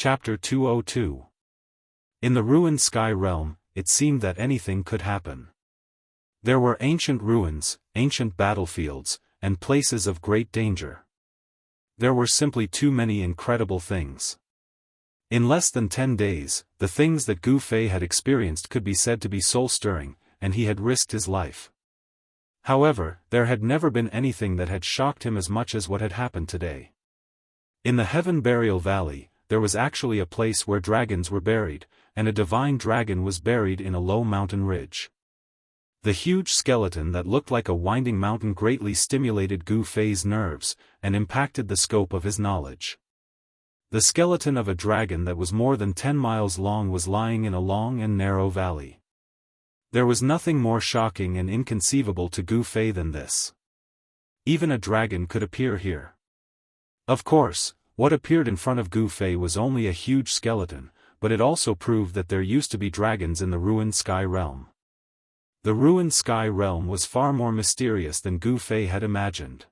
Chapter 202. In the ruined sky realm, it seemed that anything could happen. There were ancient ruins, ancient battlefields, and places of great danger. There were simply too many incredible things. In less than 10 days, the things that Gu Fei had experienced could be said to be soul-stirring, and he had risked his life. However, there had never been anything that had shocked him as much as what had happened today. In the Heaven Burial Valley, there was actually a place where dragons were buried, and a divine dragon was buried in a low mountain ridge. The huge skeleton that looked like a winding mountain greatly stimulated Gu Fei's nerves, and impacted the scope of his knowledge. The skeleton of a dragon that was more than 10 miles long was lying in a long and narrow valley. There was nothing more shocking and inconceivable to Gu Fei than this. Even a dragon could appear here. Of course, what appeared in front of Gu Fei was only a huge skeleton, but it also proved that there used to be dragons in the ruined sky realm. The ruined sky realm was far more mysterious than Gu Fei had imagined.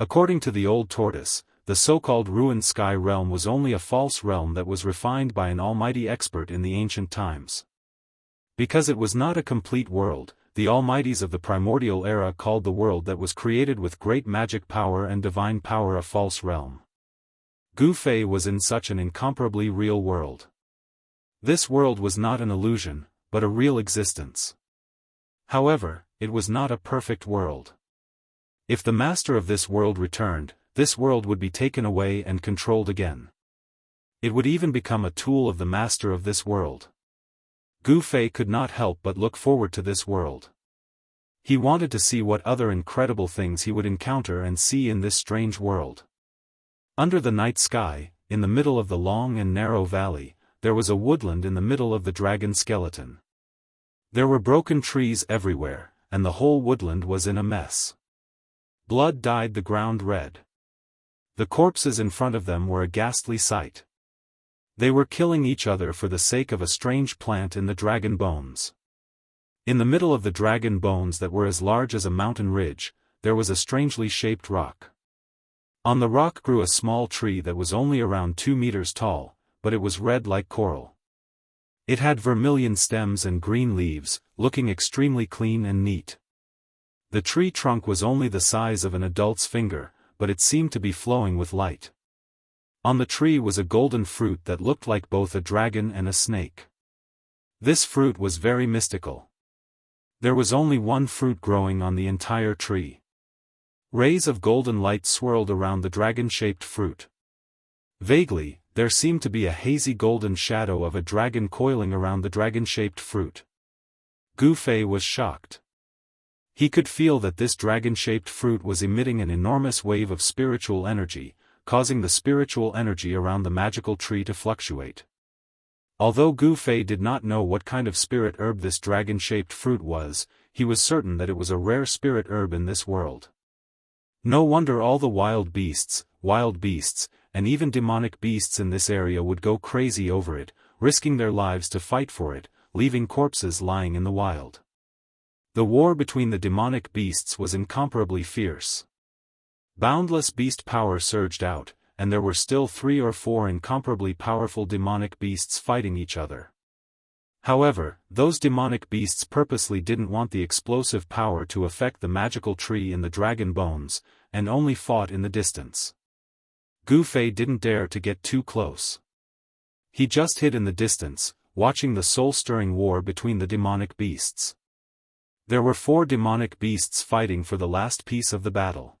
According to the old tortoise, the so-called ruined sky realm was only a false realm that was refined by an almighty expert in the ancient times. Because it was not a complete world, the almighties of the primordial era called the world that was created with great magic power and divine power a false realm. Gu Fei was in such an incomparably real world. This world was not an illusion, but a real existence. However, it was not a perfect world. If the master of this world returned, this world would be taken away and controlled again. It would even become a tool of the master of this world. Gu Fei could not help but look forward to this world. He wanted to see what other incredible things he would encounter and see in this strange world. Under the night sky, in the middle of the long and narrow valley, there was a woodland in the middle of the dragon skeleton. There were broken trees everywhere, and the whole woodland was in a mess. Blood dyed the ground red. The corpses in front of them were a ghastly sight. They were killing each other for the sake of a strange plant in the dragon bones. In the middle of the dragon bones that were as large as a mountain ridge, there was a strangely shaped rock. On the rock grew a small tree that was only around 2 meters tall, but it was red like coral. It had vermilion stems and green leaves, looking extremely clean and neat. The tree trunk was only the size of an adult's finger, but it seemed to be flowing with light. On the tree was a golden fruit that looked like both a dragon and a snake. This fruit was very mystical. There was only one fruit growing on the entire tree. Rays of golden light swirled around the dragon-shaped fruit. Vaguely, there seemed to be a hazy golden shadow of a dragon coiling around the dragon-shaped fruit. Gu Fei was shocked. He could feel that this dragon-shaped fruit was emitting an enormous wave of spiritual energy, causing the spiritual energy around the magical tree to fluctuate. Although Gu Fei did not know what kind of spirit herb this dragon-shaped fruit was, he was certain that it was a rare spirit herb in this world. No wonder all the wild beasts, and even demonic beasts in this area would go crazy over it, risking their lives to fight for it, leaving corpses lying in the wild. The war between the demonic beasts was incomparably fierce. Boundless beast power surged out, and there were still 3 or 4 incomparably powerful demonic beasts fighting each other. However, those demonic beasts purposely didn't want the explosive power to affect the magical tree in the dragon bones, and only fought in the distance. Gu Fei didn't dare to get too close. He just hid in the distance, watching the soul-stirring war between the demonic beasts. There were 4 demonic beasts fighting for the last piece of the battle.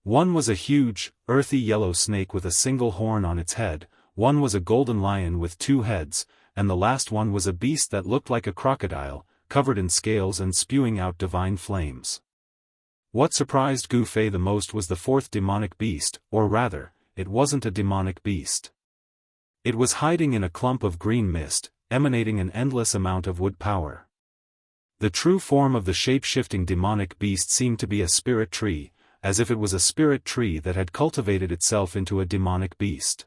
One was a huge, earthy yellow snake with a single horn on its head, one was a golden lion with 2 heads, and the last one was a beast that looked like a crocodile, covered in scales and spewing out divine flames. What surprised Gu Fei the most was the 4th demonic beast, or rather, it wasn't a demonic beast. It was hiding in a clump of green mist, emanating an endless amount of wood power. The true form of the shape-shifting demonic beast seemed to be a spirit tree, as if it was a spirit tree that had cultivated itself into a demonic beast.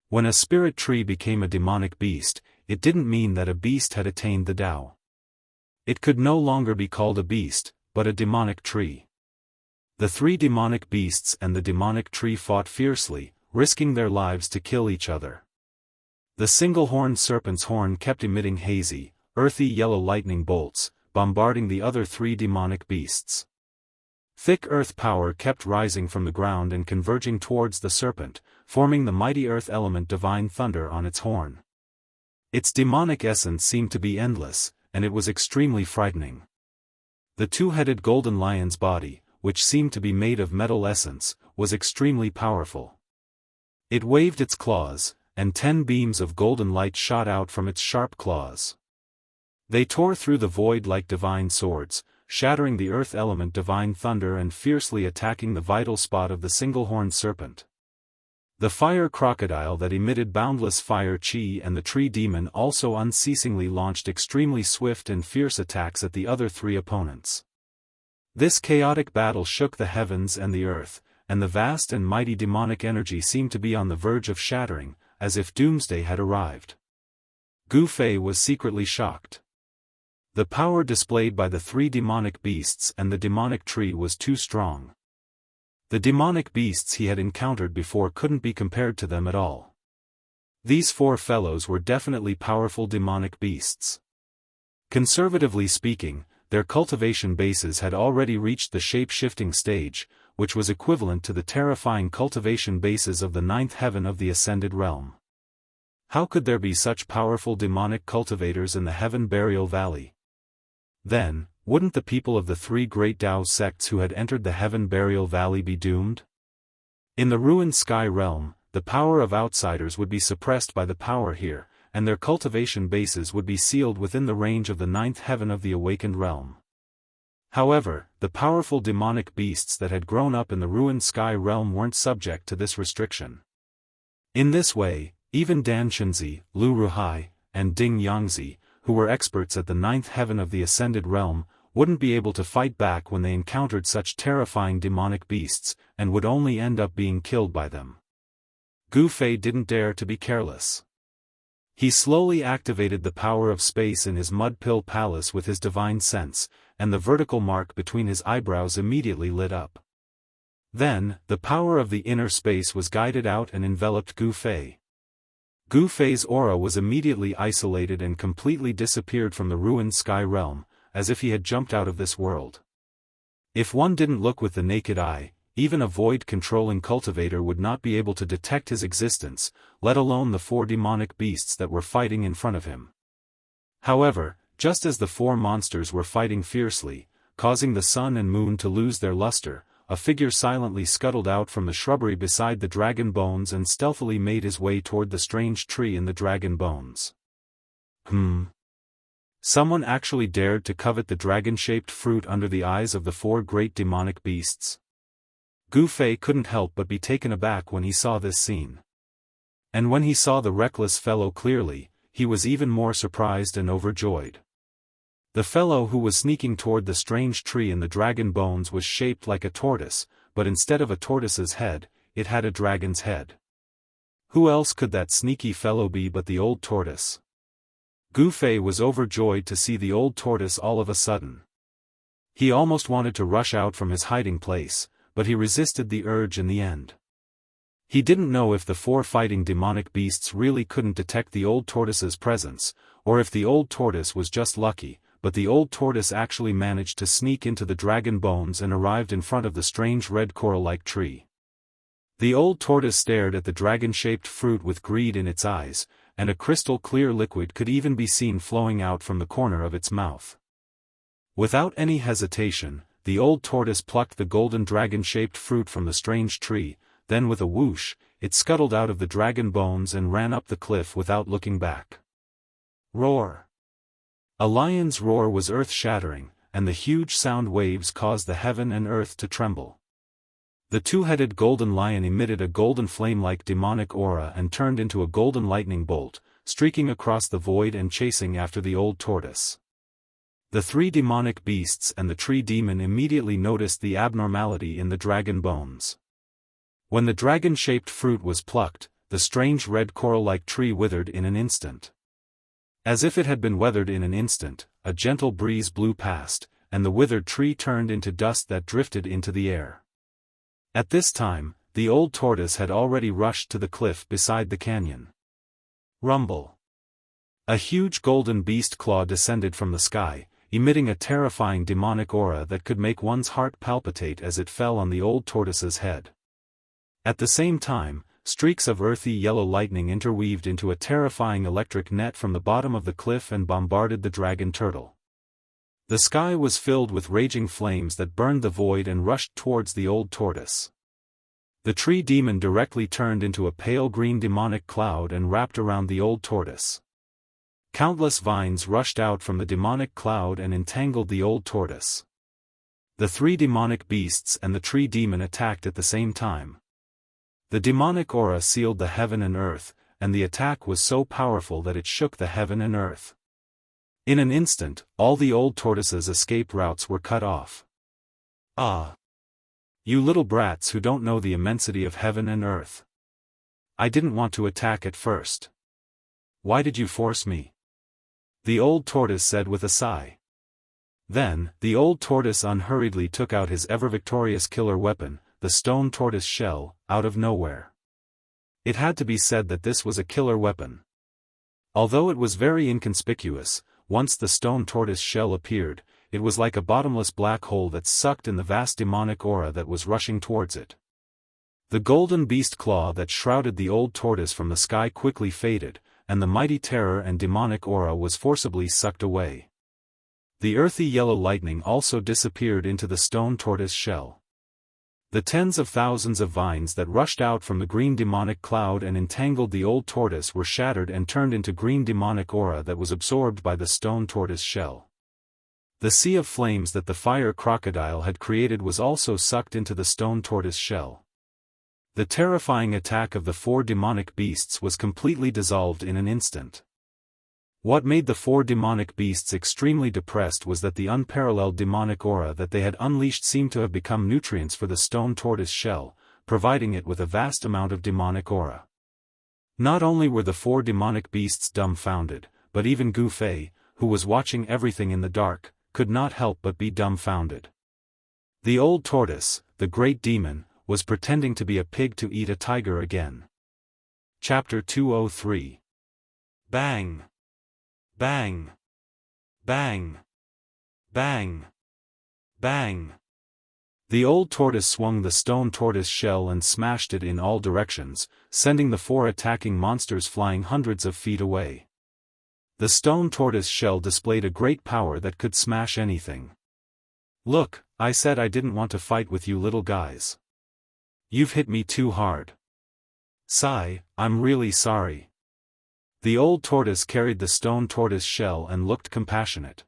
When a spirit tree became a demonic beast, it didn't mean that a beast had attained the Tao. It could no longer be called a beast, but a demonic tree. The 3 demonic beasts and the demonic tree fought fiercely, risking their lives to kill each other. The single-horned serpent's horn kept emitting hazy, earthy yellow lightning bolts, bombarding the other three demonic beasts. Thick earth power kept rising from the ground and converging towards the serpent, forming the mighty earth element divine thunder on its horn. Its demonic essence seemed to be endless, and it was extremely frightening. The two-headed golden lion's body, which seemed to be made of metal essence, was extremely powerful. It waved its claws, and 10 beams of golden light shot out from its sharp claws. They tore through the void like divine swords, shattering the earth element divine thunder and fiercely attacking the vital spot of the single-horned serpent. The fire crocodile that emitted boundless fire chi and the tree demon also unceasingly launched extremely swift and fierce attacks at the other three opponents. This chaotic battle shook the heavens and the earth, and the vast and mighty demonic energy seemed to be on the verge of shattering, as if doomsday had arrived. Gu Fei was secretly shocked. The power displayed by the three demonic beasts and the demonic tree was too strong. The demonic beasts he had encountered before couldn't be compared to them at all. These four fellows were definitely powerful demonic beasts. Conservatively speaking, their cultivation bases had already reached the shape-shifting stage, which was equivalent to the terrifying cultivation bases of the ninth heaven of the ascended realm. How could there be such powerful demonic cultivators in the Heaven Burial Valley? Then, wouldn't the people of the three great Dao sects who had entered the Heaven Burial Valley be doomed? In the ruined sky realm, the power of outsiders would be suppressed by the power here, and their cultivation bases would be sealed within the range of the ninth heaven of the awakened realm. However, the powerful demonic beasts that had grown up in the ruined sky realm weren't subject to this restriction. In this way, even Dan Shenzi, Lu Ruhai, and Ding Yangzi, who were experts at the ninth heaven of the ascended realm, wouldn't be able to fight back when they encountered such terrifying demonic beasts, and would only end up being killed by them. Gu Fei didn't dare to be careless. He slowly activated the power of space in his mud pill palace with his divine sense, and the vertical mark between his eyebrows immediately lit up. Then, the power of the inner space was guided out and enveloped Gu Fei. Gu Fei's aura was immediately isolated and completely disappeared from the ruined sky realm, as if he had jumped out of this world. If one didn't look with the naked eye, even a void-controlling cultivator would not be able to detect his existence, let alone the four demonic beasts that were fighting in front of him. However, just as the four monsters were fighting fiercely, causing the sun and moon to lose their luster, a figure silently scuttled out from the shrubbery beside the dragon bones and stealthily made his way toward the strange tree in the dragon bones. Someone actually dared to covet the dragon-shaped fruit under the eyes of the four great demonic beasts? Gu Fei couldn't help but be taken aback when he saw this scene. And when he saw the reckless fellow clearly, he was even more surprised and overjoyed. The fellow who was sneaking toward the strange tree in the dragon bones was shaped like a tortoise, but instead of a tortoise's head, it had a dragon's head. Who else could that sneaky fellow be but the old tortoise? Gu Fei was overjoyed to see the old tortoise all of a sudden. He almost wanted to rush out from his hiding place, but he resisted the urge in the end. He didn't know if the four fighting demonic beasts really couldn't detect the old tortoise's presence, or if the old tortoise was just lucky, but the old tortoise actually managed to sneak into the dragon bones and arrived in front of the strange red coral-like tree. The old tortoise stared at the dragon-shaped fruit with greed in its eyes, and a crystal-clear liquid could even be seen flowing out from the corner of its mouth. Without any hesitation, the old tortoise plucked the golden dragon-shaped fruit from the strange tree, then with a whoosh, it scuttled out of the dragon bones and ran up the cliff without looking back. Roar! A lion's roar was earth-shattering, and the huge sound waves caused the heaven and earth to tremble. The two-headed golden lion emitted a golden flame-like demonic aura and turned into a golden lightning bolt, streaking across the void and chasing after the old tortoise. The three demonic beasts and the tree demon immediately noticed the abnormality in the dragon bones. When the dragon-shaped fruit was plucked, the strange red coral-like tree withered in an instant. As if it had been weathered in an instant, a gentle breeze blew past, and the withered tree turned into dust that drifted into the air. At this time, the old tortoise had already rushed to the cliff beside the canyon. Rumble. A huge golden beast claw descended from the sky, emitting a terrifying demonic aura that could make one's heart palpitate as it fell on the old tortoise's head. At the same time, streaks of earthy yellow lightning interweaved into a terrifying electric net from the bottom of the cliff and bombarded the dragon turtle. The sky was filled with raging flames that burned the void and rushed towards the old tortoise. The tree demon directly turned into a pale green demonic cloud and wrapped around the old tortoise. Countless vines rushed out from the demonic cloud and entangled the old tortoise. The three demonic beasts and the tree demon attacked at the same time. The demonic aura sealed the heaven and earth, and the attack was so powerful that it shook the heaven and earth. In an instant, all the old tortoise's escape routes were cut off. Ah! You little brats who don't know the immensity of heaven and earth. I didn't want to attack at first. Why did you force me? The old tortoise said with a sigh. Then, the old tortoise unhurriedly took out his ever-victorious killer weapon, the stone tortoise shell, out of nowhere. It had to be said that this was a killer weapon. Although it was very inconspicuous, once the stone tortoise shell appeared, it was like a bottomless black hole that sucked in the vast demonic aura that was rushing towards it. The golden beast claw that shrouded the old tortoise from the sky quickly faded, and the mighty terror and demonic aura was forcibly sucked away. The earthy yellow lightning also disappeared into the stone tortoise shell. The tens of thousands of vines that rushed out from the green demonic cloud and entangled the old tortoise were shattered and turned into green demonic aura that was absorbed by the stone tortoise shell. The sea of flames that the fire crocodile had created was also sucked into the stone tortoise shell. The terrifying attack of the four demonic beasts was completely dissolved in an instant. What made the four demonic beasts extremely depressed was that the unparalleled demonic aura that they had unleashed seemed to have become nutrients for the stone tortoise shell, providing it with a vast amount of demonic aura. Not only were the four demonic beasts dumbfounded, but even Gu Fei, who was watching everything in the dark, could not help but be dumbfounded. The old tortoise, the great demon, was pretending to be a pig to eat a tiger again. Chapter 203. Bang! Bang! Bang! Bang! Bang! The old tortoise swung the stone tortoise shell and smashed it in all directions, sending the four attacking monsters flying hundreds of feet away. The stone tortoise shell displayed a great power that could smash anything. Look, I said I didn't want to fight with you little guys. You've hit me too hard. Sigh, I'm really sorry. The old tortoise carried the stone tortoise shell and looked compassionate.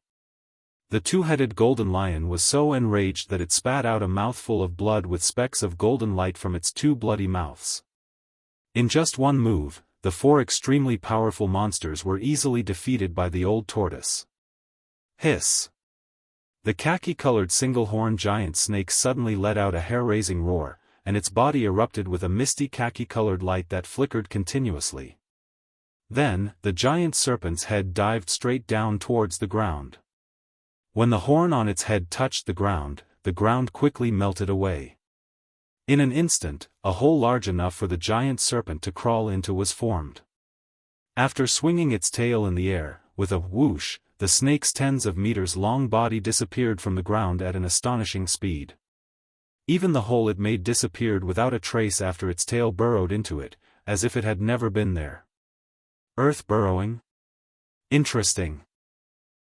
The two-headed golden lion was so enraged that it spat out a mouthful of blood with specks of golden light from its two bloody mouths. In just one move, the four extremely powerful monsters were easily defeated by the old tortoise. Hiss! The khaki-colored single-horned giant snake suddenly let out a hair-raising roar, and its body erupted with a misty khaki-colored light that flickered continuously. Then, the giant serpent's head dived straight down towards the ground. When the horn on its head touched the ground quickly melted away. In an instant, a hole large enough for the giant serpent to crawl into was formed. After swinging its tail in the air, with a whoosh, the snake's tens of meters long body disappeared from the ground at an astonishing speed. Even the hole it made disappeared without a trace after its tail burrowed into it, as if it had never been there. Earth burrowing? Interesting.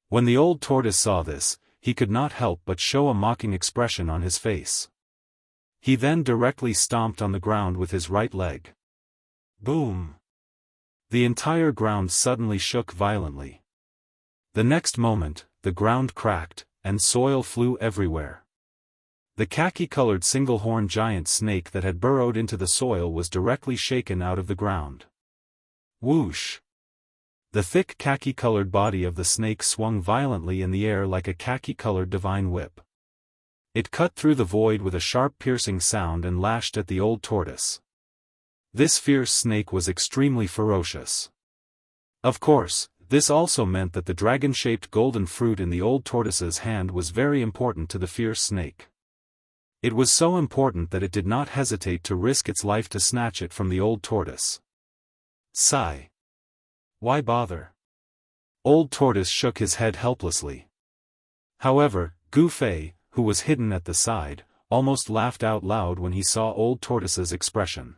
When the old tortoise saw this, he could not help but show a mocking expression on his face. He then directly stomped on the ground with his right leg. Boom! The entire ground suddenly shook violently. The next moment, the ground cracked, and soil flew everywhere. The khaki-colored single-horned giant snake that had burrowed into the soil was directly shaken out of the ground. Whoosh! The thick khaki-colored body of the snake swung violently in the air like a khaki-colored divine whip. It cut through the void with a sharp piercing sound and lashed at the old tortoise. This fierce snake was extremely ferocious. Of course, this also meant that the dragon-shaped golden fruit in the old tortoise's hand was very important to the fierce snake. It was so important that it did not hesitate to risk its life to snatch it from the old tortoise. Sigh. Why bother? Old Tortoise shook his head helplessly. However, Gu Fei, who was hidden at the side, almost laughed out loud when he saw Old Tortoise's expression.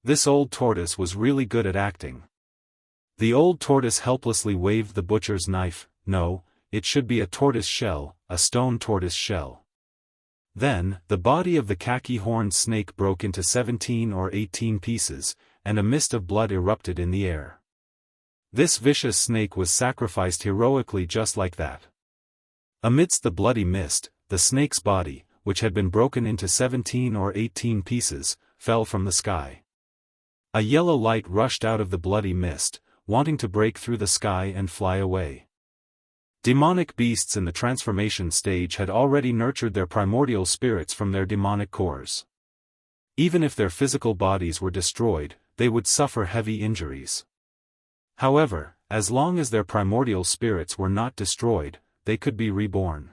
This old tortoise was really good at acting. The old tortoise helplessly waved the butcher's knife. No, it should be a tortoise shell, a stone tortoise shell. Then, the body of the khaki-horned snake broke into 17 or 18 pieces, and a mist of blood erupted in the air. This vicious snake was sacrificed heroically just like that. Amidst the bloody mist, the snake's body, which had been broken into 17 or 18 pieces, fell from the sky. A yellow light rushed out of the bloody mist, wanting to break through the sky and fly away. Demonic beasts in the transformation stage had already nurtured their primordial spirits from their demonic cores. Even if their physical bodies were destroyed, they would suffer heavy injuries. However, as long as their primordial spirits were not destroyed, they could be reborn.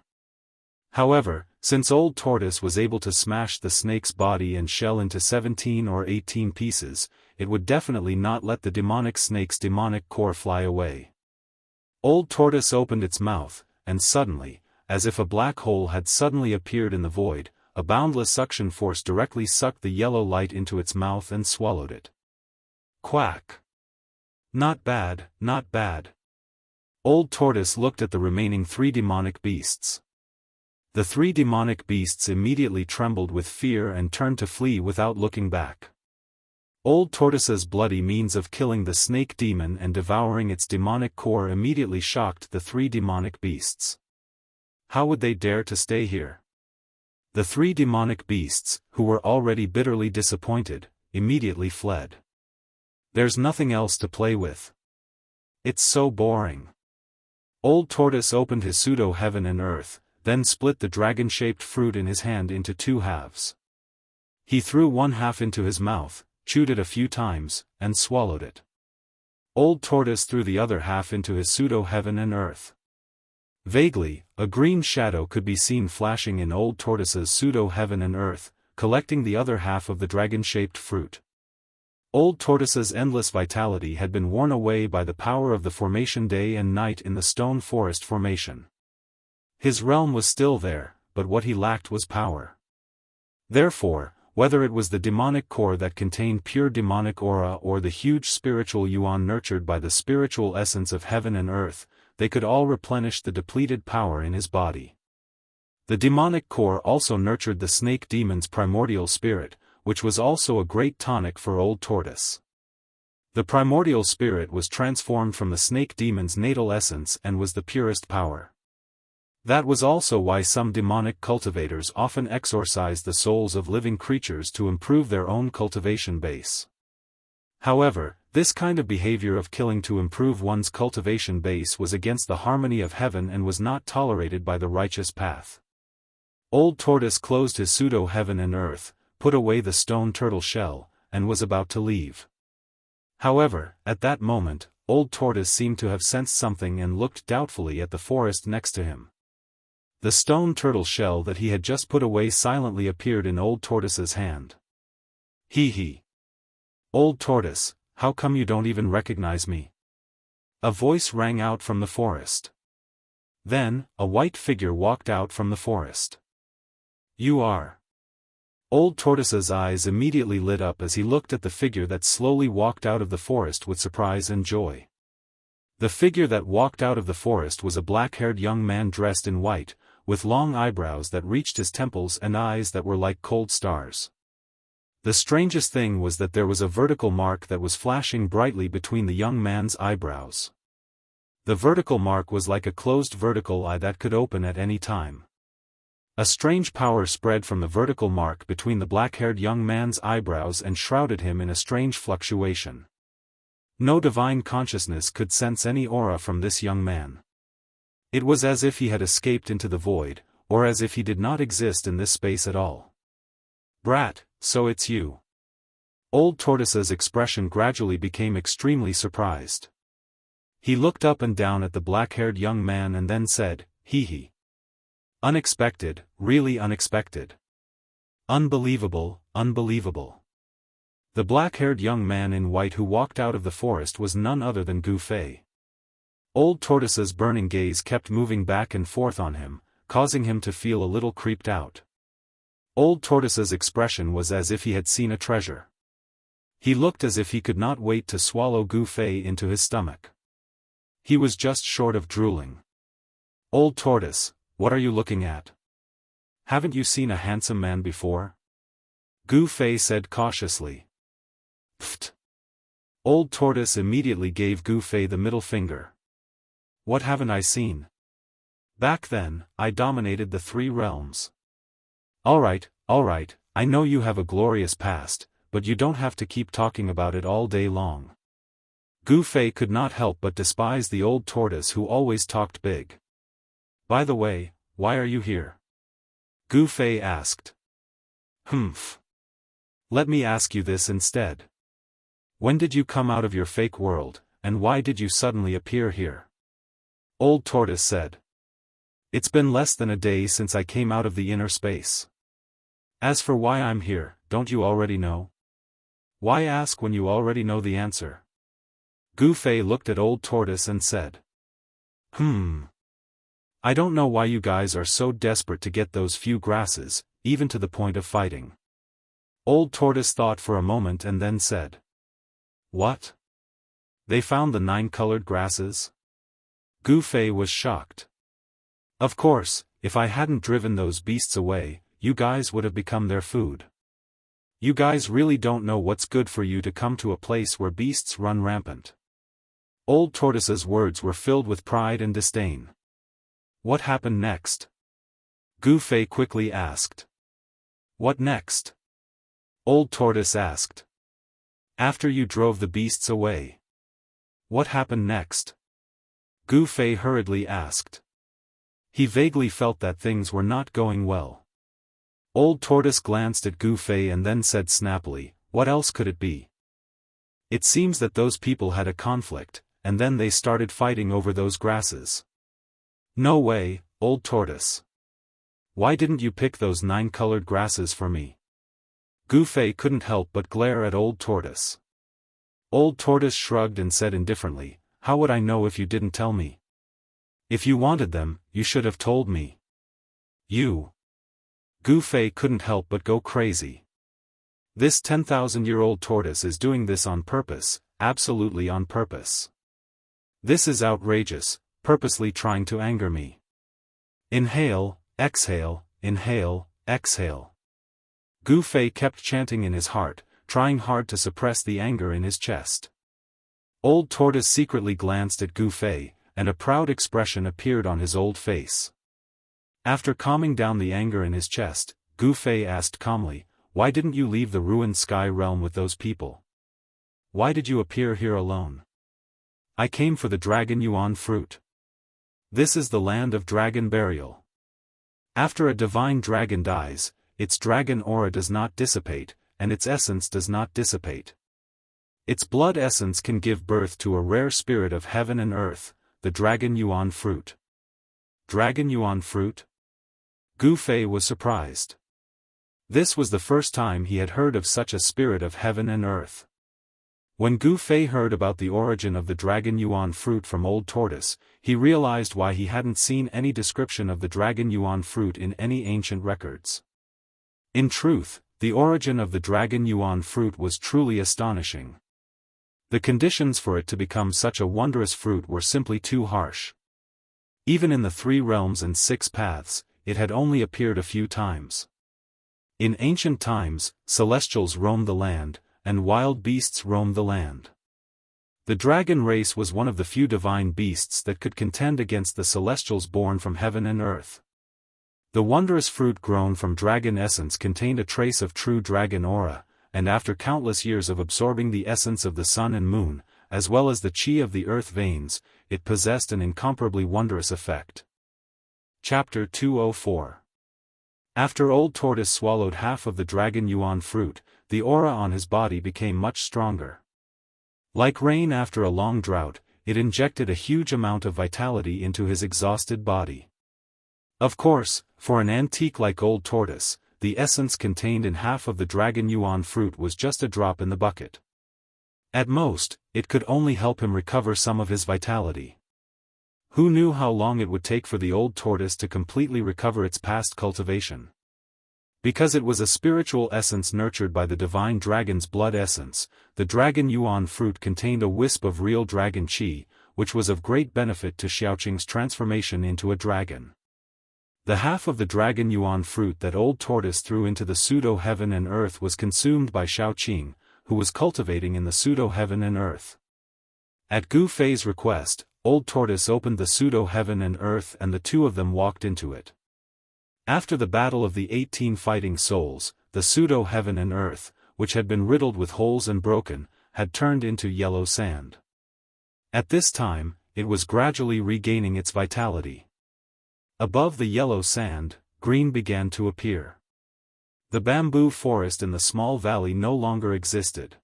However, since Old Tortoise was able to smash the snake's body and shell into 17 or 18 pieces, it would definitely not let the demonic snake's demonic core fly away. Old Tortoise opened its mouth, and suddenly, as if a black hole had suddenly appeared in the void, a boundless suction force directly sucked the yellow light into its mouth and swallowed it. Quack! Not bad, not bad. Old Tortoise looked at the remaining 3 demonic beasts. The 3 demonic beasts immediately trembled with fear and turned to flee without looking back. Old Tortoise's bloody means of killing the snake demon and devouring its demonic core immediately shocked the 3 demonic beasts. How would they dare to stay here? The 3 demonic beasts, who were already bitterly disappointed, immediately fled. There's nothing else to play with. It's so boring. Old Tortoise opened his pseudo-heaven and earth, then split the dragon-shaped fruit in his hand into 2 halves. He threw one half into his mouth, chewed it a few times, and swallowed it. Old Tortoise threw the other half into his pseudo-heaven and earth. Vaguely, a green shadow could be seen flashing in Old Tortoise's pseudo-heaven and earth, collecting the other half of the dragon-shaped fruit. Old Tortoise's endless vitality had been worn away by the power of the formation day and night in the stone forest formation. His realm was still there, but what he lacked was power. Therefore, whether it was the demonic core that contained pure demonic aura or the huge spiritual yuan nurtured by the spiritual essence of heaven and earth, they could all replenish the depleted power in his body. The demonic core also nurtured the snake demon's primordial spirit, which was also a great tonic for Old Tortoise. The primordial spirit was transformed from the snake demon's natal essence and was the purest power. That was also why some demonic cultivators often exorcise the souls of living creatures to improve their own cultivation base. However, this kind of behavior of killing to improve one's cultivation base was against the harmony of heaven and was not tolerated by the righteous path. Old Tortoise closed his pseudo-heaven and earth, put away the stone turtle shell, and was about to leave. However, at that moment, Old Tortoise seemed to have sensed something and looked doubtfully at the forest next to him. The stone turtle shell that he had just put away silently appeared in Old Tortoise's hand. Hee. Old Tortoise, how come you don't even recognize me? A voice rang out from the forest. Then, a white figure walked out from the forest. You are. Old Tortoise's eyes immediately lit up as he looked at the figure that slowly walked out of the forest with surprise and joy. The figure that walked out of the forest was a black-haired young man dressed in white, with long eyebrows that reached his temples and eyes that were like cold stars. The strangest thing was that there was a vertical mark that was flashing brightly between the young man's eyebrows. The vertical mark was like a closed vertical eye that could open at any time. A strange power spread from the vertical mark between the black-haired young man's eyebrows and shrouded him in a strange fluctuation. No divine consciousness could sense any aura from this young man. It was as if he had escaped into the void, or as if he did not exist in this space at all. Brat, so it's you. Old Tortoise's expression gradually became extremely surprised. He looked up and down at the black-haired young man and then said, Hee. Unexpected, really unexpected. Unbelievable, unbelievable. The black-haired young man in white who walked out of the forest was none other than Gu Fei. Old Tortoise's burning gaze kept moving back and forth on him, causing him to feel a little creeped out. Old Tortoise's expression was as if he had seen a treasure. He looked as if he could not wait to swallow Gu Fei into his stomach. He was just short of drooling. Old Tortoise, what are you looking at? Haven't you seen a handsome man before? Gu Fei said cautiously. Pfft. Old Tortoise immediately gave Gu Fei the middle finger. What haven't I seen? Back then, I dominated the 3 realms. Alright, I know you have a glorious past, but you don't have to keep talking about it all day long. Gu Fei could not help but despise the old tortoise who always talked big. By the way, why are you here? Gu Fei asked. Humph. Let me ask you this instead. When did you come out of your fake world, and why did you suddenly appear here? Old Tortoise said. It's been less than a day since I came out of the inner space. As for why I'm here, don't you already know? Why ask when you already know the answer? Gu Fei looked at Old Tortoise and said. I don't know why you guys are so desperate to get those few grasses, even to the point of fighting. Old Tortoise thought for a moment and then said. What? They found the 9 colored grasses? Gu Fei was shocked. Of course, if I hadn't driven those beasts away, you guys would have become their food. You guys really don't know what's good for you to come to a place where beasts run rampant. Old Tortoise's words were filled with pride and disdain. What happened next? Gu Fei quickly asked. What next? Old Tortoise asked. After you drove the beasts away. What happened next? Gu Fei hurriedly asked. He vaguely felt that things were not going well. Old Tortoise glanced at Gu Fei and then said snappily, what else could it be? It seems that those people had a conflict, and then they started fighting over those grasses. No way, Old Tortoise. Why didn't you pick those 9 colored grasses for me? Gu Fei couldn't help but glare at Old Tortoise. Old Tortoise shrugged and said indifferently, how would I know if you didn't tell me? If you wanted them, you should have told me. You. Gu Fei couldn't help but go crazy. This 10,000-year-old tortoise is doing this on purpose, absolutely on purpose. This is outrageous, purposely trying to anger me. Inhale, exhale, inhale, exhale. Gu Fei kept chanting in his heart, trying hard to suppress the anger in his chest. Old Tortoise secretly glanced at Gu Fei, and a proud expression appeared on his old face. After calming down the anger in his chest, Gu Fei asked calmly, why didn't you leave the ruined sky realm with those people? Why did you appear here alone? I came for the Dragon Yuan fruit. This is the land of dragon burial. After a divine dragon dies, its dragon aura does not dissipate, and its essence does not dissipate. Its blood essence can give birth to a rare spirit of heaven and earth, the Dragon Yuan fruit. Dragon Yuan fruit? Gu Fei was surprised. This was the first time he had heard of such a spirit of heaven and earth. When Gu Fei heard about the origin of the Dragon Yuan fruit from Old Tortoise, he realized why he hadn't seen any description of the Dragon Yuan fruit in any ancient records. In truth, the origin of the Dragon Yuan fruit was truly astonishing. The conditions for it to become such a wondrous fruit were simply too harsh. Even in the 3 realms and 6 paths, it had only appeared a few times. In ancient times, celestials roamed the land, and wild beasts roamed the land. The dragon race was one of the few divine beasts that could contend against the celestials born from heaven and earth. The wondrous fruit grown from dragon essence contained a trace of true dragon aura, and after countless years of absorbing the essence of the sun and moon, as well as the chi of the earth veins, it possessed an incomparably wondrous effect. Chapter 204. After Old Tortoise swallowed half of the Dragon Yuan fruit, the aura on his body became much stronger. Like rain after a long drought, it injected a huge amount of vitality into his exhausted body. Of course, for an antique like Old Tortoise, the essence contained in half of the dragon yuan fruit was just a drop in the bucket. At most, it could only help him recover some of his vitality. Who knew how long it would take for the old tortoise to completely recover its past cultivation? Because it was a spiritual essence nurtured by the divine dragon's blood essence, the dragon yuan fruit contained a wisp of real dragon qi, which was of great benefit to Xiaoqing's transformation into a dragon. The half of the dragon yuan fruit that old tortoise threw into the pseudo-heaven and earth was consumed by Xiaoqing, who was cultivating in the pseudo-heaven and earth. At Gu Fei's request, old tortoise opened the pseudo-heaven and earth and the two of them walked into it. After the battle of the 18 fighting souls, the pseudo-heaven and earth, which had been riddled with holes and broken, had turned into yellow sand. At this time, it was gradually regaining its vitality. Above the yellow sand, green began to appear. The bamboo forest in the small valley no longer existed.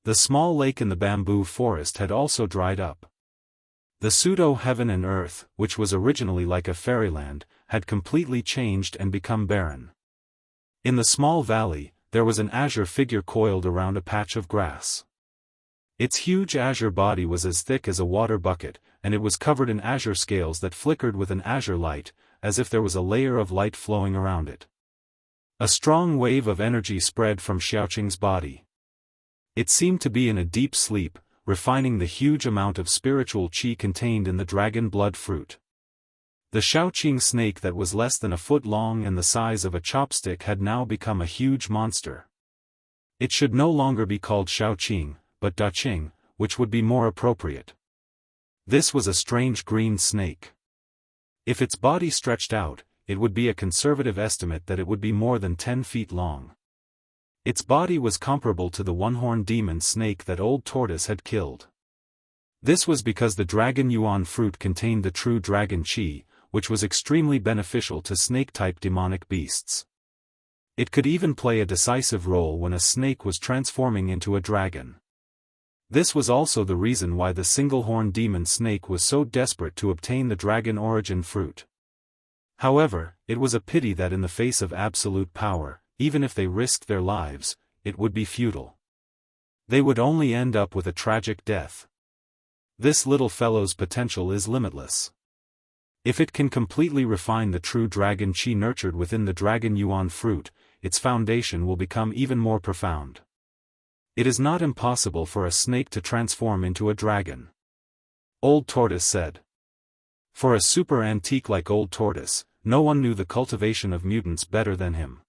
The small lake in the bamboo forest had also dried up. The pseudo-heaven and earth, which was originally like a fairyland, had completely changed and become barren. In the small valley, there was an azure figure coiled around a patch of grass. Its huge azure body was as thick as a water bucket, and it was covered in azure scales that flickered with an azure light, as if there was a layer of light flowing around it. A strong wave of energy spread from Xiaoqing's body. It seemed to be in a deep sleep, refining the huge amount of spiritual qi contained in the dragon blood fruit. The Xiaoqing snake that was less than a foot long and the size of a chopstick had now become a huge monster. It should no longer be called Xiaoqing, but Daqing, which would be more appropriate. This was a strange green snake. If its body stretched out, it would be a conservative estimate that it would be more than 10 feet long. Its body was comparable to the one-horned demon snake that old tortoise had killed. This was because the dragon yuan fruit contained the true dragon qi, which was extremely beneficial to snake-type demonic beasts. It could even play a decisive role when a snake was transforming into a dragon. This was also the reason why the single-horned demon snake was so desperate to obtain the dragon origin fruit. However, it was a pity that in the face of absolute power, even if they risked their lives, it would be futile. They would only end up with a tragic death. This little fellow's potential is limitless. If it can completely refine the true dragon qi nurtured within the dragon yuan fruit, its foundation will become even more profound. It is not impossible for a snake to transform into a dragon. Old Tortoise said. For a super antique like Old Tortoise, no one knew the cultivation of mutants better than him.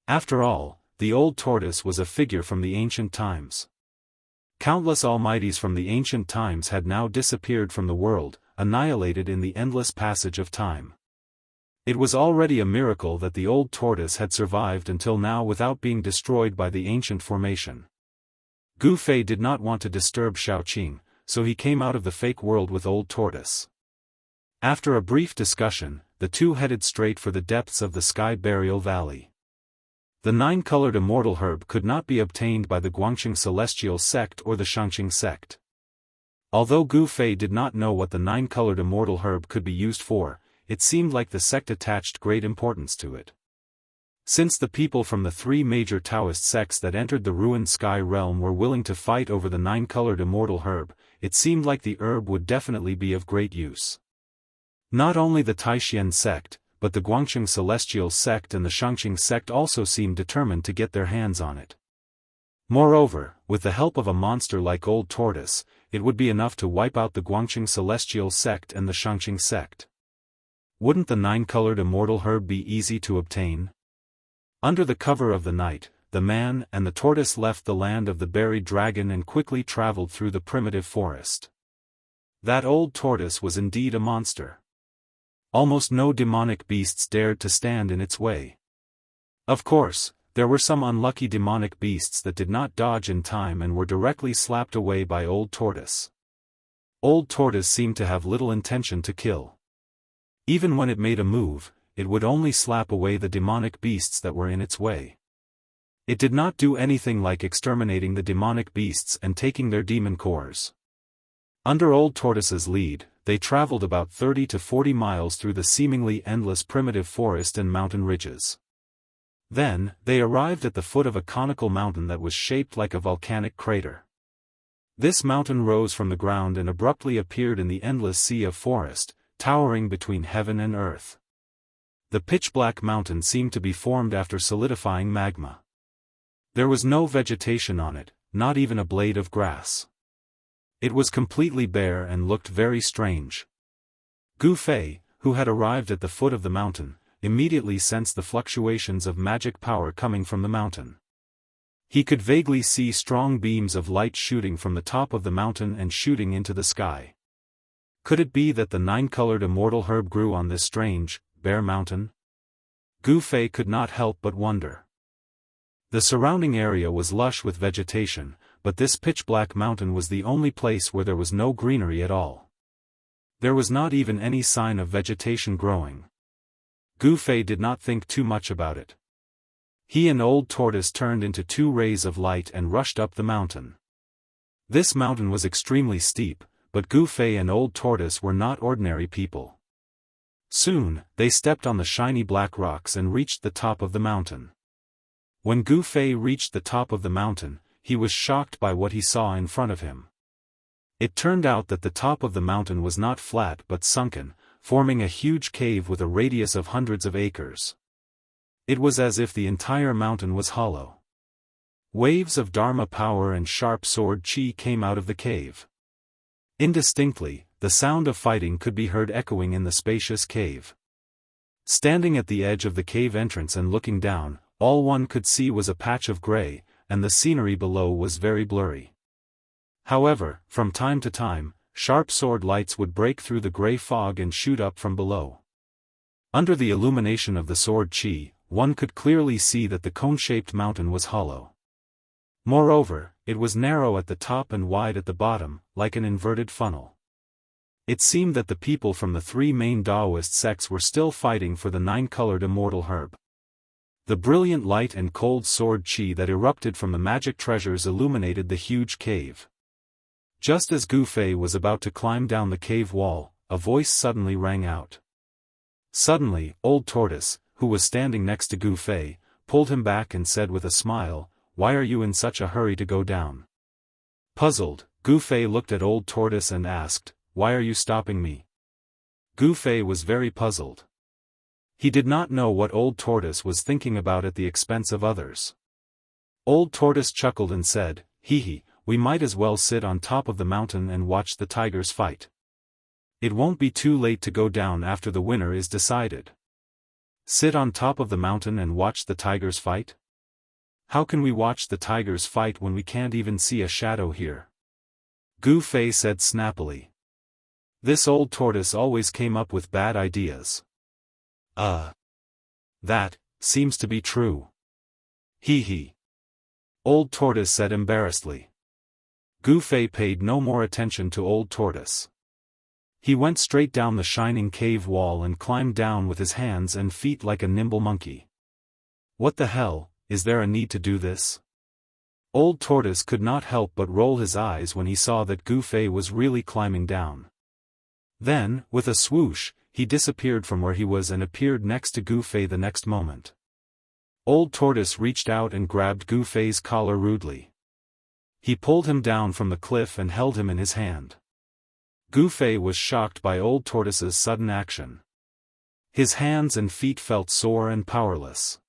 After all, the Old Tortoise was a figure from the ancient times. Countless almighties from the ancient times had now disappeared from the world, annihilated in the endless passage of time. It was already a miracle that the Old Tortoise had survived until now without being destroyed by the ancient formation. Gu Fei did not want to disturb Xiaoqing, so he came out of the fake world with Old Tortoise. After a brief discussion, the two headed straight for the depths of the Sky Burial Valley. The 9-colored immortal herb could not be obtained by the Guangxing Celestial sect or the Xianxia sect. Although Gu Fei did not know what the 9-colored immortal herb could be used for, it seemed like the sect attached great importance to it. Since the people from the 3 major Daoist sects that entered the ruined sky realm were willing to fight over the 9-colored immortal herb, it seemed like the herb would definitely be of great use. Not only the Taishan sect, but the Guangxing Celestial sect and the Xianxia sect also seemed determined to get their hands on it. Moreover, with the help of a monster like Old Tortoise, it would be enough to wipe out the Guangxing Celestial sect and the Xianxia sect. Wouldn't the 9-colored immortal herb be easy to obtain? Under the cover of the night, the man and the tortoise left the land of the buried dragon and quickly traveled through the primitive forest. That old tortoise was indeed a monster. Almost no demonic beasts dared to stand in its way. Of course, there were some unlucky demonic beasts that did not dodge in time and were directly slapped away by Old Tortoise. Old Tortoise seemed to have little intention to kill. Even when it made a move, it would only slap away the demonic beasts that were in its way. It did not do anything like exterminating the demonic beasts and taking their demon cores. Under Old Tortoise's lead, they traveled about 30 to 40 miles through the seemingly endless primitive forest and mountain ridges. Then, they arrived at the foot of a conical mountain that was shaped like a volcanic crater. This mountain rose from the ground and abruptly appeared in the endless sea of forest, towering between heaven and earth. The pitch-black mountain seemed to be formed after solidifying magma. There was no vegetation on it, not even a blade of grass. It was completely bare and looked very strange. Gu Fei, who had arrived at the foot of the mountain, immediately sensed the fluctuations of magic power coming from the mountain. He could vaguely see strong beams of light shooting from the top of the mountain and shooting into the sky. Could it be that the 9-colored immortal herb grew on this strange, bare mountain? Gu Fei could not help but wonder. The surrounding area was lush with vegetation, but this pitch-black mountain was the only place where there was no greenery at all. There was not even any sign of vegetation growing. Gu Fei did not think too much about it. He and Old Tortoise turned into 2 rays of light and rushed up the mountain. This mountain was extremely steep, but Gu Fei and Old Tortoise were not ordinary people. Soon, they stepped on the shiny black rocks and reached the top of the mountain. When Gu Fei reached the top of the mountain, he was shocked by what he saw in front of him. It turned out that the top of the mountain was not flat but sunken, forming a huge cave with a radius of hundreds of acres. It was as if the entire mountain was hollow. Waves of Dharma power and sharp sword chi came out of the cave. Indistinctly, the sound of fighting could be heard echoing in the spacious cave. Standing at the edge of the cave entrance and looking down, all one could see was a patch of gray, and the scenery below was very blurry. However, from time to time, sharp sword lights would break through the gray fog and shoot up from below. Under the illumination of the sword chi, one could clearly see that the cone-shaped mountain was hollow. Moreover, it was narrow at the top and wide at the bottom, like an inverted funnel. It seemed that the people from the 3 main Daoist sects were still fighting for the 9-colored immortal herb. The brilliant light and cold sword chi that erupted from the magic treasures illuminated the huge cave. Just as Gu Fei was about to climb down the cave wall, a voice suddenly rang out. Suddenly, Old Tortoise, who was standing next to Gu Fei, pulled him back and said with a smile, "Why are you in such a hurry to go down?" Puzzled, Gu Fei looked at Old Tortoise and asked, "Why are you stopping me?" Gu Fei was very puzzled. He did not know what Old Tortoise was thinking about at the expense of others. Old Tortoise chuckled and said, "Hee, we might as well sit on top of the mountain and watch the tigers fight. It won't be too late to go down after the winner is decided." Sit on top of the mountain and watch the tigers fight? How can we watch the tigers fight when we can't even see a shadow here? Gu Fei said snappily. This Old Tortoise always came up with bad ideas. That seems to be true. Hee. Old Tortoise said embarrassedly. Gu Fei paid no more attention to Old Tortoise. He went straight down the shining cave wall and climbed down with his hands and feet like a nimble monkey. What the hell, is there a need to do this? Old Tortoise could not help but roll his eyes when he saw that Gu Fei was really climbing down. Then, with a swoosh, he disappeared from where he was and appeared next to Gu Fei the next moment. Old Tortoise reached out and grabbed Gu Fei's collar rudely. He pulled him down from the cliff and held him in his hand. Gu Fei was shocked by Old Tortoise's sudden action. His hands and feet felt sore and powerless.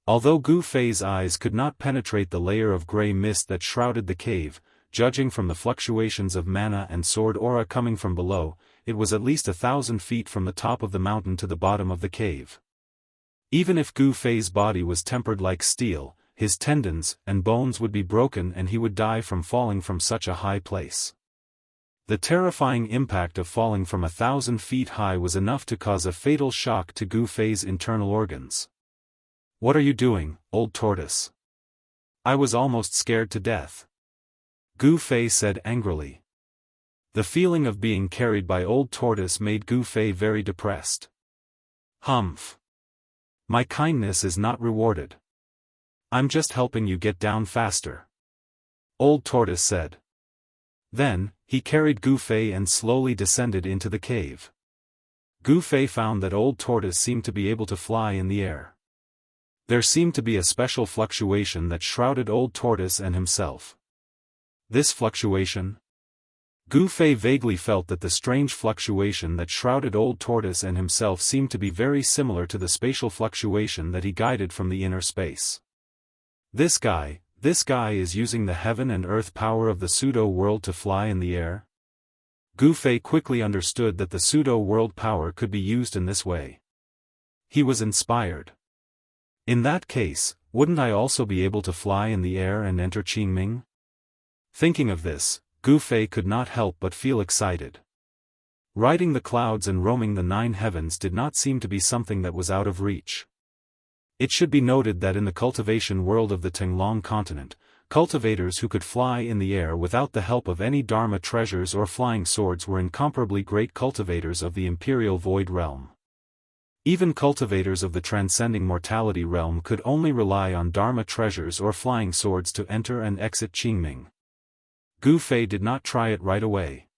Although Gu Fei's eyes could not penetrate the layer of gray mist that shrouded the cave, judging from the fluctuations of mana and sword aura coming from below, it was at least 1,000 feet from the top of the mountain to the bottom of the cave. Even if Gu Fei's body was tempered like steel, his tendons and bones would be broken and he would die from falling from such a high place. The terrifying impact of falling from 1,000 feet high was enough to cause a fatal shock to Gu Fei's internal organs. "What are you doing, Old Tortoise? I was almost scared to death," Gu Fei said angrily. The feeling of being carried by Old Tortoise made Gu Fei very depressed. "Humph. My kindness is not rewarded. I'm just helping you get down faster," Old Tortoise said. Then, he carried Gu Fei and slowly descended into the cave. Gu Fei found that Old Tortoise seemed to be able to fly in the air. There seemed to be a special fluctuation that shrouded Old Tortoise and himself. This fluctuation? Gu Fei vaguely felt that the strange fluctuation that shrouded Old Tortoise and himself seemed to be very similar to the spatial fluctuation that he guided from the inner space. This guy is using the heaven and earth power of the pseudo-world to fly in the air? Gu Fei quickly understood that the pseudo-world power could be used in this way. He was inspired. In that case, wouldn't I also be able to fly in the air and enter Qingming? Thinking of this, Gu Fei could not help but feel excited. Riding the clouds and roaming the 9 heavens did not seem to be something that was out of reach. It should be noted that in the cultivation world of the Tinglong continent, cultivators who could fly in the air without the help of any Dharma treasures or flying swords were incomparably great cultivators of the imperial void realm. Even cultivators of the transcending mortality realm could only rely on Dharma treasures or flying swords to enter and exit Qingming. Gu Fei did not try it right away.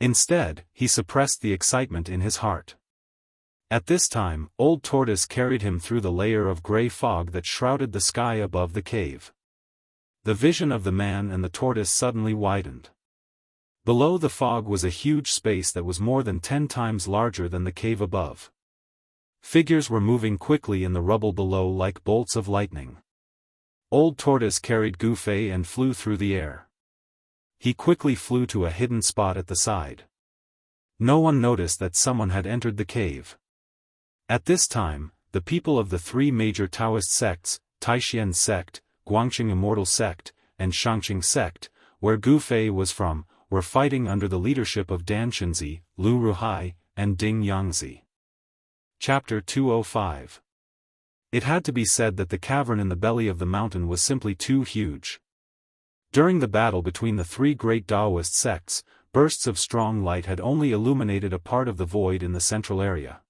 Instead, he suppressed the excitement in his heart. At this time, Old Tortoise carried him through the layer of gray fog that shrouded the sky above the cave. The vision of the man and the tortoise suddenly widened. Below the fog was a huge space that was more than 10 times larger than the cave above. Figures were moving quickly in the rubble below like bolts of lightning. Old Tortoise carried Gu Fei and flew through the air. He quickly flew to a hidden spot at the side. No one noticed that someone had entered the cave. At this time, the people of the 3 major Daoist sects, Taishan sect, Guangqing Immortal sect, and Shangqing sect, where Gu Fei was from, were fighting under the leadership of Dan Xunzi, Lu Ruhai, and Ding Yangzi. Chapter 205. It had to be said that the cavern in the belly of the mountain was simply too huge. During the battle between the 3 great Daoist sects, bursts of strong light had only illuminated a part of the void in the central area.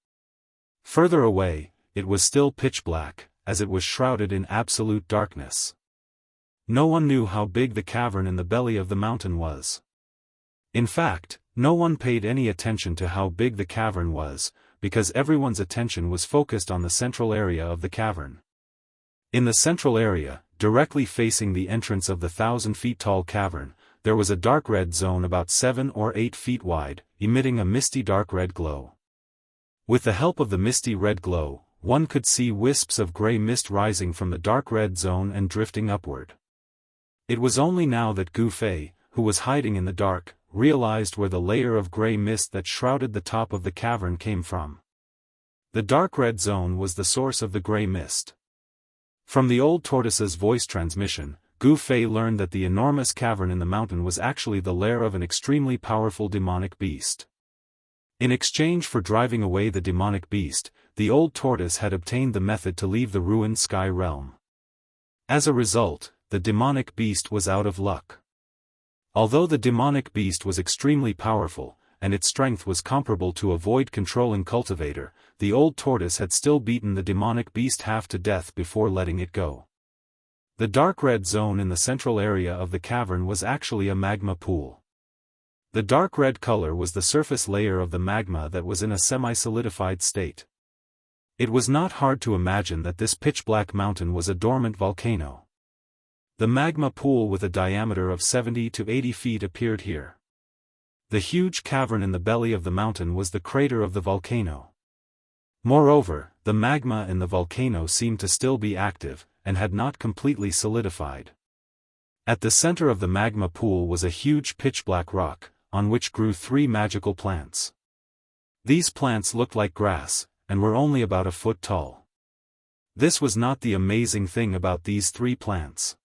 Further away, it was still pitch black, as it was shrouded in absolute darkness. No one knew how big the cavern in the belly of the mountain was. In fact, no one paid any attention to how big the cavern was, because everyone's attention was focused on the central area of the cavern. In the central area, directly facing the entrance of the 1,000-feet-tall cavern, there was a dark red zone about 7 or 8 feet wide, emitting a misty dark red glow. With the help of the misty red glow, one could see wisps of gray mist rising from the dark red zone and drifting upward. It was only now that Gu Fei, who was hiding in the dark, realized where the layer of gray mist that shrouded the top of the cavern came from. The dark red zone was the source of the gray mist. From the Old Tortoise's voice transmission, Gu Fei learned that the enormous cavern in the mountain was actually the lair of an extremely powerful demonic beast. In exchange for driving away the demonic beast, the Old Tortoise had obtained the method to leave the ruined sky realm. As a result, the demonic beast was out of luck. Although the demonic beast was extremely powerful, and its strength was comparable to a void-controlling cultivator, the Old Tortoise had still beaten the demonic beast half to death before letting it go. The dark red zone in the central area of the cavern was actually a magma pool. The dark red color was the surface layer of the magma that was in a semi-solidified state. It was not hard to imagine that this pitch-black mountain was a dormant volcano. The magma pool with a diameter of 70 to 80 feet appeared here. The huge cavern in the belly of the mountain was the crater of the volcano. Moreover, the magma in the volcano seemed to still be active, and had not completely solidified. At the center of the magma pool was a huge pitch-black rock, on which grew 3 magical plants. These plants looked like grass, and were only about a foot tall. This was not the amazing thing about these 3 plants.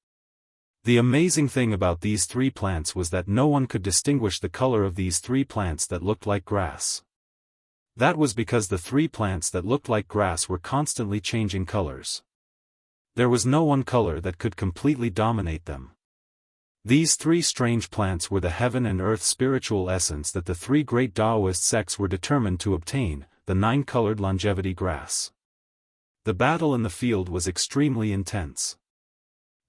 The amazing thing about these 3 plants was that no one could distinguish the color of these 3 plants that looked like grass. That was because the 3 plants that looked like grass were constantly changing colors. There was no one color that could completely dominate them. These 3 strange plants were the heaven and earth spiritual essence that the 3 great Daoist sects were determined to obtain, the 9-colored longevity grass. The battle in the field was extremely intense.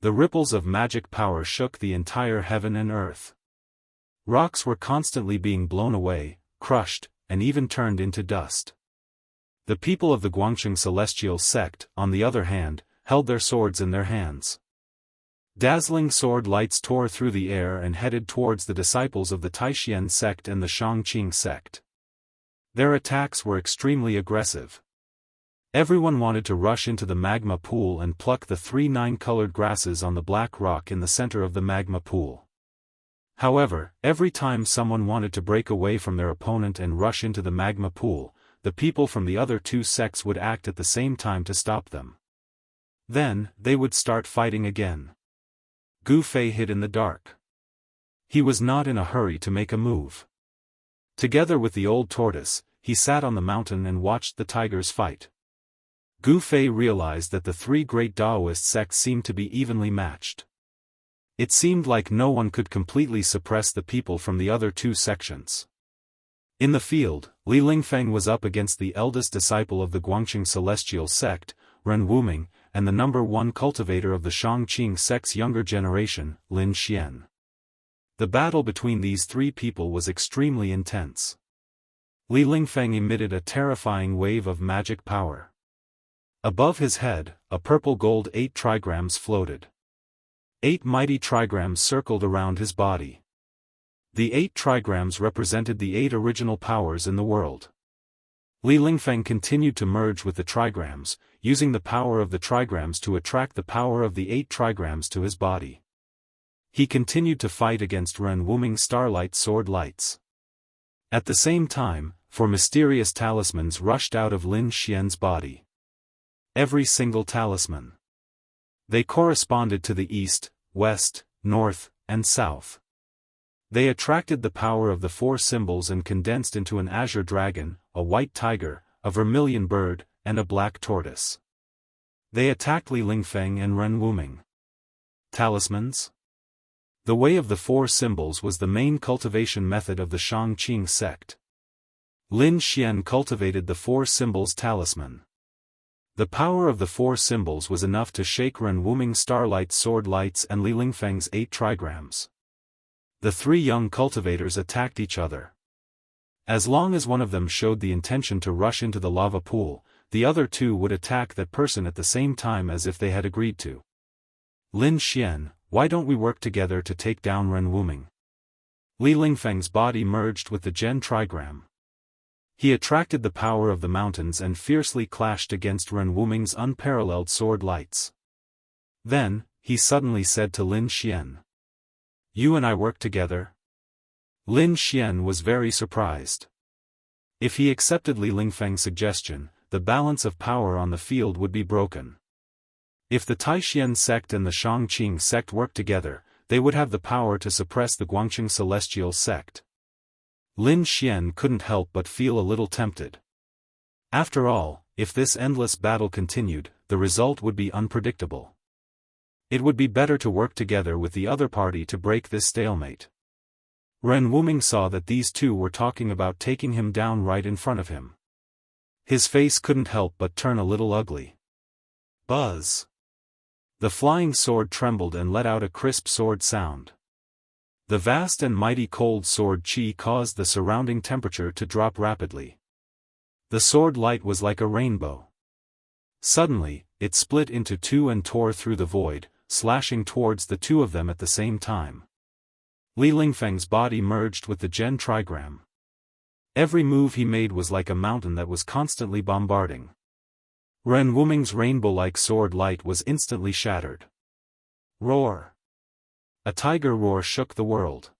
The ripples of magic power shook the entire heaven and earth. Rocks were constantly being blown away, crushed, and even turned into dust. The people of the Guangqing Celestial sect, on the other hand, held their swords in their hands. Dazzling sword lights tore through the air and headed towards the disciples of the Taishian sect and the Shangqing sect. Their attacks were extremely aggressive. Everyone wanted to rush into the magma pool and pluck the 3 9-colored grasses on the black rock in the center of the magma pool. However, every time someone wanted to break away from their opponent and rush into the magma pool, the people from the other 2 sects would act at the same time to stop them. Then, they would start fighting again. Gu Fei hid in the dark. He was not in a hurry to make a move. Together with the old tortoise, he sat on the mountain and watched the tigers fight. Gu Fei realized that the 3 great Daoist sects seemed to be evenly matched. It seemed like no one could completely suppress the people from the other 2 sections. In the field, Li Lingfeng was up against the eldest disciple of the Guangqing Celestial sect, Ren Wuming, and the number 1 cultivator of the Shangqing sect's younger generation, Lin Xian. The battle between these 3 people was extremely intense. Li Lingfeng emitted a terrifying wave of magic power. Above his head, a purple-gold 8 trigrams floated. 8 mighty trigrams circled around his body. The 8 trigrams represented the 8 original powers in the world. Li Lingfeng continued to merge with the trigrams, using the power of the trigrams to attract the power of the 8 trigrams to his body. He continued to fight against Ren Wuming's starlight sword lights. At the same time, 4 mysterious talismans rushed out of Lin Xian's body. Every single talisman. They corresponded to the east, west, north, and south. They attracted the power of the 4 symbols and condensed into an azure dragon, a white tiger, a vermilion bird, and a black tortoise. They attacked Li Lingfeng and Ren Wuming. Talismans? The way of the 4 symbols was the main cultivation method of the Shangqing sect. Lin Xian cultivated the 4 symbols talisman. The power of the 4 symbols was enough to shake Ren Wuming's starlight sword lights and Li Lingfeng's 8 trigrams. The 3 young cultivators attacked each other. As long as one of them showed the intention to rush into the lava pool, the other 2 would attack that person at the same time as if they had agreed to. Lin Xian, why don't we work together to take down Ren Wuming? Li Lingfeng's body merged with the Gen trigram. He attracted the power of the mountains and fiercely clashed against Ren Wuming's unparalleled sword lights. Then, he suddenly said to Lin Xian, "You and I work together?" Lin Xian was very surprised. If he accepted Li Lingfeng's suggestion, the balance of power on the field would be broken. If the Taishian sect and the Shangqing sect worked together, they would have the power to suppress the Guangqing Celestial sect. Lin Xian couldn't help but feel a little tempted. After all, if this endless battle continued, the result would be unpredictable. It would be better to work together with the other party to break this stalemate. Ren Wuming saw that these 2 were talking about taking him down right in front of him. His face couldn't help but turn a little ugly. Buzz! The flying sword trembled and let out a crisp sword sound. The vast and mighty cold sword qi caused the surrounding temperature to drop rapidly. The sword light was like a rainbow. Suddenly, it split into 2 and tore through the void, slashing towards the 2 of them at the same time. Li Lingfeng's body merged with the Gen trigram. Every move he made was like a mountain that was constantly bombarding. Ren Wuming's rainbow-like sword light was instantly shattered. Roar! A tiger roar shook the world.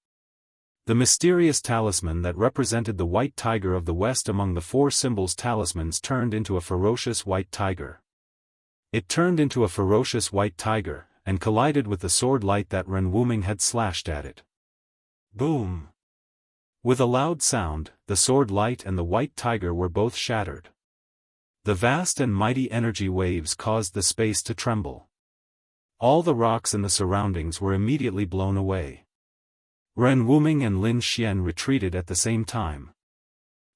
The mysterious talisman that represented the white tiger of the west among the 4 symbols talismans turned into a ferocious white tiger. It turned into a ferocious white tiger, and collided with the sword light that Ren Wuming had slashed at it. Boom! With a loud sound, the sword light and the white tiger were both shattered. The vast and mighty energy waves caused the space to tremble. All the rocks in the surroundings were immediately blown away. Ren Wuming and Lin Xian retreated at the same time.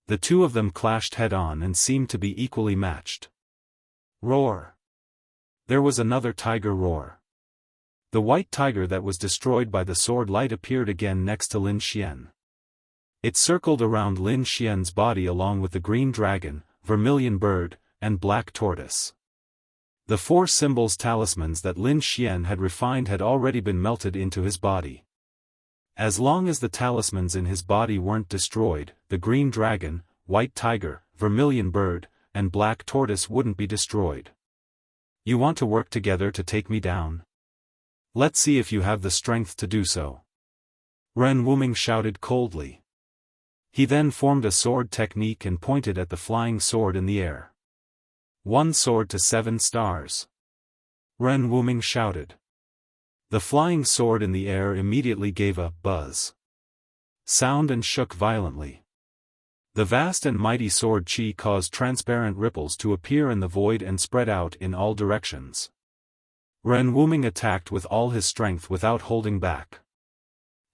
The 2 of them clashed head-on and seemed to be equally matched. Roar! There was another tiger roar. The white tiger that was destroyed by the sword light appeared again next to Lin Xian. It circled around Lin Xian's body along with the green dragon, vermilion bird, and black tortoise. The 4 symbols talismans that Lin Xian had refined had already been melted into his body. As long as the talismans in his body weren't destroyed, the green dragon, white tiger, vermilion bird, and black tortoise wouldn't be destroyed. You want to work together to take me down? Let's see if you have the strength to do so. Ren Wuming shouted coldly. He then formed a sword technique and pointed at the flying sword in the air. 1 sword to 7 stars. Ren Wuming shouted. The flying sword in the air immediately gave a buzz sound and shook violently. The vast and mighty sword chi caused transparent ripples to appear in the void and spread out in all directions. Ren Wuming attacked with all his strength without holding back.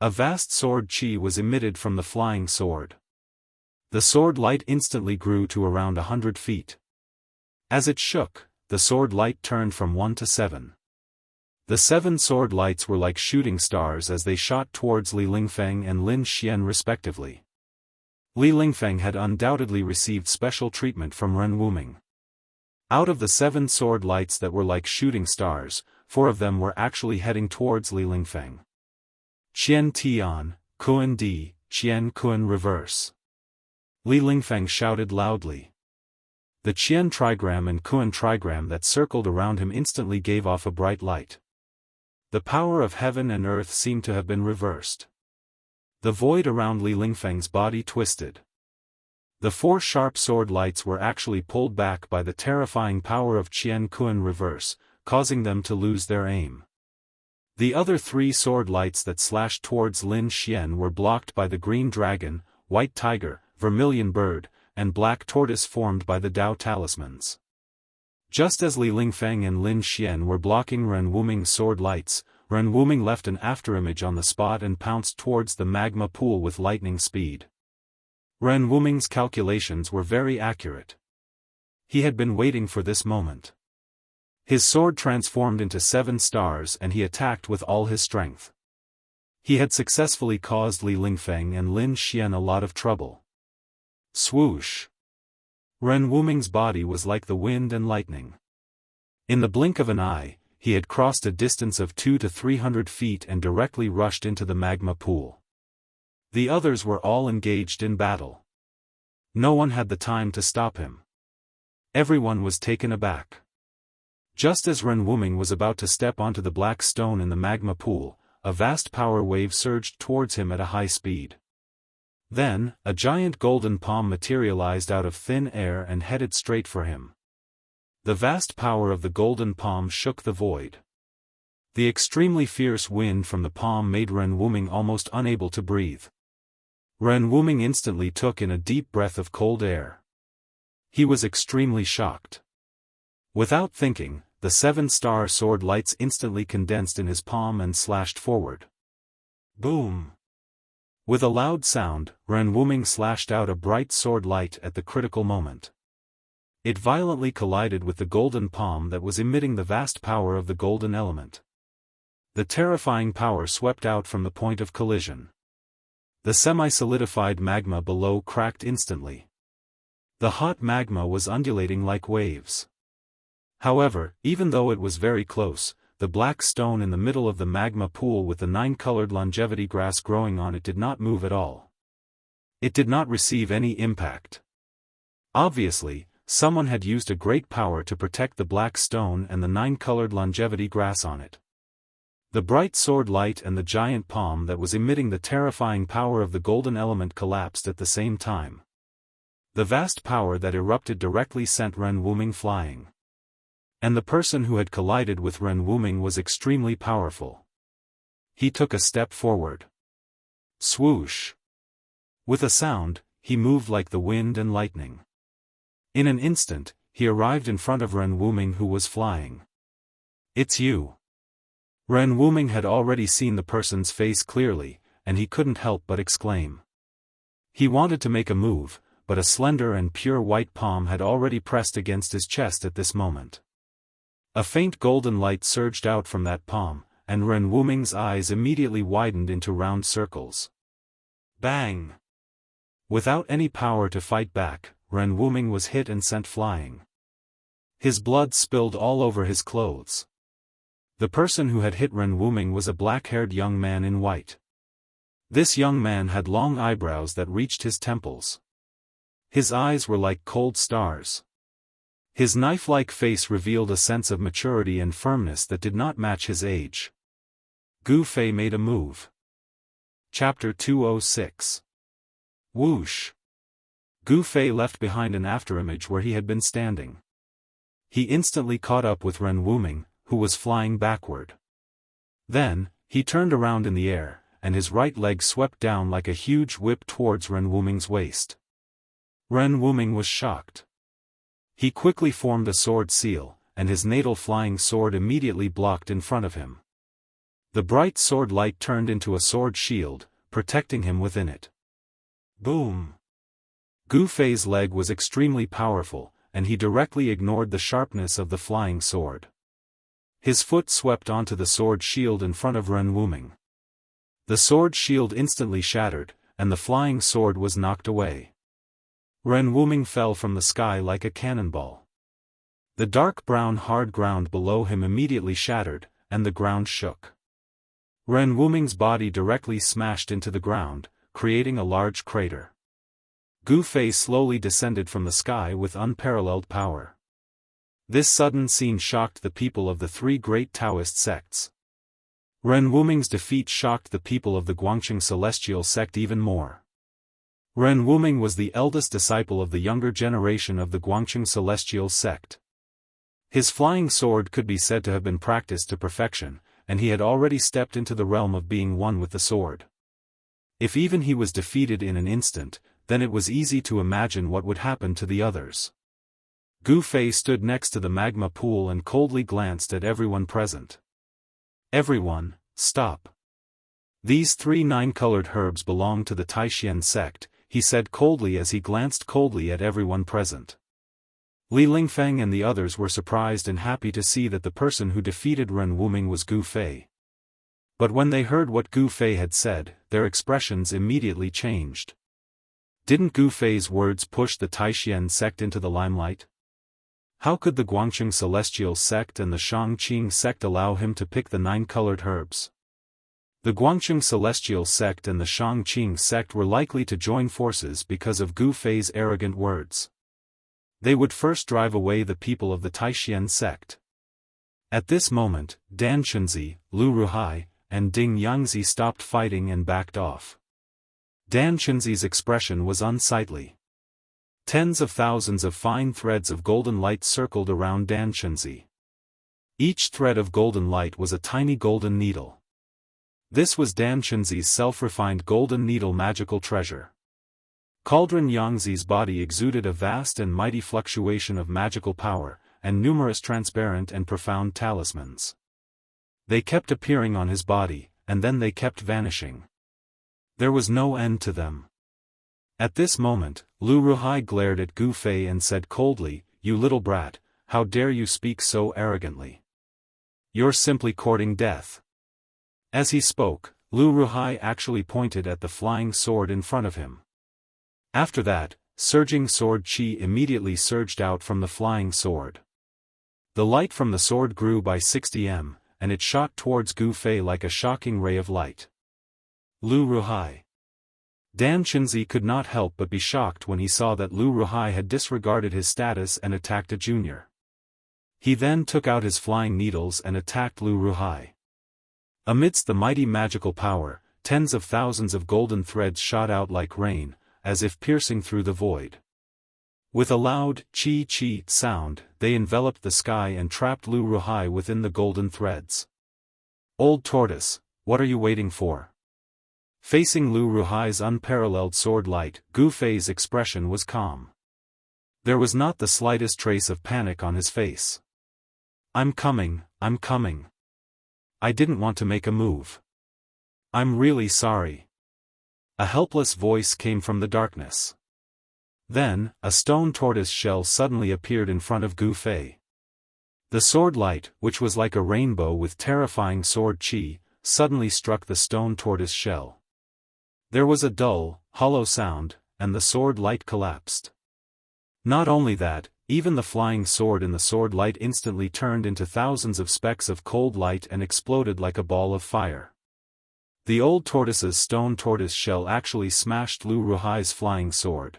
A vast sword chi was emitted from the flying sword. The sword light instantly grew to around 100 feet. As it shook, the sword light turned from 1 to 7. The 7 sword lights were like shooting stars as they shot towards Li Lingfeng and Lin Xian respectively. Li Lingfeng had undoubtedly received special treatment from Ren Wuming. Out of the 7 sword lights that were like shooting stars, 4 of them were actually heading towards Li Lingfeng. Qian Tian, Kuan Di, Qian Kuan reverse. Li Lingfeng shouted loudly. The Qian trigram and Kuan trigram that circled around him instantly gave off a bright light. The power of heaven and earth seemed to have been reversed. The void around Li Lingfeng's body twisted. The 4 sharp sword lights were actually pulled back by the terrifying power of Qian Kuan reverse, causing them to lose their aim. The other 3 sword lights that slashed towards Lin Xian were blocked by the green dragon, white tiger, vermilion bird, and black tortoise formed by the Dao talismans. Just as Li Lingfeng and Lin Xian were blocking Ren Wuming's sword lights, Ren Wuming left an afterimage on the spot and pounced towards the magma pool with lightning speed. Ren Wuming's calculations were very accurate. He had been waiting for this moment. His sword transformed into 7 stars and he attacked with all his strength. He had successfully caused Li Lingfeng and Lin Xian a lot of trouble. Swoosh! Ren Wuming's body was like the wind and lightning. In the blink of an eye, he had crossed a distance of 200 to 300 feet and directly rushed into the magma pool. The others were all engaged in battle. No one had the time to stop him. Everyone was taken aback. Just as Ren Wuming was about to step onto the black stone in the magma pool, a vast power wave surged towards him at a high speed. Then, a giant golden palm materialized out of thin air and headed straight for him. The vast power of the golden palm shook the void. The extremely fierce wind from the palm made Ren Wuming almost unable to breathe. Ren Wuming instantly took in a deep breath of cold air. He was extremely shocked. Without thinking, the 7-star sword lights instantly condensed in his palm and slashed forward. Boom! With a loud sound, Ren Wuming slashed out a bright sword light at the critical moment. It violently collided with the golden palm that was emitting the vast power of the golden element. The terrifying power swept out from the point of collision. The semi-solidified magma below cracked instantly. The hot magma was undulating like waves. However, even though it was very close, the black stone in the middle of the magma pool with the 9-colored longevity grass growing on it did not move at all. It did not receive any impact. Obviously, someone had used a great power to protect the black stone and the 9-colored longevity grass on it. The bright sword light and the giant palm that was emitting the terrifying power of the golden element collapsed at the same time. The vast power that erupted directly sent Ren Wuming flying. And the person who had collided with Ren Wuming was extremely powerful. He took a step forward. Swoosh! With a sound, he moved like the wind and lightning. In an instant, he arrived in front of Ren Wuming who was flying. It's you. Ren Wuming had already seen the person's face clearly, and he couldn't help but exclaim. He wanted to make a move, but a slender and pure white palm had already pressed against his chest at this moment. A faint golden light surged out from that palm, and Ren Wuming's eyes immediately widened into round circles. Bang! Without any power to fight back, Ren Wuming was hit and sent flying. His blood spilled all over his clothes. The person who had hit Ren Wuming was a black-haired young man in white. This young man had long eyebrows that reached his temples. His eyes were like cold stars. His knife-like face revealed a sense of maturity and firmness that did not match his age. Gu Fei made a move. Chapter 206. Whoosh! Gu Fei left behind an afterimage where he had been standing. He instantly caught up with Ren Wuming, who was flying backward. Then, he turned around in the air, and his right leg swept down like a huge whip towards Ren Wuming's waist. Ren Wuming was shocked. He quickly formed a sword seal, and his natal flying sword immediately blocked in front of him. The bright sword light turned into a sword shield, protecting him within it. Boom! Gu Fei's leg was extremely powerful, and he directly ignored the sharpness of the flying sword. His foot swept onto the sword shield in front of Ren Wuming. The sword shield instantly shattered, and the flying sword was knocked away. Ren Wuming fell from the sky like a cannonball. The dark brown hard ground below him immediately shattered, and the ground shook. Ren Wuming's body directly smashed into the ground, creating a large crater. Gu Fei slowly descended from the sky with unparalleled power. This sudden scene shocked the people of the three great Daoist sects. Ren Wuming's defeat shocked the people of the Guangqing Celestial sect even more. Ren Wuming was the eldest disciple of the younger generation of the Guangqing Celestial sect. His flying sword could be said to have been practiced to perfection, and he had already stepped into the realm of being one with the sword. If even he was defeated in an instant, then it was easy to imagine what would happen to the others. Gu Fei stood next to the magma pool and coldly glanced at everyone present. Everyone, stop. These 3 9-colored herbs belong to the Taishan sect, he said coldly as he glanced coldly at everyone present. Li Lingfeng and the others were surprised and happy to see that the person who defeated Ren Wuming was Gu Fei. But when they heard what Gu Fei had said, their expressions immediately changed. Didn't Gu Fei's words push the Taishan sect into the limelight? How could the Guangqing Celestial sect and the Shangqing sect allow him to pick the 9-colored herbs? The Guangqing Celestial sect and the Shangqing sect were likely to join forces because of Gu Fei's arrogant words. They would first drive away the people of the Taishan sect. At this moment, Dan Chunzi, Lu Ruhai, and Ding Yangzi stopped fighting and backed off. Dan Chunzi's expression was unsightly. Tens of thousands of fine threads of golden light circled around Dan Chunzi. Each thread of golden light was a tiny golden needle. This was Dan Chunzi's self-refined golden needle magical treasure. Cauldron Yangzi's body exuded a vast and mighty fluctuation of magical power, and numerous transparent and profound talismans. They kept appearing on his body, and then they kept vanishing. There was no end to them. At this moment, Lu Ruhai glared at Gu Fei and said coldly, "You little brat, how dare you speak so arrogantly? You're simply courting death." As he spoke, Lu Ruhai actually pointed at the flying sword in front of him. After that, surging sword qi immediately surged out from the flying sword. The light from the sword grew by 60 m, and it shot towards Gu Fei like a shocking ray of light. Lu Ruhai. Dan Chunzi could not help but be shocked when he saw that Lu Ruhai had disregarded his status and attacked a junior. He then took out his flying needles and attacked Lu Ruhai. Amidst the mighty magical power, tens of thousands of golden threads shot out like rain, as if piercing through the void. With a loud chi-chi sound, they enveloped the sky and trapped Lu Ruhai within the golden threads. "Old tortoise, what are you waiting for?" Facing Lu Ruhai's unparalleled sword light, Gu Fei's expression was calm. There was not the slightest trace of panic on his face. I'm coming. I didn't want to make a move. I'm really sorry." A helpless voice came from the darkness. Then, a stone tortoise shell suddenly appeared in front of Gu Fei. The sword light, which was like a rainbow with terrifying sword qi, suddenly struck the stone tortoise shell. There was a dull, hollow sound, and the sword light collapsed. Not only that, even the flying sword in the sword light instantly turned into thousands of specks of cold light and exploded like a ball of fire. The old tortoise's stone tortoise shell actually smashed Lu Ruhai's flying sword.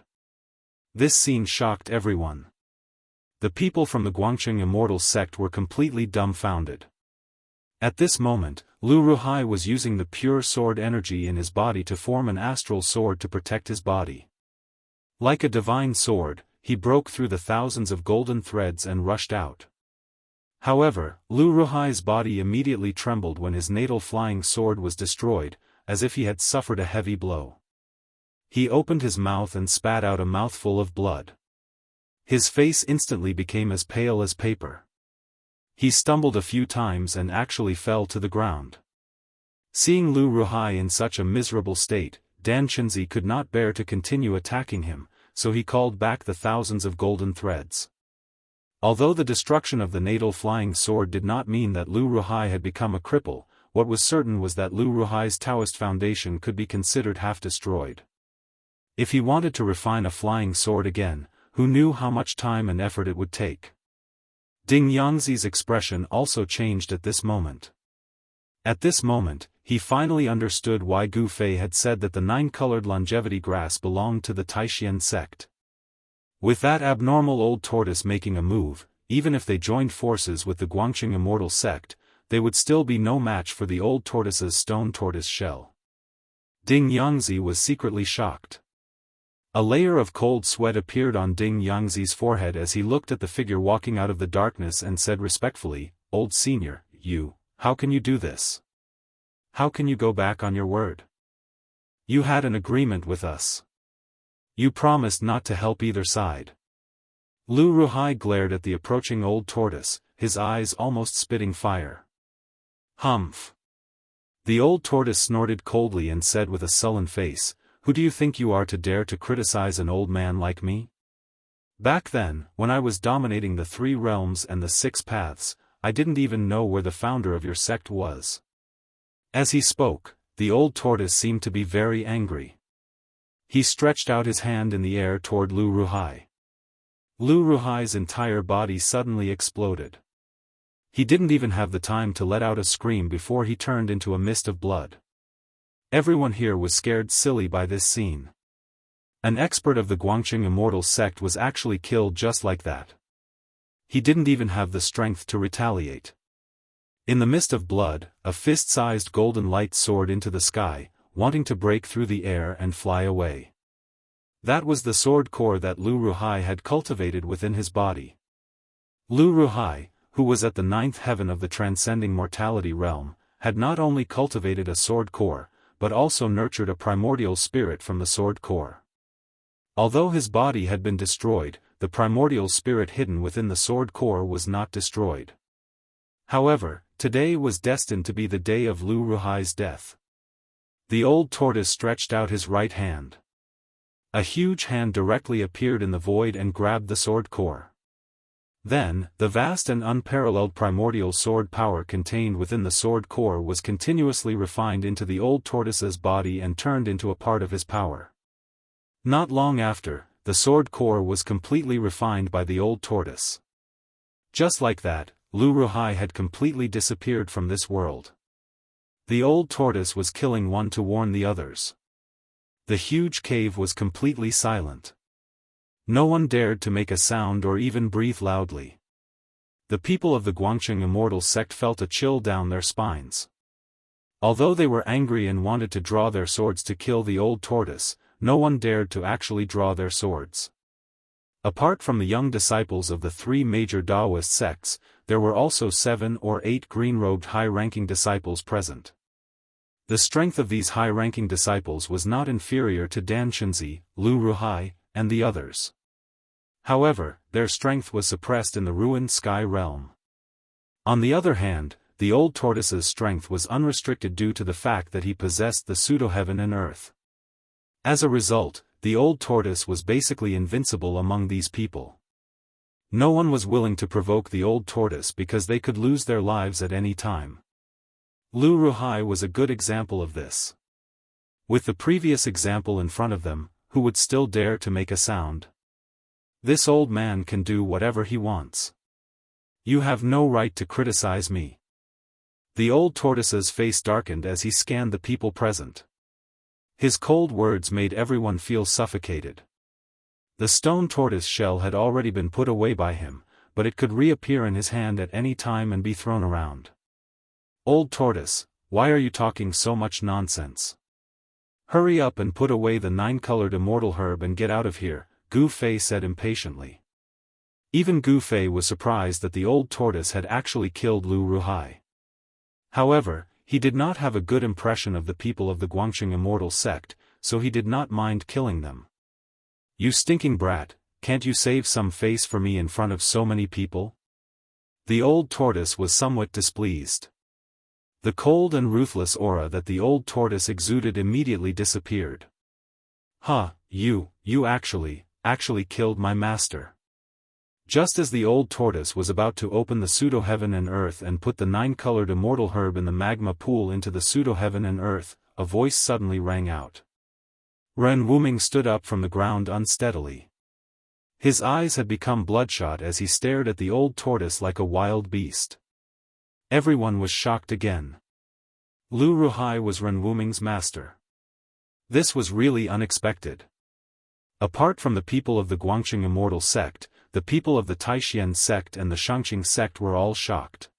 This scene shocked everyone. The people from the Guangqing Immortal sect were completely dumbfounded. At this moment, Lu Ruhai was using the pure sword energy in his body to form an astral sword to protect his body. Like a divine sword, he broke through the thousands of golden threads and rushed out. However, Lu Ruhai's body immediately trembled when his natal flying sword was destroyed, as if he had suffered a heavy blow. He opened his mouth and spat out a mouthful of blood. His face instantly became as pale as paper. He stumbled a few times and actually fell to the ground. Seeing Lu Ruhai in such a miserable state, Dan Qinzi could not bear to continue attacking him, so he called back the thousands of golden threads. Although the destruction of the natal flying sword did not mean that Lu Ruhai had become a cripple, what was certain was that Lu Ruhai's Taoist foundation could be considered half destroyed. If he wanted to refine a flying sword again, who knew how much time and effort it would take? Ding Yangzi's expression also changed at this moment. At this moment, he finally understood why Gu Fei had said that the 9-colored longevity grass belonged to the Taishan sect. With that abnormal old tortoise making a move, even if they joined forces with the Guangqing Immortal sect, they would still be no match for the old tortoise's stone tortoise shell. Ding Yangzi was secretly shocked. A layer of cold sweat appeared on Ding Yangzi's forehead as he looked at the figure walking out of the darkness and said respectfully, "Old senior, how can you do this? How can you go back on your word? You had an agreement with us. You promised not to help either side." Lu Ruhai glared at the approaching old tortoise, his eyes almost spitting fire. "Humph." The old tortoise snorted coldly and said with a sullen face, "Who do you think you are to dare to criticize an old man like me? Back then, when I was dominating the 3 realms and the 6 paths, I didn't even know where the founder of your sect was." As he spoke, the old tortoise seemed to be very angry. He stretched out his hand in the air toward Lu Ruhai. Lu Ruhai's entire body suddenly exploded. He didn't even have the time to let out a scream before he turned into a mist of blood. Everyone here was scared silly by this scene. An expert of the Guangqing Immortal sect was actually killed just like that. He didn't even have the strength to retaliate. In the mist of blood, a fist-sized golden light soared into the sky, wanting to break through the air and fly away. That was the sword core that Lu Ruhai had cultivated within his body. Lu Ruhai, who was at the 9th heaven of the transcending mortality realm, had not only cultivated a sword core, but also nurtured a primordial spirit from the sword core. Although his body had been destroyed, the primordial spirit hidden within the sword core was not destroyed. However, today was destined to be the day of Lu Ruhai's death. The old tortoise stretched out his right hand. A huge hand directly appeared in the void and grabbed the sword core. Then, the vast and unparalleled primordial sword power contained within the sword core was continuously refined into the old tortoise's body and turned into a part of his power. Not long after, the sword core was completely refined by the old tortoise. Just like that, Lu Ruhai had completely disappeared from this world. The old tortoise was killing one to warn the others. The huge cave was completely silent. No one dared to make a sound or even breathe loudly. The people of the Guangqing Immortal sect felt a chill down their spines. Although they were angry and wanted to draw their swords to kill the old tortoise, no one dared to actually draw their swords. Apart from the young disciples of the 3 major Daoist sects, there were also 7 or 8 green-robed high-ranking disciples present. The strength of these high-ranking disciples was not inferior to Dan Qinzi, Lu Ruhai, and the others. However, their strength was suppressed in the ruined sky realm. On the other hand, the old tortoise's strength was unrestricted due to the fact that he possessed the pseudo-heaven and earth. As a result, the old tortoise was basically invincible among these people. No one was willing to provoke the old tortoise because they could lose their lives at any time. Lu Ruhai was a good example of this. With the previous example in front of them, who would still dare to make a sound? This old man can do whatever he wants. You have no right to criticize me. The old tortoise's face darkened as he scanned the people present. His cold words made everyone feel suffocated. The stone tortoise shell had already been put away by him, but it could reappear in his hand at any time and be thrown around. Old tortoise, why are you talking so much nonsense? Hurry up and put away the 9-colored immortal herb and get out of here, Gu Fei said impatiently. Even Gu Fei was surprised that the old tortoise had actually killed Lu Ruhai. However, he did not have a good impression of the people of the Guangxing Immortal sect, so he did not mind killing them. You stinking brat, can't you save some face for me in front of so many people? The old tortoise was somewhat displeased. The cold and ruthless aura that the old tortoise exuded immediately disappeared. Huh, you actually killed my master. Just as the old tortoise was about to open the pseudo-heaven and earth and put the 9-colored immortal herb in the magma pool into the pseudo-heaven and earth, a voice suddenly rang out. Ren Wuming stood up from the ground unsteadily. His eyes had become bloodshot as he stared at the old tortoise like a wild beast. Everyone was shocked again. Lu Ruhai was Ren Wuming's master. This was really unexpected. Apart from the people of the Guangxing Immortal sect, the people of the Taishan sect and the Shangqing sect were all shocked.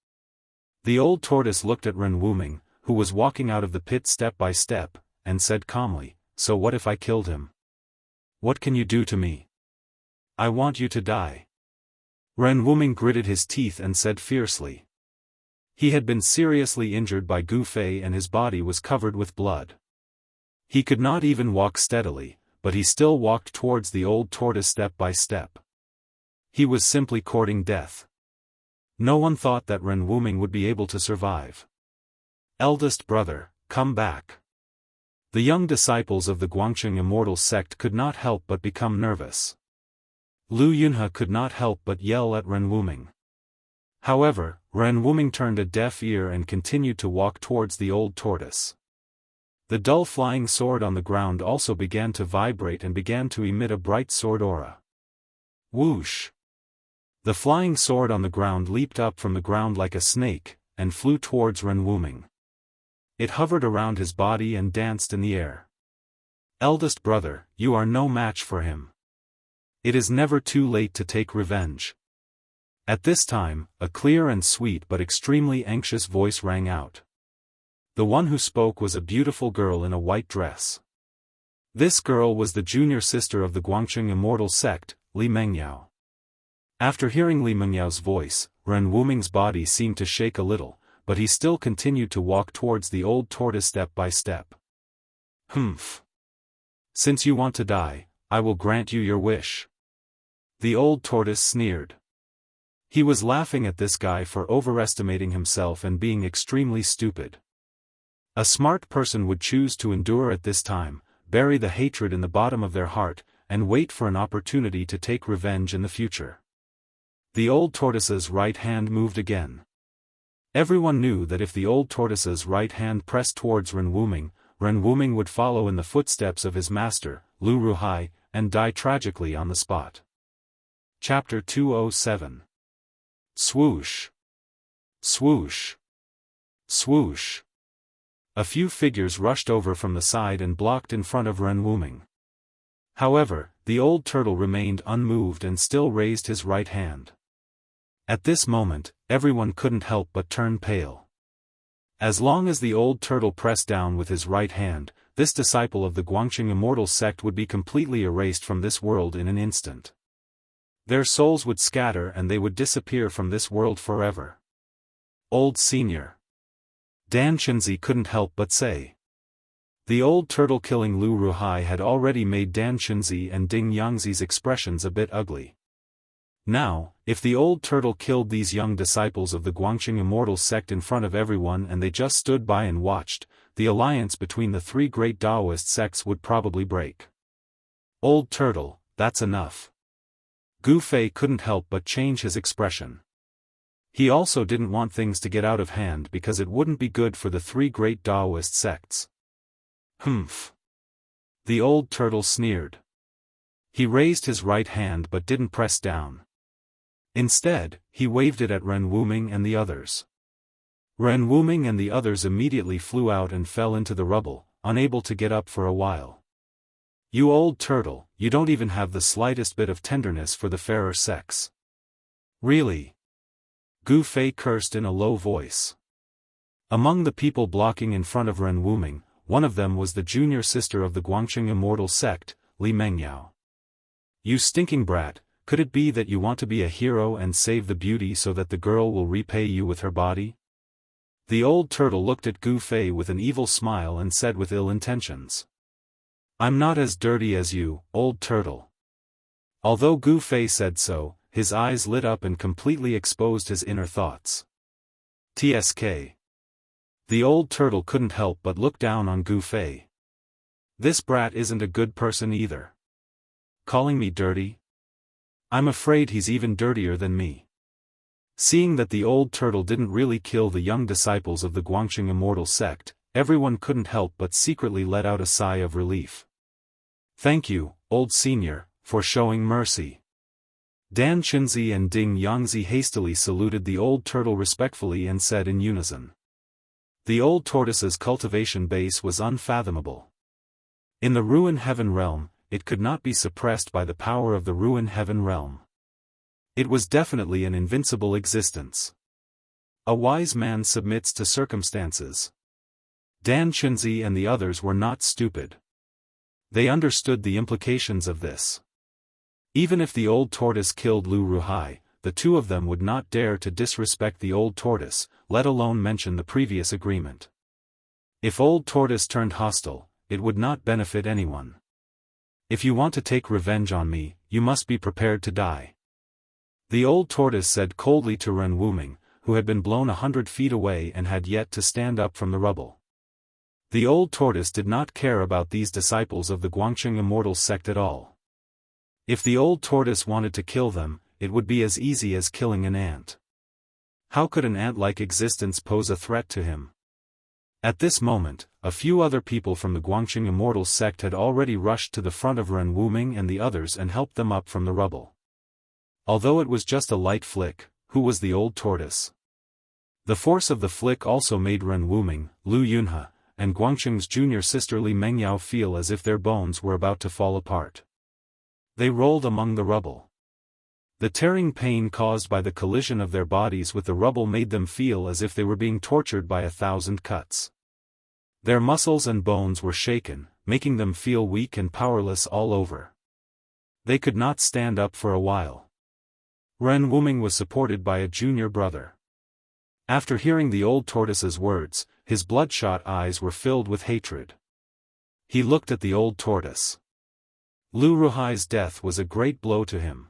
The old tortoise looked at Ren Wuming, who was walking out of the pit step by step, and said calmly, "So what if I killed him? What can you do to me? I want you to die." Ren Wuming gritted his teeth and said fiercely. He had been seriously injured by Gu Fei and his body was covered with blood. He could not even walk steadily, but he still walked towards the old tortoise step by step. He was simply courting death. No one thought that Ren Wuming would be able to survive. Eldest brother, come back. The young disciples of the Guangxing Immortal sect could not help but become nervous. Lu Yunhe could not help but yell at Ren Wuming. However, Ren Wuming turned a deaf ear and continued to walk towards the old tortoise. The dull flying sword on the ground also began to vibrate and began to emit a bright sword aura. Whoosh! The flying sword on the ground leaped up from the ground like a snake, and flew towards Ren Wuming. It hovered around his body and danced in the air. Eldest brother, you are no match for him. It is never too late to take revenge. At this time, a clear and sweet but extremely anxious voice rang out. The one who spoke was a beautiful girl in a white dress. This girl was the junior sister of the Guangxing Immortal sect, Li Mengyao. After hearing Li Mengyao's voice, Ren Wuming's body seemed to shake a little, but he still continued to walk towards the old tortoise step by step. Humph. Since you want to die, I will grant you your wish. The old tortoise sneered. He was laughing at this guy for overestimating himself and being extremely stupid. A smart person would choose to endure at this time, bury the hatred in the bottom of their heart, and wait for an opportunity to take revenge in the future. The old tortoise's right hand moved again. Everyone knew that if the old tortoise's right hand pressed towards Ren Wuming would follow in the footsteps of his master, Lu Ruhai, and die tragically on the spot. Chapter 207. Swoosh! Swoosh! Swoosh! A few figures rushed over from the side and blocked in front of Ren Wuming. However, the old turtle remained unmoved and still raised his right hand. At this moment, everyone couldn't help but turn pale. As long as the old turtle pressed down with his right hand, this disciple of the Guangxing Immortal sect would be completely erased from this world in an instant. Their souls would scatter and they would disappear from this world forever. Old Senior. Dan Chenzi couldn't help but say. The old turtle killing Lu Ruhai had already made Dan Chenzi and Ding Yangzi's expressions a bit ugly. Now, if the old turtle killed these young disciples of the Guangxing Immortal sect in front of everyone and they just stood by and watched, the alliance between the three great Daoist sects would probably break. Old turtle, that's enough. Gu Fei couldn't help but change his expression. He also didn't want things to get out of hand because it wouldn't be good for the three great Daoist sects. Humph. The old turtle sneered. He raised his right hand but didn't press down. Instead, he waved it at Ren Wuming and the others. Ren Wuming and the others immediately flew out and fell into the rubble, unable to get up for a while. You old turtle, you don't even have the slightest bit of tenderness for the fairer sex. Really? Gu Fei cursed in a low voice. Among the people blocking in front of Ren Wuming, one of them was the junior sister of the Guangqing Immortal sect, Li Mengyao. You stinking brat, could it be that you want to be a hero and save the beauty so that the girl will repay you with her body? The old turtle looked at Gu Fei with an evil smile and said with ill intentions. I'm not as dirty as you, old turtle. Although Gu Fei said so, his eyes lit up and completely exposed his inner thoughts. TSK. The old turtle couldn't help but look down on Gu Fei. This brat isn't a good person either. Calling me dirty? I'm afraid he's even dirtier than me. Seeing that the old turtle didn't really kill the young disciples of the Guangqing Immortal sect, everyone couldn't help but secretly let out a sigh of relief. Thank you, old senior, for showing mercy. Dan Qinzi and Ding Yangzi hastily saluted the old turtle respectfully and said in unison. The old tortoise's cultivation base was unfathomable. In the Ruin Heaven realm, it could not be suppressed by the power of the Ruin Heaven realm. It was definitely an invincible existence. A wise man submits to circumstances. Dan Qinzi and the others were not stupid. They understood the implications of this. Even if the old tortoise killed Lu Ruhai, the two of them would not dare to disrespect the old tortoise, let alone mention the previous agreement. If old tortoise turned hostile, it would not benefit anyone. If you want to take revenge on me, you must be prepared to die. The old tortoise said coldly to Ren Wuming, who had been blown 100 feet away and had yet to stand up from the rubble. The old tortoise did not care about these disciples of the Guangqing Immortal sect at all. If the old tortoise wanted to kill them, it would be as easy as killing an ant. How could an ant-like existence pose a threat to him? At this moment, a few other people from the Guangqing Immortal sect had already rushed to the front of Ren Wuming and the others and helped them up from the rubble. Although it was just a light flick, who was the old tortoise? The force of the flick also made Ren Wuming, Lu Yunhe, and Guangqing's junior sister Li Mengyao feel as if their bones were about to fall apart. They rolled among the rubble. The tearing pain caused by the collision of their bodies with the rubble made them feel as if they were being tortured by 1,000 cuts. Their muscles and bones were shaken, making them feel weak and powerless all over. They could not stand up for a while. Ren Wuming was supported by a junior brother. After hearing the old tortoise's words, his bloodshot eyes were filled with hatred. He looked at the old tortoise. Lu Ruhai's death was a great blow to him.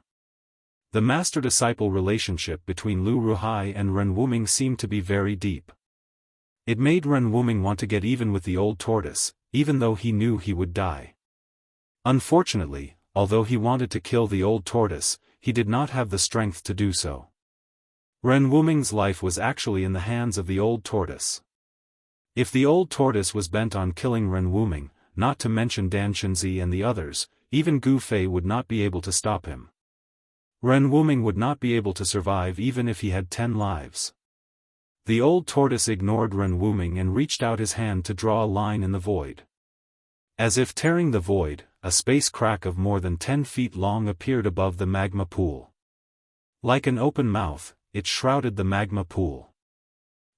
The master-disciple relationship between Lu Ruhai and Ren Wuming seemed to be very deep. It made Ren Wuming want to get even with the old tortoise, even though he knew he would die. Unfortunately, although he wanted to kill the old tortoise, he did not have the strength to do so. Ren Wuming's life was actually in the hands of the old tortoise. If the old tortoise was bent on killing Ren Wuming, not to mention Dan Qinzi and the others, even Gu Fei would not be able to stop him. Ren Wuming would not be able to survive even if he had 10 lives. The old tortoise ignored Ren Wuming and reached out his hand to draw a line in the void. As if tearing the void, a space crack of more than 10 feet long appeared above the magma pool. Like an open mouth, it shrouded the magma pool.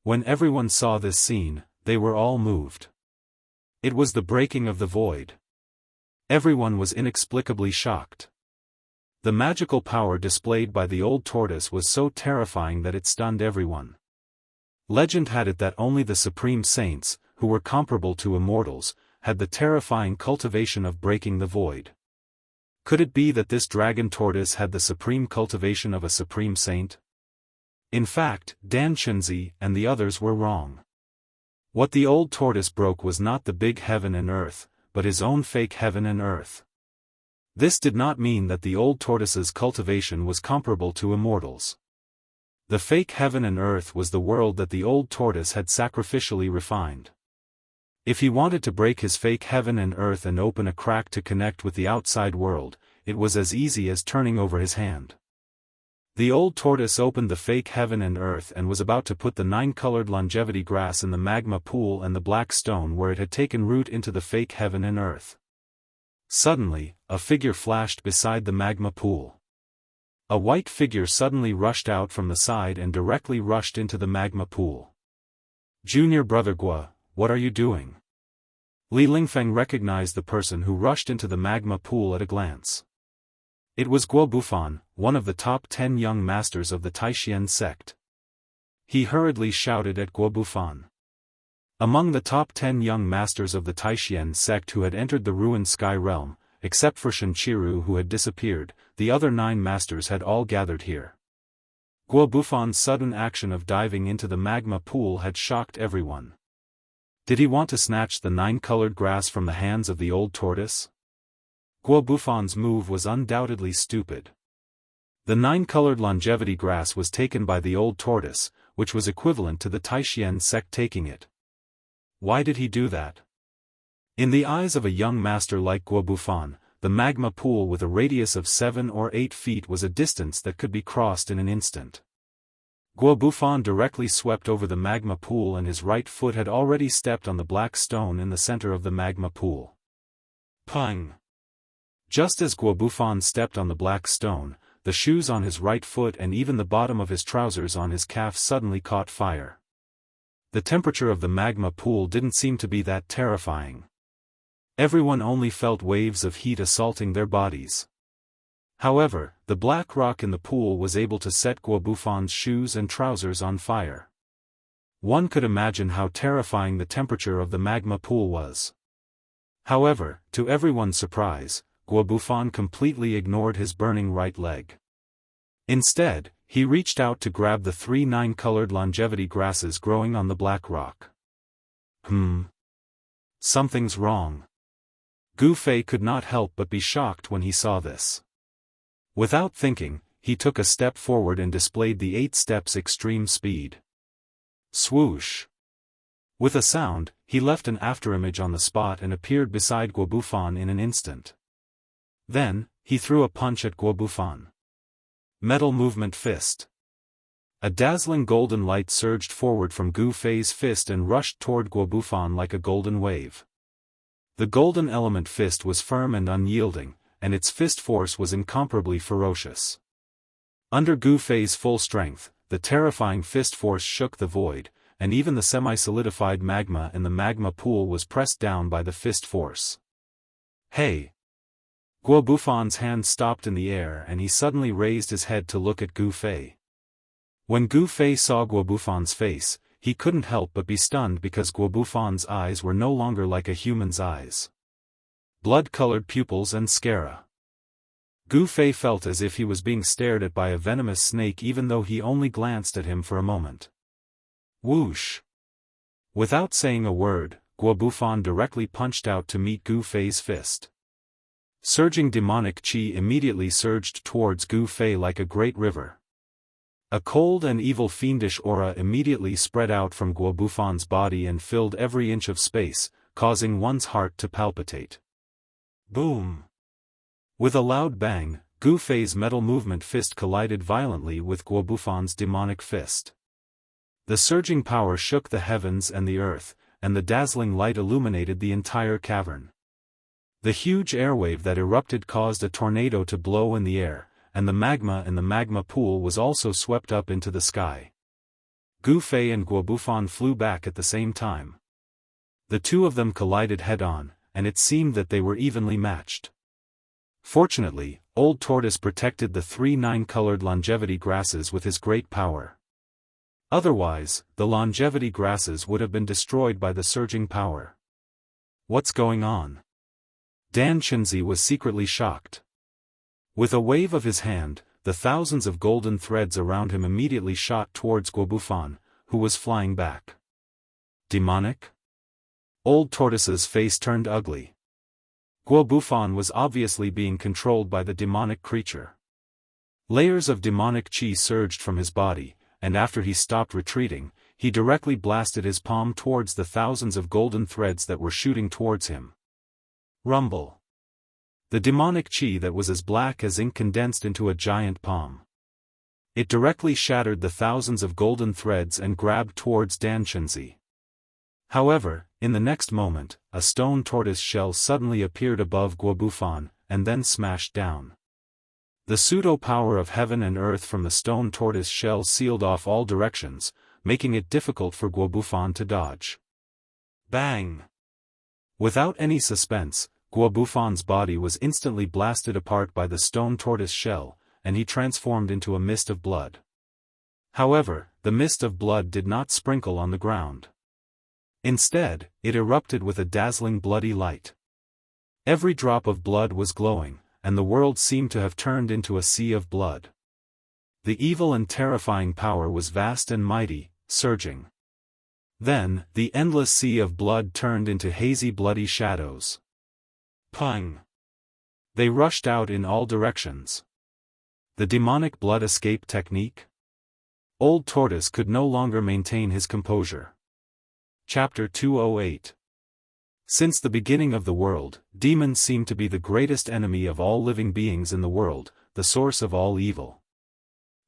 When everyone saw this scene, they were all moved. It was the breaking of the void. Everyone was inexplicably shocked. The magical power displayed by the old tortoise was so terrifying that it stunned everyone. Legend had it that only the supreme saints, who were comparable to immortals, had the terrifying cultivation of breaking the void. Could it be that this dragon tortoise had the supreme cultivation of a supreme saint? In fact, Dan Qinzi and the others were wrong. What the old tortoise broke was not the big heaven and earth, but his own fake heaven and earth. This did not mean that the old tortoise's cultivation was comparable to immortals. The fake heaven and earth was the world that the old tortoise had sacrificially refined. If he wanted to break his fake heaven and earth and open a crack to connect with the outside world, it was as easy as turning over his hand. The old tortoise opened the fake heaven and earth and was about to put the 9-colored longevity grass in the magma pool and the black stone where it had taken root into the fake heaven and earth. Suddenly, a figure flashed beside the magma pool. A white figure suddenly rushed out from the side and directly rushed into the magma pool. "Junior brother Guo, what are you doing?" Li Lingfeng recognized the person who rushed into the magma pool at a glance. It was Guo Bufan, one of the top 10 young masters of the Taishan sect. He hurriedly shouted at Guo Bufan. Among the top 10 young masters of the Taishan sect who had entered the ruined sky realm, except for Shenqiru who had disappeared, the other 9 masters had all gathered here. Guo Bufan's sudden action of diving into the magma pool had shocked everyone. Did he want to snatch the 9-colored grass from the hands of the old tortoise? Guo Bufan's move was undoubtedly stupid. The 9-colored longevity grass was taken by the old tortoise, which was equivalent to the Taishan sect taking it. Why did he do that? In the eyes of a young master like Guo Bufan, the magma pool with a radius of 7 or 8 feet was a distance that could be crossed in an instant. Guo Bufan directly swept over the magma pool and his right foot had already stepped on the black stone in the center of the magma pool. Pang! Just as Guo Bufan stepped on the black stone, the shoes on his right foot and even the bottom of his trousers on his calf suddenly caught fire. The temperature of the magma pool didn't seem to be that terrifying. Everyone only felt waves of heat assaulting their bodies. However, the black rock in the pool was able to set Guo Bufan's shoes and trousers on fire. One could imagine how terrifying the temperature of the magma pool was. However, to everyone's surprise, Guo Bufan completely ignored his burning right leg. Instead, he reached out to grab the 3 9-colored longevity grasses growing on the black rock. Something's wrong. Gu Fei could not help but be shocked when he saw this. Without thinking, he took a step forward and displayed the 8 steps extreme speed. Swoosh! With a sound, he left an afterimage on the spot and appeared beside Guo Bufan in an instant. Then, he threw a punch at Guo Bufan. Metal movement fist. A dazzling golden light surged forward from Gu Fei's fist and rushed toward Guo Bufan like a golden wave. The golden element fist was firm and unyielding, and its fist force was incomparably ferocious. Under Gu Fei's full strength, the terrifying fist force shook the void, and even the semi-solidified magma in the magma pool was pressed down by the fist force. Hey! Guo Bufan's hand stopped in the air and he suddenly raised his head to look at Gu Fei. When Gu Fei saw Guo Bufan's face, he couldn't help but be stunned because Guo Bufan's eyes were no longer like a human's eyes. Blood-colored pupils and sclera. Gu Fei felt as if he was being stared at by a venomous snake even though he only glanced at him for a moment. Whoosh! Without saying a word, Guo Bufan directly punched out to meet Gu Fei's fist. Surging demonic qi immediately surged towards Gu Fei like a great river. A cold and evil fiendish aura immediately spread out from Guo Bufan's body and filled every inch of space, causing one's heart to palpitate. Boom! With a loud bang, Gu Fei's metal movement fist collided violently with Guo Bufan's demonic fist. The surging power shook the heavens and the earth, and the dazzling light illuminated the entire cavern. The huge airwave that erupted caused a tornado to blow in the air, and the magma in the magma pool was also swept up into the sky. Gu Fei and Guo Bufan flew back at the same time. The two of them collided head-on, and it seemed that they were evenly matched. Fortunately, Old Tortoise protected the 3 9-colored longevity grasses with his great power. Otherwise, the longevity grasses would have been destroyed by the surging power. What's going on? Dan Chenzi was secretly shocked. With a wave of his hand, the thousands of golden threads around him immediately shot towards Guo Bufan, who was flying back. Demonic? Old Tortoise's face turned ugly. Guo Bufan was obviously being controlled by the demonic creature. Layers of demonic qi surged from his body, and after he stopped retreating, he directly blasted his palm towards the thousands of golden threads that were shooting towards him. Rumble. The demonic chi that was as black as ink condensed into a giant palm. It directly shattered the thousands of golden threads and grabbed towards Dan Chenzi. However, in the next moment, a stone tortoise shell suddenly appeared above Guo Bufan, and then smashed down. The pseudo-power of heaven and earth from the stone tortoise shell sealed off all directions, making it difficult for Guo Bufan to dodge. Bang! Without any suspense, Guo Bufan's body was instantly blasted apart by the stone tortoise shell, and he transformed into a mist of blood. However, the mist of blood did not sprinkle on the ground. Instead, it erupted with a dazzling bloody light. Every drop of blood was glowing, and the world seemed to have turned into a sea of blood. The evil and terrifying power was vast and mighty, surging. Then, the endless sea of blood turned into hazy bloody shadows. Pang! They rushed out in all directions. The demonic blood escape technique? Old Tortoise could no longer maintain his composure. Chapter 208. Since the beginning of the world, demons seem to be the greatest enemy of all living beings in the world, the source of all evil.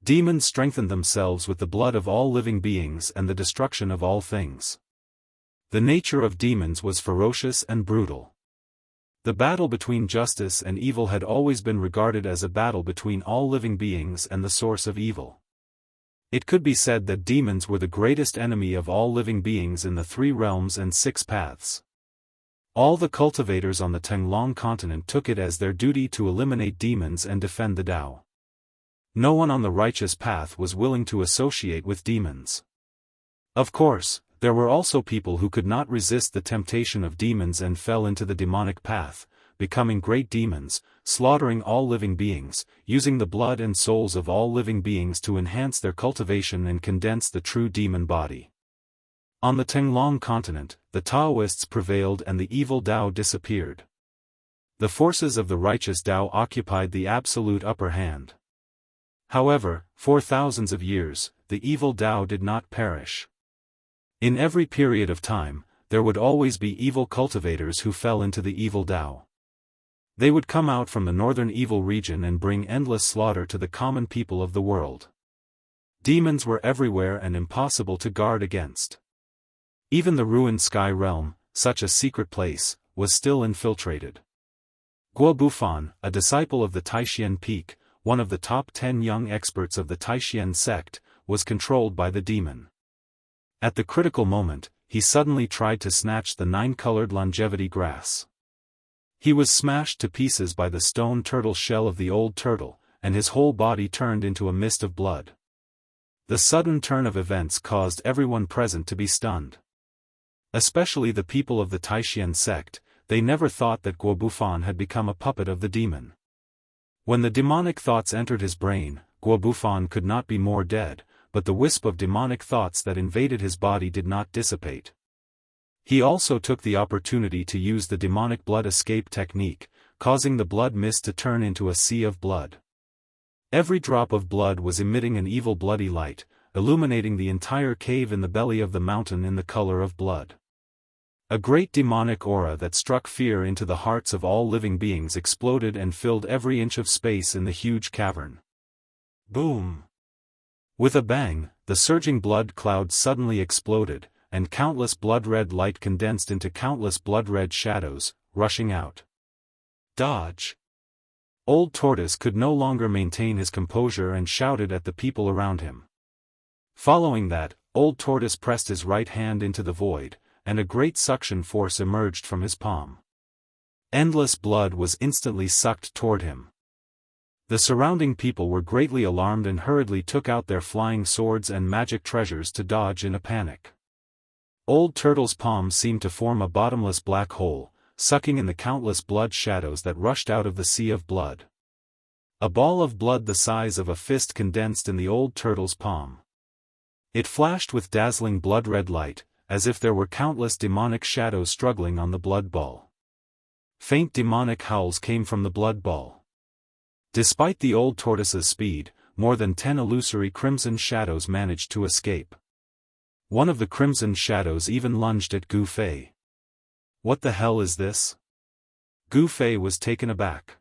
Demons strengthen themselves with the blood of all living beings and the destruction of all things. The nature of demons was ferocious and brutal. The battle between justice and evil had always been regarded as a battle between all living beings and the source of evil. It could be said that demons were the greatest enemy of all living beings in the 3 realms and 6 paths. All the cultivators on the Tenglong continent took it as their duty to eliminate demons and defend the Tao. No one on the righteous path was willing to associate with demons. Of course, there were also people who could not resist the temptation of demons and fell into the demonic path, becoming great demons, slaughtering all living beings, using the blood and souls of all living beings to enhance their cultivation and condense the true demon body. On the Tenglong continent, the Daoists prevailed and the evil Tao disappeared. The forces of the righteous Tao occupied the absolute upper hand. However, for thousands of years, the evil Tao did not perish. In every period of time, there would always be evil cultivators who fell into the evil Tao. They would come out from the northern evil region and bring endless slaughter to the common people of the world. Demons were everywhere and impossible to guard against. Even the ruined sky realm, such a secret place, was still infiltrated. Guo Bufan, a disciple of the Taishian Peak, one of the top 10 young experts of the Taishian sect, was controlled by the demon. At the critical moment, he suddenly tried to snatch the 9-colored longevity grass. He was smashed to pieces by the stone turtle shell of the old turtle, and his whole body turned into a mist of blood. The sudden turn of events caused everyone present to be stunned. Especially the people of the Taishian sect, they never thought that Guo Bufan had become a puppet of the demon. When the demonic thoughts entered his brain, Guo Bufan could not be more dead, but the wisp of demonic thoughts that invaded his body did not dissipate. He also took the opportunity to use the demonic blood escape technique, causing the blood mist to turn into a sea of blood. Every drop of blood was emitting an evil bloody light, illuminating the entire cave in the belly of the mountain in the color of blood. A great demonic aura that struck fear into the hearts of all living beings exploded and filled every inch of space in the huge cavern. Boom! With a bang, the surging blood cloud suddenly exploded, and countless blood-red light condensed into countless blood-red shadows, rushing out. Dodge! Old Tortoise could no longer maintain his composure and shouted at the people around him. Following that, Old Tortoise pressed his right hand into the void, and a great suction force emerged from his palm. Endless blood was instantly sucked toward him. The surrounding people were greatly alarmed and hurriedly took out their flying swords and magic treasures to dodge in a panic. Old Turtle's palm seemed to form a bottomless black hole, sucking in the countless blood shadows that rushed out of the sea of blood. A ball of blood the size of a fist condensed in the Old Turtle's palm. It flashed with dazzling blood-red light, as if there were countless demonic shadows struggling on the blood ball. Faint demonic howls came from the blood ball. Despite the Old Tortoise's speed, more than 10 illusory crimson shadows managed to escape. One of the crimson shadows even lunged at Gu Fei. What the hell is this? Gu Fei was taken aback.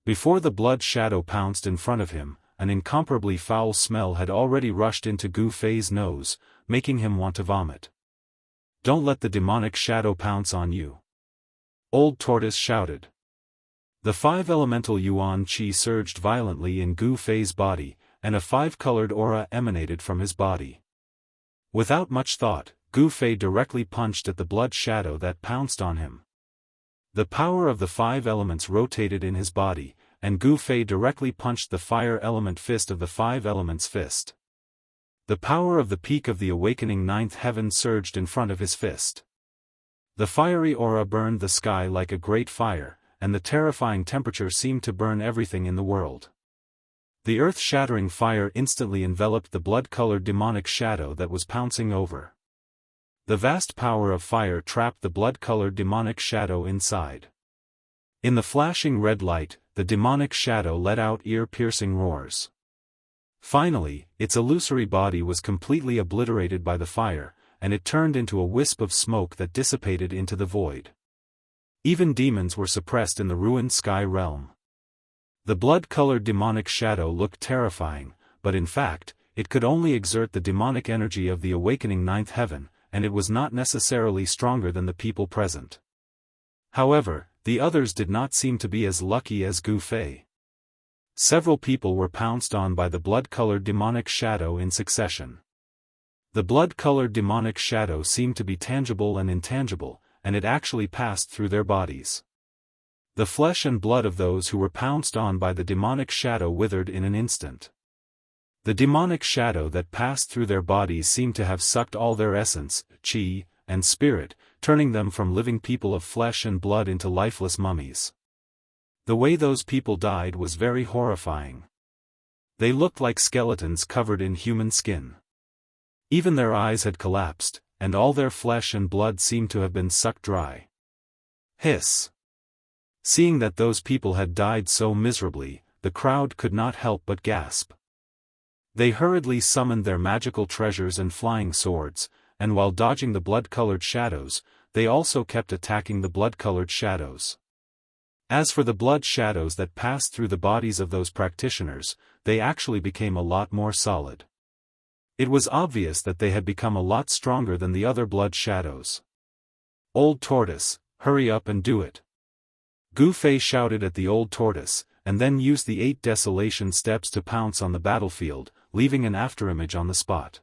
Before the blood shadow pounced in front of him, an incomparably foul smell had already rushed into Gu Fei's nose, making him want to vomit. "Don't let the demonic shadow pounce on you!" Old Tortoise shouted. The 5 elemental yuan qi surged violently in Gu Fei's body, and a 5-colored aura emanated from his body. Without much thought, Gu Fei directly punched at the blood shadow that pounced on him. The power of the 5 elements rotated in his body, and Gu Fei directly punched the fire element fist of the 5 elements fist. The power of the peak of the awakening 9th heaven surged in front of his fist. The fiery aura burned the sky like a great fire, and the terrifying temperature seemed to burn everything in the world. The earth-shattering fire instantly enveloped the blood-colored demonic shadow that was pouncing over. The vast power of fire trapped the blood-colored demonic shadow inside. In the flashing red light, the demonic shadow let out ear-piercing roars. Finally, its illusory body was completely obliterated by the fire, and it turned into a wisp of smoke that dissipated into the void. Even demons were suppressed in the ruined sky realm. The blood-colored demonic shadow looked terrifying, but in fact, it could only exert the demonic energy of the awakening 9th heaven, and it was not necessarily stronger than the people present. However, the others did not seem to be as lucky as Gu Fei. Several people were pounced on by the blood-colored demonic shadow in succession. The blood-colored demonic shadow seemed to be tangible and intangible, and it actually passed through their bodies. The flesh and blood of those who were pounced on by the demonic shadow withered in an instant. The demonic shadow that passed through their bodies seemed to have sucked all their essence, qi, and spirit, turning them from living people of flesh and blood into lifeless mummies. The way those people died was very horrifying. They looked like skeletons covered in human skin. Even their eyes had collapsed, and all their flesh and blood seemed to have been sucked dry. Hiss! Seeing that those people had died so miserably, the crowd could not help but gasp. They hurriedly summoned their magical treasures and flying swords, and while dodging the blood-colored shadows, they also kept attacking the blood-colored shadows. As for the blood shadows that passed through the bodies of those practitioners, they actually became a lot more solid. It was obvious that they had become a lot stronger than the other blood shadows. "Old Tortoise, hurry up and do it!" Gu Fei shouted at the old tortoise, and then used the 8 desolation steps to pounce on the battlefield, leaving an afterimage on the spot.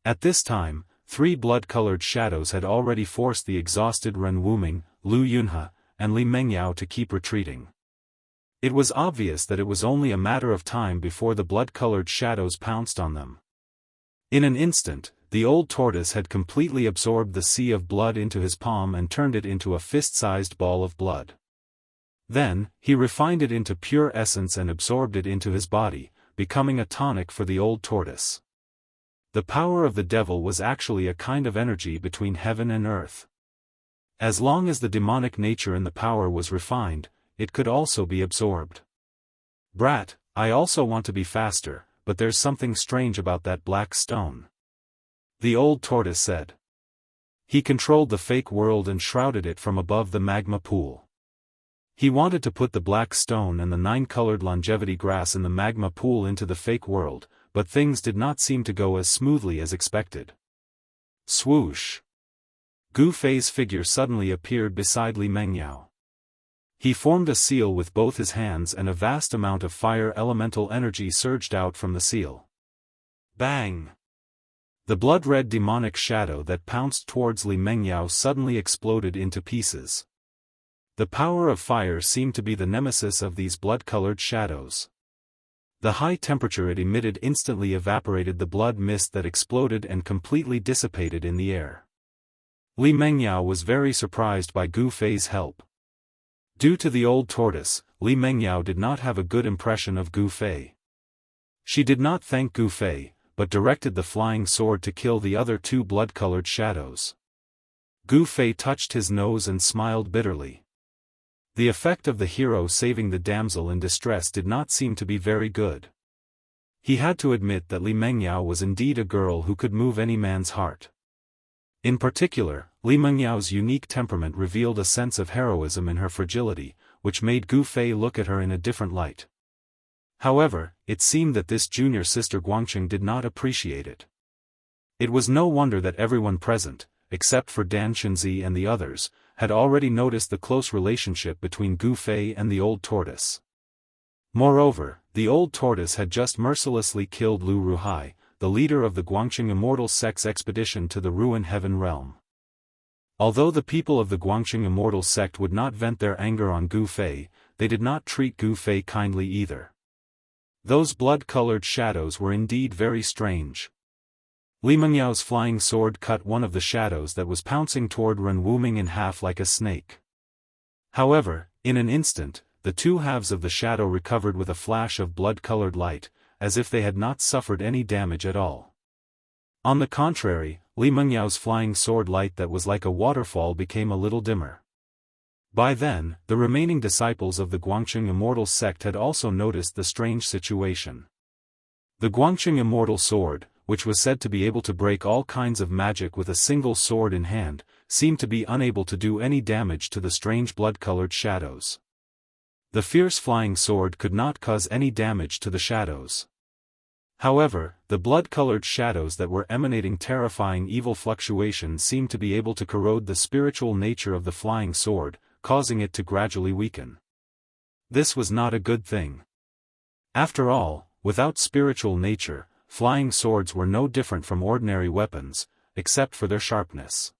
At this time, 3 blood-colored shadows had already forced the exhausted Ren Wuming, Lu Yunhe, and Li Mengyao to keep retreating. It was obvious that it was only a matter of time before the blood-colored shadows pounced on them. In an instant, the old tortoise had completely absorbed the sea of blood into his palm and turned it into a fist-sized ball of blood. Then, he refined it into pure essence and absorbed it into his body, becoming a tonic for the old tortoise. The power of the devil was actually a kind of energy between heaven and earth. As long as the demonic nature in the power was refined, it could also be absorbed. "Brat, I also want to be faster, but there's something strange about that black stone," the old tortoise said. He controlled the fake world and shrouded it from above the magma pool. He wanted to put the black stone and the 9-colored longevity grass in the magma pool into the fake world, but things did not seem to go as smoothly as expected. Swoosh! Gu Fei's figure suddenly appeared beside Li Mengyao. He formed a seal with both his hands and a vast amount of fire elemental energy surged out from the seal. Bang! The blood-red demonic shadow that pounced towards Li Mengyao suddenly exploded into pieces. The power of fire seemed to be the nemesis of these blood-colored shadows. The high temperature it emitted instantly evaporated the blood mist that exploded and completely dissipated in the air. Li Mengyao was very surprised by Gu Fei's help. Due to the old tortoise, Li Mengyao did not have a good impression of Gu Fei. She did not thank Gu Fei, but directed the flying sword to kill the other 2 blood-colored shadows. Gu Fei touched his nose and smiled bitterly. The effect of the hero saving the damsel in distress did not seem to be very good. He had to admit that Li Mengyao was indeed a girl who could move any man's heart. In particular, Li Mengyao's unique temperament revealed a sense of heroism in her fragility, which made Gu Fei look at her in a different light. However, it seemed that this junior sister Guangqing did not appreciate it. It was no wonder that everyone present, except for Dan Shenzi and the others, had already noticed the close relationship between Gu Fei and the old tortoise. Moreover, the old tortoise had just mercilessly killed Lu Ruhai, the leader of the Guangqing Immortal sect's expedition to the Ruin Heaven realm. Although the people of the Guangqing Immortal sect would not vent their anger on Gu Fei, they did not treat Gu Fei kindly either. Those blood-colored shadows were indeed very strange. Li Mengyao's flying sword cut one of the shadows that was pouncing toward Ren Wuming in half like a snake. However, in an instant, the two halves of the shadow recovered with a flash of blood-colored light, as if they had not suffered any damage at all. On the contrary, Li Mengyao's flying sword light that was like a waterfall became a little dimmer. By then, the remaining disciples of the Guangqing Immortal sect had also noticed the strange situation. The Guangqing Immortal sword, which was said to be able to break all kinds of magic with a single sword in hand, seemed to be unable to do any damage to the strange blood-colored shadows. The fierce flying sword could not cause any damage to the shadows. However, the blood-colored shadows that were emanating terrifying evil fluctuations seemed to be able to corrode the spiritual nature of the flying sword, causing it to gradually weaken. This was not a good thing. After all, without spiritual nature, flying swords were no different from ordinary weapons, except for their sharpness.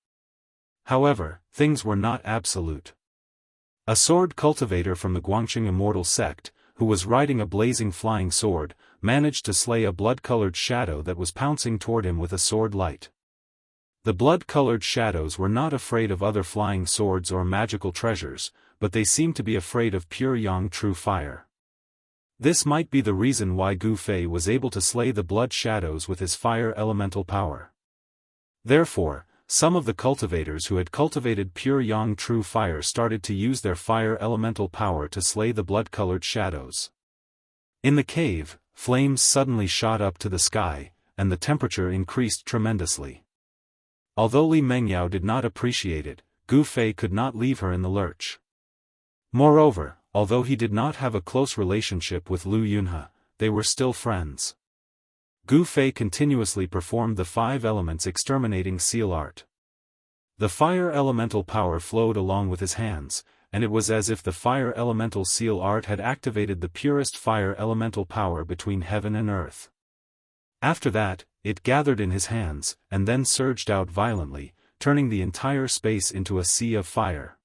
However, things were not absolute. A sword cultivator from the Guangqing Immortal sect, who was riding a blazing flying sword, managed to slay a blood-colored shadow that was pouncing toward him with a sword light. The blood-colored shadows were not afraid of other flying swords or magical treasures, but they seemed to be afraid of pure yang true fire. This might be the reason why Gu Fei was able to slay the blood shadows with his fire elemental power. Therefore, some of the cultivators who had cultivated pure yang true fire started to use their fire elemental power to slay the blood-colored shadows. In the cave, flames suddenly shot up to the sky, and the temperature increased tremendously. Although Li Mengyao did not appreciate it, Gu Fei could not leave her in the lurch. Moreover, although he did not have a close relationship with Lu Yunhe, they were still friends. Gu Fei continuously performed the 5 elements exterminating seal art. The fire elemental power flowed along with his hands, and it was as if the fire elemental seal art had activated the purest fire elemental power between heaven and earth. After that, it gathered in his hands, and then surged out violently, turning the entire space into a sea of fire.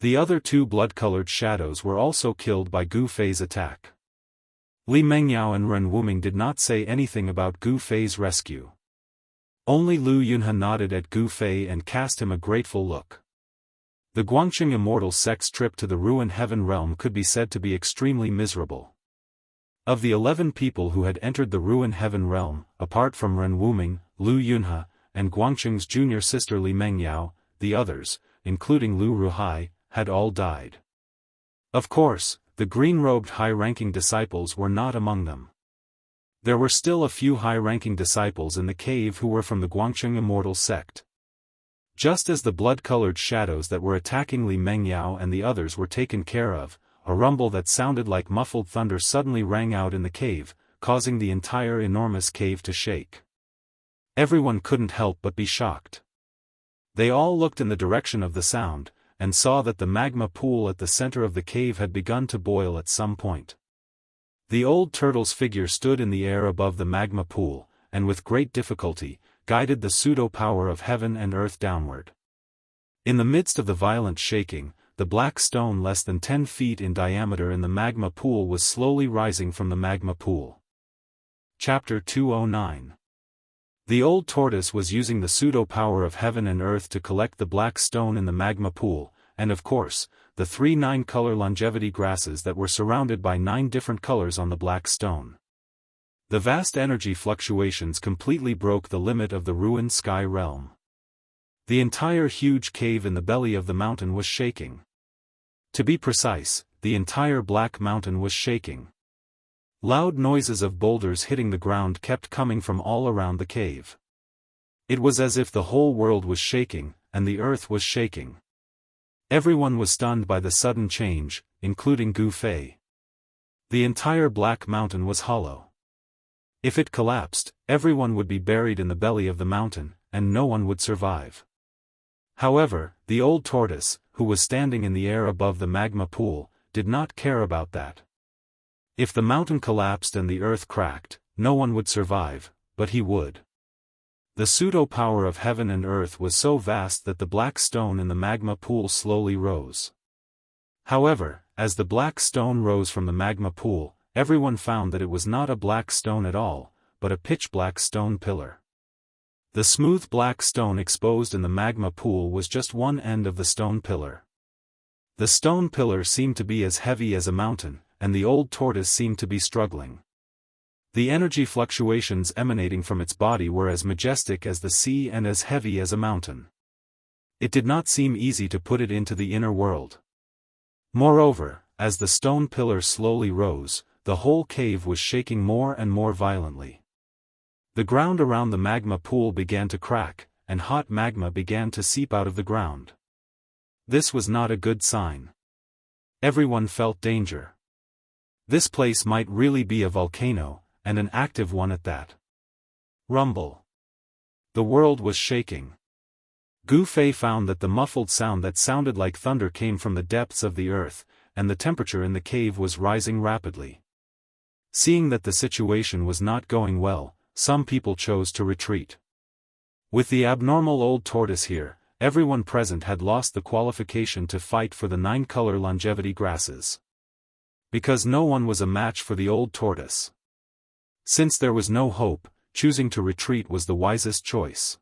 The other 2 blood-colored shadows were also killed by Gu Fei's attack. Li Mengyao and Ren Wuming did not say anything about Gu Fei's rescue. Only Lu Yunhe nodded at Gu Fei and cast him a grateful look. The Guangqing Immortal sect's trip to the Ruin Heaven realm could be said to be extremely miserable. Of the 11 people who had entered the Ruin Heaven realm, apart from Ren Wuming, Lu Yunhe, and Guangqing's junior sister Li Mengyao, the others, including Lu Ruhai, had all died. Of course, the green-robed high-ranking disciples were not among them. There were still a few high-ranking disciples in the cave who were from the Guangqing Immortal sect. Just as the blood-colored shadows that were attacking Li Mengyao and the others were taken care of, a rumble that sounded like muffled thunder suddenly rang out in the cave, causing the entire enormous cave to shake. Everyone couldn't help but be shocked. They all looked in the direction of the sound, and saw that the magma pool at the center of the cave had begun to boil at some point. The old turtle's figure stood in the air above the magma pool, and with great difficulty, guided the pseudo-power of heaven and earth downward. In the midst of the violent shaking, the black stone less than 10 feet in diameter in the magma pool was slowly rising from the magma pool. Chapter 209. The old tortoise was using the pseudo-power of heaven and earth to collect the black stone in the magma pool, and of course, the 3 9-color longevity grasses that were surrounded by 9 different colors on the black stone. The vast energy fluctuations completely broke the limit of the ruined sky realm. The entire huge cave in the belly of the mountain was shaking. To be precise, the entire Black Mountain was shaking. Loud noises of boulders hitting the ground kept coming from all around the cave. It was as if the whole world was shaking, and the earth was shaking. Everyone was stunned by the sudden change, including Gu Fei. The entire Black Mountain was hollow. If it collapsed, everyone would be buried in the belly of the mountain, and no one would survive. However, the old tortoise, who was standing in the air above the magma pool, did not care about that. If the mountain collapsed and the earth cracked, no one would survive, but he would. The pseudo-power of heaven and earth was so vast that the black stone in the magma pool slowly rose. However, as the black stone rose from the magma pool, everyone found that it was not a black stone at all, but a pitch-black stone pillar. The smooth black stone exposed in the magma pool was just one end of the stone pillar. The stone pillar seemed to be as heavy as a mountain, and the old tortoise seemed to be struggling. The energy fluctuations emanating from its body were as majestic as the sea and as heavy as a mountain. It did not seem easy to put it into the inner world. Moreover, as the stone pillar slowly rose, the whole cave was shaking more and more violently. The ground around the magma pool began to crack, and hot magma began to seep out of the ground. This was not a good sign. Everyone felt danger. This place might really be a volcano, and an active one at that. Rumble. The world was shaking. Gu Fei found that the muffled sound that sounded like thunder came from the depths of the earth, and the temperature in the cave was rising rapidly. Seeing that the situation was not going well, some people chose to retreat. With the abnormal old tortoise here, everyone present had lost the qualification to fight for the 9-color longevity grasses. Because no one was a match for the old tortoise. Since there was no hope, choosing to retreat was the wisest choice.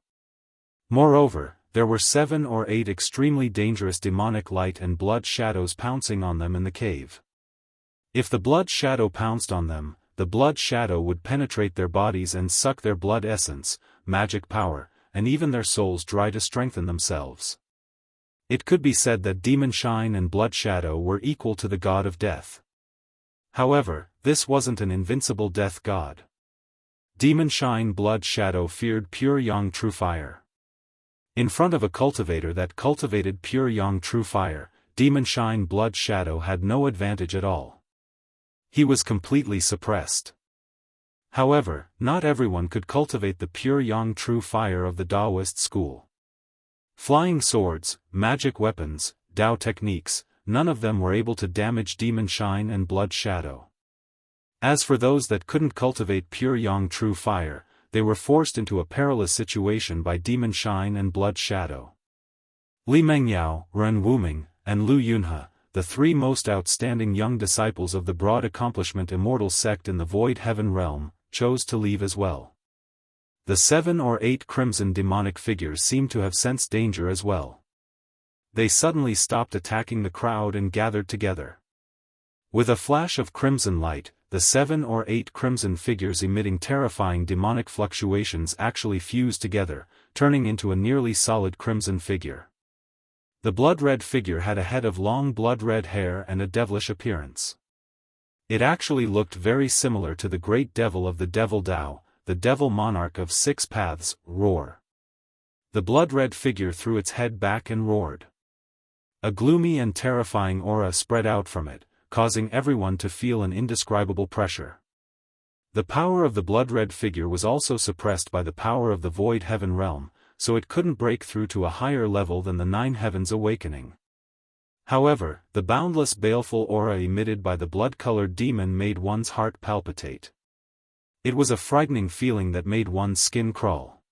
Moreover, there were 7 or 8 extremely dangerous demonic light and blood shadows pouncing on them in the cave. If the blood shadow pounced on them, the blood shadow would penetrate their bodies and suck their blood essence, magic power, and even their souls dry to strengthen themselves. It could be said that Demon Shine and Blood Shadow were equal to the god of death. However, this wasn't an invincible death god. Demon Shine Blood Shadow feared pure yang true fire. In front of a cultivator that cultivated pure yang true fire, Demon Shine Blood Shadow had no advantage at all. He was completely suppressed. However, not everyone could cultivate the pure yang true fire of the Daoist school. Flying swords, magic weapons, Dao techniques, none of them were able to damage Demon Shine and Blood Shadow. As for those that couldn't cultivate pure yang true fire, they were forced into a perilous situation by Demon Shine and Blood Shadow. Li Mengyao, Ren Wuming, and Lu Yunhe, the 3 most outstanding young disciples of the broad accomplishment Immortal sect in the Void Heaven realm, chose to leave as well. The 7 or 8 crimson demonic figures seemed to have sensed danger as well. They suddenly stopped attacking the crowd and gathered together. With a flash of crimson light, the 7 or 8 crimson figures emitting terrifying demonic fluctuations actually fused together, turning into a nearly solid crimson figure. The blood-red figure had a head of long blood-red hair and a devilish appearance. It actually looked very similar to the great devil of the Devil Dao, the devil monarch of 6 paths, Roar. The blood-red figure threw its head back and roared. A gloomy and terrifying aura spread out from it, causing everyone to feel an indescribable pressure. The power of the blood-red figure was also suppressed by the power of the Void Heaven realm, so it couldn't break through to a higher level than the 9 heavens awakening. However, the boundless baleful aura emitted by the blood-colored demon made one's heart palpitate. It was a frightening feeling that made one's skin crawl.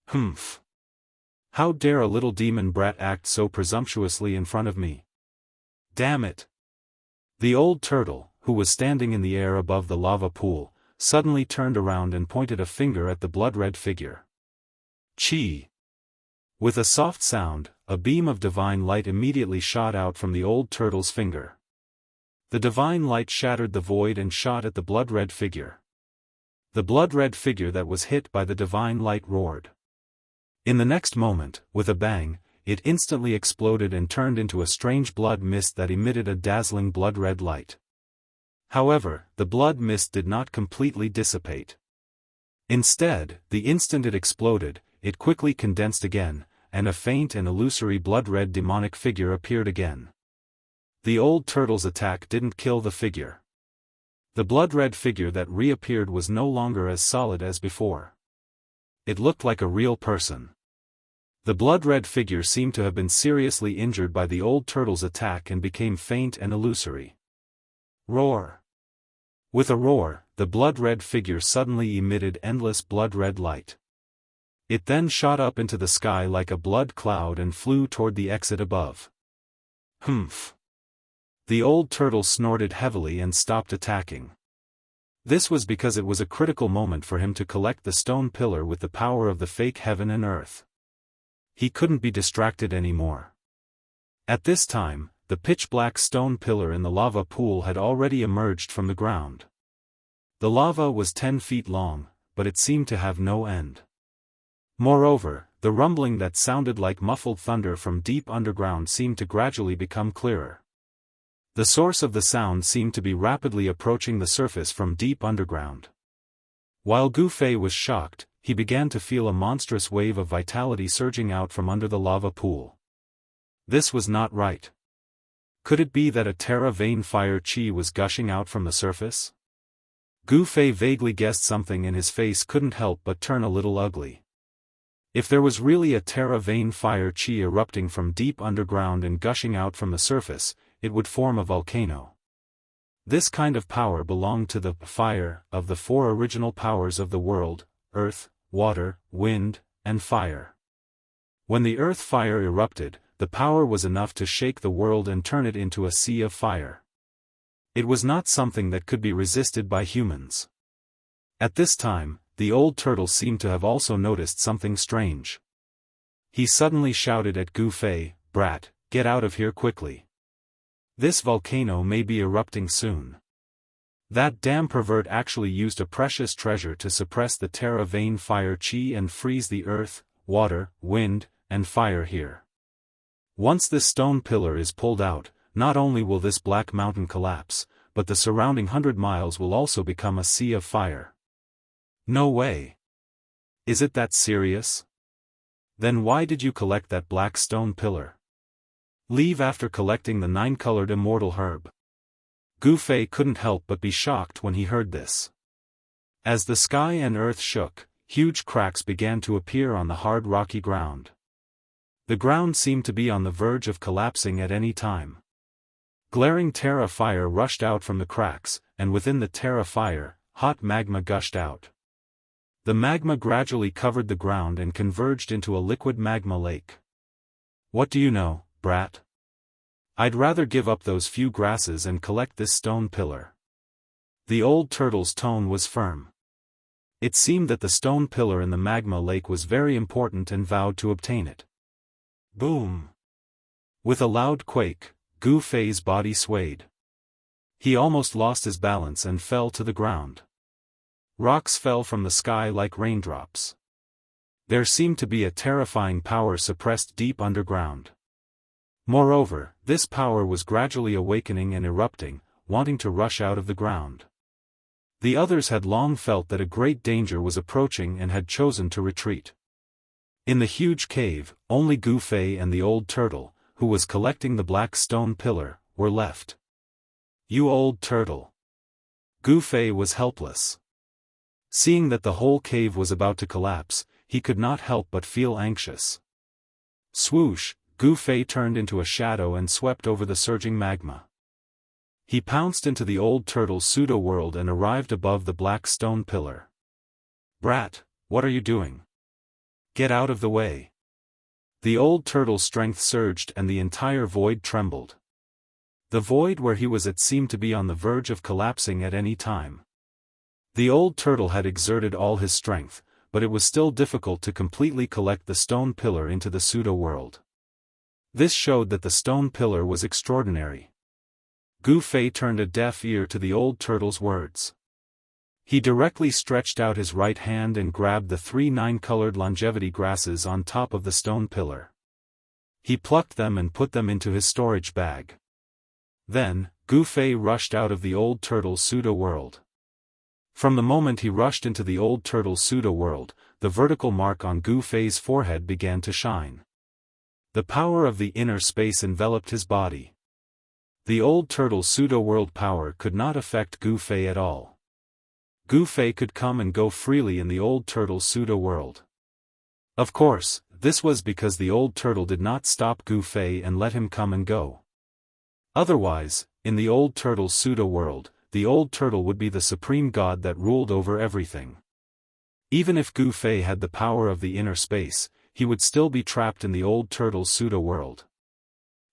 Humph! How dare a little demon brat act so presumptuously in front of me? Damn it! The old turtle, who was standing in the air above the lava pool, suddenly turned around and pointed a finger at the blood-red figure. Chi! With a soft sound, a beam of divine light immediately shot out from the old turtle's finger. The divine light shattered the void and shot at the blood-red figure. The blood-red figure that was hit by the divine light roared. In the next moment, with a bang, it instantly exploded and turned into a strange blood mist that emitted a dazzling blood-red light. However, the blood mist did not completely dissipate. Instead, the instant it exploded, it quickly condensed again, and a faint and illusory blood-red demonic figure appeared again. The old turtle's attack didn't kill the figure. The blood-red figure that reappeared was no longer as solid as before. It looked like a real person. The blood-red figure seemed to have been seriously injured by the old turtle's attack and became faint and illusory. Roar! With a roar, the blood-red figure suddenly emitted endless blood-red light. It then shot up into the sky like a blood cloud and flew toward the exit above. Humph! The old turtle snorted heavily and stopped attacking. This was because it was a critical moment for him to collect the stone pillar with the power of the fake heaven and earth. He couldn't be distracted anymore. At this time, the pitch-black stone pillar in the lava pool had already emerged from the ground. The lava was 10 feet long, but it seemed to have no end. Moreover, the rumbling that sounded like muffled thunder from deep underground seemed to gradually become clearer. The source of the sound seemed to be rapidly approaching the surface from deep underground. While Gu Fei was shocked, he began to feel a monstrous wave of vitality surging out from under the lava pool. This was not right. Could it be that a Terra vein fire chi was gushing out from the surface? Gu Fei vaguely guessed something and his face couldn't help but turn a little ugly. If there was really a Terra vein fire chi erupting from deep underground and gushing out from the surface, it would form a volcano. This kind of power belonged to the fire of the 4 original powers of the world: earth, water, wind, and fire. When the earth fire erupted, the power was enough to shake the world and turn it into a sea of fire. It was not something that could be resisted by humans. At this time, the old turtle seemed to have also noticed something strange. He suddenly shouted at Gu Fei, "Brat, get out of here quickly. This volcano may be erupting soon. That damn pervert actually used a precious treasure to suppress the Terra vein fire chi and freeze the earth, water, wind, and fire here. Once this stone pillar is pulled out, not only will this black mountain collapse, but the surrounding 100 miles will also become a sea of fire." No way. Is it that serious? Then why did you collect that black stone pillar? Leave after collecting the 9-colored immortal herb. Gu Fei couldn't help but be shocked when he heard this. As the sky and earth shook, huge cracks began to appear on the hard rocky ground. The ground seemed to be on the verge of collapsing at any time. Glaring Terra fire rushed out from the cracks, and within the Terra fire, hot magma gushed out. The magma gradually covered the ground and converged into a liquid magma lake. What do you know, brat? I'd rather give up those few grasses and collect this stone pillar. The old turtle's tone was firm. It seemed that the stone pillar in the magma lake was very important and vowed to obtain it. Boom! With a loud quake, Gu Fei's body swayed. He almost lost his balance and fell to the ground. Rocks fell from the sky like raindrops. There seemed to be a terrifying power suppressed deep underground. Moreover, this power was gradually awakening and erupting, wanting to rush out of the ground. The others had long felt that a great danger was approaching and had chosen to retreat. In the huge cave, only Gu Fei and the old turtle, who was collecting the black stone pillar, were left. You old turtle! Gu Fei was helpless. Seeing that the whole cave was about to collapse, he could not help but feel anxious. Swoosh! Gu Fei turned into a shadow and swept over the surging magma. He pounced into the old turtle's pseudo-world and arrived above the black stone pillar. Brat, what are you doing? Get out of the way. The old turtle's strength surged and the entire void trembled. The void where he was at seemed to be on the verge of collapsing at any time. The old turtle had exerted all his strength, but it was still difficult to completely collect the stone pillar into the pseudo-world. This showed that the stone pillar was extraordinary. Gu Fei turned a deaf ear to the old turtle's words. He directly stretched out his right hand and grabbed the 3 9-colored longevity grasses on top of the stone pillar. He plucked them and put them into his storage bag. Then, Gu Fei rushed out of the old turtle's pseudo-world. From the moment he rushed into the old turtle's pseudo-world, the vertical mark on Gu Fei's forehead began to shine. The power of the inner space enveloped his body. The old turtle's pseudo-world power could not affect Gu Fei at all. Gu Fei could come and go freely in the old turtle's pseudo-world. Of course, this was because the old turtle did not stop Gu Fei and let him come and go. Otherwise, in the old turtle's pseudo-world, the old turtle would be the supreme god that ruled over everything. Even if Gu Fei had the power of the inner space, he would still be trapped in the old turtle's pseudo-world.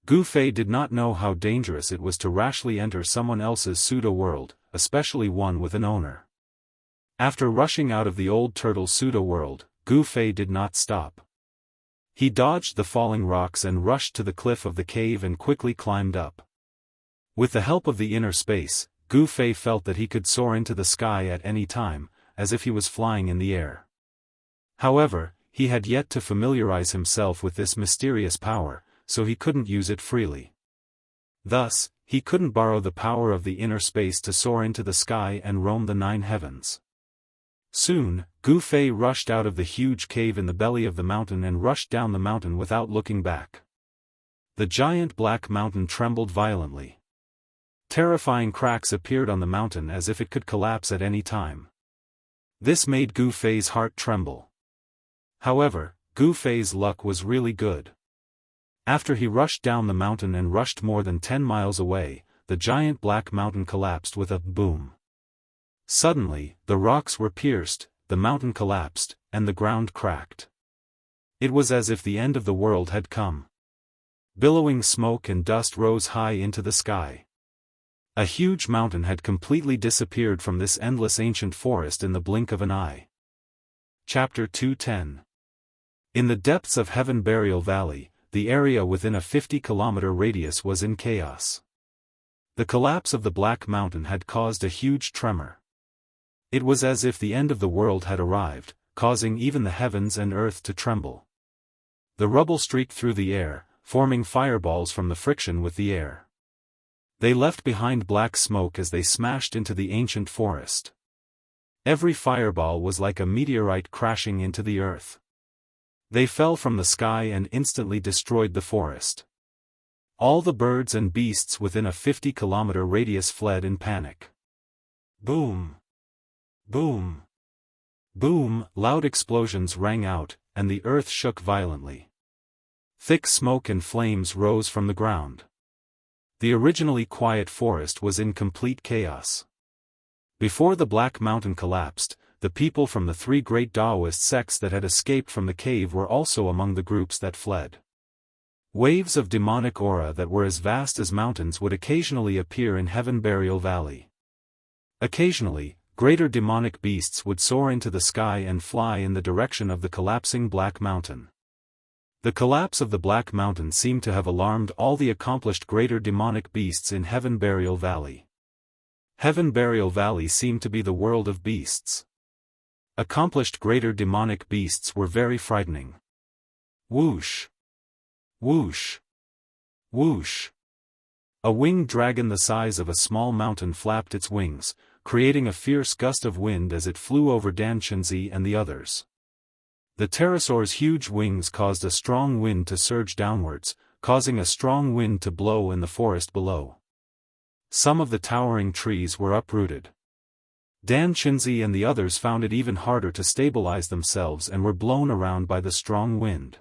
Gu Fei did not know how dangerous it was to rashly enter someone else's pseudo-world, especially one with an owner. After rushing out of the old turtle's pseudo-world, Gu Fei did not stop. He dodged the falling rocks and rushed to the cliff of the cave and quickly climbed up. With the help of the inner space, Gu Fei felt that he could soar into the sky at any time, as if he was flying in the air. However, he had yet to familiarize himself with this mysterious power, so he couldn't use it freely. Thus, he couldn't borrow the power of the inner space to soar into the sky and roam the 9 heavens. Soon, Gu Fei rushed out of the huge cave in the belly of the mountain and rushed down the mountain without looking back. The giant black mountain trembled violently. Terrifying cracks appeared on the mountain as if it could collapse at any time. This made Gu Fei's heart tremble. However, Gu Fei's luck was really good. After he rushed down the mountain and rushed more than 10 miles away, the giant black mountain collapsed with a boom. Suddenly, the rocks were pierced, the mountain collapsed, and the ground cracked. It was as if the end of the world had come. Billowing smoke and dust rose high into the sky. A huge mountain had completely disappeared from this endless ancient forest in the blink of an eye. Chapter 210. In the depths of Heaven Burial Valley, the area within a 50-kilometer radius was in chaos. The collapse of the Black Mountain had caused a huge tremor. It was as if the end of the world had arrived, causing even the heavens and earth to tremble. The rubble streaked through the air, forming fireballs from the friction with the air. They left behind black smoke as they smashed into the ancient forest. Every fireball was like a meteorite crashing into the earth. They fell from the sky and instantly destroyed the forest. All the birds and beasts within a 50-kilometer radius fled in panic. Boom! Boom! Boom! Loud explosions rang out, and the earth shook violently. Thick smoke and flames rose from the ground. The originally quiet forest was in complete chaos. Before the Black Mountain collapsed, the people from the 3 great Daoist sects that had escaped from the cave were also among the groups that fled. Waves of demonic aura that were as vast as mountains would occasionally appear in Heaven Burial Valley. Occasionally, greater demonic beasts would soar into the sky and fly in the direction of the collapsing Black Mountain. The collapse of the Black Mountain seemed to have alarmed all the accomplished greater demonic beasts in Heaven Burial Valley. Heaven Burial Valley seemed to be the world of beasts. Accomplished greater demonic beasts were very frightening. Whoosh! Whoosh! Whoosh! A winged dragon the size of a small mountain flapped its wings, creating a fierce gust of wind as it flew over Dan Xianxia and the others. The pterosaur's huge wings caused a strong wind to surge downwards, causing a strong wind to blow in the forest below. Some of the towering trees were uprooted. Dan Xianxia and the others found it even harder to stabilize themselves and were blown around by the strong wind.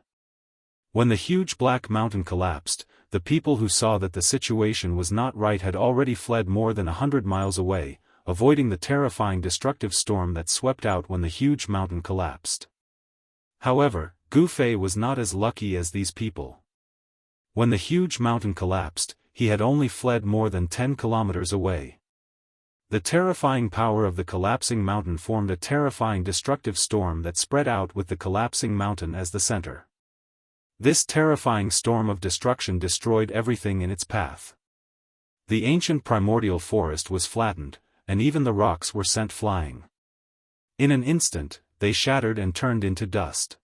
When the huge Black Mountain collapsed, the people who saw that the situation was not right had already fled more than 100 miles away, avoiding the terrifying destructive storm that swept out when the huge mountain collapsed. However, Gu Fei was not as lucky as these people. When the huge mountain collapsed, he had only fled more than 10 kilometers away. The terrifying power of the collapsing mountain formed a terrifying destructive storm that spread out with the collapsing mountain as the center. This terrifying storm of destruction destroyed everything in its path. The ancient primordial forest was flattened, and even the rocks were sent flying. In an instant, they shattered and turned into dust.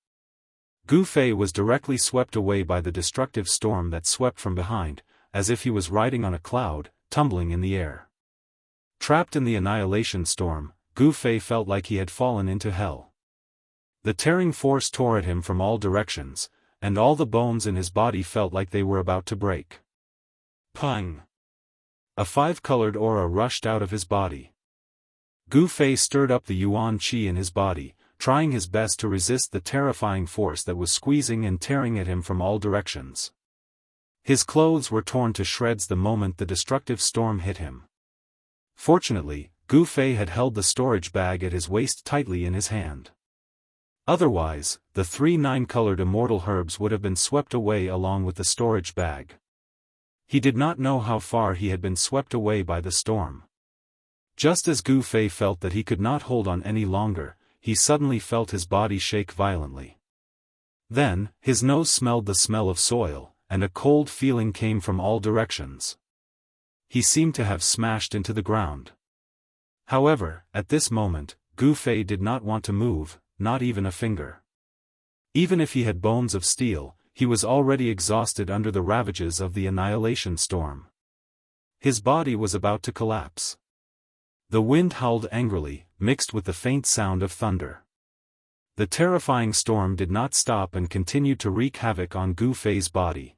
Gu Fei was directly swept away by the destructive storm that swept from behind, as if he was riding on a cloud, tumbling in the air. Trapped in the annihilation storm, Gu Fei felt like he had fallen into hell. The tearing force tore at him from all directions, and all the bones in his body felt like they were about to break. Pang! A five-colored aura rushed out of his body. Gu Fei stirred up the yuan qi in his body, trying his best to resist the terrifying force that was squeezing and tearing at him from all directions. His clothes were torn to shreds the moment the destructive storm hit him. Fortunately, Gu Fei had held the storage bag at his waist tightly in his hand. Otherwise, the 3 9-colored immortal herbs would have been swept away along with the storage bag. He did not know how far he had been swept away by the storm. Just as Gu Fei felt that he could not hold on any longer, he suddenly felt his body shake violently. Then, his nose smelled the smell of soil, and a cold feeling came from all directions. He seemed to have smashed into the ground. However, at this moment, Gu Fei did not want to move, not even a finger. Even if he had bones of steel, he was already exhausted under the ravages of the annihilation storm. His body was about to collapse. The wind howled angrily, mixed with the faint sound of thunder. The terrifying storm did not stop and continued to wreak havoc on Gu Fei's body.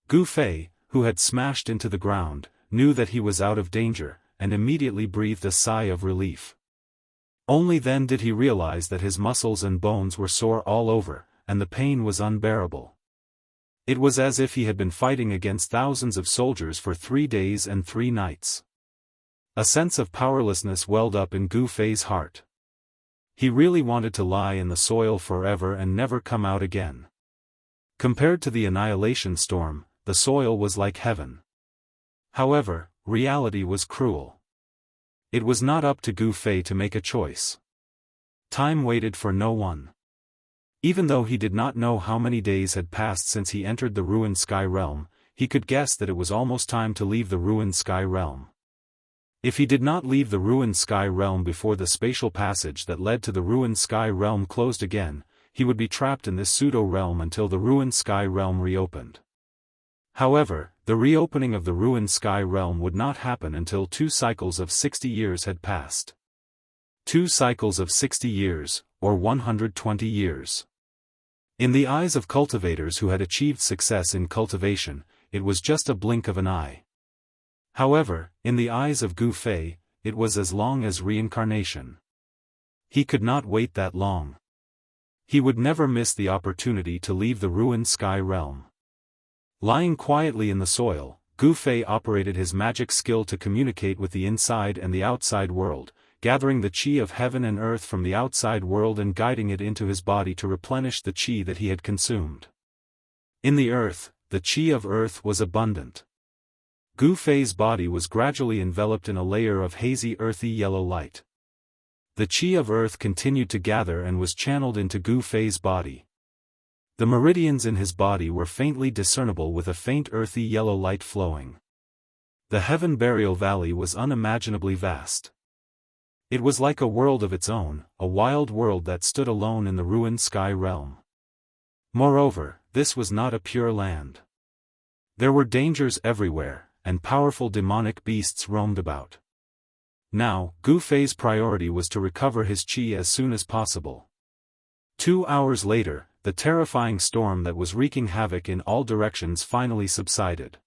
Gu Fei, who had smashed into the ground, knew that he was out of danger, and immediately breathed a sigh of relief. Only then did he realize that his muscles and bones were sore all over, and the pain was unbearable. It was as if he had been fighting against thousands of soldiers for 3 days and 3 nights. A sense of powerlessness welled up in Gu Fei's heart. He really wanted to lie in the soil forever and never come out again. Compared to the annihilation storm, the soil was like heaven. However, reality was cruel. It was not up to Gu Fei to make a choice. Time waited for no one. Even though he did not know how many days had passed since he entered the ruined sky realm, he could guess that it was almost time to leave the ruined sky realm. If he did not leave the ruined sky realm before the spatial passage that led to the ruined sky realm closed again, he would be trapped in this pseudo-realm until the ruined sky realm reopened. However, the reopening of the ruined sky realm would not happen until 2 cycles of 60 years had passed. 2 cycles of 60 years, or 120 years. In the eyes of cultivators who had achieved success in cultivation, it was just a blink of an eye. However, in the eyes of Gu Fei, it was as long as reincarnation. He could not wait that long. He would never miss the opportunity to leave the ruined sky realm. Lying quietly in the soil, Gu Fei operated his magic skill to communicate with the inside and the outside world, gathering the qi of heaven and earth from the outside world and guiding it into his body to replenish the qi that he had consumed. In the earth, the qi of earth was abundant. Gu Fei's body was gradually enveloped in a layer of hazy earthy yellow light. The qi of earth continued to gather and was channeled into Gu Fei's body. The meridians in his body were faintly discernible with a faint earthy yellow light flowing. The heaven burial valley was unimaginably vast. It was like a world of its own, a wild world that stood alone in the ruined sky realm. Moreover, this was not a pure land. There were dangers everywhere, and powerful demonic beasts roamed about. Now, Gu Fei's priority was to recover his qi as soon as possible. 2 hours later, the terrifying storm that was wreaking havoc in all directions finally subsided.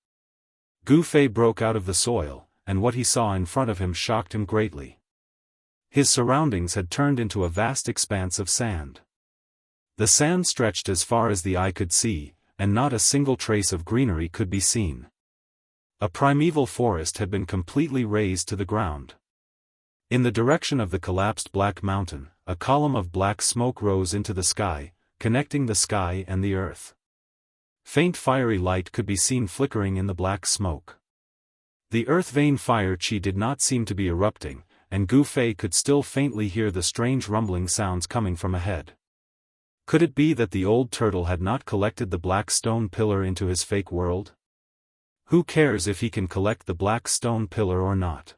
Gu Fei broke out of the soil, and what he saw in front of him shocked him greatly. His surroundings had turned into a vast expanse of sand. The sand stretched as far as the eye could see, and not a single trace of greenery could be seen. A primeval forest had been completely razed to the ground. In the direction of the collapsed Black Mountain, a column of black smoke rose into the sky, connecting the sky and the earth. Faint fiery light could be seen flickering in the black smoke. The earth vein fire qi did not seem to be erupting, and Gu Fei could still faintly hear the strange rumbling sounds coming from ahead. Could it be that the old turtle had not collected the black stone pillar into his fake world? Who cares if he can collect the black stone pillar or not?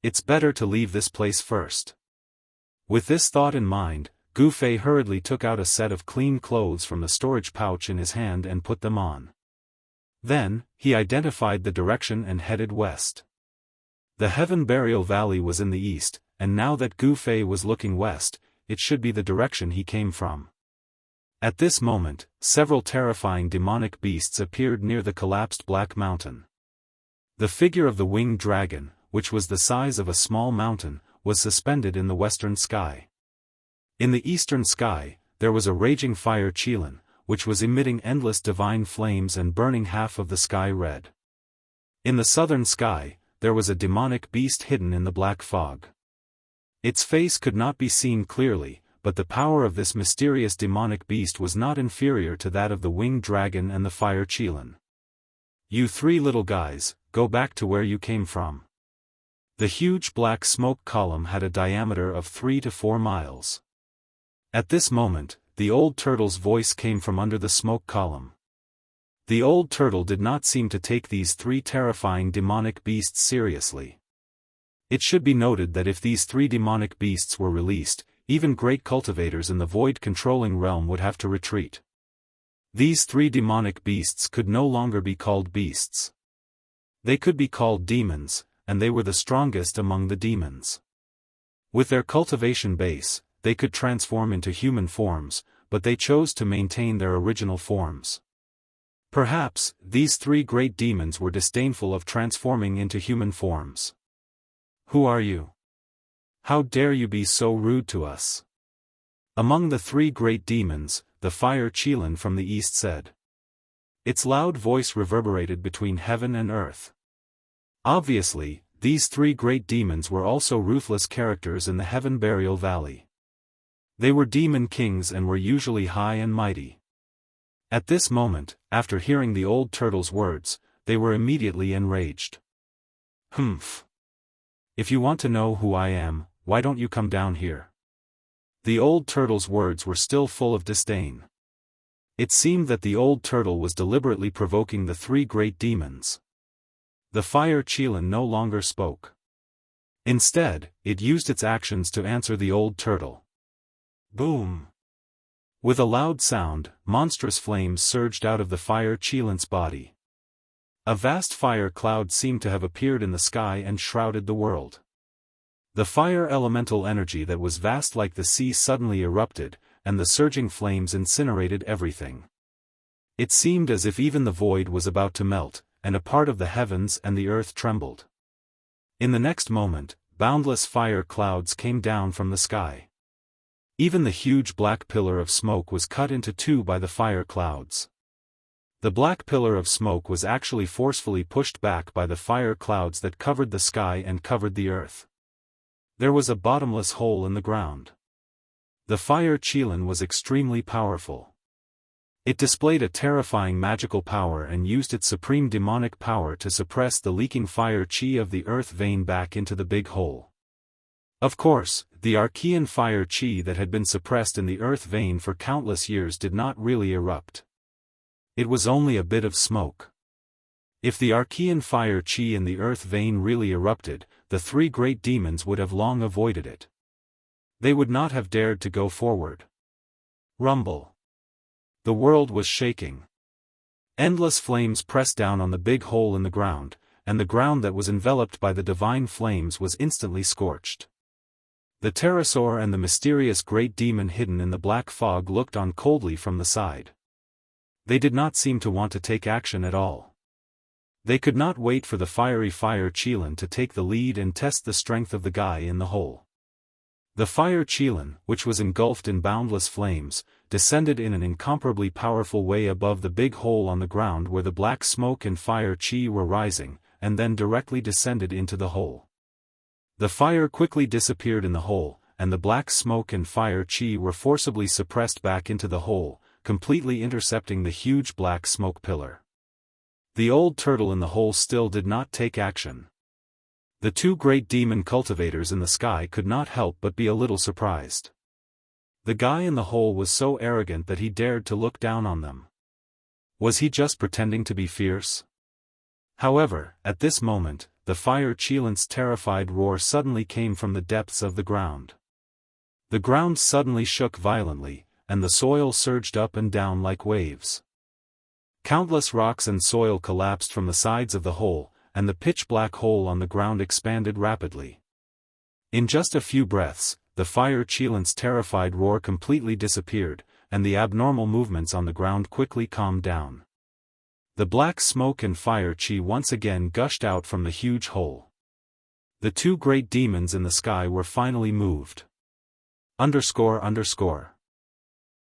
It's better to leave this place first. With this thought in mind, Gu Fei hurriedly took out a set of clean clothes from the storage pouch in his hand and put them on. Then, he identified the direction and headed west. The Heaven Burial Valley was in the east, and now that Gu Fei was looking west, it should be the direction he came from. At this moment, several terrifying demonic beasts appeared near the collapsed Black Mountain. The figure of the winged dragon, which was the size of a small mountain, was suspended in the western sky. In the eastern sky, there was a raging fire Qilin, which was emitting endless divine flames and burning half of the sky red. In the southern sky, there was a demonic beast hidden in the black fog. Its face could not be seen clearly, but the power of this mysterious demonic beast was not inferior to that of the winged dragon and the fire Qilin. You three little guys, go back to where you came from. The huge black smoke column had a diameter of 3 to 4 miles. At this moment, the old turtle's voice came from under the smoke column. The old turtle did not seem to take these three terrifying demonic beasts seriously. It should be noted that if these three demonic beasts were released, even great cultivators in the void-controlling realm would have to retreat. These three demonic beasts could no longer be called beasts. They could be called demons, and they were the strongest among the demons. With their cultivation base, they could transform into human forms, but they chose to maintain their original forms. Perhaps, these three great demons were disdainful of transforming into human forms. Who are you? How dare you be so rude to us? Among the three great demons, the fire Qilin from the east said. Its loud voice reverberated between heaven and earth. Obviously, these three great demons were also ruthless characters in the Heaven Burial Valley. They were demon kings and were usually high and mighty. At this moment, after hearing the old turtle's words, they were immediately enraged. Humph! If you want to know who I am, why don't you come down here? The old turtle's words were still full of disdain. It seemed that the old turtle was deliberately provoking the three great demons. The fire Qilin no longer spoke. Instead, it used its actions to answer the old turtle. Boom! With a loud sound, monstrous flames surged out of the fire Qilin's body. A vast fire cloud seemed to have appeared in the sky and shrouded the world. The fire elemental energy that was vast like the sea suddenly erupted, and the surging flames incinerated everything. It seemed as if even the void was about to melt, and a part of the heavens and the earth trembled. In the next moment, boundless fire clouds came down from the sky. Even the huge black pillar of smoke was cut into two by the fire clouds. The black pillar of smoke was actually forcefully pushed back by the fire clouds that covered the sky and covered the earth. There was a bottomless hole in the ground. The fire Qilin was extremely powerful. It displayed a terrifying magical power and used its supreme demonic power to suppress the leaking fire Qi of the earth vein back into the big hole. Of course, the Archean fire Qi that had been suppressed in the earth vein for countless years did not really erupt. It was only a bit of smoke. If the Archean fire Qi in the earth vein really erupted, the three great demons would have long avoided it. They would not have dared to go forward. Rumble. The world was shaking. Endless flames pressed down on the big hole in the ground, and the ground that was enveloped by the divine flames was instantly scorched. The pterosaur and the mysterious great demon hidden in the black fog looked on coldly from the side. They did not seem to want to take action at all. They could not wait for the fiery fire Qilin to take the lead and test the strength of the guy in the hole. The fire Qilin, which was engulfed in boundless flames, descended in an incomparably powerful way above the big hole on the ground where the black smoke and fire Qi were rising, and then directly descended into the hole. The fire quickly disappeared in the hole, and the black smoke and fire Qi were forcibly suppressed back into the hole, completely intercepting the huge black smoke pillar. The old turtle in the hole still did not take action. The two great demon cultivators in the sky could not help but be a little surprised. The guy in the hole was so arrogant that he dared to look down on them. Was he just pretending to be fierce? However, at this moment, the fire Qilin's terrified roar suddenly came from the depths of the ground. The ground suddenly shook violently, and the soil surged up and down like waves. Countless rocks and soil collapsed from the sides of the hole, and the pitch-black hole on the ground expanded rapidly. In just a few breaths, the fire Qilin's terrified roar completely disappeared, and the abnormal movements on the ground quickly calmed down. The black smoke and fire qi once again gushed out from the huge hole. The two great demons in the sky were finally moved.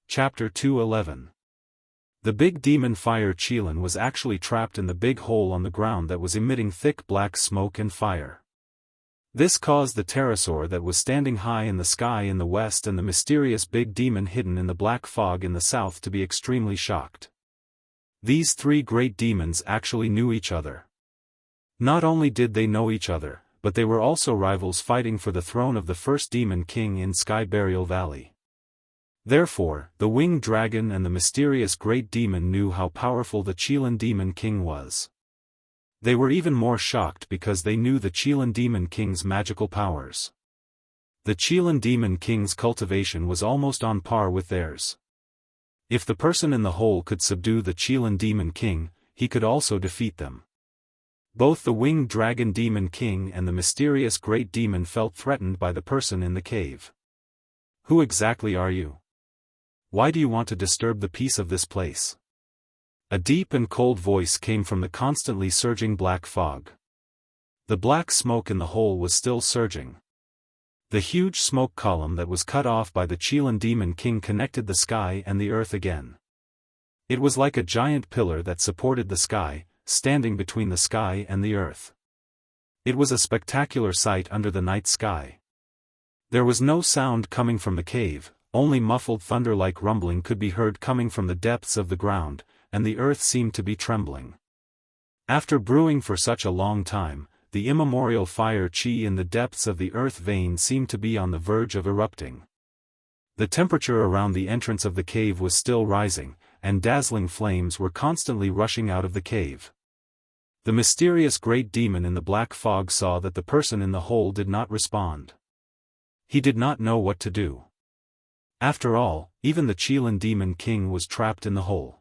Chapter 211. The big demon fire Qilin was actually trapped in the big hole on the ground that was emitting thick black smoke and fire. This caused the pterosaur that was standing high in the sky in the west and the mysterious big demon hidden in the black fog in the south to be extremely shocked. These three great demons actually knew each other. Not only did they know each other, but they were also rivals fighting for the throne of the first demon king in Sky Burial Valley. Therefore, the winged dragon and the mysterious great demon knew how powerful the Qilin demon king was. They were even more shocked because they knew the Qilin demon king's magical powers. The Qilin demon king's cultivation was almost on par with theirs. If the person in the hole could subdue the Qilin demon king, he could also defeat them. Both the winged dragon demon king and the mysterious great demon felt threatened by the person in the cave. Who exactly are you? Why do you want to disturb the peace of this place? A deep and cold voice came from the constantly surging black fog. The black smoke in the hole was still surging. The huge smoke column that was cut off by the Qilin demon king connected the sky and the earth again. It was like a giant pillar that supported the sky, standing between the sky and the earth. It was a spectacular sight under the night sky. There was no sound coming from the cave, only muffled thunder-like rumbling could be heard coming from the depths of the ground, and the earth seemed to be trembling. After brewing for such a long time, the immemorial fire qi in the depths of the earth vein seemed to be on the verge of erupting. The temperature around the entrance of the cave was still rising, and dazzling flames were constantly rushing out of the cave. The mysterious great demon in the black fog saw that the person in the hole did not respond. He did not know what to do. After all, even the Qilin demon king was trapped in the hole.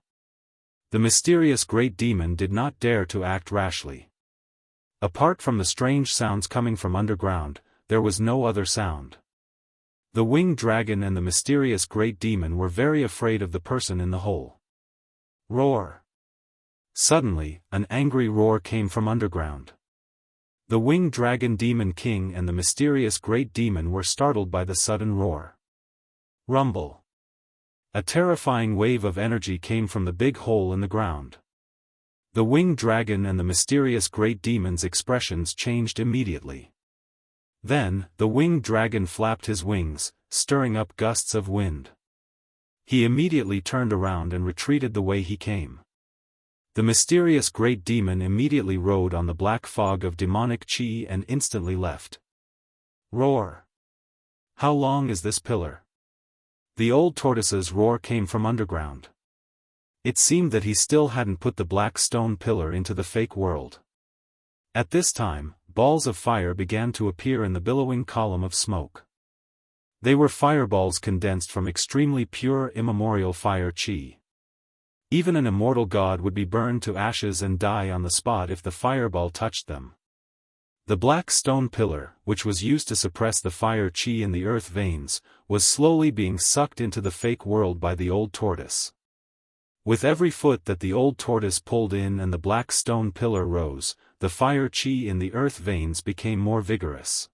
The mysterious great demon did not dare to act rashly. Apart from the strange sounds coming from underground, there was no other sound. The winged dragon and the mysterious great demon were very afraid of the person in the hole. Roar! Suddenly, an angry roar came from underground. The winged dragon demon king and the mysterious great demon were startled by the sudden roar. Rumble! A terrifying wave of energy came from the big hole in the ground. The winged dragon and the mysterious great demon's expressions changed immediately. Then, the winged dragon flapped his wings, stirring up gusts of wind. He immediately turned around and retreated the way he came. The mysterious great demon immediately rode on the black fog of demonic qi and instantly left. Roar! How long is this pillar? The old tortoise's roar came from underground. It seemed that he still hadn't put the black stone pillar into the fake world. At this time, balls of fire began to appear in the billowing column of smoke. They were fireballs condensed from extremely pure immemorial fire qi. Even an immortal god would be burned to ashes and die on the spot if the fireball touched them. The black stone pillar, which was used to suppress the fire qi in the earth veins, was slowly being sucked into the fake world by the old tortoise. With every foot that the old tortoise pulled in and the black stone pillar rose, the fire qi in the earth veins became more vigorous.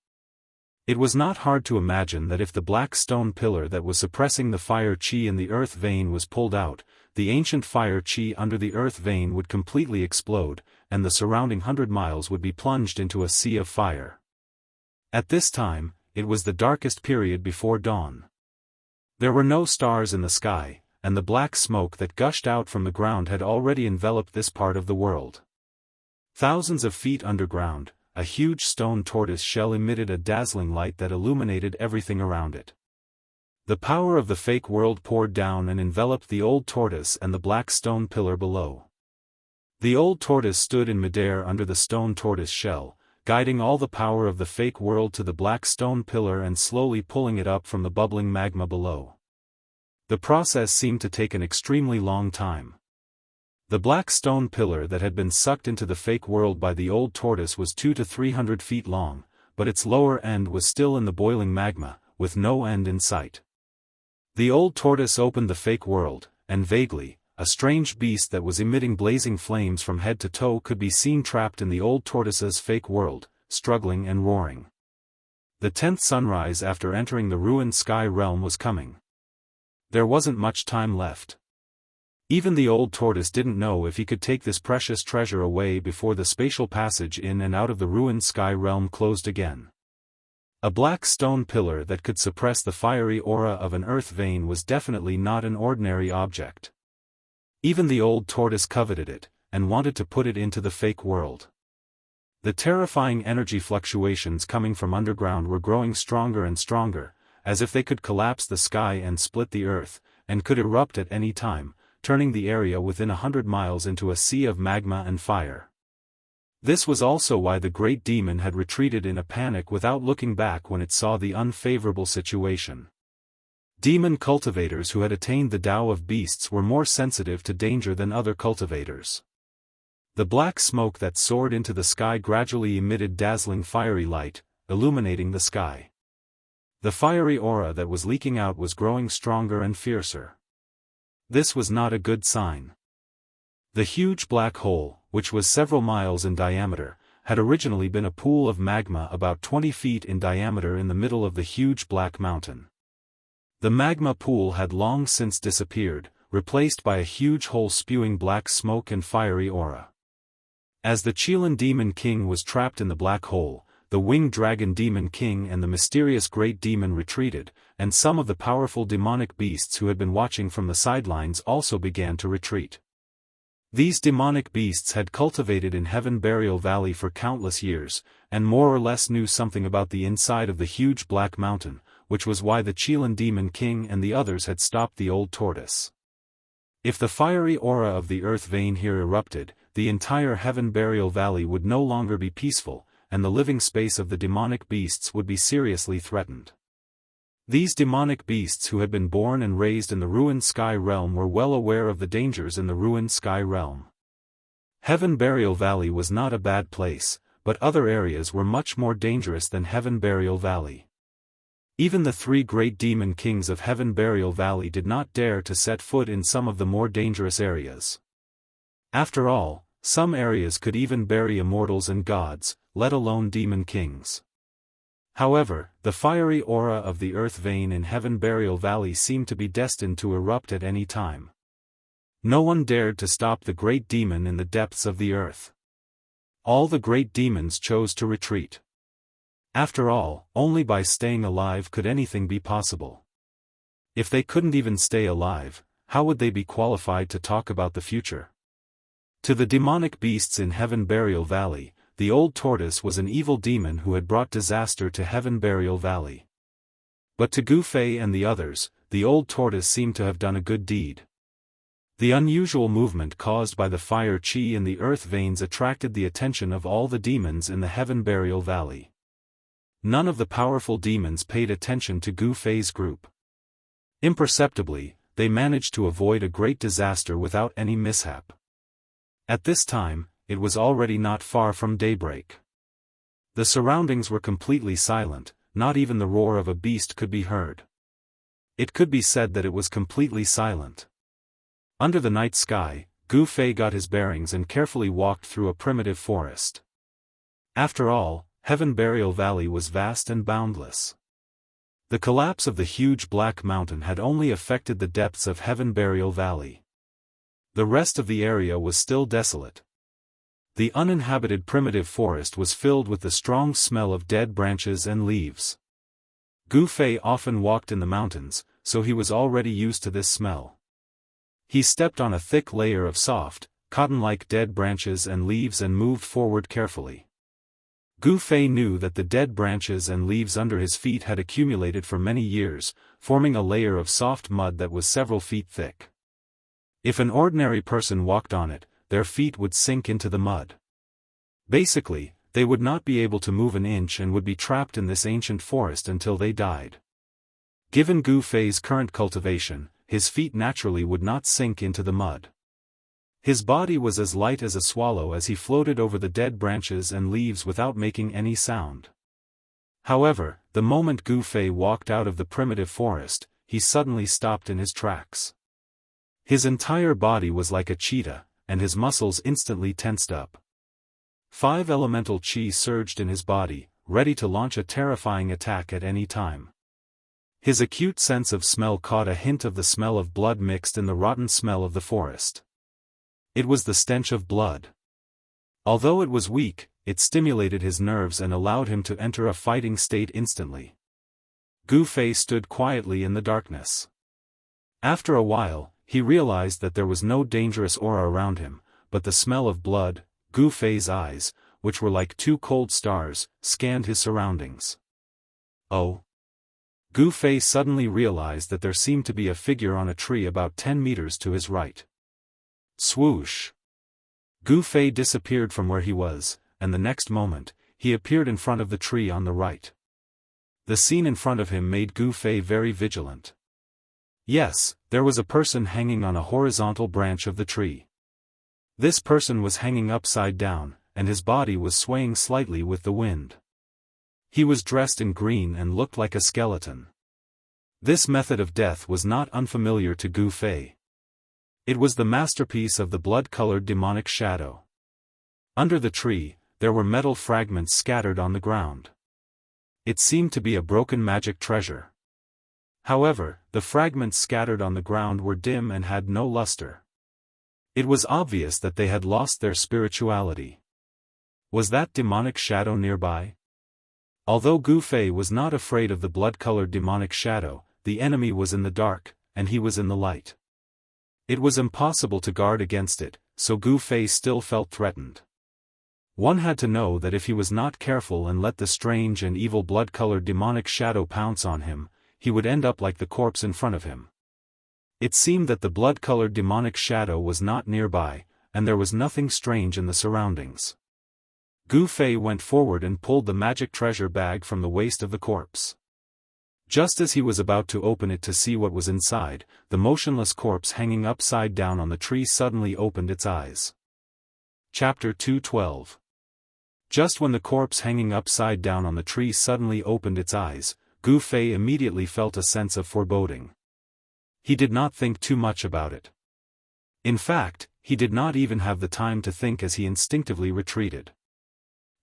It was not hard to imagine that if the black stone pillar that was suppressing the fire qi in the earth vein was pulled out, the ancient fire qi under the earth vein would completely explode, and the surrounding 100 miles would be plunged into a sea of fire. At this time, it was the darkest period before dawn. There were no stars in the sky, and the black smoke that gushed out from the ground had already enveloped this part of the world. Thousands of feet underground, a huge stone tortoise shell emitted a dazzling light that illuminated everything around it. The power of the fake world poured down and enveloped the old tortoise and the black stone pillar below. The old tortoise stood in midair under the stone tortoise shell, guiding all the power of the fake world to the black stone pillar and slowly pulling it up from the bubbling magma below. The process seemed to take an extremely long time. The black stone pillar that had been sucked into the fake world by the old tortoise was 200 to 300 feet long, but its lower end was still in the boiling magma, with no end in sight. The old tortoise opened the fake world, and vaguely, a strange beast that was emitting blazing flames from head to toe could be seen trapped in the old tortoise's fake world, struggling and roaring. The 10th sunrise after entering the ruined sky realm was coming. There wasn't much time left. Even the old tortoise didn't know if he could take this precious treasure away before the spatial passage in and out of the ruined sky realm closed again. A black stone pillar that could suppress the fiery aura of an earth vein was definitely not an ordinary object. Even the old tortoise coveted it, and wanted to put it into the fake world. The terrifying energy fluctuations coming from underground were growing stronger and stronger, as if they could collapse the sky and split the earth, and could erupt at any time, turning the area within 100 miles into a sea of magma and fire. This was also why the great demon had retreated in a panic without looking back when it saw the unfavorable situation. Demon cultivators who had attained the Tao of beasts were more sensitive to danger than other cultivators. The black smoke that soared into the sky gradually emitted dazzling fiery light, illuminating the sky. The fiery aura that was leaking out was growing stronger and fiercer. This was not a good sign. The huge black hole, which was several miles in diameter, had originally been a pool of magma about 20 feet in diameter in the middle of the huge black mountain. The magma pool had long since disappeared, replaced by a huge hole spewing black smoke and fiery aura. As the Chilan Demon King was trapped in the black hole, the Winged Dragon Demon King and the mysterious Great Demon retreated, and some of the powerful demonic beasts who had been watching from the sidelines also began to retreat. These demonic beasts had cultivated in Heaven Burial Valley for countless years, and more or less knew something about the inside of the huge black mountain, which was why the Chilan Demon King and the others had stopped the old tortoise. If the fiery aura of the earth vein here erupted, the entire Heaven Burial Valley would no longer be peaceful, and the living space of the demonic beasts would be seriously threatened. These demonic beasts who had been born and raised in the ruined sky realm were well aware of the dangers in the ruined sky realm. Heaven Burial Valley was not a bad place, but other areas were much more dangerous than Heaven Burial Valley. Even the 3 great demon kings of Heaven Burial Valley did not dare to set foot in some of the more dangerous areas. After all, some areas could even bury immortals and gods, let alone demon kings. However, the fiery aura of the earth vein in Heaven Burial Valley seemed to be destined to erupt at any time. No one dared to stop the great demon in the depths of the earth. All the great demons chose to retreat. After all, only by staying alive could anything be possible. If they couldn't even stay alive, how would they be qualified to talk about the future? To the demonic beasts in Heaven Burial Valley, the old tortoise was an evil demon who had brought disaster to Heaven Burial Valley. But to Gu Fei and the others, the old tortoise seemed to have done a good deed. The unusual movement caused by the fire chi in the earth veins attracted the attention of all the demons in the Heaven Burial Valley. None of the powerful demons paid attention to Gu Fei's group. Imperceptibly, they managed to avoid a great disaster without any mishap. At this time, it was already not far from daybreak. The surroundings were completely silent, not even the roar of a beast could be heard. It could be said that it was completely silent. Under the night sky, Gu Fei got his bearings and carefully walked through a primitive forest. After all, Heaven Burial Valley was vast and boundless. The collapse of the huge black mountain had only affected the depths of Heaven Burial Valley. The rest of the area was still desolate. The uninhabited primitive forest was filled with the strong smell of dead branches and leaves. Gu Fei often walked in the mountains, so he was already used to this smell. He stepped on a thick layer of soft, cotton-like dead branches and leaves and moved forward carefully. Gu Fei knew that the dead branches and leaves under his feet had accumulated for many years, forming a layer of soft mud that was several feet thick. If an ordinary person walked on it, their feet would sink into the mud. Basically, they would not be able to move an inch and would be trapped in this ancient forest until they died. Given Gu Fei's current cultivation, his feet naturally would not sink into the mud. His body was as light as a swallow as he floated over the dead branches and leaves without making any sound. However, the moment Gu Fei walked out of the primitive forest, he suddenly stopped in his tracks. His entire body was like a cheetah, and his muscles instantly tensed up. 5 elemental chi surged in his body, ready to launch a terrifying attack at any time. His acute sense of smell caught a hint of the smell of blood mixed in the rotten smell of the forest. It was the stench of blood. Although it was weak, it stimulated his nerves and allowed him to enter a fighting state instantly. Gu Fei stood quietly in the darkness. After a while, he realized that there was no dangerous aura around him, but the smell of blood. Gu Fei's eyes, which were like 2 cold stars, scanned his surroundings. Oh! Gu Fei suddenly realized that there seemed to be a figure on a tree about 10 meters to his right. Swoosh! Gu Fei disappeared from where he was, and the next moment, he appeared in front of the tree on the right. The scene in front of him made Gu Fei very vigilant. Yes, there was a person hanging on a horizontal branch of the tree. This person was hanging upside down, and his body was swaying slightly with the wind. He was dressed in green and looked like a skeleton. This method of death was not unfamiliar to Gu Fei. It was the masterpiece of the blood-colored demonic shadow. Under the tree, there were metal fragments scattered on the ground. It seemed to be a broken magic treasure. However, the fragments scattered on the ground were dim and had no luster. It was obvious that they had lost their spirituality. Was that demonic shadow nearby? Although Gu Fei was not afraid of the blood-colored demonic shadow, the enemy was in the dark, and he was in the light. It was impossible to guard against it, so Gu Fei still felt threatened. One had to know that if he was not careful and let the strange and evil blood-colored demonic shadow pounce on him, he would end up like the corpse in front of him. It seemed that the blood-colored demonic shadow was not nearby, and there was nothing strange in the surroundings. Gu Fei went forward and pulled the magic treasure bag from the waist of the corpse. Just as he was about to open it to see what was inside, the motionless corpse hanging upside down on the tree suddenly opened its eyes. Chapter 2:12. Just when the corpse hanging upside down on the tree suddenly opened its eyes, Gu Fei immediately felt a sense of foreboding. He did not think too much about it. In fact, he did not even have the time to think as he instinctively retreated.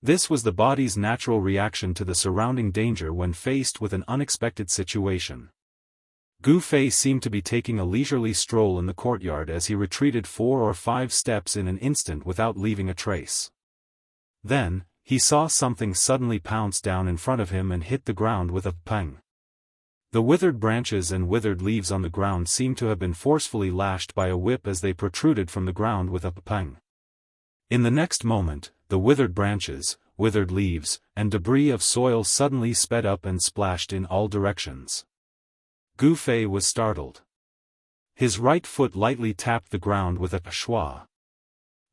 This was the body's natural reaction to the surrounding danger when faced with an unexpected situation. Gu Fei seemed to be taking a leisurely stroll in the courtyard as he retreated 4 or 5 steps in an instant without leaving a trace. Then, he saw something suddenly pounce down in front of him and hit the ground with a pang. The withered branches and withered leaves on the ground seemed to have been forcefully lashed by a whip as they protruded from the ground with a pang. In the next moment, the withered branches, withered leaves, and debris of soil suddenly sped up and splashed in all directions. Gu Fei was startled. His right foot lightly tapped the ground with a schwa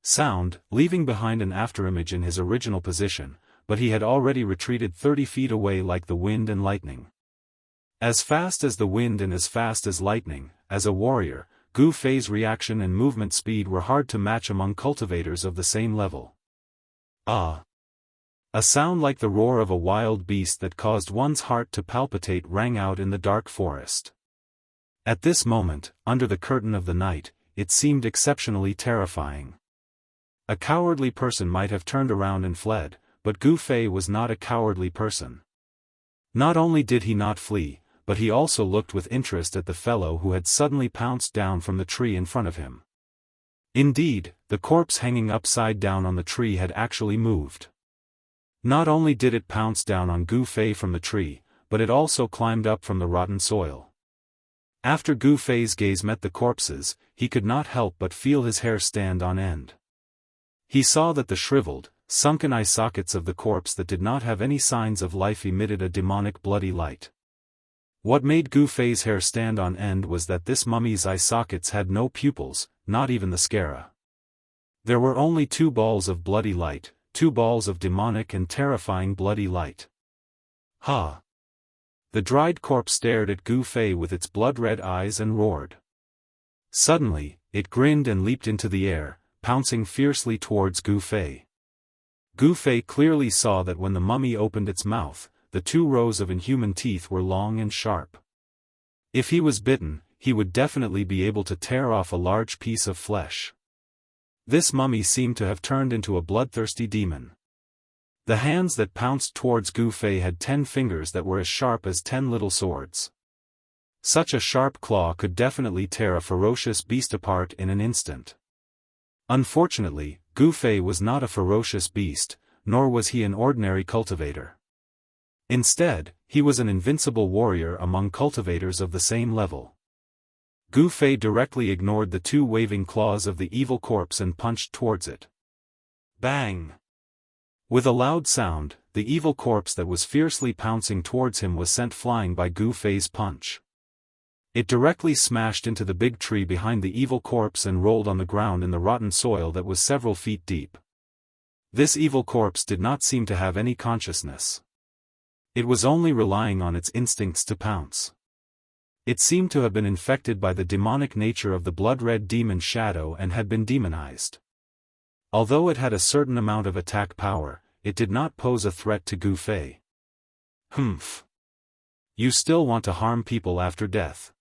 sound, leaving behind an afterimage in his original position, but he had already retreated 30 feet away like the wind and lightning. As fast as the wind and as fast as lightning, as a warrior, Gu Fei's reaction and movement speed were hard to match among cultivators of the same level. Ah! A sound like the roar of a wild beast that caused one's heart to palpitate rang out in the dark forest. At this moment, under the curtain of the night, it seemed exceptionally terrifying. A cowardly person might have turned around and fled, but Gu Fei was not a cowardly person. Not only did he not flee, but he also looked with interest at the fellow who had suddenly pounced down from the tree in front of him. Indeed, the corpse hanging upside down on the tree had actually moved. Not only did it pounce down on Gu Fei from the tree, but it also climbed up from the rotten soil. After Gu Fei's gaze met the corpse's, he could not help but feel his hair stand on end. He saw that the shriveled, sunken eye sockets of the corpse that did not have any signs of life emitted a demonic bloody light. What made Gu Fei's hair stand on end was that this mummy's eye sockets had no pupils, not even the sclera. There were only 2 balls of bloody light, 2 balls of demonic and terrifying bloody light. Ha! The dried corpse stared at Gu Fei with its blood-red eyes and roared. Suddenly, it grinned and leaped into the air, pouncing fiercely towards Gu Fei. Gu Fei clearly saw that when the mummy opened its mouth, the 2 rows of inhuman teeth were long and sharp. If he was bitten, he would definitely be able to tear off a large piece of flesh. This mummy seemed to have turned into a bloodthirsty demon. The hands that pounced towards Gu Fei had 10 fingers that were as sharp as 10 little swords. Such a sharp claw could definitely tear a ferocious beast apart in an instant. Unfortunately, Gu Fei was not a ferocious beast, nor was he an ordinary cultivator. Instead, he was an invincible warrior among cultivators of the same level. Gu Fei directly ignored the 2 waving claws of the evil corpse and punched towards it. Bang! With a loud sound, the evil corpse that was fiercely pouncing towards him was sent flying by Gu Fei's punch. It directly smashed into the big tree behind the evil corpse and rolled on the ground in the rotten soil that was several feet deep. This evil corpse did not seem to have any consciousness. It was only relying on its instincts to pounce. It seemed to have been infected by the demonic nature of the blood-red demon shadow and had been demonized. Although it had a certain amount of attack power, it did not pose a threat to Gu Fei. Humph. You still want to harm people after death.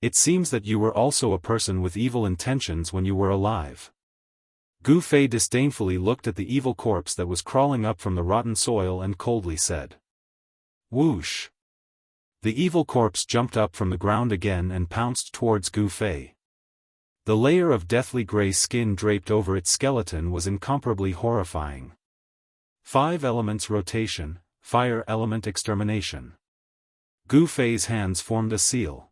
It seems that you were also a person with evil intentions when you were alive. Gu Fei disdainfully looked at the evil corpse that was crawling up from the rotten soil and coldly said. Whoosh! The evil corpse jumped up from the ground again and pounced towards Gu Fei. The layer of deathly gray skin draped over its skeleton was incomparably horrifying. 5 elements rotation, fire element extermination. Gu Fei's hands formed a seal.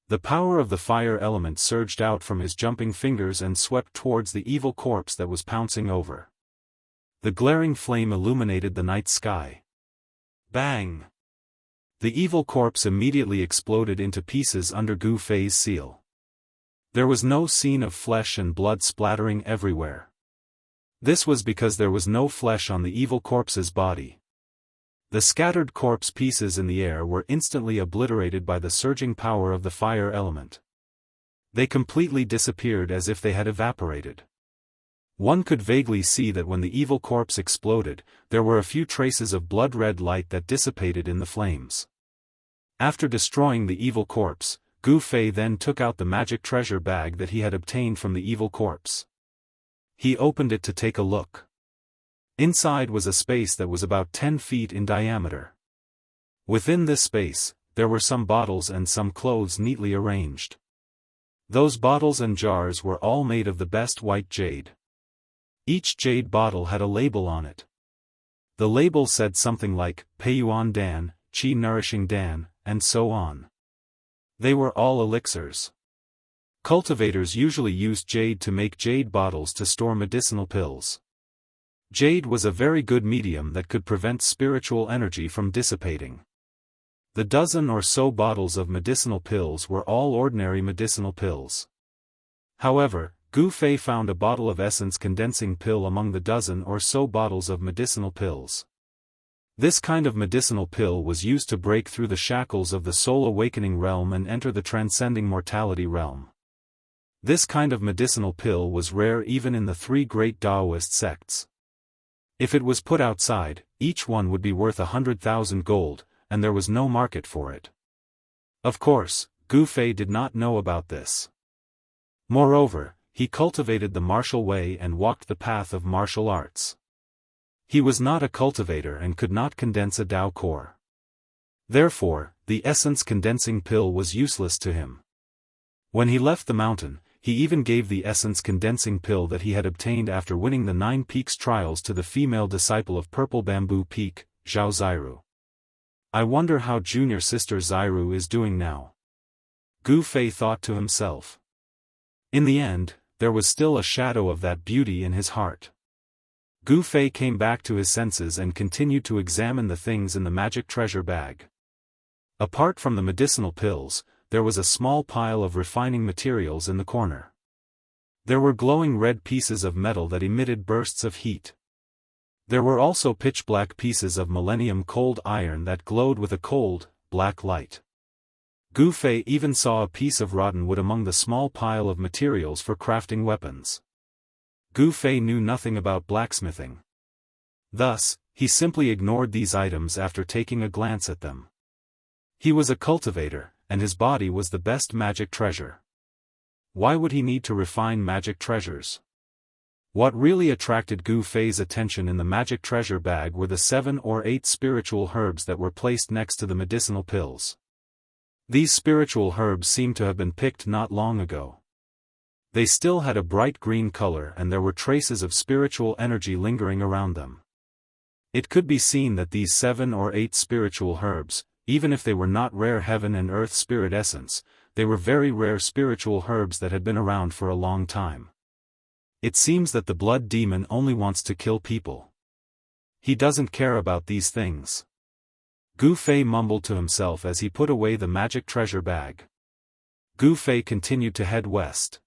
The power of the fire element surged out from his jumping fingers and swept towards the evil corpse that was pouncing over. The glaring flame illuminated the night sky. Bang! The evil corpse immediately exploded into pieces under Gu Fei's seal. There was no scene of flesh and blood splattering everywhere. This was because there was no flesh on the evil corpse's body. The scattered corpse pieces in the air were instantly obliterated by the surging power of the fire element. They completely disappeared as if they had evaporated. One could vaguely see that when the evil corpse exploded, there were a few traces of blood-red light that dissipated in the flames. After destroying the evil corpse, Gu Fei then took out the magic treasure bag that he had obtained from the evil corpse. He opened it to take a look. Inside was a space that was about 10 feet in diameter. Within this space, there were some bottles and some clothes neatly arranged. Those bottles and jars were all made of the best white jade. Each jade bottle had a label on it. The label said something like, Peiyuan Dan, Qi Nourishing Dan, and so on. They were all elixirs. Cultivators usually used jade to make jade bottles to store medicinal pills. Jade was a very good medium that could prevent spiritual energy from dissipating. The dozen or so bottles of medicinal pills were all ordinary medicinal pills. However, Gu Fei found a bottle of essence condensing pill among the dozen or so bottles of medicinal pills. This kind of medicinal pill was used to break through the shackles of the soul awakening realm and enter the transcending mortality realm. This kind of medicinal pill was rare even in the 3 great Daoist sects. If it was put outside, each one would be worth 100,000 gold, and there was no market for it. Of course, Gu Fei did not know about this. Moreover, he cultivated the martial way and walked the path of martial arts. He was not a cultivator and could not condense a Dao core. Therefore, the essence condensing pill was useless to him. When he left the mountain, he even gave the essence condensing pill that he had obtained after winning the 9 Peaks trials to the female disciple of Purple Bamboo Peak, Zhao Zairu. I wonder how junior sister Zairu is doing now. Gu Fei thought to himself. In the end, there was still a shadow of that beauty in his heart. Gu Fei came back to his senses and continued to examine the things in the magic treasure bag. Apart from the medicinal pills, there was a small pile of refining materials in the corner. There were glowing red pieces of metal that emitted bursts of heat. There were also pitch-black pieces of millennium cold iron that glowed with a cold, black light. Gu Fei even saw a piece of rotten wood among the small pile of materials for crafting weapons. Gu Fei knew nothing about blacksmithing. Thus, He simply ignored these items after taking a glance at them. He was a cultivator, and his body was the best magic treasure. Why would he need to refine magic treasures? What really attracted Gu Fei's attention in the magic treasure bag were the 7 or 8 spiritual herbs that were placed next to the medicinal pills. These spiritual herbs seemed to have been picked not long ago. They still had a bright green color and there were traces of spiritual energy lingering around them. It could be seen that these 7 or 8 spiritual herbs, even if they were not rare heaven and earth spirit essence, they were very rare spiritual herbs that had been around for a long time. It seems that the blood demon only wants to kill people. He doesn't care about these things. Gu Fei mumbled to himself as he put away the magic treasure bag. Gu Fei continued to head west.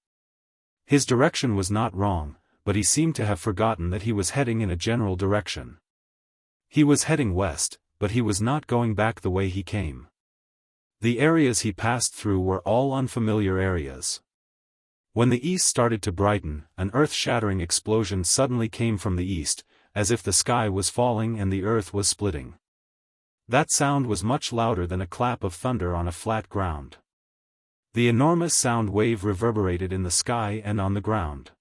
His direction was not wrong, but he seemed to have forgotten that he was heading in a general direction. He was heading west, but he was not going back the way he came. The areas he passed through were all unfamiliar areas. When the east started to brighten, an earth-shattering explosion suddenly came from the east, as if the sky was falling and the earth was splitting. That sound was much louder than a clap of thunder on a flat ground. The enormous sound wave reverberated in the sky and on the ground.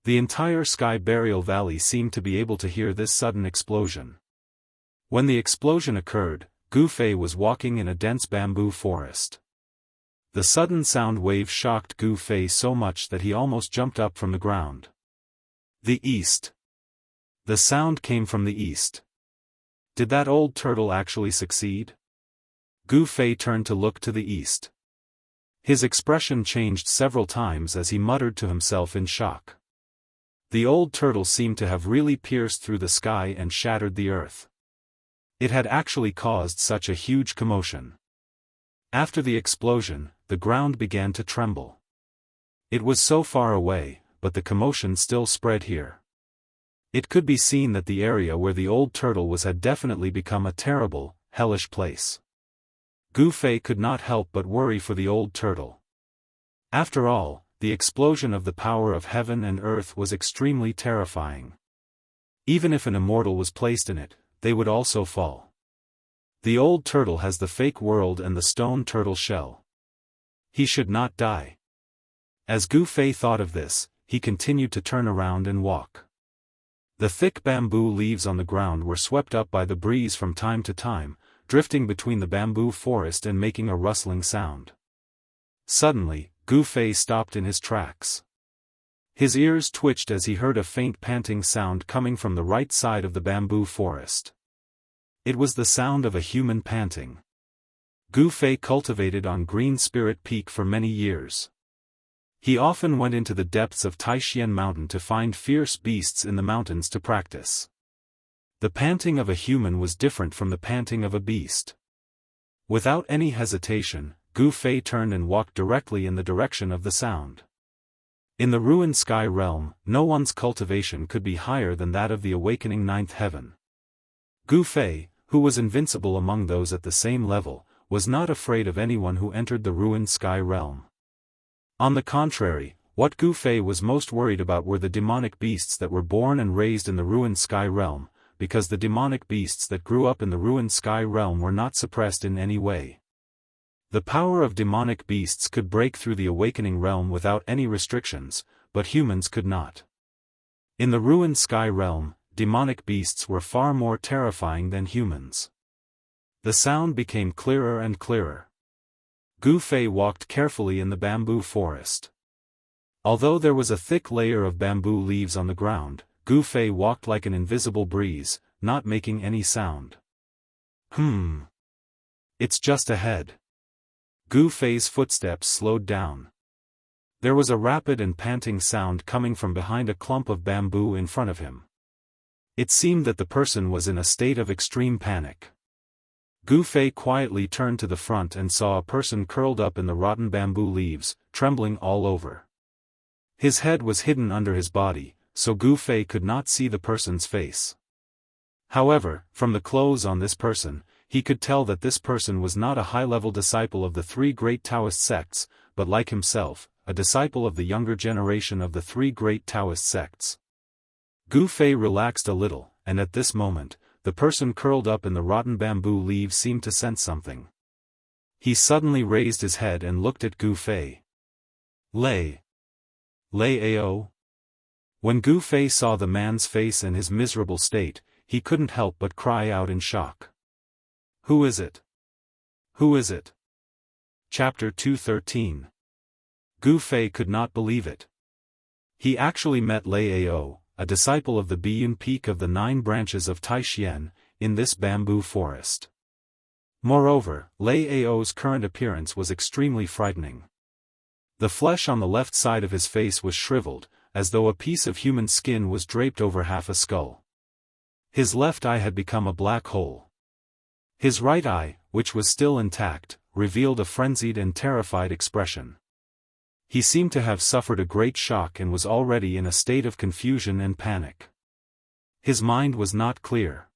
The entire Sky Burial Valley seemed to be able to hear this sudden explosion. When the explosion occurred, Gu Fei was walking in a dense bamboo forest. The sudden sound wave shocked Gu Fei so much that he almost jumped up from the ground. The east. The sound came from the east. Did that old turtle actually succeed? Gu Fei turned to look to the east. His expression changed several times as he muttered to himself in shock. The old turtle seemed to have really pierced through the sky and shattered the earth. It had actually caused such a huge commotion. After the explosion, the ground began to tremble. It was so far away, but the commotion still spread here. It could be seen that the area where the old turtle was had definitely become a terrible, hellish place. Gu Fei could not help but worry for the old turtle. After all, the explosion of the power of heaven and earth was extremely terrifying. Even if an immortal was placed in it, they would also fall. The old turtle has the fake world and the stone turtle shell. He should not die. As Gu Fei thought of this, he continued to turn around and walk. The thick bamboo leaves on the ground were swept up by the breeze from time to time, drifting between the bamboo forest and making a rustling sound. Suddenly, Gu Fei stopped in his tracks. His ears twitched as he heard a faint panting sound coming from the right side of the bamboo forest. It was the sound of a human panting. Gu Fei cultivated on Green Spirit Peak for many years. He often went into the depths of Taishian Mountain to find fierce beasts in the mountains to practice. The panting of a human was different from the panting of a beast. Without any hesitation, Gu Fei turned and walked directly in the direction of the sound. In the ruined sky realm, no one's cultivation could be higher than that of the awakening ninth heaven. Gu Fei, who was invincible among those at the same level, was not afraid of anyone who entered the ruined sky realm. On the contrary, what Gu Fei was most worried about were the demonic beasts that were born and raised in the ruined sky realm, because the demonic beasts that grew up in the ruined sky realm were not suppressed in any way. The power of demonic beasts could break through the awakening realm without any restrictions, but humans could not. In the ruined sky realm, demonic beasts were far more terrifying than humans. The sound became clearer and clearer. Gu Fei walked carefully in the bamboo forest. Although there was a thick layer of bamboo leaves on the ground, Gu Fei walked like an invisible breeze, not making any sound. It's just ahead. Gu Fei's footsteps slowed down. There was a rapid and panting sound coming from behind a clump of bamboo in front of him. It seemed that the person was in a state of extreme panic. Gu Fei quietly turned to the front and saw a person curled up in the rotten bamboo leaves, trembling all over. His head was hidden under his body, so Gu Fei could not see the person's face. However, from the clothes on this person, he could tell that this person was not a high-level disciple of the 3 great Taoist sects, but like himself, a disciple of the younger generation of the 3 great Taoist sects. Gu Fei relaxed a little, and at this moment, the person curled up in the rotten bamboo leaves seemed to sense something. He suddenly raised his head and looked at Gu Fei. Lei Ao? When Gu Fei saw the man's face and his miserable state, he couldn't help but cry out in shock. Who is it? Who is it? Chapter 213. Gu Fei could not believe it. He actually met Lei Ao, a disciple of the Biyun Peak of the 9 branches of Taishian, in this bamboo forest. Moreover, Lei Ao's current appearance was extremely frightening. The flesh on the left side of his face was shriveled, as though a piece of human skin was draped over half a skull. His left eye had become a black hole. His right eye, which was still intact, revealed a frenzied and terrified expression. He seemed to have suffered a great shock and was already in a state of confusion and panic. His mind was not clear.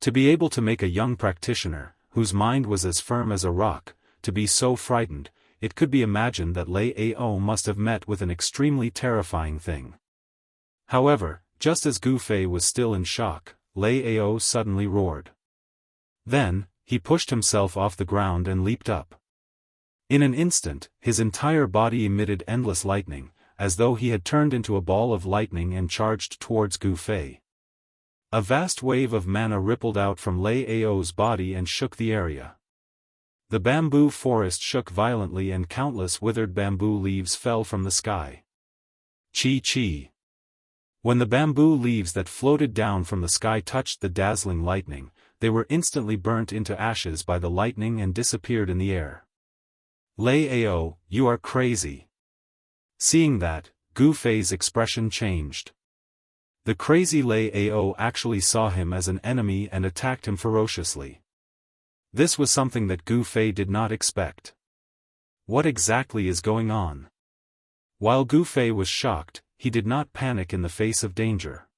To be able to make a young practitioner, whose mind was as firm as a rock, to be so frightened, it could be imagined that Lei Ao must have met with an extremely terrifying thing. However, just as Gu Fei was still in shock, Lei Ao suddenly roared. Then, he pushed himself off the ground and leaped up. In an instant, his entire body emitted endless lightning, as though he had turned into a ball of lightning and charged towards Gu Fei. A vast wave of mana rippled out from Lei Ao's body and shook the area. The bamboo forest shook violently and countless withered bamboo leaves fell from the sky. Chi. When the bamboo leaves that floated down from the sky touched the dazzling lightning, they were instantly burnt into ashes by the lightning and disappeared in the air. Lei Ao, you are crazy. Seeing that, Gu Fei's expression changed. The crazy Lei Ao actually saw him as an enemy and attacked him ferociously. This was something that Gu Fei did not expect. What exactly is going on? While Gu Fei was shocked, he did not panic in the face of danger.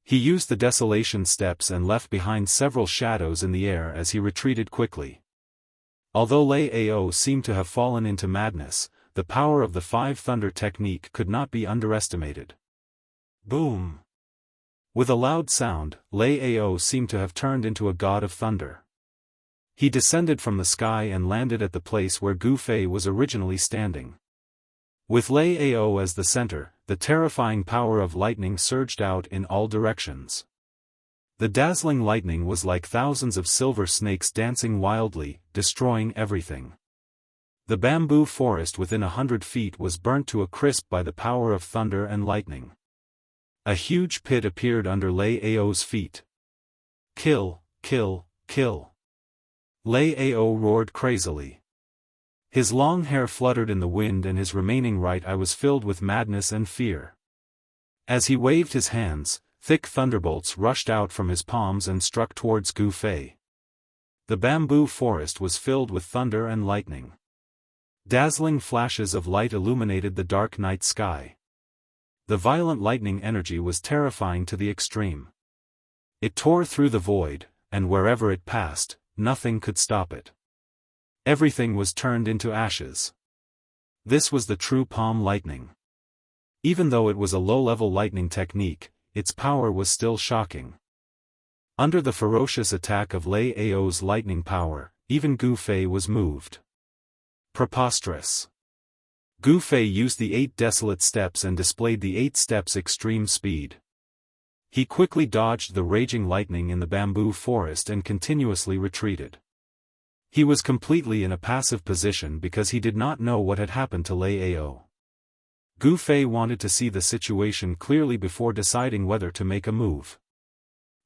He used the desolation steps and left behind several shadows in the air as he retreated quickly. Although Lei Ao seemed to have fallen into madness, the power of the 5 thunder technique could not be underestimated. Boom! With a loud sound, Lei Ao seemed to have turned into a god of thunder. He descended from the sky and landed at the place where Gu Fei was originally standing. With Lei Ao as the center, the terrifying power of lightning surged out in all directions. The dazzling lightning was like thousands of silver snakes dancing wildly, destroying everything. The bamboo forest within 100 feet was burnt to a crisp by the power of thunder and lightning. A huge pit appeared under Lei Ao's feet. Kill, kill, kill. Lei Ao roared crazily. His long hair fluttered in the wind and his remaining right eye was filled with madness and fear. As he waved his hands, thick thunderbolts rushed out from his palms and struck towards Gu Fei. The bamboo forest was filled with thunder and lightning. Dazzling flashes of light illuminated the dark night sky. The violent lightning energy was terrifying to the extreme. It tore through the void, and wherever it passed, nothing could stop it. Everything was turned into ashes. This was the true palm lightning. Even though it was a low-level lightning technique, its power was still shocking. Under the ferocious attack of Lei Ao's lightning power, even Gu Fei was moved. Preposterous. Gu Fei used the 8 desolate steps and displayed the 8 steps extreme speed. He quickly dodged the raging lightning in the bamboo forest and continuously retreated. He was completely in a passive position because he did not know what had happened to Lei Ao. Gu Fei wanted to see the situation clearly before deciding whether to make a move.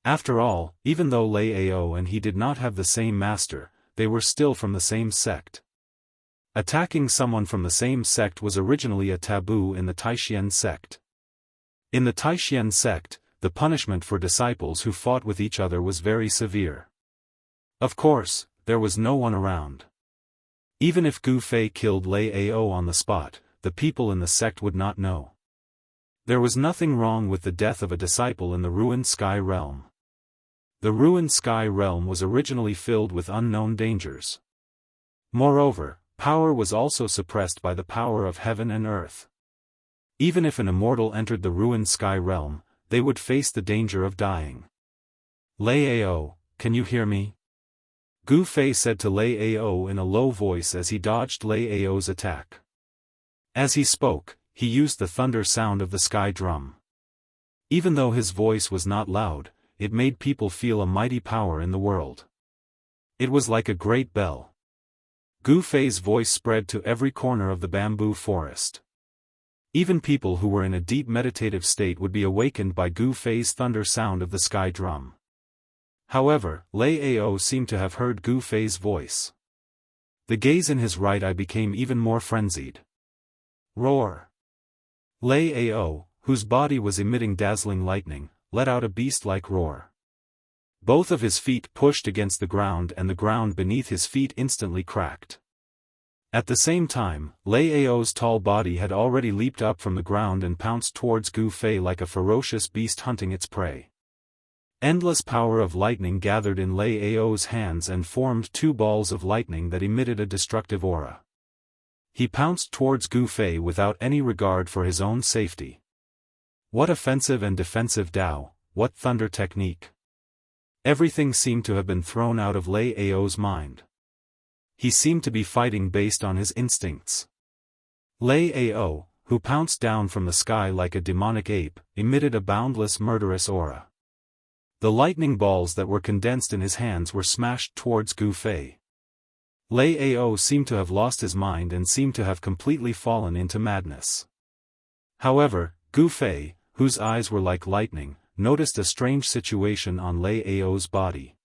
After all, even though Lei Ao and he did not have the same master, they were still from the same sect. Attacking someone from the same sect was originally a taboo in the Taishian sect. In the Taishian sect, the punishment for disciples who fought with each other was very severe. Of course, there was no one around. Even if Gu Fei killed Lei Ao on the spot, the people in the sect would not know. There was nothing wrong with the death of a disciple in the ruined sky realm. The ruined sky realm was originally filled with unknown dangers. Moreover, power was also suppressed by the power of heaven and earth. Even if an immortal entered the ruined sky realm, they would face the danger of dying. Lei Ao, can you hear me? Gu Fei said to Lei Ao in a low voice as he dodged Lei Ao's attack. As he spoke, he used the thunder sound of the sky drum. Even though his voice was not loud, it made people feel a mighty power in the world. It was like a great bell. Gu Fei's voice spread to every corner of the bamboo forest. Even people who were in a deep meditative state would be awakened by Gu Fei's thunder sound of the sky drum. However, Lei Ao seemed to have heard Gu Fei's voice. The gaze in his right eye became even more frenzied. Roar! Lei Ao, whose body was emitting dazzling lightning, let out a beast-like roar. Both of his feet pushed against the ground and the ground beneath his feet instantly cracked. At the same time, Lei Ao's tall body had already leaped up from the ground and pounced towards Gu Fei like a ferocious beast hunting its prey. Endless power of lightning gathered in Lei Ao's hands and formed two balls of lightning that emitted a destructive aura. He pounced towards Gu Fei without any regard for his own safety. What offensive and defensive Dao, what thunder technique! Everything seemed to have been thrown out of Lei Ao's mind. He seemed to be fighting based on his instincts. Lei Ao, who pounced down from the sky like a demonic ape, emitted a boundless murderous aura. The lightning balls that were condensed in his hands were smashed towards Gu Fei. Lei Ao seemed to have lost his mind and seemed to have completely fallen into madness. However, Gu Fei, whose eyes were like lightning, noticed a strange situation on Lei Ao's body.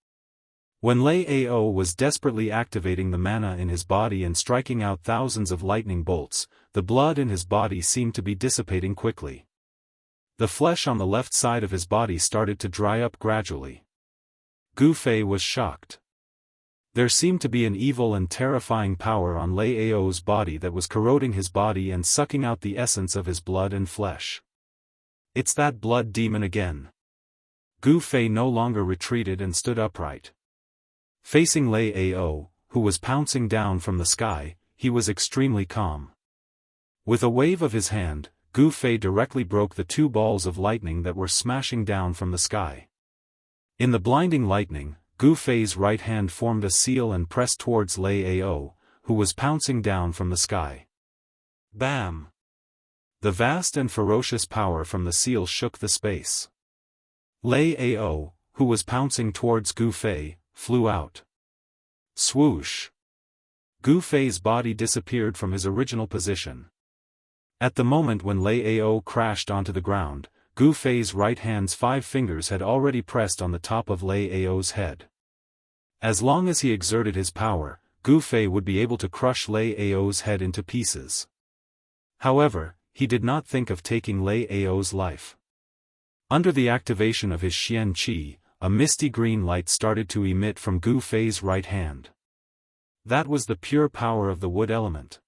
When Lei Ao was desperately activating the mana in his body and striking out thousands of lightning bolts, the blood in his body seemed to be dissipating quickly. The flesh on the left side of his body started to dry up gradually. Gu Fei was shocked. There seemed to be an evil and terrifying power on Lei Ao's body that was corroding his body and sucking out the essence of his blood and flesh. It's that blood demon again. Gu Fei no longer retreated and stood upright. Facing Lei Ao, who was pouncing down from the sky, he was extremely calm. With a wave of his hand, Gu Fei directly broke the two balls of lightning that were smashing down from the sky. In the blinding lightning, Gu Fei's right hand formed a seal and pressed towards Lei Ao, who was pouncing down from the sky. Bam! The vast and ferocious power from the seal shook the space. Lei Ao, who was pouncing towards Gu Fei, flew out. Swoosh! Gu Fei's body disappeared from his original position. At the moment when Lei Ao crashed onto the ground, Gu Fei's right hand's 5 fingers had already pressed on the top of Lei Ao's head. As long as he exerted his power, Gu Fei would be able to crush Lei Ao's head into pieces. However, he did not think of taking Lei Ao's life. Under the activation of his Xian Qi, a misty green light started to emit from Gu Fei's right hand. That was the pure power of the wood element.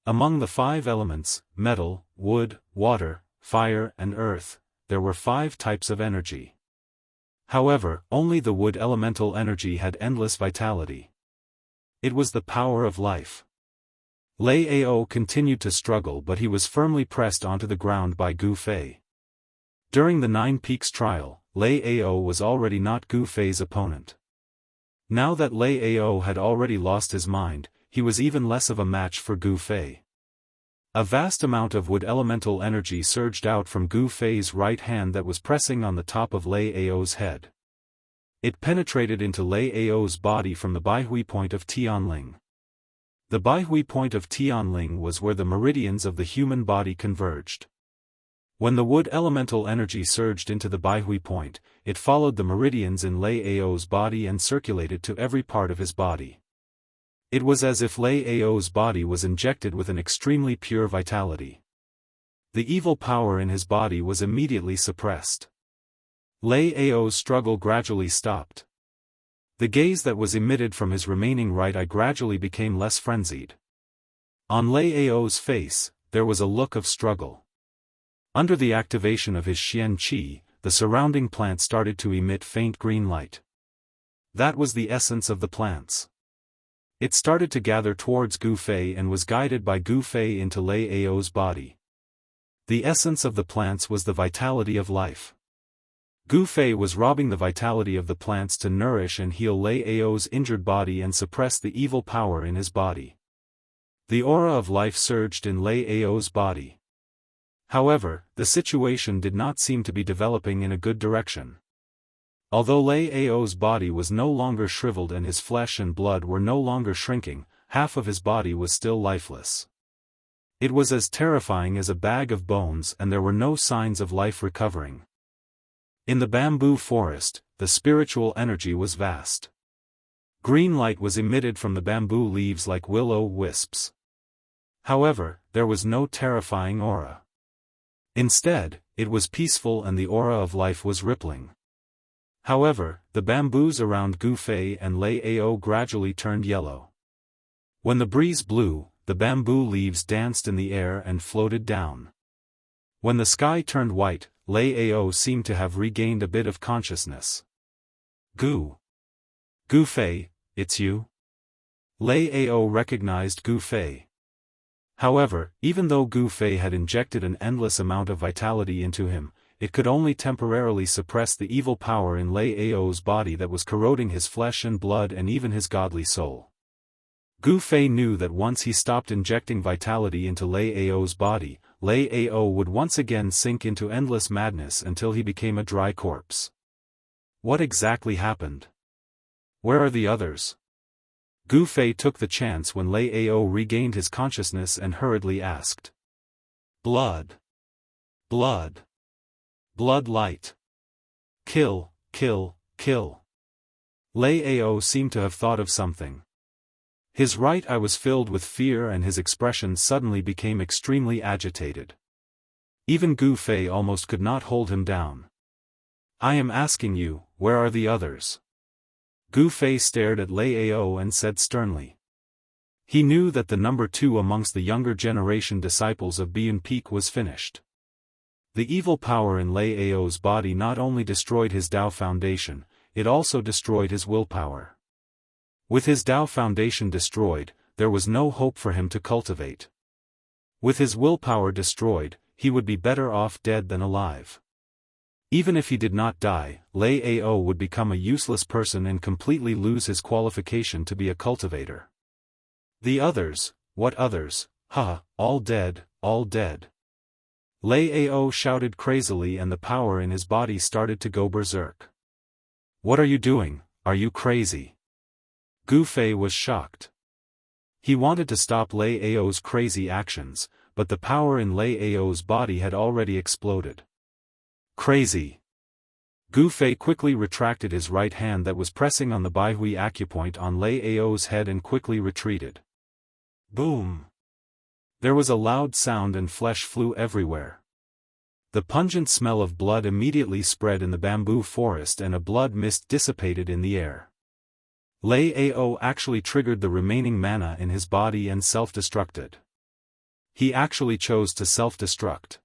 Among the 5 elements, metal, wood, water, fire and earth, there were 5 types of energy. However, only the wood elemental energy had endless vitality. It was the power of life. Lei Ao continued to struggle, but he was firmly pressed onto the ground by Gu Fei. During the 9 Peaks trial, Lei Ao was already not Gu Fei's opponent. Now that Lei Ao had already lost his mind, he was even less of a match for Gu Fei. A vast amount of wood elemental energy surged out from Gu Fei's right hand that was pressing on the top of Lei Ao's head. It penetrated into Lei Ao's body from the Baihui point of Tianling. The Baihui point of Tianling was where the meridians of the human body converged. When the wood elemental energy surged into the Baihui point, it followed the meridians in Lei Ao's body and circulated to every part of his body. It was as if Lei Ao's body was injected with an extremely pure vitality. The evil power in his body was immediately suppressed. Lei Ao's struggle gradually stopped. The gaze that was emitted from his remaining right eye gradually became less frenzied. On Lei Ao's face, there was a look of struggle. Under the activation of his Xian Qi, the surrounding plant started to emit faint green light. That was the essence of the plants. It started to gather towards Gu Fei and was guided by Gu Fei into Lei Ao's body. The essence of the plants was the vitality of life. Gu Fei was robbing the vitality of the plants to nourish and heal Lei Ao's injured body and suppress the evil power in his body. The aura of life surged in Lei Ao's body. However, the situation did not seem to be developing in a good direction. Although Lei Ao's body was no longer shriveled and his flesh and blood were no longer shrinking, half of his body was still lifeless. It was as terrifying as a bag of bones, and there were no signs of life recovering. In the bamboo forest, the spiritual energy was vast. Green light was emitted from the bamboo leaves like willow wisps. However, there was no terrifying aura. Instead, it was peaceful and the aura of life was rippling. However, the bamboos around Gu Fei and Lei Ao gradually turned yellow. When the breeze blew, the bamboo leaves danced in the air and floated down. When the sky turned white, Lei Ao seemed to have regained a bit of consciousness. Gu Fei, it's you? Lei Ao recognized Gu Fei. However, even though Gu Fei had injected an endless amount of vitality into him, it could only temporarily suppress the evil power in Lei Ao's body that was corroding his flesh and blood and even his godly soul. Gu Fei knew that once he stopped injecting vitality into Lei Ao's body, Lei Ao would once again sink into endless madness until he became a dry corpse. What exactly happened? Where are the others? Gu Fei took the chance when Lei Ao regained his consciousness and hurriedly asked. Blood. Blood. Blood light. Kill, kill, kill. Lei Ao seemed to have thought of something. His right eye was filled with fear and his expression suddenly became extremely agitated. Even Gu Fei almost could not hold him down. I am asking you, where are the others? Gu Fei stared at Lei Ao and said sternly. He knew that the number 2 amongst the younger generation disciples of Biyun Peak was finished. The evil power in Lei Ao's body not only destroyed his Tao foundation, it also destroyed his willpower. With his Tao foundation destroyed, there was no hope for him to cultivate. With his willpower destroyed, he would be better off dead than alive. Even if he did not die, Lei Ao would become a useless person and completely lose his qualification to be a cultivator. The others, what others? Ha, all dead, all dead. Lei Ao shouted crazily and the power in his body started to go berserk. What are you doing? Are you crazy? Gu Fei was shocked. He wanted to stop Lei Ao's crazy actions, but the power in Lei Ao's body had already exploded. Crazy. Gu Fei quickly retracted his right hand that was pressing on the Baihui acupoint on Lei Ao's head and quickly retreated. Boom. There was a loud sound and flesh flew everywhere. The pungent smell of blood immediately spread in the bamboo forest and a blood mist dissipated in the air. Lei Ao actually triggered the remaining mana in his body and self-destructed. He actually chose to self-destruct.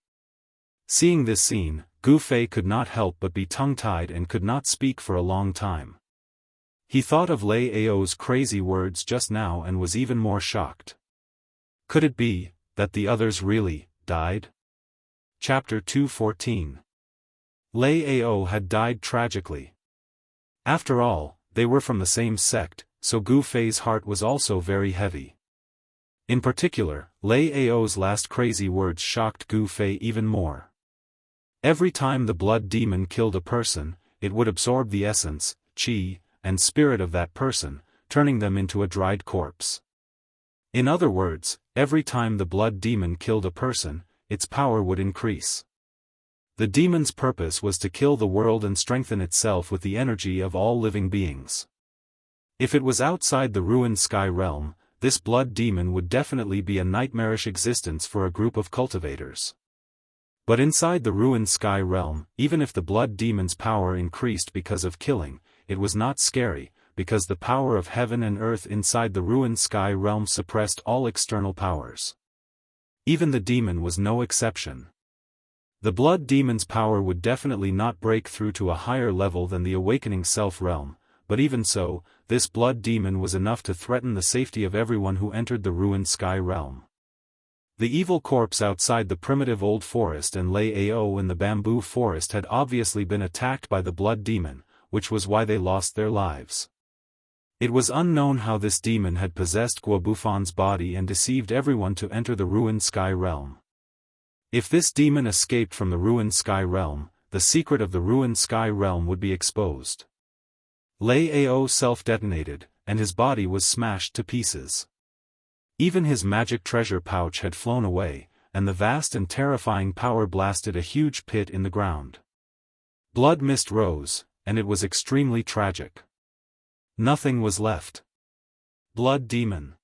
Seeing this scene, Gu Fei could not help but be tongue-tied and could not speak for a long time. He thought of Lei Ao's crazy words just now and was even more shocked. Could it be that the others really died? Chapter 214. Lei Ao had died tragically. After all, they were from the same sect, so Gu Fei's heart was also very heavy. In particular, Lei Ao's last crazy words shocked Gu Fei even more. Every time the blood demon killed a person, it would absorb the essence, qi, and spirit of that person, turning them into a dried corpse. In other words, every time the blood demon killed a person, its power would increase. The demon's purpose was to kill the world and strengthen itself with the energy of all living beings. If it was outside the ruined sky realm, this blood demon would definitely be a nightmarish existence for a group of cultivators. But inside the ruined sky realm, even if the blood demon's power increased because of killing, it was not scary, because the power of heaven and earth inside the ruined sky realm suppressed all external powers. Even the demon was no exception. The blood demon's power would definitely not break through to a higher level than the awakening self realm, but even so, this blood demon was enough to threaten the safety of everyone who entered the ruined sky realm. The evil corpse outside the primitive old forest and Lei Ao in the bamboo forest had obviously been attacked by the blood demon, which was why they lost their lives. It was unknown how this demon had possessed Guo Bufan's body and deceived everyone to enter the ruined sky realm. If this demon escaped from the ruined sky realm, the secret of the ruined sky realm would be exposed. Lei Ao self-detonated, and his body was smashed to pieces. Even his magic treasure pouch had flown away, and the vast and terrifying power blasted a huge pit in the ground. Blood mist rose, and it was extremely tragic. Nothing was left. Blood demon.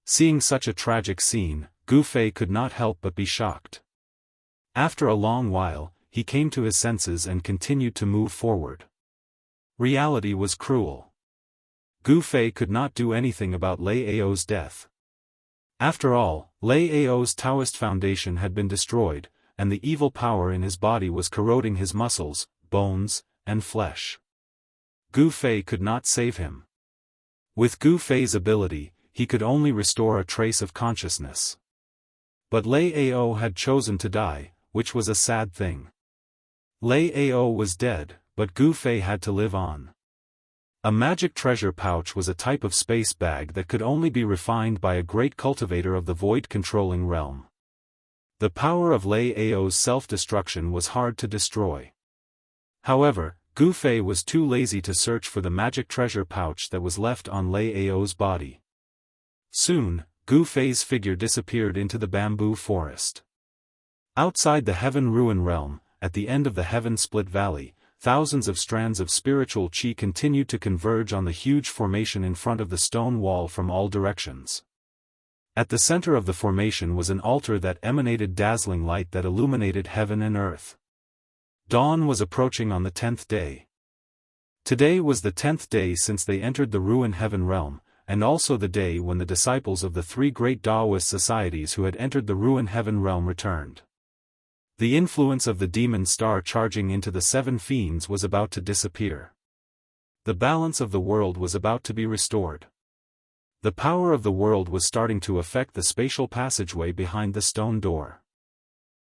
Seeing such a tragic scene, Gu Fei could not help but be shocked. After a long while, he came to his senses and continued to move forward. Reality was cruel. Gu Fei could not do anything about Lei Ao's death. After all, Lei Ao's Daoist foundation had been destroyed, and the evil power in his body was corroding his muscles, bones, and flesh. Gu Fei could not save him. With Gu Fei's ability, he could only restore a trace of consciousness. But Lei Ao had chosen to die, which was a sad thing. Lei Ao was dead, but Gu Fei had to live on. A magic treasure pouch was a type of space bag that could only be refined by a great cultivator of the void-controlling realm. The power of Lei Ao's self-destruction was hard to destroy. However, Gu Fei was too lazy to search for the magic treasure pouch that was left on Lei Ao's body. Soon, Gu Fei's figure disappeared into the bamboo forest. Outside the Heaven Ruin realm, at the end of the Heaven Split Valley, thousands of strands of spiritual qi continued to converge on the huge formation in front of the stone wall from all directions. At the center of the formation was an altar that emanated dazzling light that illuminated heaven and earth. Dawn was approaching on the 10th day. Today was the 10th day since they entered the ruined heaven realm, and also the day when the disciples of the three great Daoist societies who had entered the ruined heaven realm returned. The influence of the demon star charging into the seven fiends was about to disappear. The balance of the world was about to be restored. The power of the world was starting to affect the spatial passageway behind the stone door.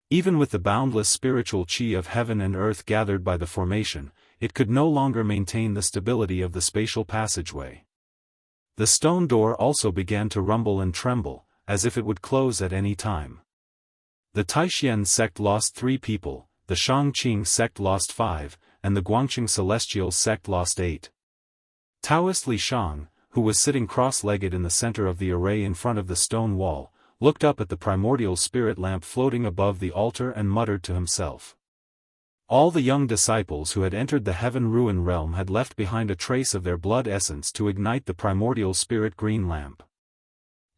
Even with the boundless spiritual qi of heaven and earth gathered by the formation, it could no longer maintain the stability of the spatial passageway. The stone door also began to rumble and tremble, as if it would close at any time. The Taishan sect lost 3 people, the Shangqing sect lost 5, and the Guangqing Celestial sect lost 8. Taoist Li Shang, who was sitting cross-legged in the center of the array in front of the stone wall, looked up at the primordial spirit lamp floating above the altar and muttered to himself. All the young disciples who had entered the heaven ruin realm had left behind a trace of their blood essence to ignite the primordial spirit green lamp.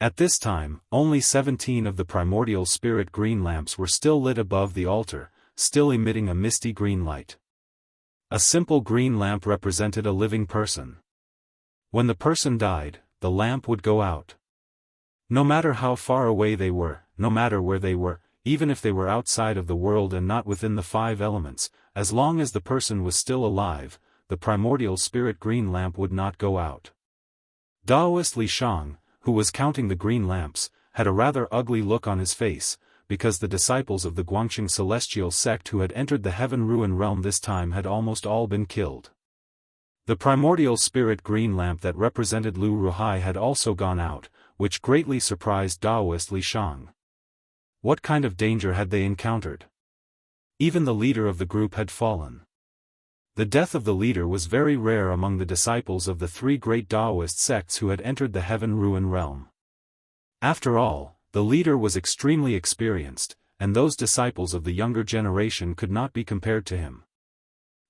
At this time, only 17 of the primordial spirit green lamps were still lit above the altar, still emitting a misty green light. A simple green lamp represented a living person. When the person died, the lamp would go out. No matter how far away they were, no matter where they were, even if they were outside of the world and not within the 5 elements, as long as the person was still alive, the primordial spirit green lamp would not go out. Daoist Li Shang, who was counting the green lamps, had a rather ugly look on his face, because the disciples of the Guangqing Celestial sect who had entered the heaven ruin realm this time had almost all been killed. The primordial spirit green lamp that represented Lu Ruhai had also gone out, which greatly surprised Daoist Li Shang. What kind of danger had they encountered? Even the leader of the group had fallen. The death of the leader was very rare among the disciples of the 3 great Daoist sects who had entered the heaven ruin realm. After all, the leader was extremely experienced, and those disciples of the younger generation could not be compared to him.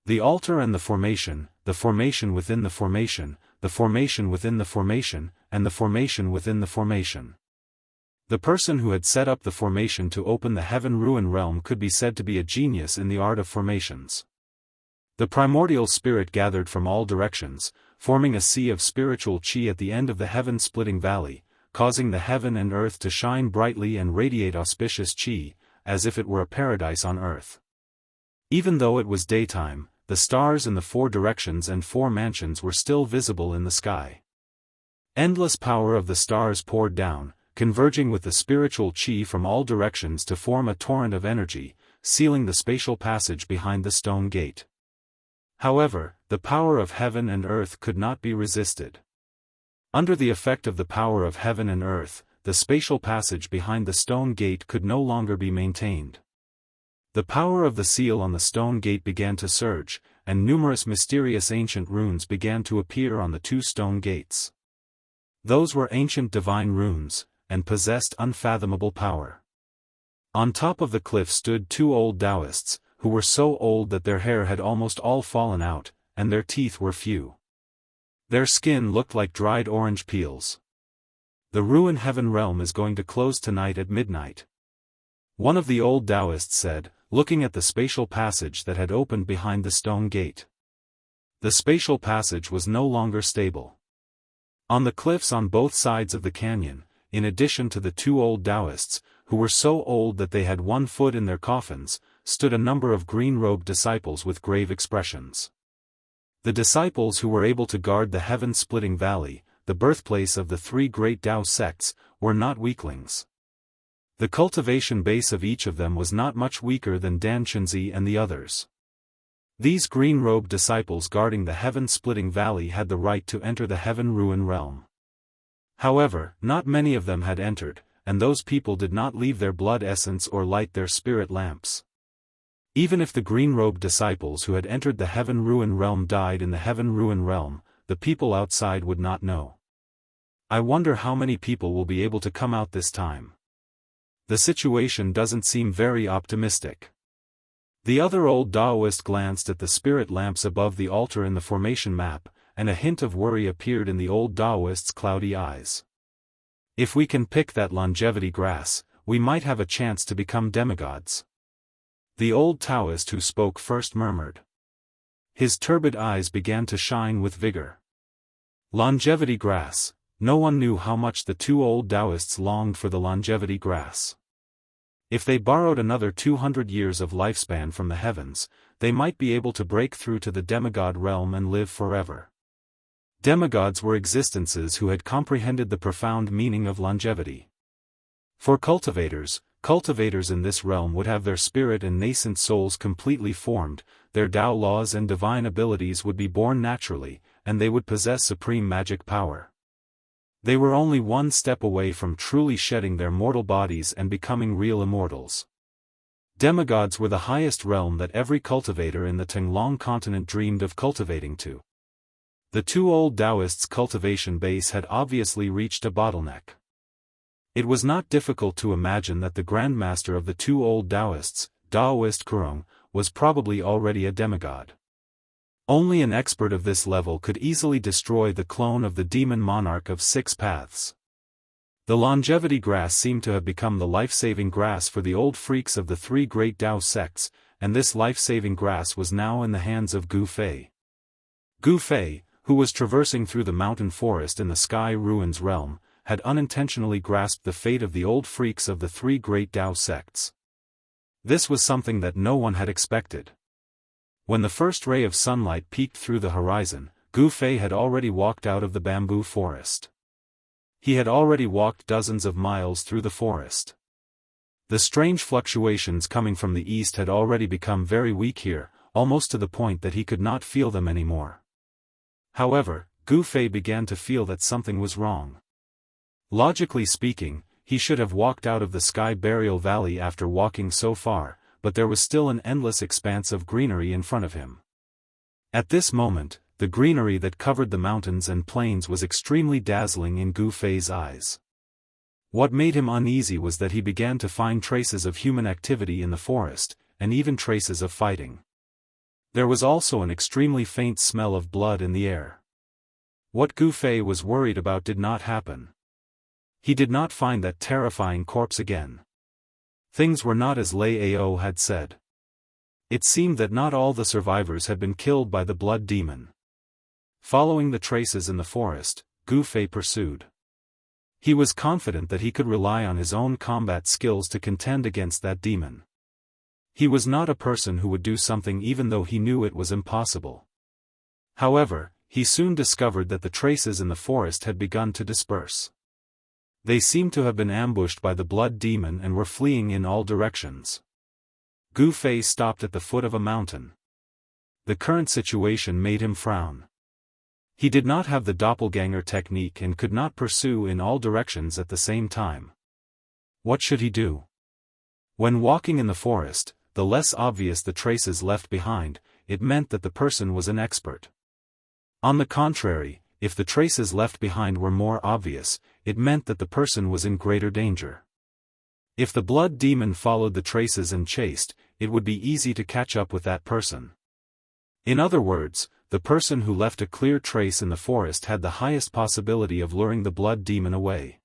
The altar and the formation within the formation, the formation within the formation, and the formation within the formation. The person who had set up the formation to open the heaven ruin realm could be said to be a genius in the art of formations. The primordial spirit gathered from all directions, forming a sea of spiritual qi at the end of the heaven-splitting valley, causing the heaven and earth to shine brightly and radiate auspicious qi, as if it were a paradise on earth. Even though it was daytime, the stars in the 4 directions and 4 mansions were still visible in the sky. Endless power of the stars poured down, converging with the spiritual qi from all directions to form a torrent of energy, sealing the spatial passage behind the stone gate. However, the power of heaven and earth could not be resisted. Under the effect of the power of heaven and earth, the spatial passage behind the stone gate could no longer be maintained. The power of the seal on the stone gate began to surge, and numerous mysterious ancient runes began to appear on the two stone gates. Those were ancient divine runes, and possessed unfathomable power. On top of the cliff stood two old Daoists, who were so old that their hair had almost all fallen out, and their teeth were few. Their skin looked like dried orange peels. The ruin heaven realm is going to close tonight at midnight. One of the old Daoists said, looking at the spatial passage that had opened behind the stone gate. The spatial passage was no longer stable. On the cliffs on both sides of the canyon, in addition to the two old Daoists, who were so old that they had one foot in their coffins, stood a number of green-robed disciples with grave expressions. The disciples who were able to guard the heaven-splitting valley, the birthplace of the three great Dao sects, were not weaklings. The cultivation base of each of them was not much weaker than Dan Chunzi and the others. These green-robed disciples guarding the heaven-splitting valley had the right to enter the heaven-ruin realm. However, not many of them had entered, and those people did not leave their blood essence or light their spirit lamps. Even if the green-robed disciples who had entered the heaven-ruin realm died in the heaven-ruin realm, the people outside would not know. I wonder how many people will be able to come out this time. The situation doesn't seem very optimistic. The other old Daoist glanced at the spirit lamps above the altar in the formation map, and a hint of worry appeared in the old Daoist's cloudy eyes. If we can pick that longevity grass, we might have a chance to become demigods. The old Taoist who spoke first murmured. His turbid eyes began to shine with vigor. Longevity grass. No one knew how much the two old Daoists longed for the longevity grass. If they borrowed another 200 years of lifespan from the heavens, they might be able to break through to the demigod realm and live forever. Demigods were existences who had comprehended the profound meaning of longevity. For cultivators in this realm would have their spirit and nascent souls completely formed, their Dao laws and divine abilities would be born naturally, and they would possess supreme magic power. They were only one step away from truly shedding their mortal bodies and becoming real immortals. Demigods were the highest realm that every cultivator in the Tenglong continent dreamed of cultivating to. The two old Daoists' cultivation base had obviously reached a bottleneck. It was not difficult to imagine that the grandmaster of the two old Daoists, Daoist Kurong, was probably already a demigod. Only an expert of this level could easily destroy the clone of the demon monarch of six paths. The longevity grass seemed to have become the life-saving grass for the old freaks of the three great Dao sects, and this life-saving grass was now in the hands of Gu Fei. Gu Fei, who was traversing through the mountain forest in the Sky Ruins realm, had unintentionally grasped the fate of the old freaks of the three great Dao sects. This was something that no one had expected. When the first ray of sunlight peeked through the horizon, Gu Fei had already walked out of the bamboo forest. He had already walked dozens of miles through the forest. The strange fluctuations coming from the east had already become very weak here, almost to the point that he could not feel them anymore. However, Gu Fei began to feel that something was wrong. Logically speaking, he should have walked out of the Sky Burial Valley after walking so far, but there was still an endless expanse of greenery in front of him. At this moment, the greenery that covered the mountains and plains was extremely dazzling in Gu Fei's eyes. What made him uneasy was that he began to find traces of human activity in the forest, and even traces of fighting. There was also an extremely faint smell of blood in the air. What Gu Fei was worried about did not happen. He did not find that terrifying corpse again. Things were not as Lei Ao had said. It seemed that not all the survivors had been killed by the blood demon. Following the traces in the forest, Gu Fei pursued. He was confident that he could rely on his own combat skills to contend against that demon. He was not a person who would do something even though he knew it was impossible. However, he soon discovered that the traces in the forest had begun to disperse. They seemed to have been ambushed by the blood demon and were fleeing in all directions. Gu Fei stopped at the foot of a mountain. The current situation made him frown. He did not have the doppelganger technique and could not pursue in all directions at the same time. What should he do? When walking in the forest, the less obvious the traces left behind, it meant that the person was an expert. On the contrary, if the traces left behind were more obvious, it meant that the person was in greater danger. If the blood demon followed the traces and chased, it would be easy to catch up with that person. In other words, the person who left a clear trace in the forest had the highest possibility of luring the blood demon away.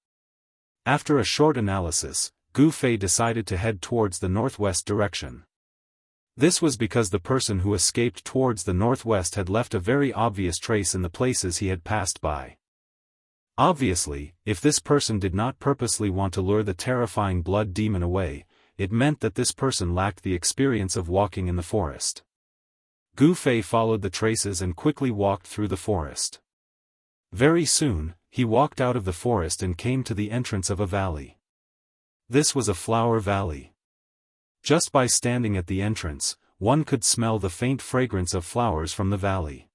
After a short analysis, Gu Fei decided to head towards the northwest direction. This was because the person who escaped towards the northwest had left a very obvious trace in the places he had passed by. Obviously, if this person did not purposely want to lure the terrifying blood demon away, it meant that this person lacked the experience of walking in the forest. Gu Fei followed the traces and quickly walked through the forest. Very soon, he walked out of the forest and came to the entrance of a valley. This was a flower valley. Just by standing at the entrance, one could smell the faint fragrance of flowers from the valley.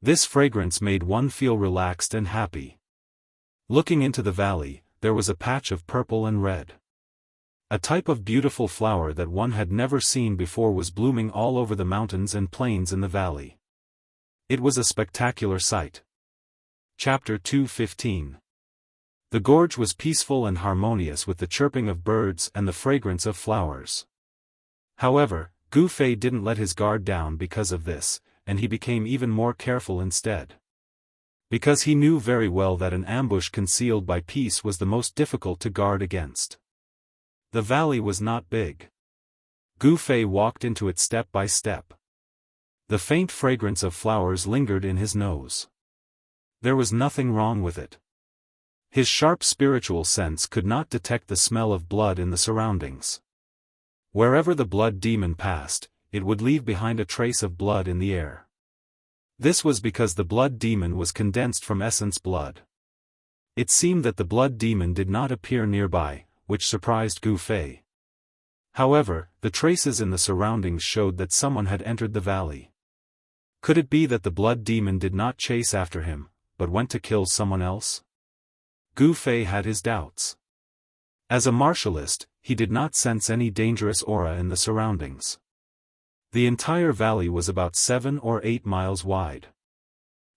This fragrance made one feel relaxed and happy. Looking into the valley, there was a patch of purple and red. A type of beautiful flower that one had never seen before was blooming all over the mountains and plains in the valley. It was a spectacular sight. Chapter 2:15. The gorge was peaceful and harmonious with the chirping of birds and the fragrance of flowers. However, Gu Fei didn't let his guard down because of this, and he became even more careful instead. Because he knew very well that an ambush concealed by peace was the most difficult to guard against. The valley was not big. Gu Fei walked into it step by step. The faint fragrance of flowers lingered in his nose. There was nothing wrong with it. His sharp spiritual sense could not detect the smell of blood in the surroundings. Wherever the blood demon passed, it would leave behind a trace of blood in the air. This was because the blood demon was condensed from essence blood. It seemed that the blood demon did not appear nearby, which surprised Gu Fei. However, the traces in the surroundings showed that someone had entered the valley. Could it be that the blood demon did not chase after him, but went to kill someone else? Gu Fei had his doubts. As a martialist, he did not sense any dangerous aura in the surroundings. The entire valley was about 7 or 8 miles wide.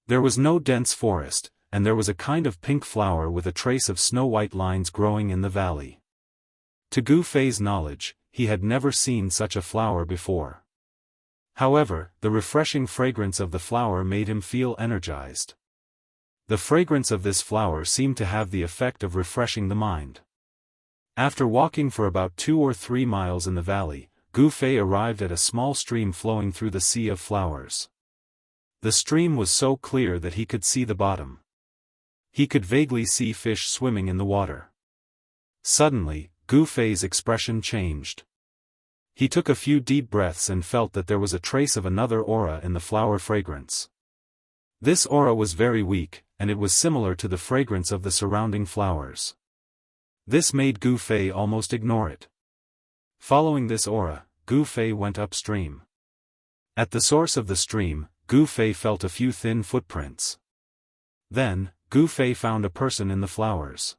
There was no dense forest, and there was a kind of pink flower with a trace of snow-white lines growing in the valley. To Gu Fei's knowledge, he had never seen such a flower before. However, the refreshing fragrance of the flower made him feel energized. The fragrance of this flower seemed to have the effect of refreshing the mind. After walking for about 2 or 3 miles in the valley, Gu Fei arrived at a small stream flowing through the sea of flowers. The stream was so clear that he could see the bottom. He could vaguely see fish swimming in the water. Suddenly, Gu Fei's expression changed. He took a few deep breaths and felt that there was a trace of another aura in the flower fragrance. This aura was very weak, and it was similar to the fragrance of the surrounding flowers. This made Gu Fei almost ignore it. Following this aura, Gu Fei went upstream. At the source of the stream, Gu Fei felt a few thin footprints. Then, Gu Fei found a person in the flowers.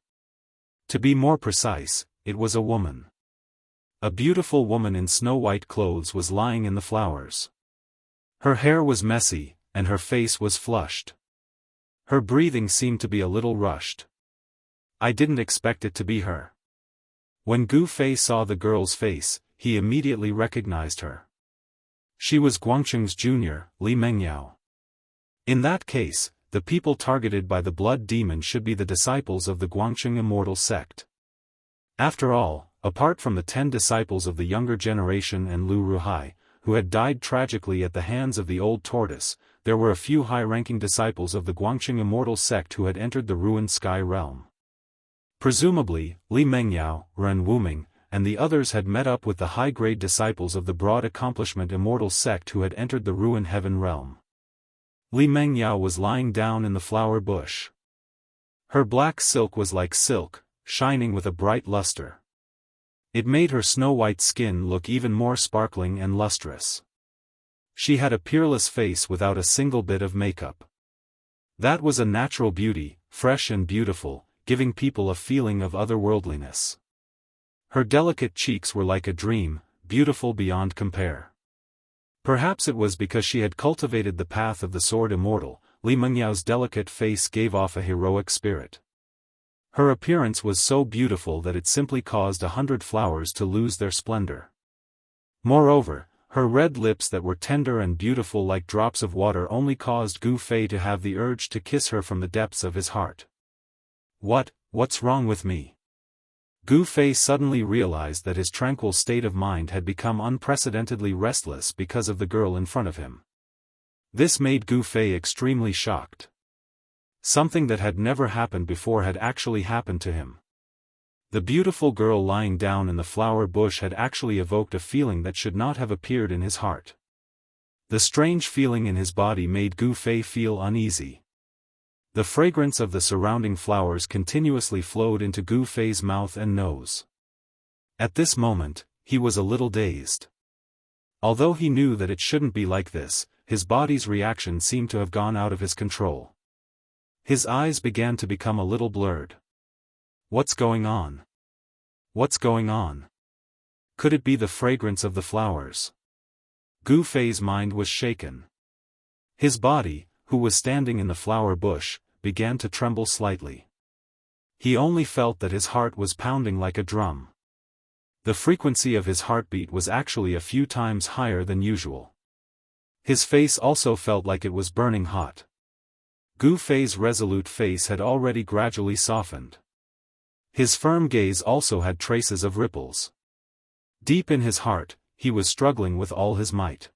To be more precise, it was a woman. A beautiful woman in snow-white clothes was lying in the flowers. Her hair was messy, and her face was flushed. Her breathing seemed to be a little rushed. I didn't expect it to be her. When Gu Fei saw the girl's face, he immediately recognized her. She was Guangcheng's junior, Li Mengyao. In that case, the people targeted by the blood demon should be the disciples of the Guangcheng Immortal sect. After all, apart from the 10 disciples of the younger generation and Lu Ruhai, who had died tragically at the hands of the old tortoise, there were a few high-ranking disciples of the Guangcheng Immortal sect who had entered the ruined sky realm. Presumably, Li Mengyao, Ren Wuming, and the others had met up with the high-grade disciples of the broad accomplishment Immortal sect who had entered the ruined heaven realm. Li Mengyao was lying down in the flower bush. Her black silk was like silk, shining with a bright luster. It made her snow-white skin look even more sparkling and lustrous. She had a peerless face without a single bit of makeup. That was a natural beauty, fresh and beautiful, giving people a feeling of otherworldliness. Her delicate cheeks were like a dream, beautiful beyond compare. Perhaps it was because she had cultivated the path of the sword immortal, Li Mengyao's delicate face gave off a heroic spirit. Her appearance was so beautiful that it simply caused 100 flowers to lose their splendor. Moreover, her red lips that were tender and beautiful like drops of water only caused Gu Fei to have the urge to kiss her from the depths of his heart. What's wrong with me? Gu Fei suddenly realized that his tranquil state of mind had become unprecedentedly restless because of the girl in front of him. This made Gu Fei extremely shocked. Something that had never happened before had actually happened to him. The beautiful girl lying down in the flower bush had actually evoked a feeling that should not have appeared in his heart. The strange feeling in his body made Gu Fei feel uneasy. The fragrance of the surrounding flowers continuously flowed into Gu Fei's mouth and nose. At this moment, he was a little dazed. Although he knew that it shouldn't be like this, his body's reaction seemed to have gone out of his control. His eyes began to become a little blurred. What's going on? What's going on? Could it be the fragrance of the flowers? Gu Fei's mind was shaken. His body, who was standing in the flower bush, began to tremble slightly. He only felt that his heart was pounding like a drum. The frequency of his heartbeat was actually a few times higher than usual. His face also felt like it was burning hot. Gu Fei's resolute face had already gradually softened. His firm gaze also had traces of ripples. Deep in his heart, he was struggling with all his might.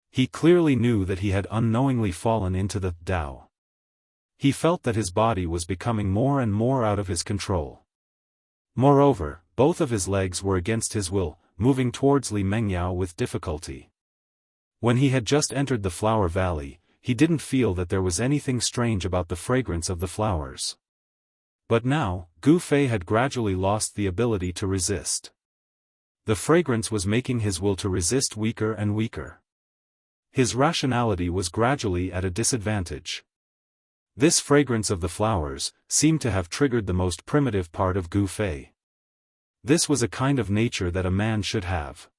He clearly knew that he had unknowingly fallen into the Tao. He felt that his body was becoming more and more out of his control. Moreover, both of his legs were against his will, moving towards Li Mengyao with difficulty. When he had just entered the flower valley, he didn't feel that there was anything strange about the fragrance of the flowers. But now, Gu Fei had gradually lost the ability to resist. The fragrance was making his will to resist weaker and weaker. His rationality was gradually at a disadvantage. This fragrance of the flowers seemed to have triggered the most primitive part of Gu Fei. This was a kind of nature that a man should have.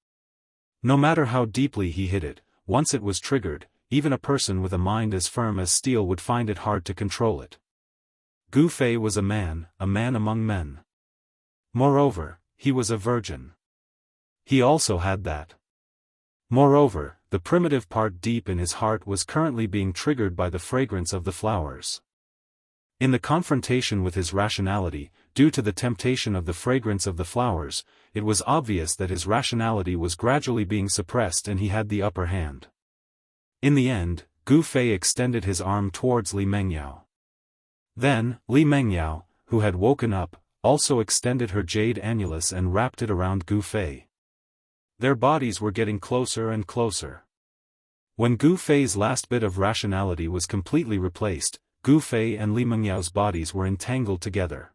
No matter how deeply he hid it, once it was triggered, even a person with a mind as firm as steel would find it hard to control it. Gu Fei was a man among men. Moreover, he was a virgin. He also had that. Moreover, the primitive part deep in his heart was currently being triggered by the fragrance of the flowers. In the confrontation with his rationality, due to the temptation of the fragrance of the flowers, it was obvious that his rationality was gradually being suppressed and he had the upper hand. In the end, Gu Fei extended his arm towards Li Mengyao. Then, Li Mengyao, who had woken up, also extended her jade annulus and wrapped it around Gu Fei. Their bodies were getting closer and closer. When Gu Fei's last bit of rationality was completely replaced, Gu Fei and Li Mengyao's bodies were entangled together.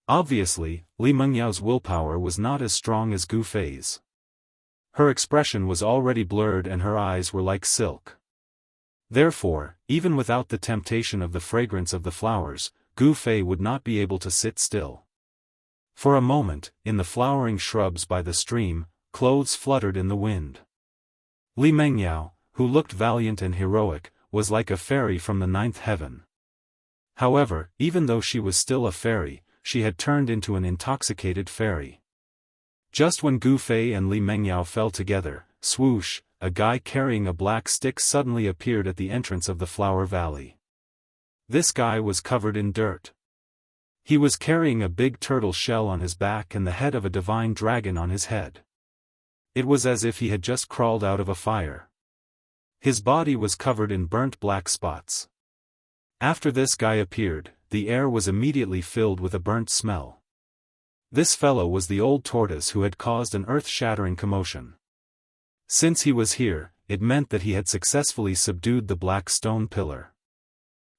Obviously, Li Mengyao's willpower was not as strong as Gu Fei's. Her expression was already blurred and her eyes were like silk. Therefore, even without the temptation of the fragrance of the flowers, Gu Fei would not be able to sit still. For a moment, in the flowering shrubs by the stream, clothes fluttered in the wind. Li Mengyao, who looked valiant and heroic, was like a fairy from the ninth heaven. However, even though she was still a fairy, she had turned into an intoxicated fairy. Just when Gu Fei and Li Mengyao fell together, swoosh, a guy carrying a black stick suddenly appeared at the entrance of the flower valley. This guy was covered in dirt. He was carrying a big turtle shell on his back and the head of a divine dragon on his head. It was as if he had just crawled out of a fire. His body was covered in burnt black spots. After this guy appeared, the air was immediately filled with a burnt smell. This fellow was the old tortoise who had caused an earth-shattering commotion. Since he was here, it meant that he had successfully subdued the black stone pillar.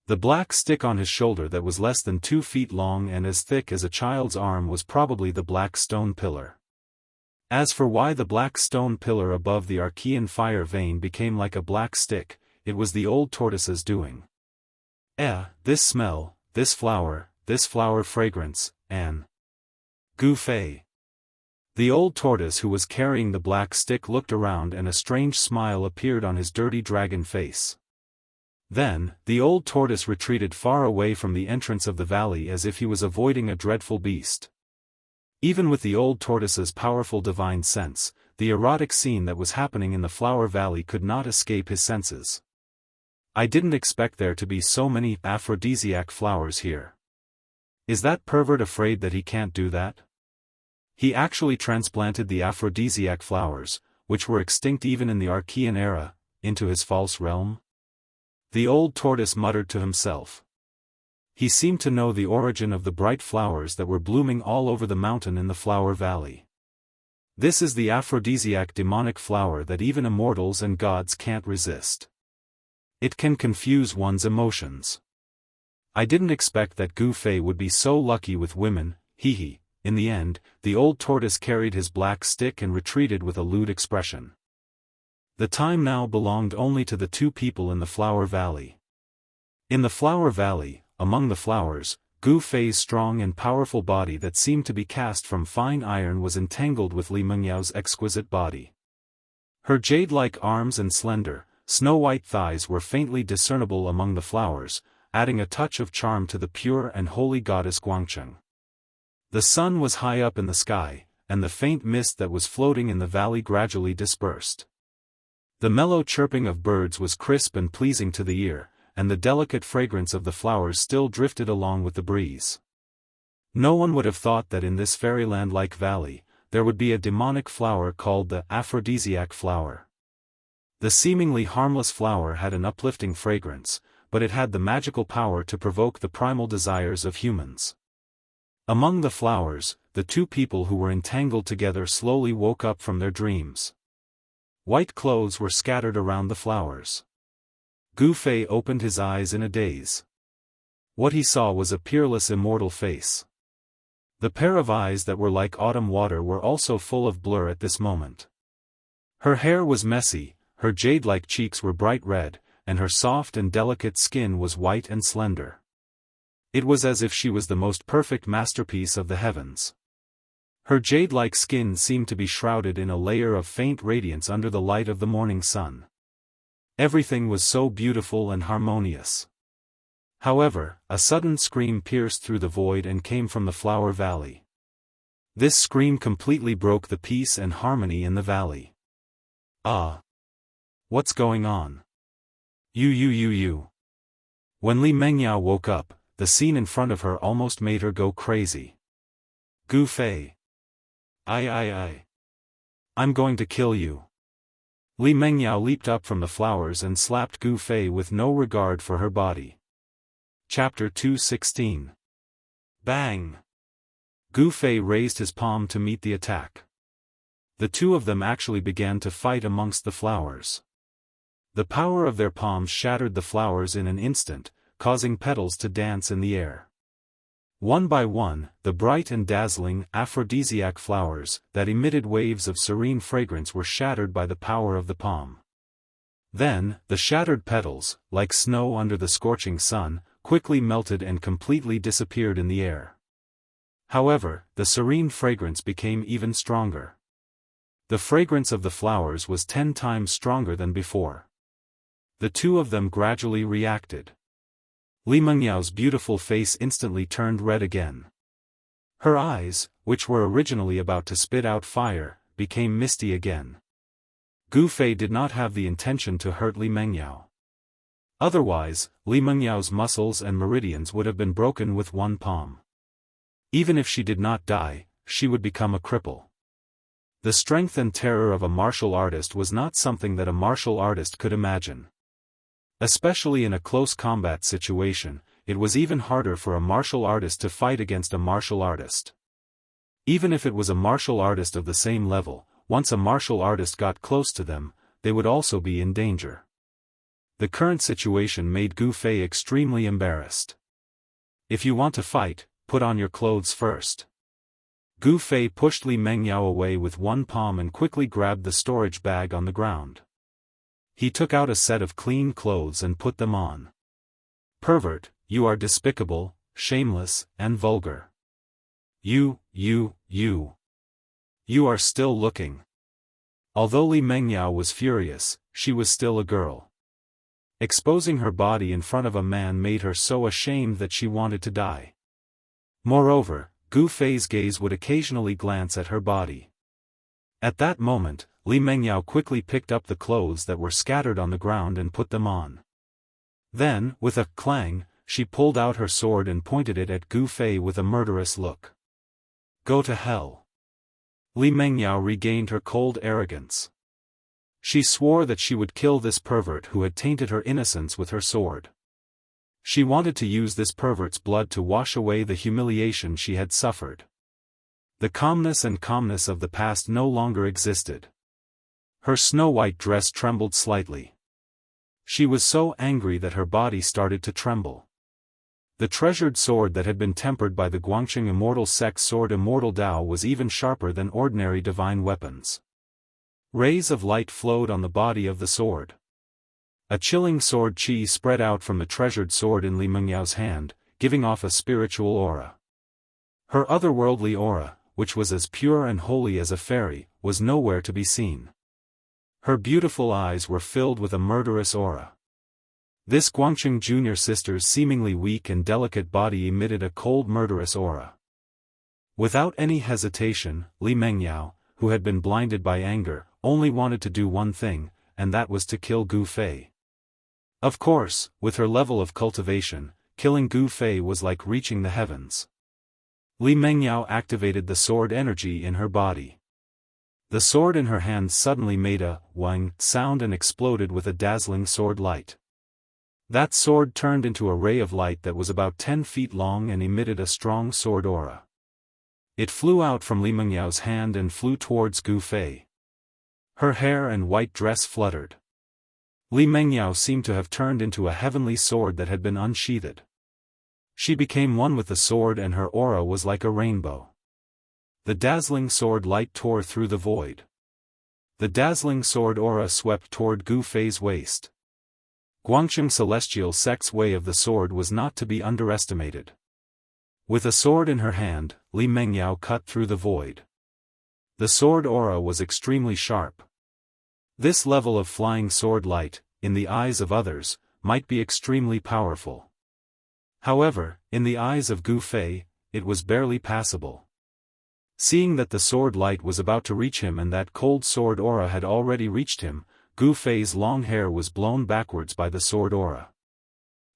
The black stick on his shoulder that was less than 2 feet long and as thick as a child's arm was probably the black stone pillar. As for why the black stone pillar above the Archean fire vein became like a black stick, it was the old tortoise's doing. This smell, this flower fragrance, An. Gu Fei. The old tortoise who was carrying the black stick looked around and a strange smile appeared on his dirty dragon face. Then, the old tortoise retreated far away from the entrance of the valley as if he was avoiding a dreadful beast. Even with the old tortoise's powerful divine sense, the erotic scene that was happening in the flower valley could not escape his senses. I didn't expect there to be so many aphrodisiac flowers here. Is that pervert afraid that he can't do that? He actually transplanted the aphrodisiac flowers, which were extinct even in the Archean era, into his false realm? The old tortoise muttered to himself. He seemed to know the origin of the bright flowers that were blooming all over the mountain in the flower valley. This is the aphrodisiac demonic flower that even immortals and gods can't resist. It can confuse one's emotions. I didn't expect that Gu Fei would be so lucky with women, hee. In the end, the old tortoise carried his black stick and retreated with a lewd expression. The time now belonged only to the 2 people in the flower valley. In the flower valley, among the flowers, Gu Fei's strong and powerful body that seemed to be cast from fine iron was entangled with Li Mengyao's exquisite body. Her jade-like arms and slender, snow-white thighs were faintly discernible among the flowers, adding a touch of charm to the pure and holy goddess Guangcheng. The sun was high up in the sky, and the faint mist that was floating in the valley gradually dispersed. The mellow chirping of birds was crisp and pleasing to the ear, and the delicate fragrance of the flowers still drifted along with the breeze. No one would have thought that in this fairyland-like valley, there would be a demonic flower called the aphrodisiac flower. The seemingly harmless flower had an uplifting fragrance, but it had the magical power to provoke the primal desires of humans. Among the flowers, the 2 people who were entangled together slowly woke up from their dreams. White clothes were scattered around the flowers. Gu Fei opened his eyes in a daze. What he saw was a peerless immortal face. The pair of eyes that were like autumn water were also full of blur at this moment. Her hair was messy, her jade-like cheeks were bright red, and her soft and delicate skin was white and slender. It was as if she was the most perfect masterpiece of the heavens. Her jade-like skin seemed to be shrouded in a layer of faint radiance under the light of the morning sun. Everything was so beautiful and harmonious. However, a sudden scream pierced through the void and came from the flower valley. This scream completely broke the peace and harmony in the valley. Ah! What's going on? You. When Li Mengyao woke up, the scene in front of her almost made her go crazy. Gu Fei. I. I'm going to kill you. Li Mengyao leaped up from the flowers and slapped Gu Fei with no regard for her body. Chapter 216. Bang! Gu Fei raised his palm to meet the attack. The 2 of them actually began to fight amongst the flowers. The power of their palms shattered the flowers in an instant, causing petals to dance in the air. One by one, the bright and dazzling aphrodisiac flowers that emitted waves of serene fragrance were shattered by the power of the palm. Then, the shattered petals, like snow under the scorching sun, quickly melted and completely disappeared in the air. However, the serene fragrance became even stronger. The fragrance of the flowers was 10 times stronger than before. The 2 of them gradually reacted. Li Mengyao's beautiful face instantly turned red again. Her eyes, which were originally about to spit out fire, became misty again. Gu Fei did not have the intention to hurt Li Mengyao. Otherwise, Li Mengyao's muscles and meridians would have been broken with one palm. Even if she did not die, she would become a cripple. The strength and terror of a martial artist was not something that a martial artist could imagine. Especially in a close combat situation, it was even harder for a martial artist to fight against a martial artist. Even if it was a martial artist of the same level, once a martial artist got close to them, they would also be in danger. The current situation made Gu Fei extremely embarrassed. "If you want to fight, put on your clothes first." Gu Fei pushed Li Mengyao away with one palm and quickly grabbed the storage bag on the ground. He took out a set of clean clothes and put them on. "Pervert, you are despicable, shameless, and vulgar. You are still looking." Although Li Mengyao was furious, she was still a girl. Exposing her body in front of a man made her so ashamed that she wanted to die. Moreover, Gu Fei's gaze would occasionally glance at her body. At that moment, Li Mengyao quickly picked up the clothes that were scattered on the ground and put them on. Then, with a clang, she pulled out her sword and pointed it at Gu Fei with a murderous look. "Go to hell." Li Mengyao regained her cold arrogance. She swore that she would kill this pervert who had tainted her innocence with her sword. She wanted to use this pervert's blood to wash away the humiliation she had suffered. The calmness of the past no longer existed. Her snow-white dress trembled slightly. She was so angry that her body started to tremble. The treasured sword that had been tempered by the Guangqing Immortal sect sword Immortal Dao was even sharper than ordinary divine weapons. Rays of light flowed on the body of the sword. A chilling sword qi spread out from the treasured sword in Li Mengyao's hand, giving off a spiritual aura. Her otherworldly aura, which was as pure and holy as a fairy, was nowhere to be seen. Her beautiful eyes were filled with a murderous aura. This Guangqing junior sister's seemingly weak and delicate body emitted a cold murderous aura. Without any hesitation, Li Mengyao, who had been blinded by anger, only wanted to do one thing, and that was to kill Gu Fei. Of course, with her level of cultivation, killing Gu Fei was like reaching the heavens. Li Mengyao activated the sword energy in her body. The sword in her hand suddenly made a wang sound and exploded with a dazzling sword light. That sword turned into a ray of light that was about 10 feet long and emitted a strong sword aura. It flew out from Li Mengyao's hand and flew towards Gu Fei. Her hair and white dress fluttered. Li Mengyao seemed to have turned into a heavenly sword that had been unsheathed. She became one with the sword and her aura was like a rainbow. The dazzling sword light tore through the void. The dazzling sword aura swept toward Gu Fei's waist. Guangqing Celestial Sect's way of the sword was not to be underestimated. With a sword in her hand, Li Mengyao cut through the void. The sword aura was extremely sharp. This level of flying sword light, in the eyes of others, might be extremely powerful. However, in the eyes of Gu Fei, it was barely passable. Seeing that the sword light was about to reach him and that cold sword aura had already reached him, Gu Fei's long hair was blown backwards by the sword aura.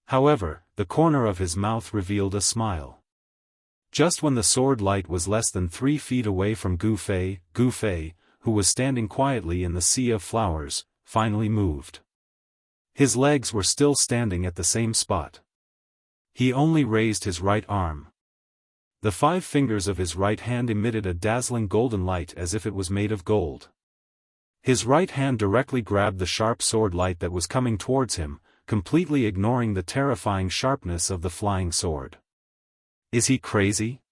However, the corner of his mouth revealed a smile. Just when the sword light was less than 3 feet away from Gu Fei, who was standing quietly in the sea of flowers, finally moved. His legs were still standing at the same spot. He only raised his right arm. The 5 fingers of his right hand emitted a dazzling golden light as if it was made of gold. His right hand directly grabbed the sharp sword light that was coming towards him, completely ignoring the terrifying sharpness of the flying sword. Is he crazy?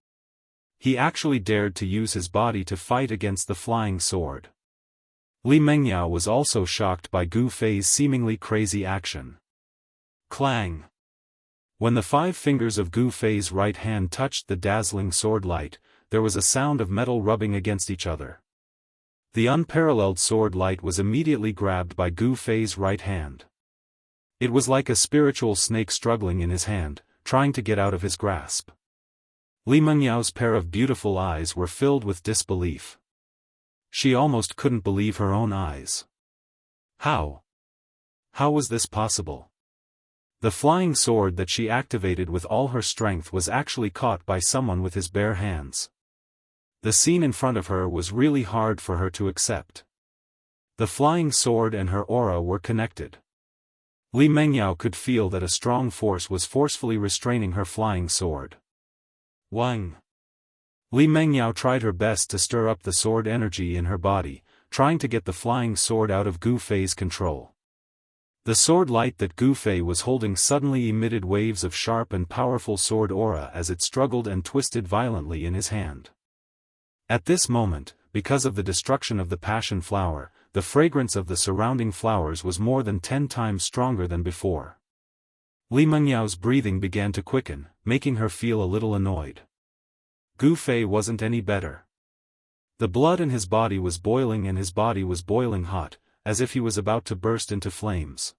He actually dared to use his body to fight against the flying sword. Li Mengyao was also shocked by Gu Fei's seemingly crazy action. Clang! When the 5 fingers of Gu Fei's right hand touched the dazzling sword light, there was a sound of metal rubbing against each other. The unparalleled sword light was immediately grabbed by Gu Fei's right hand. It was like a spiritual snake struggling in his hand, trying to get out of his grasp. Li Mengyao's pair of beautiful eyes were filled with disbelief. She almost couldn't believe her own eyes. How? How was this possible? The flying sword that she activated with all her strength was actually caught by someone with his bare hands. The scene in front of her was really hard for her to accept. The flying sword and her aura were connected. Li Mengyao could feel that a strong force was forcefully restraining her flying sword. Wang! Li Mengyao tried her best to stir up the sword energy in her body, trying to get the flying sword out of Gu Fei's control. The sword light that Gu Fei was holding suddenly emitted waves of sharp and powerful sword aura as it struggled and twisted violently in his hand. At this moment, because of the destruction of the passion flower, the fragrance of the surrounding flowers was more than 10 times stronger than before. Li Mengyao's breathing began to quicken, making her feel a little annoyed. Gu Fei wasn't any better. The blood in his body was boiling and his body was boiling hot, as if he was about to burst into flames.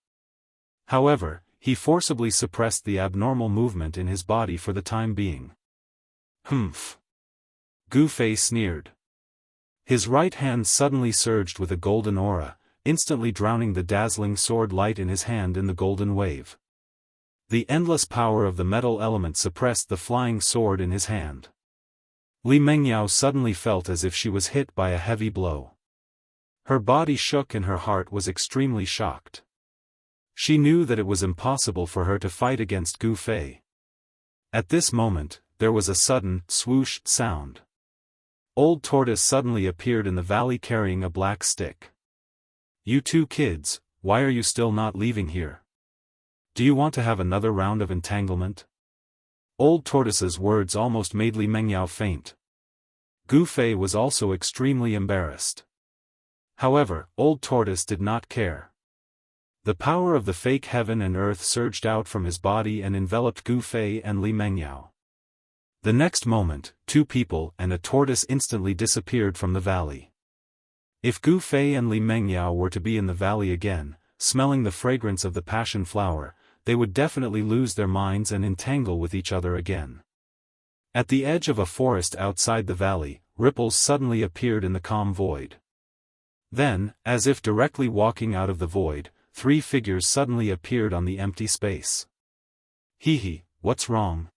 However, he forcibly suppressed the abnormal movement in his body for the time being. Humph! Gu Fei sneered. His right hand suddenly surged with a golden aura, instantly drowning the dazzling sword light in his hand in the golden wave. The endless power of the metal element suppressed the flying sword in his hand. Li Mengyao suddenly felt as if she was hit by a heavy blow. Her body shook and her heart was extremely shocked. She knew that it was impossible for her to fight against Gu Fei. At this moment, there was a sudden swoosh sound. Old Tortoise suddenly appeared in the valley carrying a black stick. "You two kids, why are you still not leaving here? Do you want to have another round of entanglement?" Old Tortoise's words almost made Li Mengyao faint. Gu Fei was also extremely embarrassed. However, Old Tortoise did not care. The power of the fake heaven and earth surged out from his body and enveloped Gu Fei and Li Mengyao. The next moment, 2 people and a tortoise instantly disappeared from the valley. If Gu Fei and Li Mengyao were to be in the valley again, smelling the fragrance of the passion flower, they would definitely lose their minds and entangle with each other again. At the edge of a forest outside the valley, ripples suddenly appeared in the calm void. Then, as if directly walking out of the void, 3 figures suddenly appeared on the empty space. "Hee, what's wrong?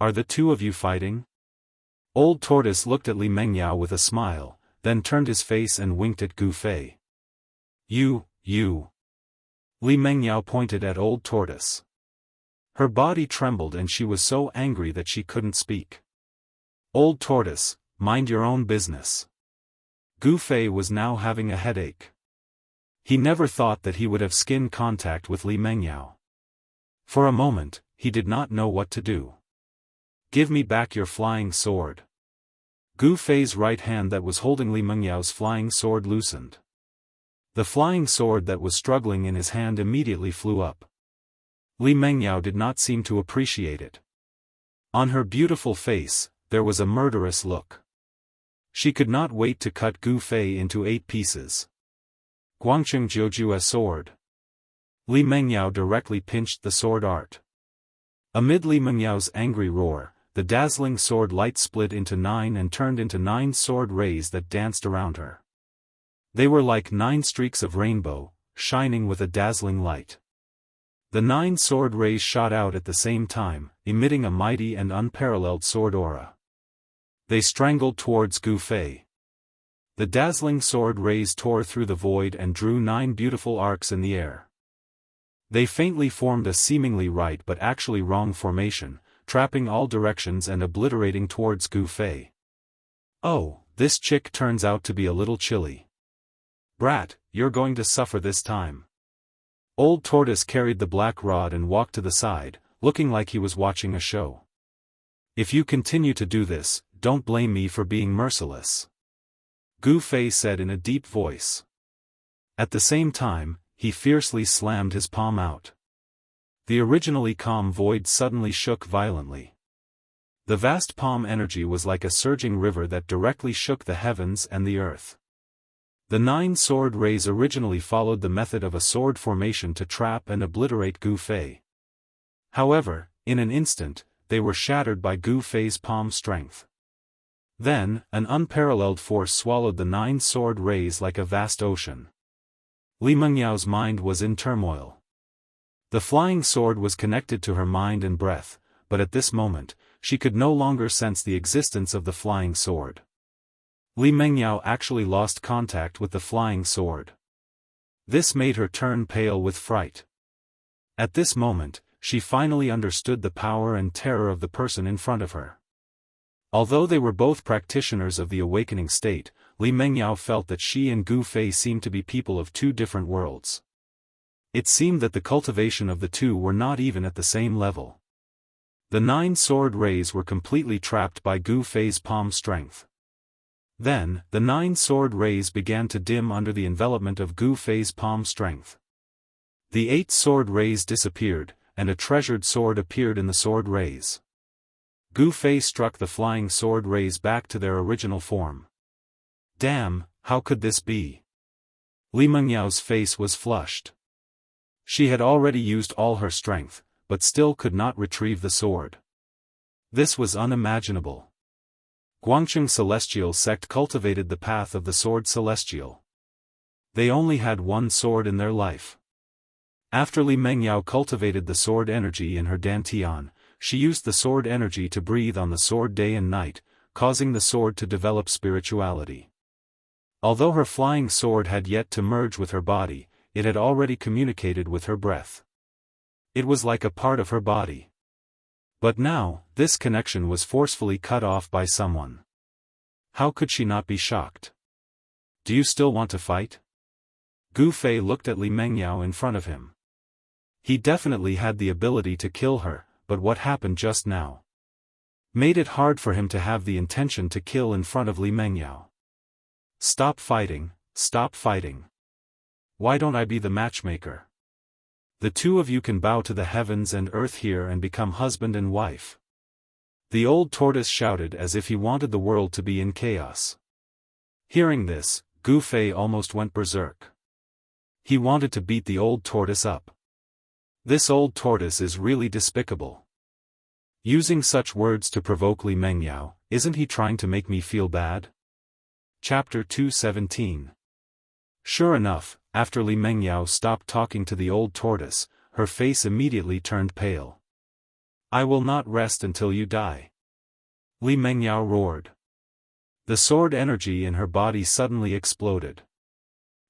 Are the 2 of you fighting?" Old Tortoise looked at Li Mengyao with a smile, then turned his face and winked at Gu Fei. You. Li Mengyao pointed at Old Tortoise. Her body trembled and she was so angry that she couldn't speak. "Old Tortoise, mind your own business." Gu Fei was now having a headache. He never thought that he would have skin contact with Li Mengyao. For a moment, he did not know what to do. "Give me back your flying sword." Gu Fei's right hand that was holding Li Mengyao's flying sword loosened. The flying sword that was struggling in his hand immediately flew up. Li Mengyao did not seem to appreciate it. On her beautiful face, there was a murderous look. She could not wait to cut Gu Fei into 8 pieces. "Guangcheng Jiuju a sword." Li Mengyao directly pinched the sword art. Amid Li Mengyao's angry roar, the dazzling sword light split into 9 and turned into 9 sword rays that danced around her. They were like 9 streaks of rainbow, shining with a dazzling light. The 9 sword rays shot out at the same time, emitting a mighty and unparalleled sword aura. They strangled towards Gu Fei. The dazzling sword rays tore through the void and drew 9 beautiful arcs in the air. They faintly formed a seemingly right but actually wrong formation, trapping all directions and obliterating towards Gu Fei. "Oh, this chick turns out to be a little chilly. Brat, you're going to suffer this time." Old Tortoise carried the black rod and walked to the side, looking like he was watching a show. "If you continue to do this, don't blame me for being merciless," Gu Fei said in a deep voice. At the same time, he fiercely slammed his palm out. The originally calm void suddenly shook violently. The vast palm energy was like a surging river that directly shook the heavens and the earth. The 9 sword rays originally followed the method of a sword formation to trap and obliterate Gu Fei. However, in an instant, they were shattered by Gu Fei's palm strength. Then, an unparalleled force swallowed the 9 sword rays like a vast ocean. Li Mengyao's mind was in turmoil. The flying sword was connected to her mind and breath, but at this moment, she could no longer sense the existence of the flying sword. Li Mengyao actually lost contact with the flying sword. This made her turn pale with fright. At this moment, she finally understood the power and terror of the person in front of her. Although they were both practitioners of the awakening state, Li Mengyao felt that she and Gu Fei seemed to be people of 2 different worlds. It seemed that the cultivation of the two were not even at the same level. The 9 sword rays were completely trapped by Gu Fei's palm strength. Then, the 9 sword rays began to dim under the envelopment of Gu Fei's palm strength. The 8 sword rays disappeared, and a treasured sword appeared in the sword rays. Gu Fei struck the flying sword rays back to their original form. Damn, how could this be? Li Mengyao's face was flushed. She had already used all her strength, but still could not retrieve the sword. This was unimaginable. Guangcheng Celestial sect cultivated the path of the sword celestial. They only had one sword in their life. After Li Mengyao cultivated the sword energy in her dantian, she used the sword energy to breathe on the sword day and night, causing the sword to develop spirituality. Although her flying sword had yet to merge with her body, it had already communicated with her breath. It was like a part of her body. But now, this connection was forcefully cut off by someone. How could she not be shocked? Do you still want to fight? Gu Fei looked at Li Mengyao in front of him. He definitely had the ability to kill her, but what happened just now made it hard for him to have the intention to kill in front of Li Mengyao. Stop fighting, stop fighting. Why don't I be the matchmaker? The two of you can bow to the heavens and earth here and become husband and wife. The old tortoise shouted as if he wanted the world to be in chaos. Hearing this, Gu Fei almost went berserk. He wanted to beat the old tortoise up. This old tortoise is really despicable. Using such words to provoke Li Mengyao, isn't he trying to make me feel bad? Chapter 217. Sure enough, after Li Mengyao stopped talking to the old tortoise, her face immediately turned pale. I will not rest until you die. Li Mengyao roared. The sword energy in her body suddenly exploded.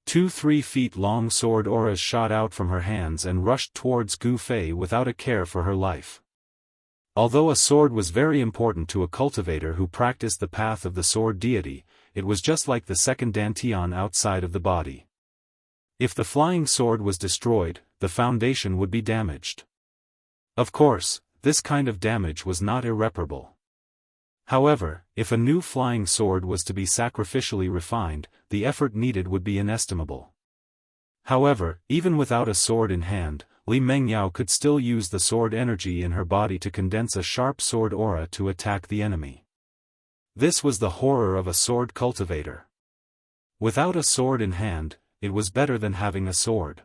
2 3-feet-long sword auras shot out from her hands and rushed towards Gu Fei without a care for her life. Although a sword was very important to a cultivator who practiced the path of the sword deity, it was just like the second dantian outside of the body. If the flying sword was destroyed, the foundation would be damaged. Of course, this kind of damage was not irreparable. However, if a new flying sword was to be sacrificially refined, the effort needed would be inestimable. However, even without a sword in hand, Li Mengyao could still use the sword energy in her body to condense a sharp sword aura to attack the enemy. This was the horror of a sword cultivator. Without a sword in hand, it was better than having a sword.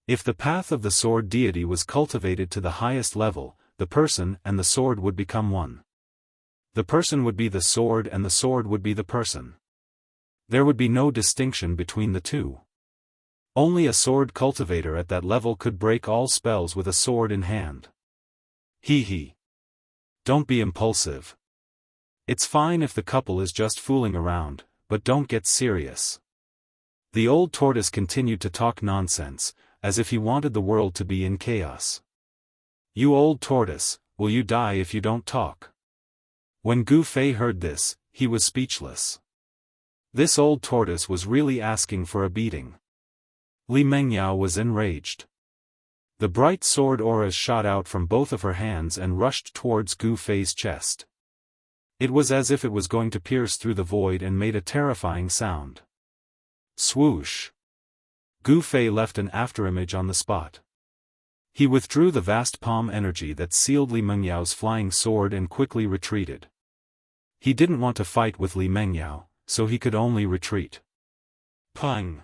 If the path of the sword deity was cultivated to the highest level, the person and the sword would become one. The person would be the sword and the sword would be the person. There would be no distinction between the two. Only a sword cultivator at that level could break all spells with a sword in hand. Hee. Don't be impulsive. It's fine if the couple is just fooling around, but don't get serious. The old tortoise continued to talk nonsense, as if he wanted the world to be in chaos. You old tortoise, will you die if you don't talk? When Gu Fei heard this, he was speechless. This old tortoise was really asking for a beating. Li Mengyao was enraged. The bright sword auras shot out from both of her hands and rushed towards Gu Fei's chest. It was as if it was going to pierce through the void and made a terrifying sound. Swoosh! Gu Fei left an afterimage on the spot. He withdrew the vast palm energy that sealed Li Mengyao's flying sword and quickly retreated. He didn't want to fight with Li Mengyao, so he could only retreat. Pang!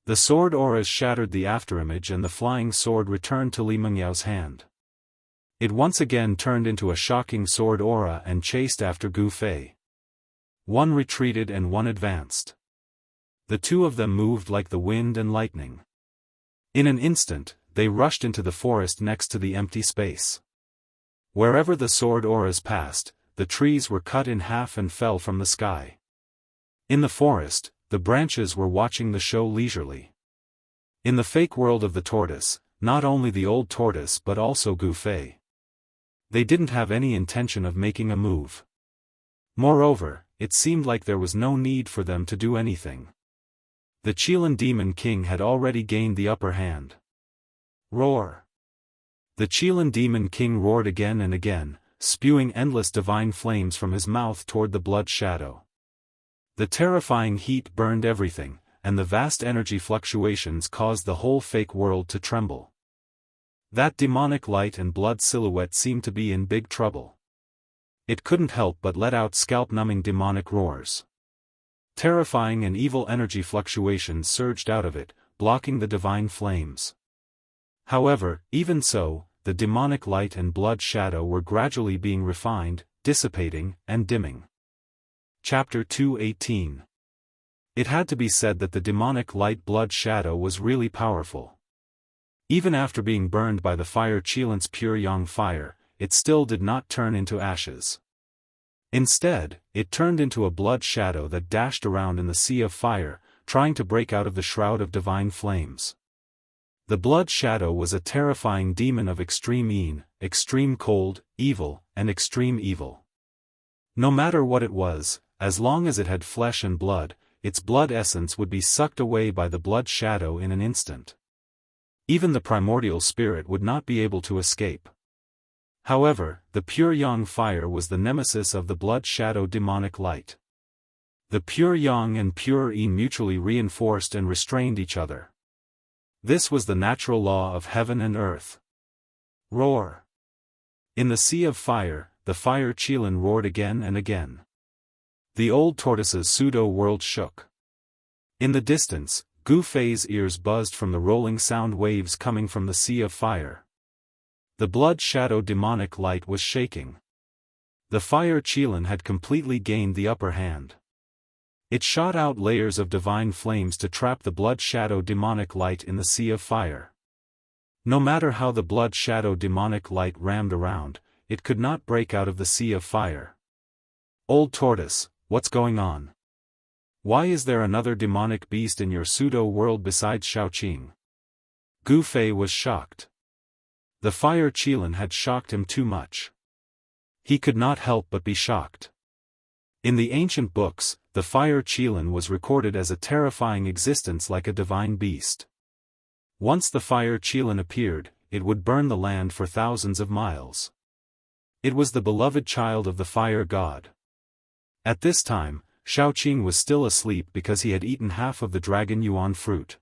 The sword auras shattered the afterimage and the flying sword returned to Li Mengyao's hand. It once again turned into a shocking sword aura and chased after Gu Fei. One retreated and one advanced. The two of them moved like the wind and lightning. In an instant, they rushed into the forest next to the empty space. Wherever the sword auras passed, the trees were cut in half and fell from the sky. In the forest, the branches were watching the show leisurely. In the fake world of the tortoise, not only the old tortoise but also Gu Fei. They didn't have any intention of making a move. Moreover, it seemed like there was no need for them to do anything. The Qilin Demon King had already gained the upper hand. Roar! The Qilin Demon King roared again and again, spewing endless divine flames from his mouth toward the blood shadow. The terrifying heat burned everything, and the vast energy fluctuations caused the whole fake world to tremble. That demonic light and blood silhouette seemed to be in big trouble. It couldn't help but let out scalp-numbing demonic roars. Terrifying and evil energy fluctuations surged out of it, blocking the divine flames. However, even so, the demonic light and blood shadow were gradually being refined, dissipating, and dimming. Chapter 2:18. It had to be said that the demonic light blood shadow was really powerful. Even after being burned by the fire Qilin's pure yang fire, it still did not turn into ashes. Instead, it turned into a blood shadow that dashed around in the sea of fire, trying to break out of the shroud of divine flames. The blood shadow was a terrifying demon of extreme yin, extreme cold, evil, and extreme evil. No matter what it was, as long as it had flesh and blood, its blood essence would be sucked away by the blood shadow in an instant. Even the primordial spirit would not be able to escape. However, the pure yang fire was the nemesis of the blood shadow demonic light. The pure yang and pure yin mutually reinforced and restrained each other. This was the natural law of heaven and earth. Roar! In the sea of fire, the fire Qilin roared again and again. The old tortoise's pseudo-world shook. In the distance, Gu Fei's ears buzzed from the rolling sound waves coming from the sea of fire. The blood shadow demonic light was shaking. The fire Qilin had completely gained the upper hand. It shot out layers of divine flames to trap the blood shadow demonic light in the sea of fire. No matter how the blood shadow demonic light rammed around, it could not break out of the sea of fire. Old tortoise, what's going on? Why is there another demonic beast in your pseudo-world besides Xiaoqing? Gu Fei was shocked. The fire Qilin had shocked him too much. He could not help but be shocked. In the ancient books, the fire Qilin was recorded as a terrifying existence like a divine beast. Once the fire Qilin appeared, it would burn the land for thousands of miles. It was the beloved child of the fire god. At this time, Xiaoqing was still asleep because he had eaten half of the dragon yuan fruit.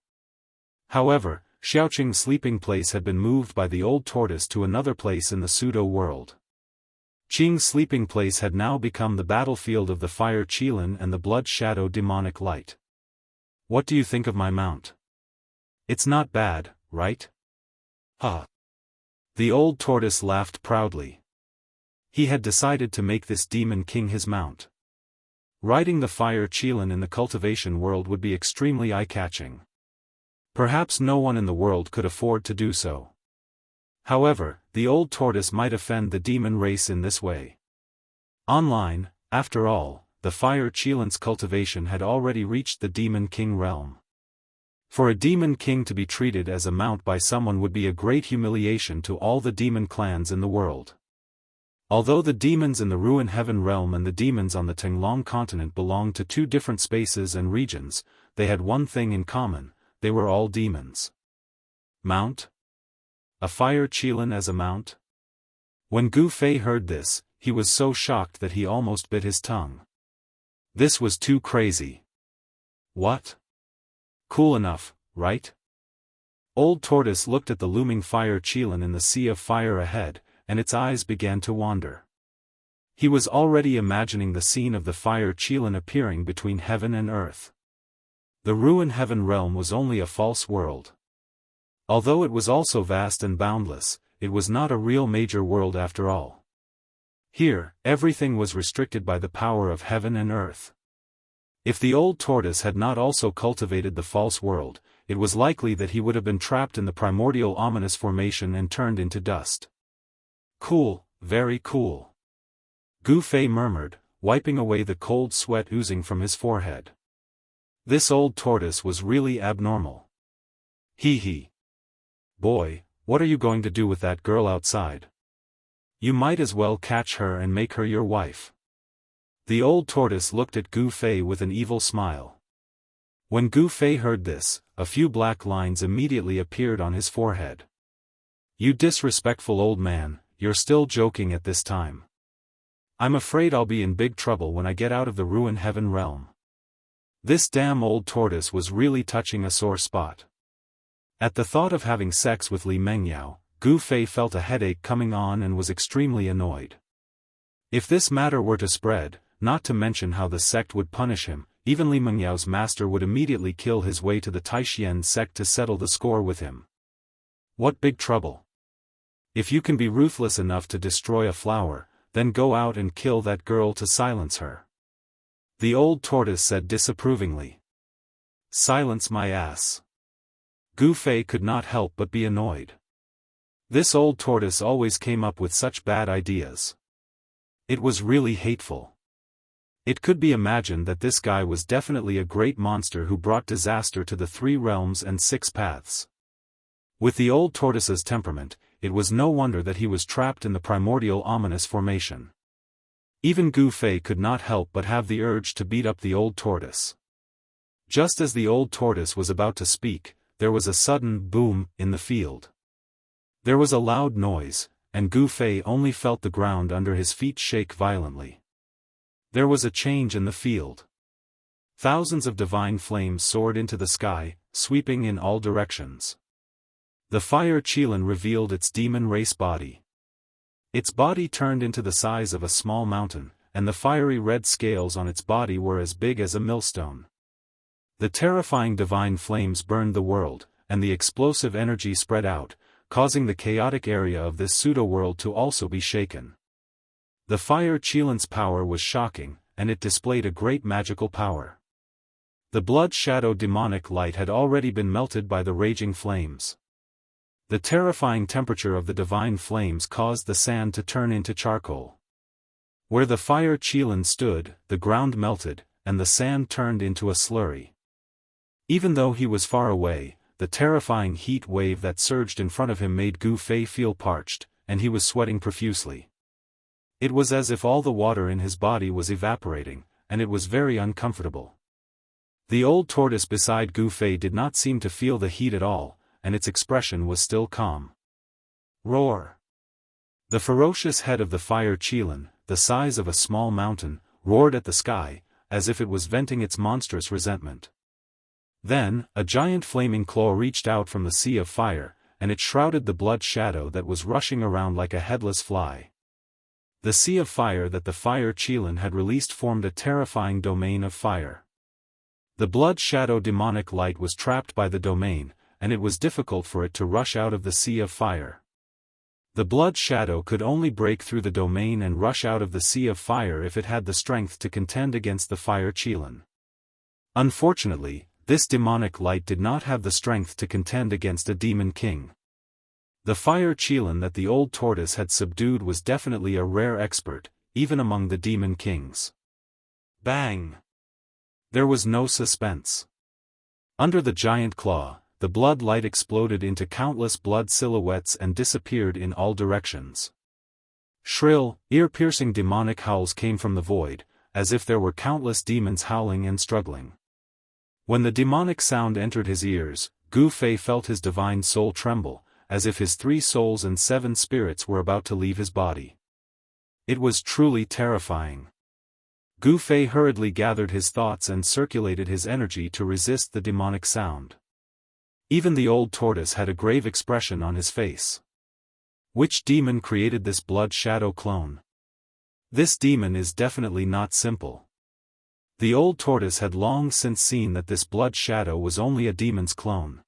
However, Xiaoqing's sleeping place had been moved by the old tortoise to another place in the pseudo-world. Qing's sleeping place had now become the battlefield of the fire Qilin and the blood shadow demonic light. What do you think of my mount? It's not bad, right? Ha! The old tortoise laughed proudly. He had decided to make this demon king his mount. Riding the fire Qilin in the cultivation world would be extremely eye-catching. Perhaps no one in the world could afford to do so. However, the old tortoise might offend the demon race in this way. Online, after all, the fire Qilin's cultivation had already reached the demon king realm. For a demon king to be treated as a mount by someone would be a great humiliation to all the demon clans in the world. Although the demons in the Ruin Heaven realm and the demons on the Tenglong continent belonged to two different spaces and regions, they had one thing in common: they were all demons. Mount? A fire Qilin as a mount? When Gu Fei heard this, he was so shocked that he almost bit his tongue. This was too crazy. What? Cool enough, right? Old Tortoise looked at the looming fire Qilin in the sea of fire ahead, and its eyes began to wander. He was already imagining the scene of the fire Qilin appearing between heaven and earth. The Ruin Heaven realm was only a false world. Although it was also vast and boundless, it was not a real major world after all. Here, everything was restricted by the power of heaven and earth. If the old tortoise had not also cultivated the false world, it was likely that he would have been trapped in the primordial ominous formation and turned into dust. Cool, very cool. Gu Fei murmured, wiping away the cold sweat oozing from his forehead. This old tortoise was really abnormal. Hee hee. Boy, what are you going to do with that girl outside? You might as well catch her and make her your wife. The old tortoise looked at Gu Fei with an evil smile. When Gu Fei heard this, a few black lines immediately appeared on his forehead. "You disrespectful old man, you're still joking at this time. I'm afraid I'll be in big trouble when I get out of the ruin heaven realm." This damn old tortoise was really touching a sore spot. At the thought of having sex with Li Mengyao, Gu Fei felt a headache coming on and was extremely annoyed. If this matter were to spread, not to mention how the sect would punish him, even Li Mengyao's master would immediately kill his way to the Taishian sect to settle the score with him. What big trouble! If you can be ruthless enough to destroy a flower, then go out and kill that girl to silence her. The old tortoise said disapprovingly. Silence my ass. Gu Fei could not help but be annoyed. This old tortoise always came up with such bad ideas. It was really hateful. It could be imagined that this guy was definitely a great monster who brought disaster to the 3 realms and 6 paths. With the old tortoise's temperament, it was no wonder that he was trapped in the primordial ominous formation. Even Gu Fei could not help but have the urge to beat up the old tortoise. Just as the old tortoise was about to speak, there was a sudden boom in the field. There was a loud noise, and Gu Fei only felt the ground under his feet shake violently. There was a change in the field. Thousands of divine flames soared into the sky, sweeping in all directions. The fire Qilin revealed its demon race body. Its body turned into the size of a small mountain, and the fiery red scales on its body were as big as a millstone. The terrifying divine flames burned the world, and the explosive energy spread out, causing the chaotic area of this pseudo-world to also be shaken. The fire Qilin's power was shocking, and it displayed a great magical power. The blood shadow demonic light had already been melted by the raging flames. The terrifying temperature of the divine flames caused the sand to turn into charcoal. Where the fire Qilin stood, the ground melted, and the sand turned into a slurry. Even though he was far away, the terrifying heat wave that surged in front of him made Gu Fei feel parched, and he was sweating profusely. It was as if all the water in his body was evaporating, and it was very uncomfortable. The old tortoise beside Gu Fei did not seem to feel the heat at all, and its expression was still calm. Roar! The ferocious head of the fire Qilin, the size of a small mountain, roared at the sky, as if it was venting its monstrous resentment. Then, a giant flaming claw reached out from the sea of fire, and it shrouded the blood shadow that was rushing around like a headless fly. The sea of fire that the fire Qilin had released formed a terrifying domain of fire. The blood shadow demonic light was trapped by the domain, and it was difficult for it to rush out of the sea of fire. The blood shadow could only break through the domain and rush out of the sea of fire if it had the strength to contend against the fire Qilin. Unfortunately, this demonic light did not have the strength to contend against a demon king. The fire Qilin that the old tortoise had subdued was definitely a rare expert, even among the demon kings. Bang! There was no suspense. Under the giant claw, the blood light exploded into countless blood silhouettes and disappeared in all directions. Shrill, ear-piercing demonic howls came from the void, as if there were countless demons howling and struggling. When the demonic sound entered his ears, Gu Fei felt his divine soul tremble, as if his 3 souls and 7 spirits were about to leave his body. It was truly terrifying. Gu Fei hurriedly gathered his thoughts and circulated his energy to resist the demonic sound. Even the old tortoise had a grave expression on his face. Which demon created this blood shadow clone? This demon is definitely not simple. The old tortoise had long since seen that this blood shadow was only a demon's clone.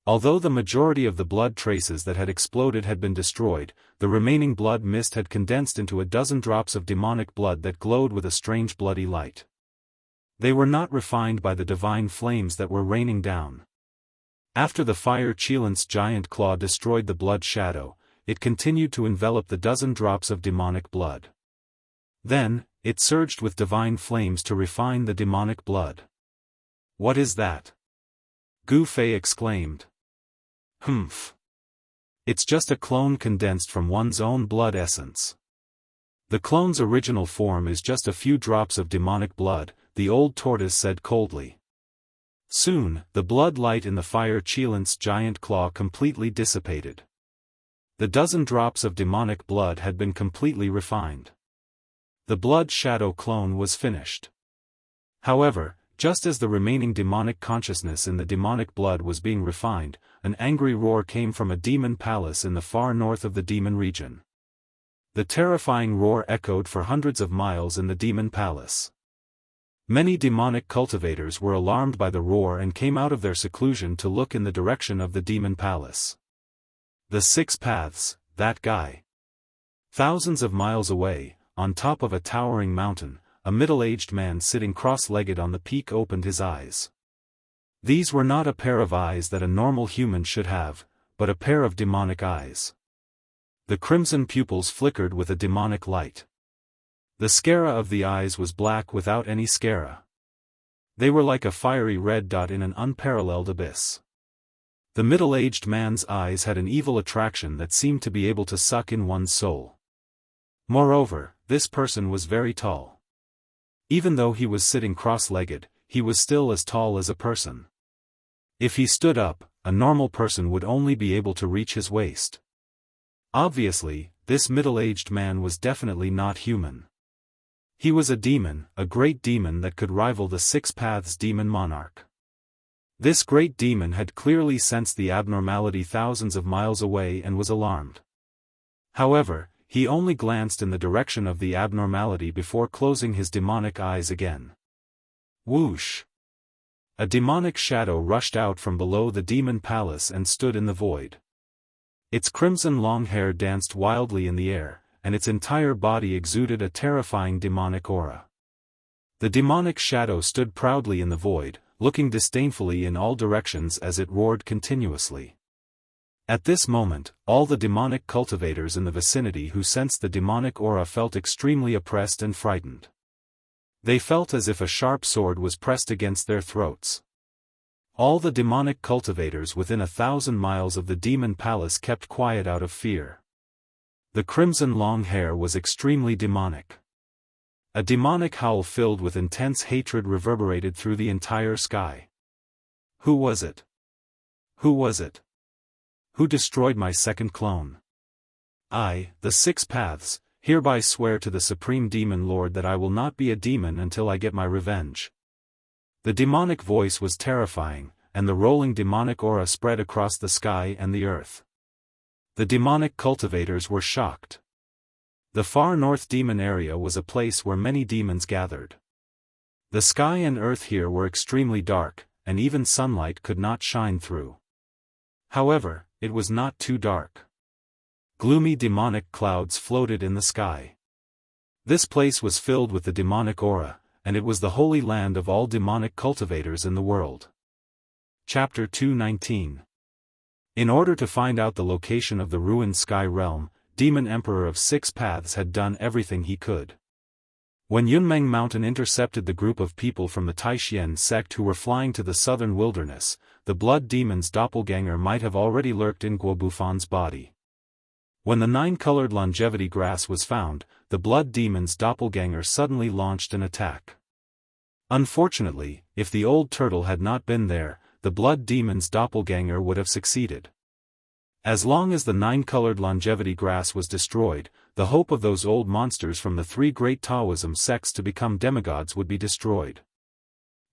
Although the majority of the blood traces that had exploded had been destroyed, the remaining blood mist had condensed into a dozen drops of demonic blood that glowed with a strange bloody light. They were not refined by the divine flames that were raining down. After the fire Qilin's giant claw destroyed the blood shadow, it continued to envelop the dozen drops of demonic blood. Then, it surged with divine flames to refine the demonic blood. What is that? Gu Fei exclaimed. Humph. It's just a clone condensed from one's own blood essence. The clone's original form is just a few drops of demonic blood, the old tortoise said coldly. Soon, the blood light in the fire Qilint's giant claw completely dissipated. The dozen drops of demonic blood had been completely refined. The blood shadow clone was finished. However, just as the remaining demonic consciousness in the demonic blood was being refined, an angry roar came from a demon palace in the far north of the demon region. The terrifying roar echoed for hundreds of miles in the demon palace. Many demonic cultivators were alarmed by the roar and came out of their seclusion to look in the direction of the demon palace. The Six Paths, that guy. Thousands of miles away, on top of a towering mountain, a middle-aged man sitting cross-legged on the peak opened his eyes. These were not a pair of eyes that a normal human should have, but a pair of demonic eyes. The crimson pupils flickered with a demonic light. The scara of the eyes was black without any scara. They were like a fiery red dot in an unparalleled abyss. The middle-aged man's eyes had an evil attraction that seemed to be able to suck in one's soul. Moreover, this person was very tall. Even though he was sitting cross-legged, he was still as tall as a person. If he stood up, a normal person would only be able to reach his waist. Obviously, this middle-aged man was definitely not human. He was a demon, a great demon that could rival the Six Paths demon monarch. This great demon had clearly sensed the abnormality thousands of miles away and was alarmed. However, he only glanced in the direction of the abnormality before closing his demonic eyes again. Whoosh! A demonic shadow rushed out from below the demon palace and stood in the void. Its crimson long hair danced wildly in the air, and its entire body exuded a terrifying demonic aura. The demonic shadow stood proudly in the void, looking disdainfully in all directions as it roared continuously. At this moment, all the demonic cultivators in the vicinity who sensed the demonic aura felt extremely oppressed and frightened. They felt as if a sharp sword was pressed against their throats. All the demonic cultivators within 1,000 miles of the demon palace kept quiet out of fear. The crimson long hair was extremely demonic. A demonic howl filled with intense hatred reverberated through the entire sky. Who was it? Who was it? Who destroyed my second clone? I, the Six Paths, hereby swear to the Supreme Demon Lord that I will not be a demon until I get my revenge. The demonic voice was terrifying, and the rolling demonic aura spread across the sky and the earth. The demonic cultivators were shocked. The far north demon area was a place where many demons gathered. The sky and earth here were extremely dark, and even sunlight could not shine through. However, it was not too dark. Gloomy demonic clouds floated in the sky. This place was filled with the demonic aura, and it was the holy land of all demonic cultivators in the world. Chapter 219. In order to find out the location of the ruined sky realm, Demon Emperor of Six Paths had done everything he could. When Yunmeng Mountain intercepted the group of people from the Taixien sect who were flying to the southern wilderness, the blood demon's doppelganger might have already lurked in Guobufan's body. When the 9-colored longevity grass was found, the blood demon's doppelganger suddenly launched an attack. Unfortunately, if the old turtle had not been there, the blood demon's doppelganger would have succeeded. As long as the 9-colored longevity grass was destroyed, the hope of those old monsters from the 3 great Taoism sects to become demigods would be destroyed.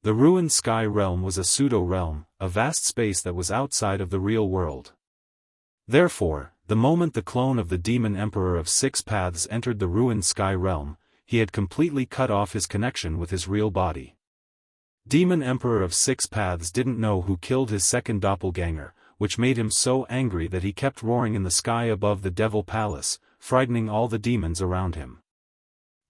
The ruined sky realm was a pseudo-realm, a vast space that was outside of the real world. Therefore, the moment the clone of the Demon Emperor of Six Paths entered the ruined sky realm, he had completely cut off his connection with his real body. Demon Emperor of Six Paths didn't know who killed his second doppelganger, which made him so angry that he kept roaring in the sky above the Devil Palace, frightening all the demons around him.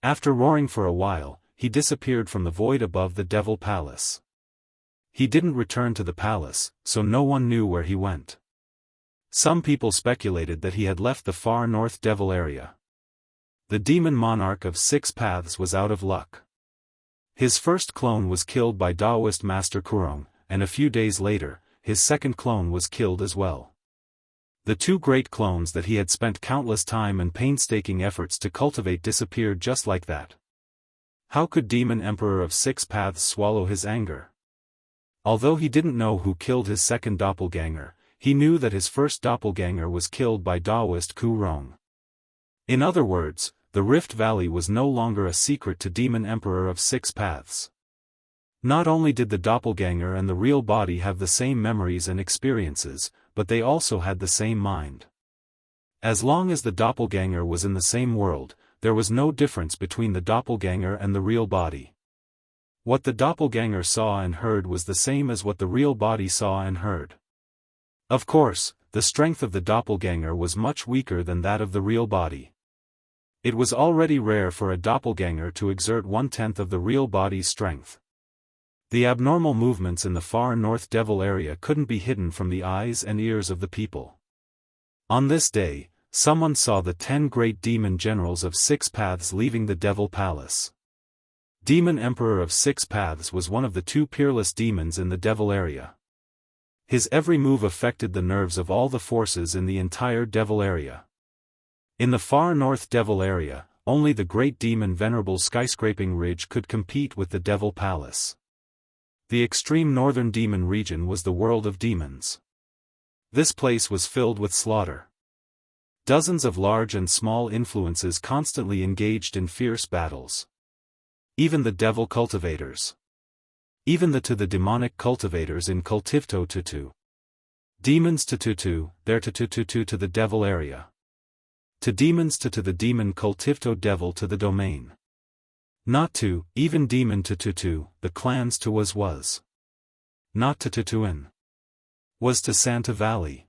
After roaring for a while, he disappeared from the void above the Devil Palace. He didn't return to the palace, so no one knew where he went. Some people speculated that he had left the far north Devil area. The demon monarch of Six Paths was out of luck. His first clone was killed by Daoist Master Kurong, and a few days later, his second clone was killed as well. The 2 great clones that he had spent countless time and painstaking efforts to cultivate disappeared just like that. How could Demon Emperor of Six Paths swallow his anger? Although he didn't know who killed his second doppelganger, he knew that his first doppelganger was killed by Daoist Ku Rong. In other words, the Rift Valley was no longer a secret to Demon Emperor of Six Paths. Not only did the doppelganger and the real body have the same memories and experiences, but they also had the same mind. As long as the doppelganger was in the same world, there was no difference between the doppelganger and the real body. What the doppelganger saw and heard was the same as what the real body saw and heard. Of course, the strength of the doppelganger was much weaker than that of the real body. It was already rare for a doppelganger to exert 1/10 of the real body's strength. The abnormal movements in the far north devil area couldn't be hidden from the eyes and ears of the people. On this day, someone saw the 10 great demon generals of Six Paths leaving the Devil Palace. Demon Emperor of Six Paths was one of the 2 peerless demons in the devil area. His every move affected the nerves of all the forces in the entire devil area. In the far north devil area, only the great demon Venerable Skyscraping Ridge could compete with the Devil Palace. The extreme northern demon region was the world of demons. This place was filled with slaughter. Dozens of large and small influences constantly engaged in fierce battles. Even the devil cultivators. Even the demonic cultivators in Cultivto Tutu. Demons to their to the devil area. To demons to the demon Cultivto devil to the domain. Not to, even demon to, the clans to was. Not to Tutuin. Was to Santa Valley.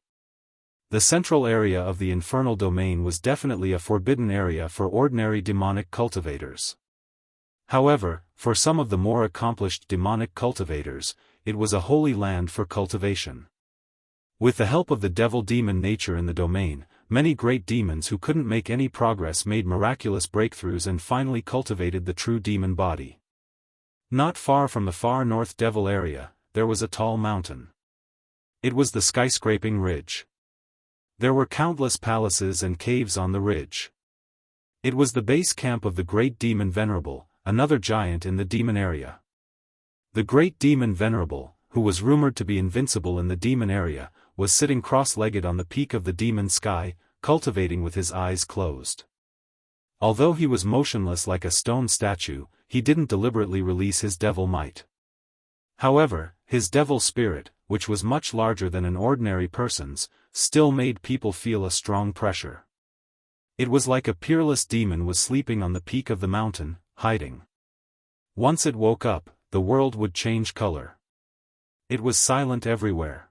The central area of the infernal domain was definitely a forbidden area for ordinary demonic cultivators. However, for some of the more accomplished demonic cultivators, it was a holy land for cultivation. With the help of the devil-demon nature in the domain, many great demons who couldn't make any progress made miraculous breakthroughs and finally cultivated the true demon body. Not far from the far north devil area, there was a tall mountain. It was the Skyscraping Ridge. There were countless palaces and caves on the ridge. It was the base camp of the great demon Venerable, another giant in the demon area. The great demon Venerable, who was rumored to be invincible in the demon area, was sitting cross-legged on the peak of the demon sky, cultivating with his eyes closed. Although he was motionless like a stone statue, he didn't deliberately release his devil might. However, his devil spirit, which was much larger than an ordinary person's, still made people feel a strong pressure. It was like a peerless demon was sleeping on the peak of the mountain, hiding. Once it woke up, the world would change color. It was silent everywhere.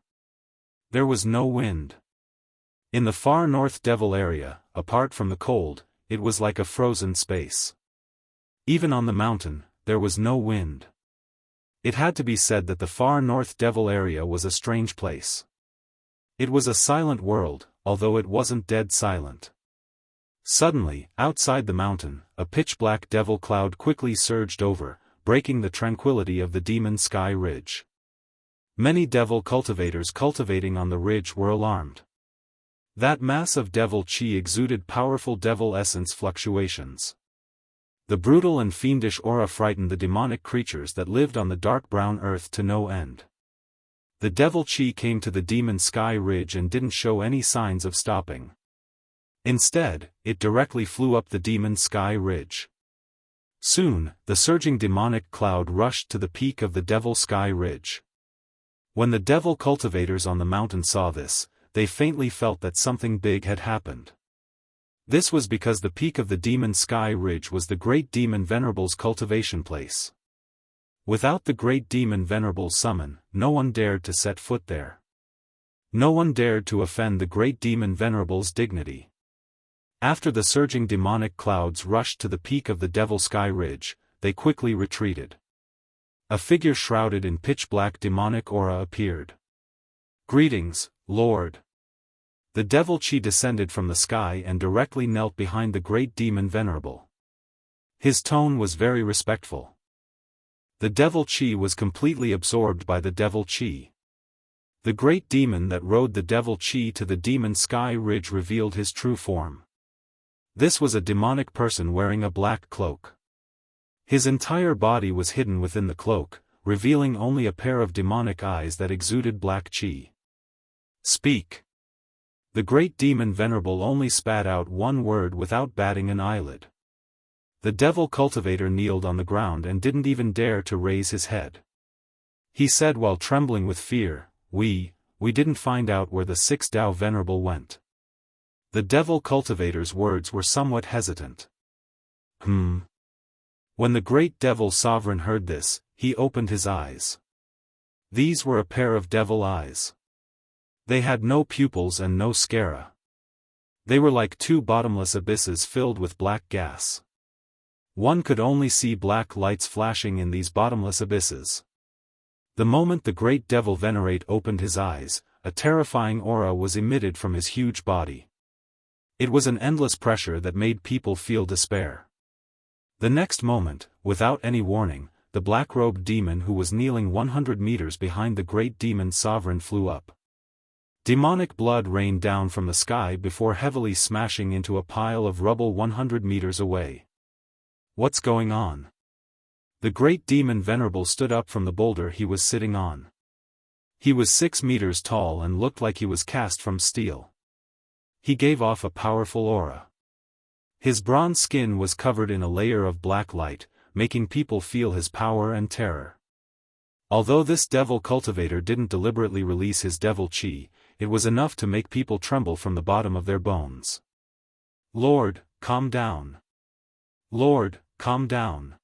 There was no wind. In the far north devil area, apart from the cold, it was like a frozen space. Even on the mountain, there was no wind. It had to be said that the far north devil area was a strange place. It was a silent world, although it wasn't dead silent. Suddenly, outside the mountain, a pitch-black devil cloud quickly surged over, breaking the tranquility of the demon sky ridge. Many devil cultivators cultivating on the ridge were alarmed. That mass of devil chi exuded powerful devil essence fluctuations. The brutal and fiendish aura frightened the demonic creatures that lived on the dark brown earth to no end. The devil chi came to the demon sky ridge and didn't show any signs of stopping. Instead, it directly flew up the demon sky ridge. Soon, the surging demonic cloud rushed to the peak of the devil sky ridge. When the devil cultivators on the mountain saw this, they faintly felt that something big had happened. This was because the peak of the demon sky ridge was the great demon Venerable's cultivation place. Without the great demon Venerable's summon, no one dared to set foot there. No one dared to offend the great demon Venerable's dignity. After the surging demonic clouds rushed to the peak of the devil sky ridge, they quickly retreated. A figure shrouded in pitch-black demonic aura appeared. "Greetings, Lord." The devil chi descended from the sky and directly knelt behind the great demon Venerable. His tone was very respectful. The devil chi was completely absorbed by the devil chi. The great demon that rode the devil chi to the demon sky ridge revealed his true form. This was a demonic person wearing a black cloak. His entire body was hidden within the cloak, revealing only a pair of demonic eyes that exuded black chi. "Speak." The great demon Venerable only spat out one word without batting an eyelid. The devil cultivator kneeled on the ground and didn't even dare to raise his head. He said while trembling with fear, We didn't find out where the 6 Dao Venerable went." The devil cultivator's words were somewhat hesitant. When the great devil sovereign heard this, he opened his eyes. These were a pair of devil eyes. They had no pupils and no sclera. They were like 2 bottomless abysses filled with black gas. One could only see black lights flashing in these bottomless abysses. The moment the great devil venerate opened his eyes, a terrifying aura was emitted from his huge body. It was an endless pressure that made people feel despair. The next moment, without any warning, the black-robed demon who was kneeling 100 meters behind the great demon sovereign flew up. Demonic blood rained down from the sky before heavily smashing into a pile of rubble 100 meters away. "What's going on?" The great demon Venerable stood up from the boulder he was sitting on. He was 6 meters tall and looked like he was cast from steel. He gave off a powerful aura. His bronze skin was covered in a layer of black light, making people feel his power and terror. Although this devil cultivator didn't deliberately release his devil chi, it was enough to make people tremble from the bottom of their bones. "Lord, calm down. Lord, calm down."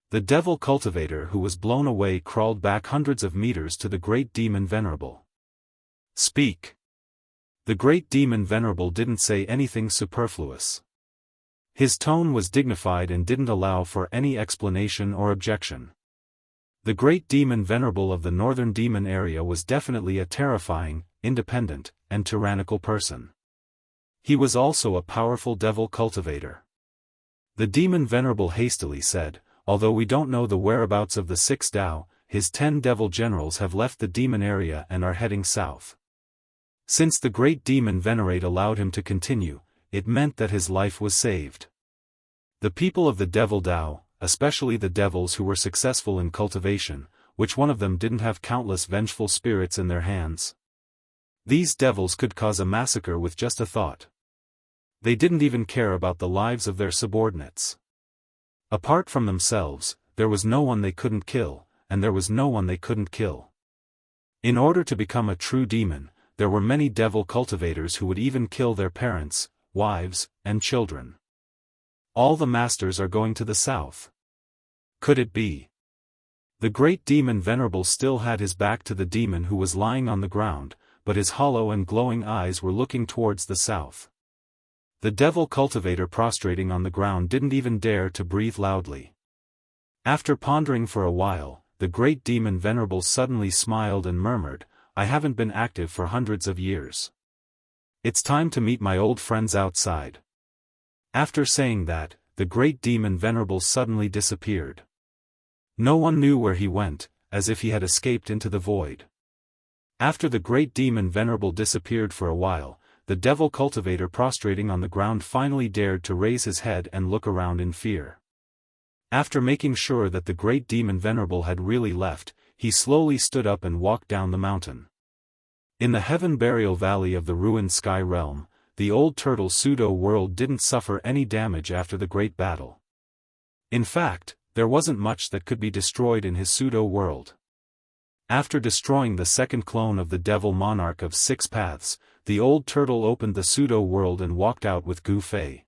The devil cultivator who was blown away crawled back hundreds of meters to the great demon Venerable. "Speak." The great demon Venerable didn't say anything superfluous. His tone was dignified and didn't allow for any explanation or objection. The great demon Venerable of the northern demon area was definitely a terrifying, independent, and tyrannical person. He was also a powerful devil cultivator. The demon Venerable hastily said, "Although we don't know the whereabouts of the 6 Dao, his 10 devil generals have left the demon area and are heading south." Since the great demon Venerate allowed him to continue, it meant that his life was saved. The people of the devil Dao, especially the devils who were successful in cultivation, which one of them didn't have countless vengeful spirits in their hands? These devils could cause a massacre with just a thought. They didn't even care about the lives of their subordinates. Apart from themselves, there was no one they couldn't kill, and there was no one they couldn't kill. In order to become a true demon, there were many devil cultivators who would even kill their parents, wives, and children. All the masters are going to the south. Could it be? The great demon Venerable still had his back to the demon who was lying on the ground, but his hollow and glowing eyes were looking towards the south. The devil cultivator prostrating on the ground didn't even dare to breathe loudly. After pondering for a while, the great demon Venerable suddenly smiled and murmured, "I haven't been active for hundreds of years. It's time to meet my old friends outside." After saying that, the great demon Venerable suddenly disappeared. No one knew where he went, as if he had escaped into the void. After the great demon Venerable disappeared for a while, the devil cultivator prostrating on the ground finally dared to raise his head and look around in fear. After making sure that the great demon Venerable had really left, he slowly stood up and walked down the mountain. In the heaven burial valley of the ruined sky realm, the old turtle pseudo-world didn't suffer any damage after the great battle. In fact, there wasn't much that could be destroyed in his pseudo-world. After destroying the second clone of the devil monarch of 6 paths, the old turtle opened the pseudo-world and walked out with Gu Fei.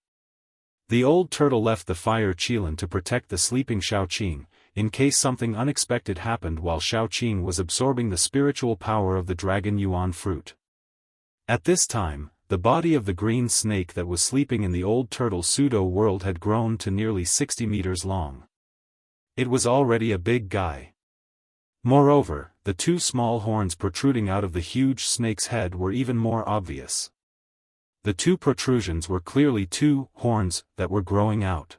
The old turtle left the fire Qilin to protect the sleeping Shaoqing, in case something unexpected happened while Shaoqing was absorbing the spiritual power of the dragon yuan fruit. At this time, the body of the green snake that was sleeping in the old turtle pseudo-world had grown to nearly 60 meters long. It was already a big guy. Moreover, the 2 small horns protruding out of the huge snake's head were even more obvious. The 2 protrusions were clearly 2 horns that were growing out.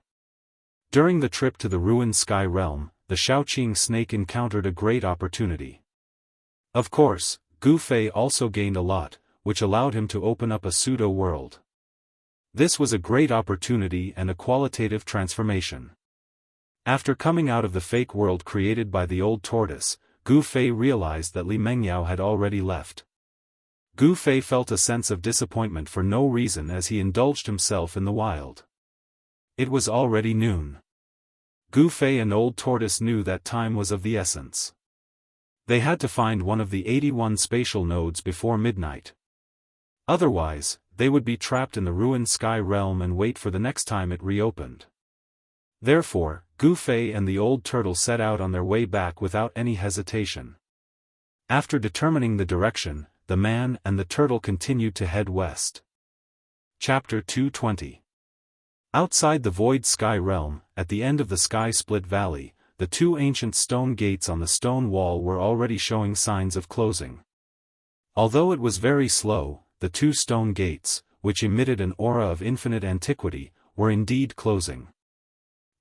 During the trip to the ruined sky realm, the Shaoqing snake encountered a great opportunity. Of course, Gu Fei also gained a lot, which allowed him to open up a pseudo-world. This was a great opportunity and a qualitative transformation. After coming out of the fake world created by the old tortoise, Gu Fei realized that Li Mengyao had already left. Gu Fei felt a sense of disappointment for no reason as he indulged himself in the wild. It was already noon. Gu Fei and Old Tortoise knew that time was of the essence. They had to find one of the 81 spatial nodes before midnight. Otherwise, they would be trapped in the ruined sky realm and wait for the next time it reopened. Therefore, Gu Fei and the old turtle set out on their way back without any hesitation. After determining the direction, the man and the turtle continued to head west. Chapter 220. Outside the void sky realm, at the end of the sky-split valley, the two ancient stone gates on the stone wall were already showing signs of closing. Although it was very slow, the two stone gates, which emitted an aura of infinite antiquity, were indeed closing.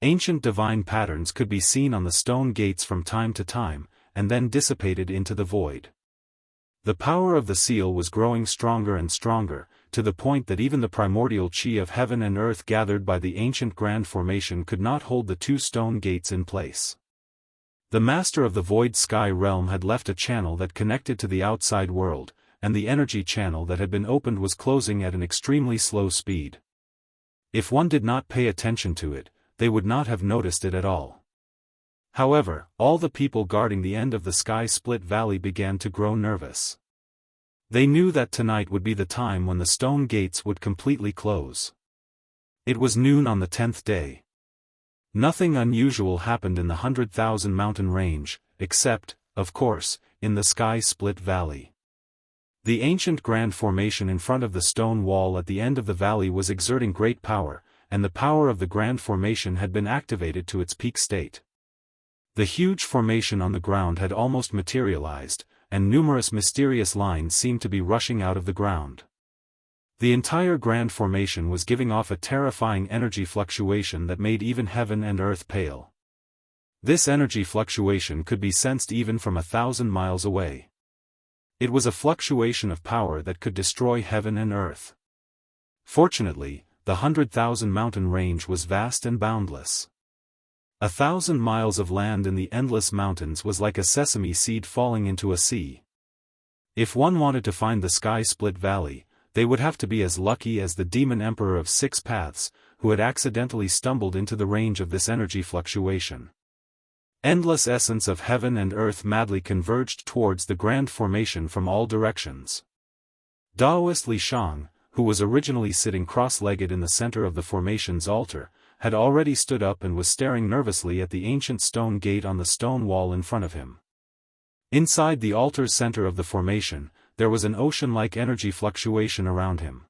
Ancient divine patterns could be seen on the stone gates from time to time, and then dissipated into the void. The power of the seal was growing stronger and stronger, to the point that even the primordial chi of heaven and earth gathered by the ancient grand formation could not hold the two stone gates in place. The master of the void sky realm had left a channel that connected to the outside world, and the energy channel that had been opened was closing at an extremely slow speed. If one did not pay attention to it, they would not have noticed it at all. However, all the people guarding the end of the sky-split valley began to grow nervous. They knew that tonight would be the time when the stone gates would completely close. It was noon on the 10th day. Nothing unusual happened in the 100,000 mountain range, except, of course, in the sky-split valley. The ancient grand formation in front of the stone wall at the end of the valley was exerting great power, and the power of the grand formation had been activated to its peak state. The huge formation on the ground had almost materialized, and numerous mysterious lines seemed to be rushing out of the ground. The entire grand formation was giving off a terrifying energy fluctuation that made even heaven and earth pale. This energy fluctuation could be sensed even from 1,000 miles away. It was a fluctuation of power that could destroy heaven and earth. Fortunately, the 100,000 mountain range was vast and boundless. 1,000 miles of land in the endless mountains was like a sesame seed falling into a sea. If one wanted to find the sky-split valley, they would have to be as lucky as the demon emperor of 6 paths, who had accidentally stumbled into the range of this energy fluctuation. Endless essence of heaven and earth madly converged towards the grand formation from all directions. Daoist Li Shang, who was originally sitting cross-legged in the center of the formation's altar, had already stood up and was staring nervously at the ancient stone gate on the stone wall in front of him. Inside the altar's center of the formation, there was an ocean-like energy fluctuation around him.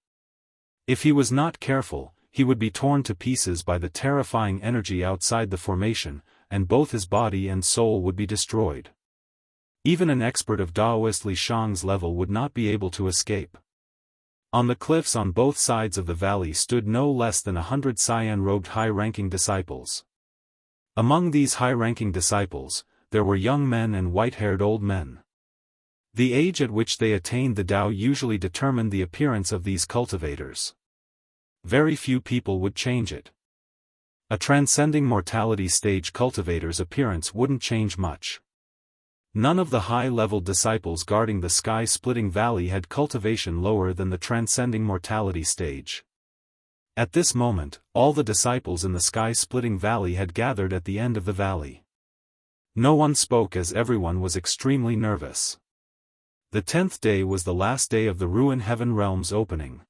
If he was not careful, he would be torn to pieces by the terrifying energy outside the formation, and both his body and soul would be destroyed. Even an expert of Daoist Li Shang's level would not be able to escape. On the cliffs on both sides of the valley stood no less than 100 cyan-robed high-ranking disciples. Among these high-ranking disciples, there were young men and white-haired old men. The age at which they attained the Tao usually determined the appearance of these cultivators. Very few people would change it. A transcending mortality stage cultivator's appearance wouldn't change much. None of the high-level disciples guarding the sky-splitting valley had cultivation lower than the transcending mortality stage. At this moment, all the disciples in the sky-splitting valley had gathered at the end of the valley. No one spoke as everyone was extremely nervous. The 10th day was the last day of the Ruin Heaven Realm's opening.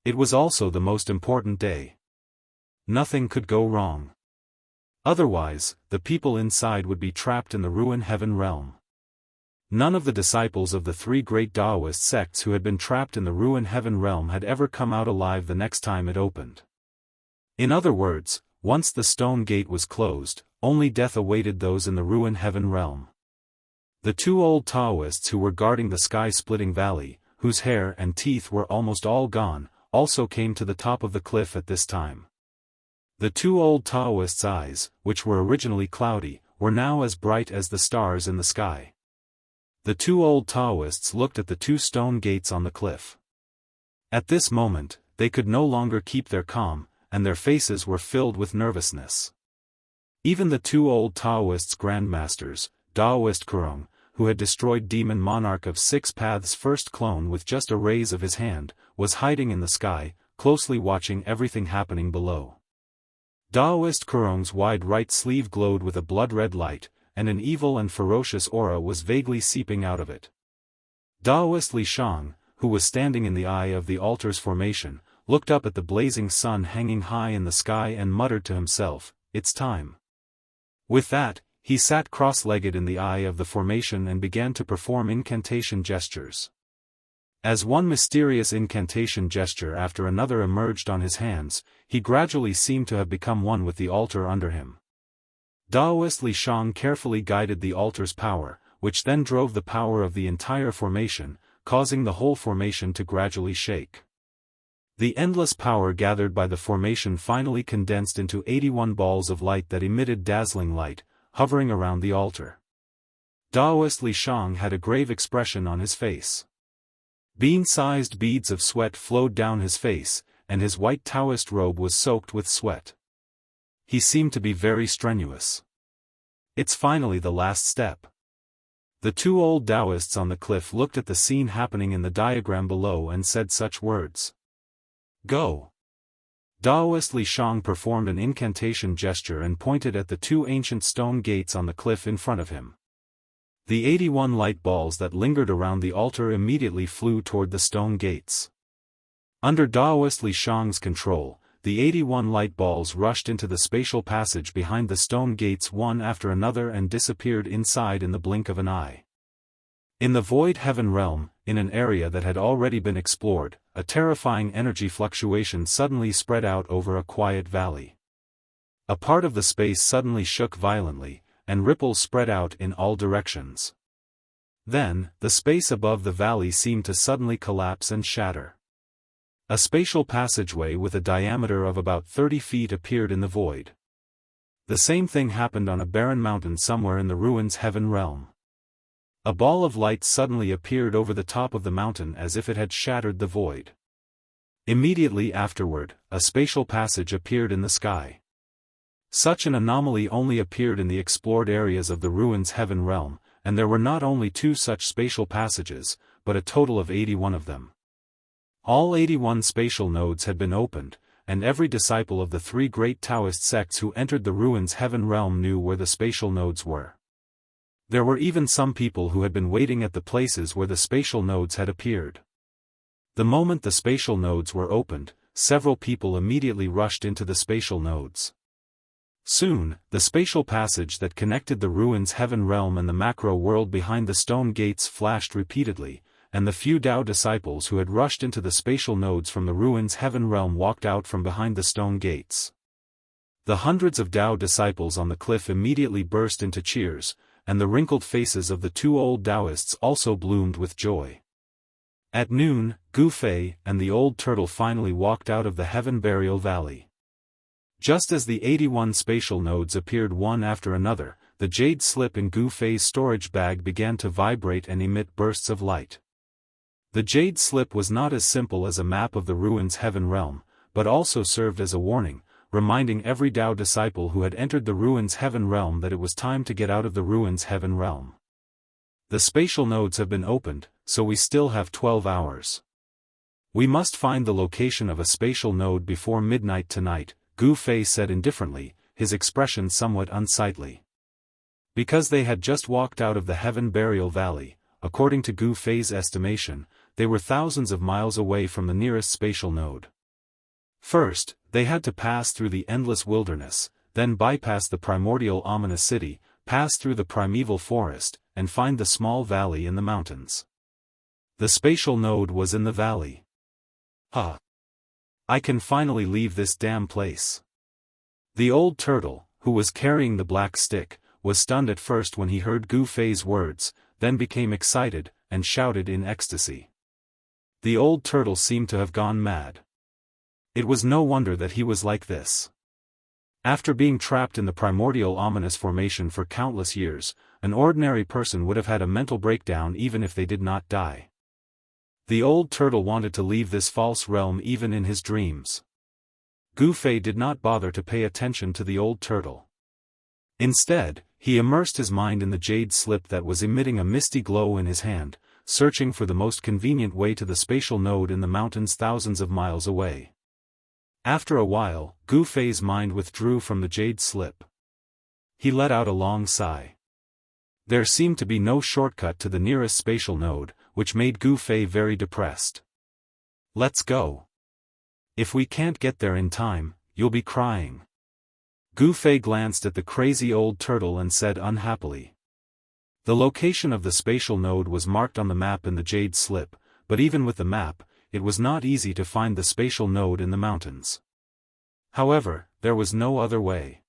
It was also the most important day. Nothing could go wrong. Otherwise, the people inside would be trapped in the Ruin Heaven Realm. None of the disciples of the 3 great Daoist sects who had been trapped in the Ruin Heaven Realm had ever come out alive the next time it opened. In other words, once the stone gate was closed, only death awaited those in the Ruin Heaven Realm. The 2 old Taoists who were guarding the sky-splitting valley, whose hair and teeth were almost all gone, also came to the top of the cliff at this time. The 2 old Taoists' eyes, which were originally cloudy, were now as bright as the stars in the sky. The 2 old Taoists looked at the 2 stone gates on the cliff. At this moment, they could no longer keep their calm, and their faces were filled with nervousness. Even the two old Taoists grandmasters, Daoist Kurong, who had destroyed Demon Monarch of Six Paths' first clone with just a raise of his hand, was hiding in the sky, closely watching everything happening below. Daoist Kurong's wide right sleeve glowed with a blood-red light, and an evil and ferocious aura was vaguely seeping out of it. Daoist Li Shang, who was standing in the eye of the altar's formation, looked up at the blazing sun hanging high in the sky and muttered to himself, "It's time." With that, he sat cross-legged in the eye of the formation and began to perform incantation gestures. As one mysterious incantation gesture after another emerged on his hands, he gradually seemed to have become one with the altar under him. Daoist Li Shang carefully guided the altar's power, which then drove the power of the entire formation, causing the whole formation to gradually shake. The endless power gathered by the formation finally condensed into 81 balls of light that emitted dazzling light, hovering around the altar. Daoist Li Shang had a grave expression on his face. Bean-sized beads of sweat flowed down his face, and his white Taoist robe was soaked with sweat. He seemed to be very strenuous. It's finally the last step. The two old Daoists on the cliff looked at the scene happening in the diagram below and said such words. Go! Daoist Li Shang performed an incantation gesture and pointed at the two ancient stone gates on the cliff in front of him. The 81 light balls that lingered around the altar immediately flew toward the stone gates. Under Daoist Li Shang's control, the 81 light balls rushed into the spatial passage behind the stone gates one after another and disappeared inside in the blink of an eye. In the void heaven realm, in an area that had already been explored, a terrifying energy fluctuation suddenly spread out over a quiet valley. A part of the space suddenly shook violently, and ripples spread out in all directions. Then, the space above the valley seemed to suddenly collapse and shatter. A spatial passageway with a diameter of about 30 feet appeared in the void. The same thing happened on a barren mountain somewhere in the ruins heaven realm. A ball of light suddenly appeared over the top of the mountain as if it had shattered the void. Immediately afterward, a spatial passage appeared in the sky. Such an anomaly only appeared in the explored areas of the ruins heaven realm, and there were not only 2 such spatial passages, but a total of 81 of them. All 81 spatial nodes had been opened, and every disciple of the 3 great Taoist sects who entered the ruins heaven realm knew where the spatial nodes were. There were even some people who had been waiting at the places where the spatial nodes had appeared. The moment the spatial nodes were opened, several people immediately rushed into the spatial nodes. Soon, the spatial passage that connected the ruins heaven realm and the macro world behind the stone gates flashed repeatedly, and the few Tao disciples who had rushed into the spatial nodes from the ruins heaven realm walked out from behind the stone gates. The hundreds of Tao disciples on the cliff immediately burst into cheers, and the wrinkled faces of the 2 old Daoists also bloomed with joy. At noon, Gu Fei and the old turtle finally walked out of the heaven burial valley. Just as the 81 spatial nodes appeared one after another, the jade slip in Gu Fei's storage bag began to vibrate and emit bursts of light. The jade slip was not as simple as a map of the ruins heaven realm, but also served as a warning, reminding every Tao disciple who had entered the ruins heaven realm that it was time to get out of the ruins heaven realm. The spatial nodes have been opened, so we still have 12 hours. We must find the location of a spatial node before midnight tonight, Gu Fei said indifferently, his expression somewhat unsightly. Because they had just walked out of the heaven burial valley, according to Gu Fei's estimation, they were thousands of miles away from the nearest spatial node. First, they had to pass through the endless wilderness, then bypass the primordial ominous city, pass through the primeval forest, and find the small valley in the mountains. The spatial node was in the valley. I can finally leave this damn place. The old turtle, who was carrying the black stick, was stunned at first when he heard Gu Fei's words, then became excited, and shouted in ecstasy. The old turtle seemed to have gone mad. It was no wonder that he was like this. After being trapped in the primordial ominous formation for countless years, an ordinary person would have had a mental breakdown even if they did not die. The old turtle wanted to leave this false realm even in his dreams. Gu Fei did not bother to pay attention to the old turtle. Instead, he immersed his mind in the jade slip that was emitting a misty glow in his hand, searching for the most convenient way to the spatial node in the mountains thousands of miles away. After a while, Gu Fei's mind withdrew from the jade slip. He let out a long sigh. There seemed to be no shortcut to the nearest spatial node, which made Gu Fei very depressed. Let's go. If we can't get there in time, you'll be crying. Gu Fei glanced at the crazy old turtle and said unhappily. The location of the spatial node was marked on the map in the jade slip, but even with the map, it was not easy to find the spatial node in the mountains. However, there was no other way.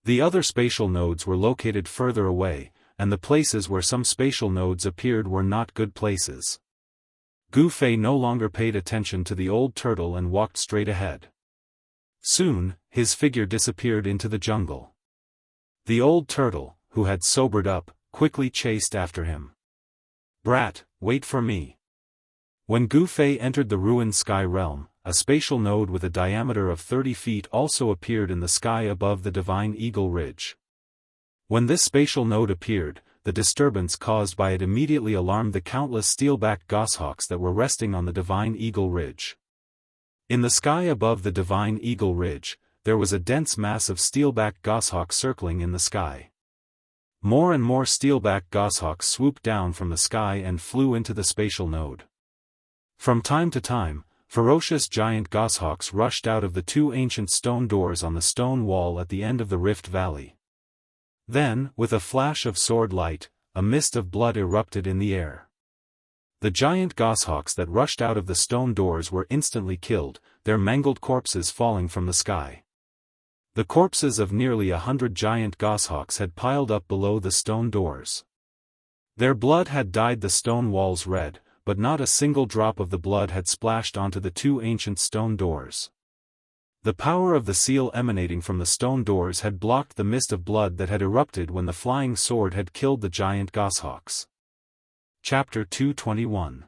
The other spatial nodes were located further away, and the places where some spatial nodes appeared were not good places. Gu Fei no longer paid attention to the old turtle and walked straight ahead. Soon, his figure disappeared into the jungle. The old turtle, who had sobered up, quickly chased after him. Brat, wait for me. When Gu Fei entered the ruined sky realm, a spatial node with a diameter of 30 feet also appeared in the sky above the Divine Eagle Ridge. When this spatial node appeared, the disturbance caused by it immediately alarmed the countless steelback goshawks that were resting on the Divine Eagle Ridge. In the sky above the Divine Eagle Ridge, there was a dense mass of steelback goshawks circling in the sky. More and more steelback goshawks swooped down from the sky and flew into the spatial node. From time to time, ferocious giant goshawks rushed out of the two ancient stone doors on the stone wall at the end of the Rift Valley. Then, with a flash of sword light, a mist of blood erupted in the air. The giant goshawks that rushed out of the stone doors were instantly killed, their mangled corpses falling from the sky. The corpses of nearly 100 giant goshawks had piled up below the stone doors. Their blood had dyed the stone walls red, but not a single drop of the blood had splashed onto the two ancient stone doors. The power of the seal emanating from the stone doors had blocked the mist of blood that had erupted when the flying sword had killed the giant goshawks. Chapter 221.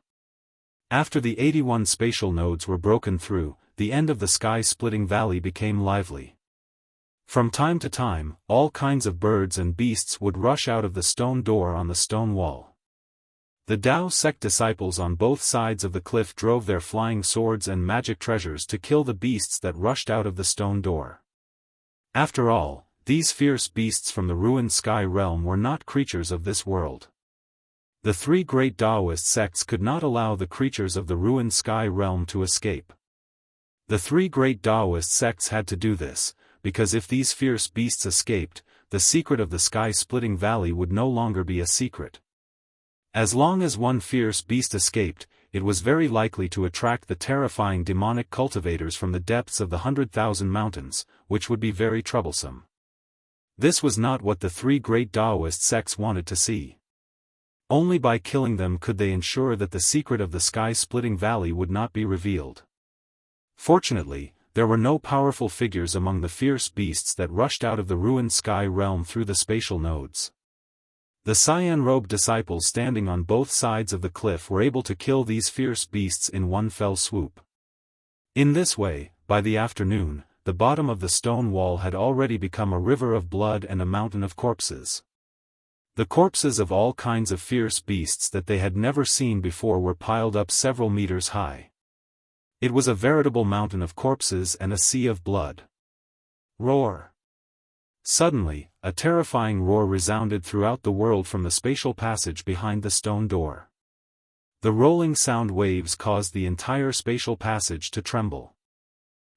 After the 81 spatial nodes were broken through, the end of the sky-splitting valley became lively. From time to time, all kinds of birds and beasts would rush out of the stone door on the stone wall. The Dao sect disciples on both sides of the cliff drove their flying swords and magic treasures to kill the beasts that rushed out of the stone door. After all, these fierce beasts from the ruined sky realm were not creatures of this world. The three great Daoist sects could not allow the creatures of the ruined sky realm to escape. The three great Daoist sects had to do this, because if these fierce beasts escaped, the secret of the sky-splitting valley would no longer be a secret. As long as one fierce beast escaped, it was very likely to attract the terrifying demonic cultivators from the depths of the 100,000 mountains, which would be very troublesome. This was not what the three great Daoist sects wanted to see. Only by killing them could they ensure that the secret of the sky-splitting valley would not be revealed. Fortunately, there were no powerful figures among the fierce beasts that rushed out of the ruined sky realm through the spatial nodes. The cyan-robed disciples standing on both sides of the cliff were able to kill these fierce beasts in one fell swoop. In this way, by the afternoon, the bottom of the stone wall had already become a river of blood and a mountain of corpses. The corpses of all kinds of fierce beasts that they had never seen before were piled up several meters high. It was a veritable mountain of corpses and a sea of blood. Roar! Suddenly, a terrifying roar resounded throughout the world from the spatial passage behind the stone door. The rolling sound waves caused the entire spatial passage to tremble.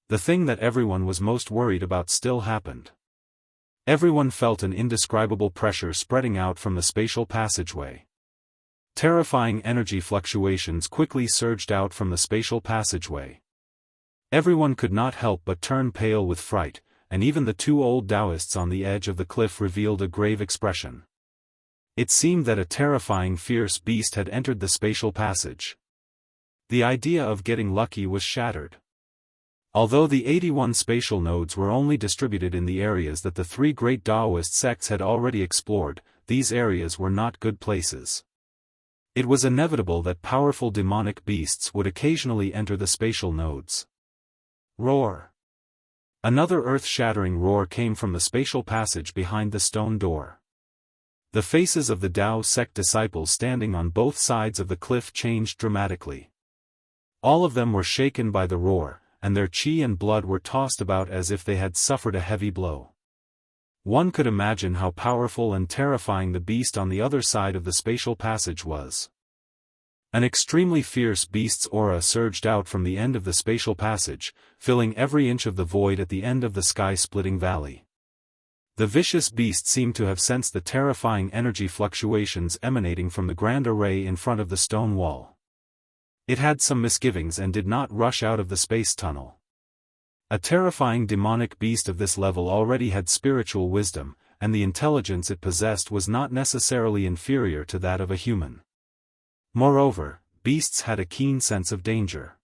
The thing that everyone was most worried about still happened. Everyone felt an indescribable pressure spreading out from the spatial passageway. Terrifying energy fluctuations quickly surged out from the spatial passageway. Everyone could not help but turn pale with fright, and even the two old Daoists on the edge of the cliff revealed a grave expression. It seemed that a terrifying fierce beast had entered the spatial passage. The idea of getting lucky was shattered. Although the 81 spatial nodes were only distributed in the areas that the three great Daoist sects had already explored, these areas were not good places. It was inevitable that powerful demonic beasts would occasionally enter the spatial nodes. Roar! Another earth-shattering roar came from the spatial passage behind the stone door. The faces of the Dao sect disciples standing on both sides of the cliff changed dramatically. All of them were shaken by the roar, and their qi and blood were tossed about as if they had suffered a heavy blow. One could imagine how powerful and terrifying the beast on the other side of the spatial passage was. An extremely fierce beast's aura surged out from the end of the spatial passage, filling every inch of the void at the end of the sky-splitting valley. The vicious beast seemed to have sensed the terrifying energy fluctuations emanating from the grand array in front of the stone wall. It had some misgivings and did not rush out of the space tunnel. A terrifying demonic beast of this level already had spiritual wisdom, and the intelligence it possessed was not necessarily inferior to that of a human. Moreover, beasts had a keen sense of danger.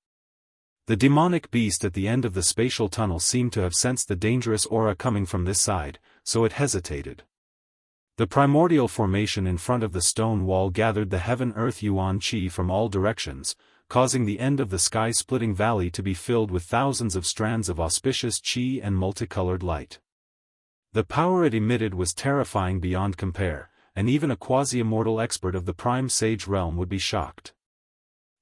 The demonic beast at the end of the spatial tunnel seemed to have sensed the dangerous aura coming from this side, so it hesitated. The primordial formation in front of the stone wall gathered the heaven-earth yuan qi from all directions, causing the end of the sky-splitting valley to be filled with thousands of strands of auspicious qi and multicolored light. The power it emitted was terrifying beyond compare, and even a quasi-immortal expert of the prime sage realm would be shocked.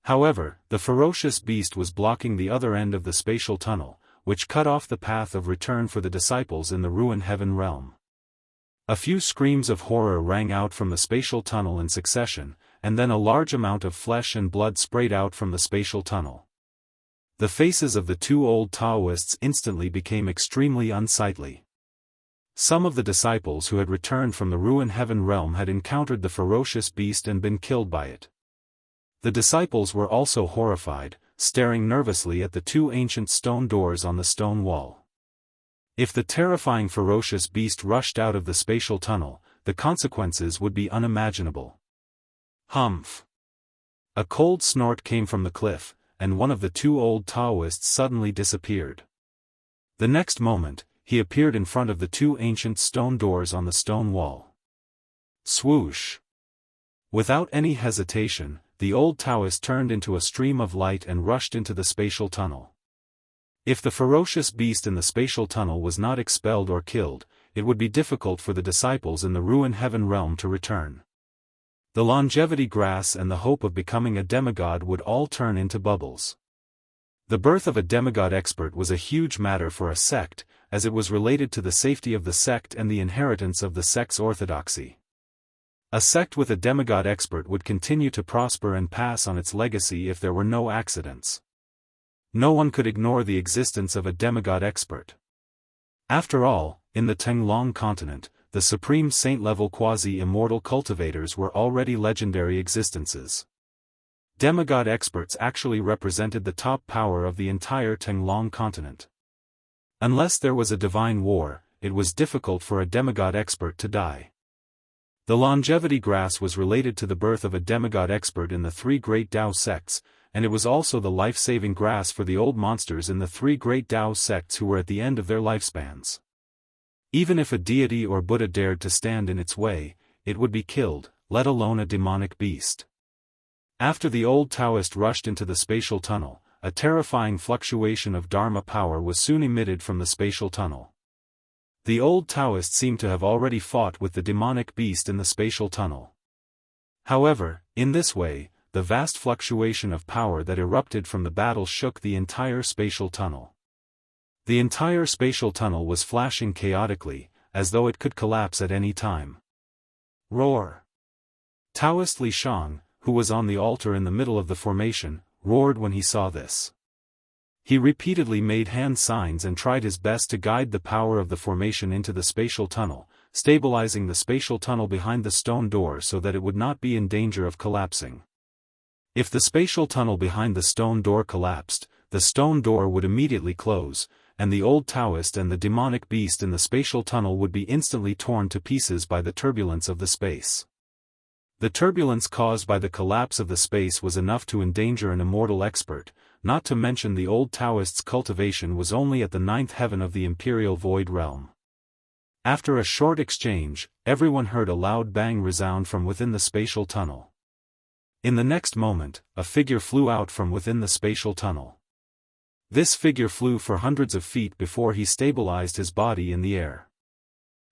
However, the ferocious beast was blocking the other end of the spatial tunnel, which cut off the path of return for the disciples in the ruined heaven realm. A few screams of horror rang out from the spatial tunnel in succession, and then a large amount of flesh and blood sprayed out from the spatial tunnel. The faces of the two old Daoists instantly became extremely unsightly. Some of the disciples who had returned from the ruined heaven realm had encountered the ferocious beast and been killed by it. The disciples were also horrified, staring nervously at the two ancient stone doors on the stone wall. If the terrifying ferocious beast rushed out of the spatial tunnel, the consequences would be unimaginable. Humph! A cold snort came from the cliff, and one of the two old Daoists suddenly disappeared. The next moment, he appeared in front of the two ancient stone doors on the stone wall. Swoosh! Without any hesitation, the old Taoist turned into a stream of light and rushed into the spatial tunnel. If the ferocious beast in the spatial tunnel was not expelled or killed, it would be difficult for the disciples in the ruined heaven realm to return. The longevity grass and the hope of becoming a demigod would all turn into bubbles. The birth of a demigod expert was a huge matter for a sect, as it was related to the safety of the sect and the inheritance of the sect's orthodoxy. A sect with a demigod expert would continue to prosper and pass on its legacy if there were no accidents. No one could ignore the existence of a demigod expert. After all, in the Tenglong continent, the supreme saint-level quasi-immortal cultivators were already legendary existences. Demigod experts actually represented the top power of the entire Tenglong continent. Unless there was a divine war, it was difficult for a demigod expert to die. The longevity grass was related to the birth of a demigod expert in the three great Dao sects, and it was also the life-saving grass for the old monsters in the three great Dao sects who were at the end of their lifespans. Even if a deity or Buddha dared to stand in its way, it would be killed, let alone a demonic beast. After the old Taoist rushed into the spatial tunnel, a terrifying fluctuation of Dharma power was soon emitted from the spatial tunnel. The old Taoist seemed to have already fought with the demonic beast in the spatial tunnel. However, in this way, the vast fluctuation of power that erupted from the battle shook the entire spatial tunnel. The entire spatial tunnel was flashing chaotically, as though it could collapse at any time. Roar! Taoist Li Shang, who was on the altar in the middle of the formation, roared when he saw this. He repeatedly made hand signs and tried his best to guide the power of the formation into the spatial tunnel, stabilizing the spatial tunnel behind the stone door so that it would not be in danger of collapsing. If the spatial tunnel behind the stone door collapsed, the stone door would immediately close, and the old Taoist and the demonic beast in the spatial tunnel would be instantly torn to pieces by the turbulence of the space. The turbulence caused by the collapse of the space was enough to endanger an immortal expert, not to mention the old Taoist's cultivation was only at the ninth heaven of the imperial void realm. After a short exchange, everyone heard a loud bang resound from within the spatial tunnel. In the next moment, a figure flew out from within the spatial tunnel. This figure flew for hundreds of feet before he stabilized his body in the air.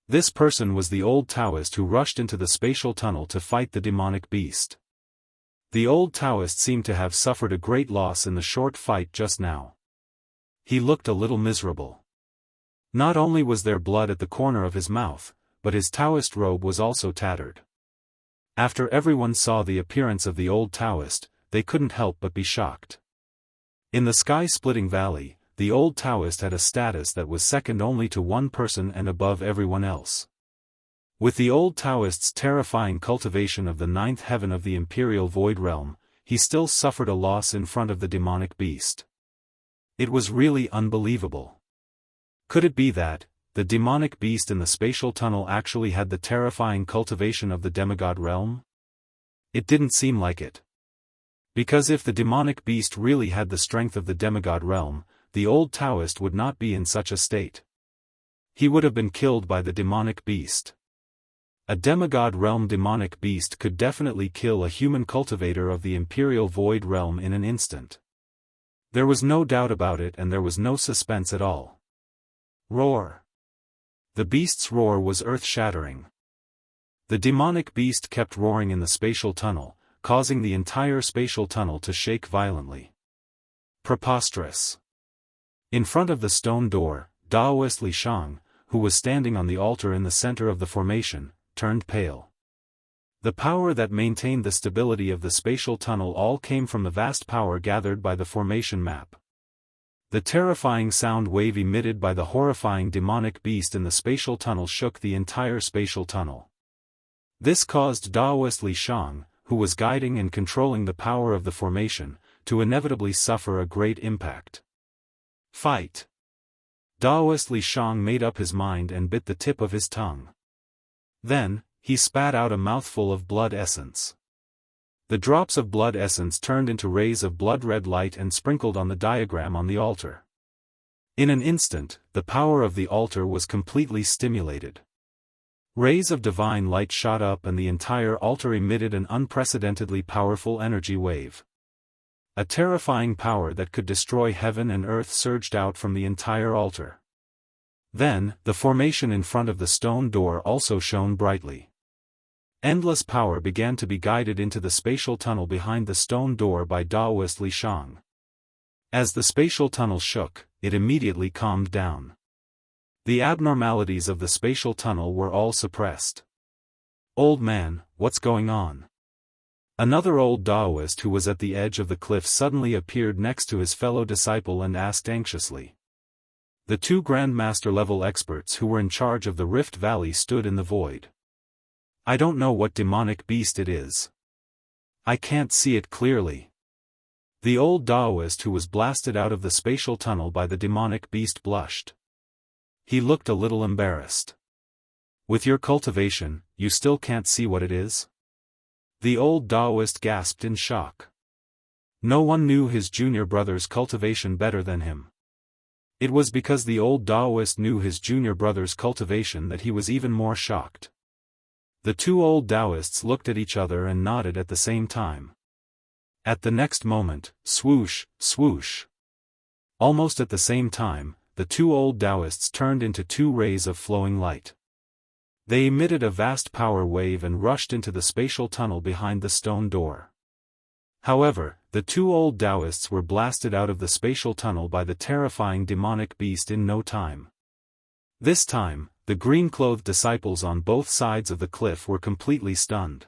This person was the old Daoist who rushed into the spatial tunnel to fight the demonic beast. The old Daoist seemed to have suffered a great loss in the short fight just now. He looked a little miserable. Not only was there blood at the corner of his mouth, but his Daoist robe was also tattered. After everyone saw the appearance of the old Daoist, they couldn't help but be shocked. In the sky-splitting valley, the old Daoist had a status that was second only to one person and above everyone else. With the old Daoist's terrifying cultivation of the ninth heaven of the Imperial Void Realm, he still suffered a loss in front of the demonic beast. It was really unbelievable. Could it be that, the demonic beast in the spatial tunnel actually had the terrifying cultivation of the demigod realm? It didn't seem like it. Because if the demonic beast really had the strength of the demigod realm, the old Daoist would not be in such a state. He would have been killed by the demonic beast. A demigod realm demonic beast could definitely kill a human cultivator of the Imperial Void Realm in an instant. There was no doubt about it, and there was no suspense at all. Roar! The beast's roar was earth-shattering. The demonic beast kept roaring in the spatial tunnel, causing the entire spatial tunnel to shake violently. Preposterous! In front of the stone door, Daoist Li Shang, who was standing on the altar in the center of the formation, turned pale. The power that maintained the stability of the spatial tunnel all came from the vast power gathered by the formation map. The terrifying sound wave emitted by the horrifying demonic beast in the spatial tunnel shook the entire spatial tunnel. This caused Daoist Li Shang, who was guiding and controlling the power of the formation, to inevitably suffer a great impact. Fight! Daoist Li Shang made up his mind and bit the tip of his tongue. Then, he spat out a mouthful of blood essence. The drops of blood essence turned into rays of blood-red light and sprinkled on the diagram on the altar. In an instant, the power of the altar was completely stimulated. Rays of divine light shot up and the entire altar emitted an unprecedentedly powerful energy wave. A terrifying power that could destroy heaven and earth surged out from the entire altar. Then, the formation in front of the stone door also shone brightly. Endless power began to be guided into the spatial tunnel behind the stone door by Daoist Li Shang. As the spatial tunnel shook, it immediately calmed down. The abnormalities of the spatial tunnel were all suppressed. "Old man, what's going on?" Another old Daoist who was at the edge of the cliff suddenly appeared next to his fellow disciple and asked anxiously. The two Grandmaster-level experts who were in charge of the Rift Valley stood in the void. "I don't know what demonic beast it is. I can't see it clearly." The old Daoist who was blasted out of the spatial tunnel by the demonic beast blushed. He looked a little embarrassed. "With your cultivation, you still can't see what it is?" The old Daoist gasped in shock. No one knew his junior brother's cultivation better than him. It was because the old Daoist knew his junior brother's cultivation that he was even more shocked. The two old Daoists looked at each other and nodded at the same time. At the next moment, swoosh, swoosh. Almost at the same time, the two old Daoists turned into two rays of flowing light. They emitted a vast power wave and rushed into the spatial tunnel behind the stone door. However, the two old Daoists were blasted out of the spatial tunnel by the terrifying demonic beast in no time. This time, the green-clothed disciples on both sides of the cliff were completely stunned.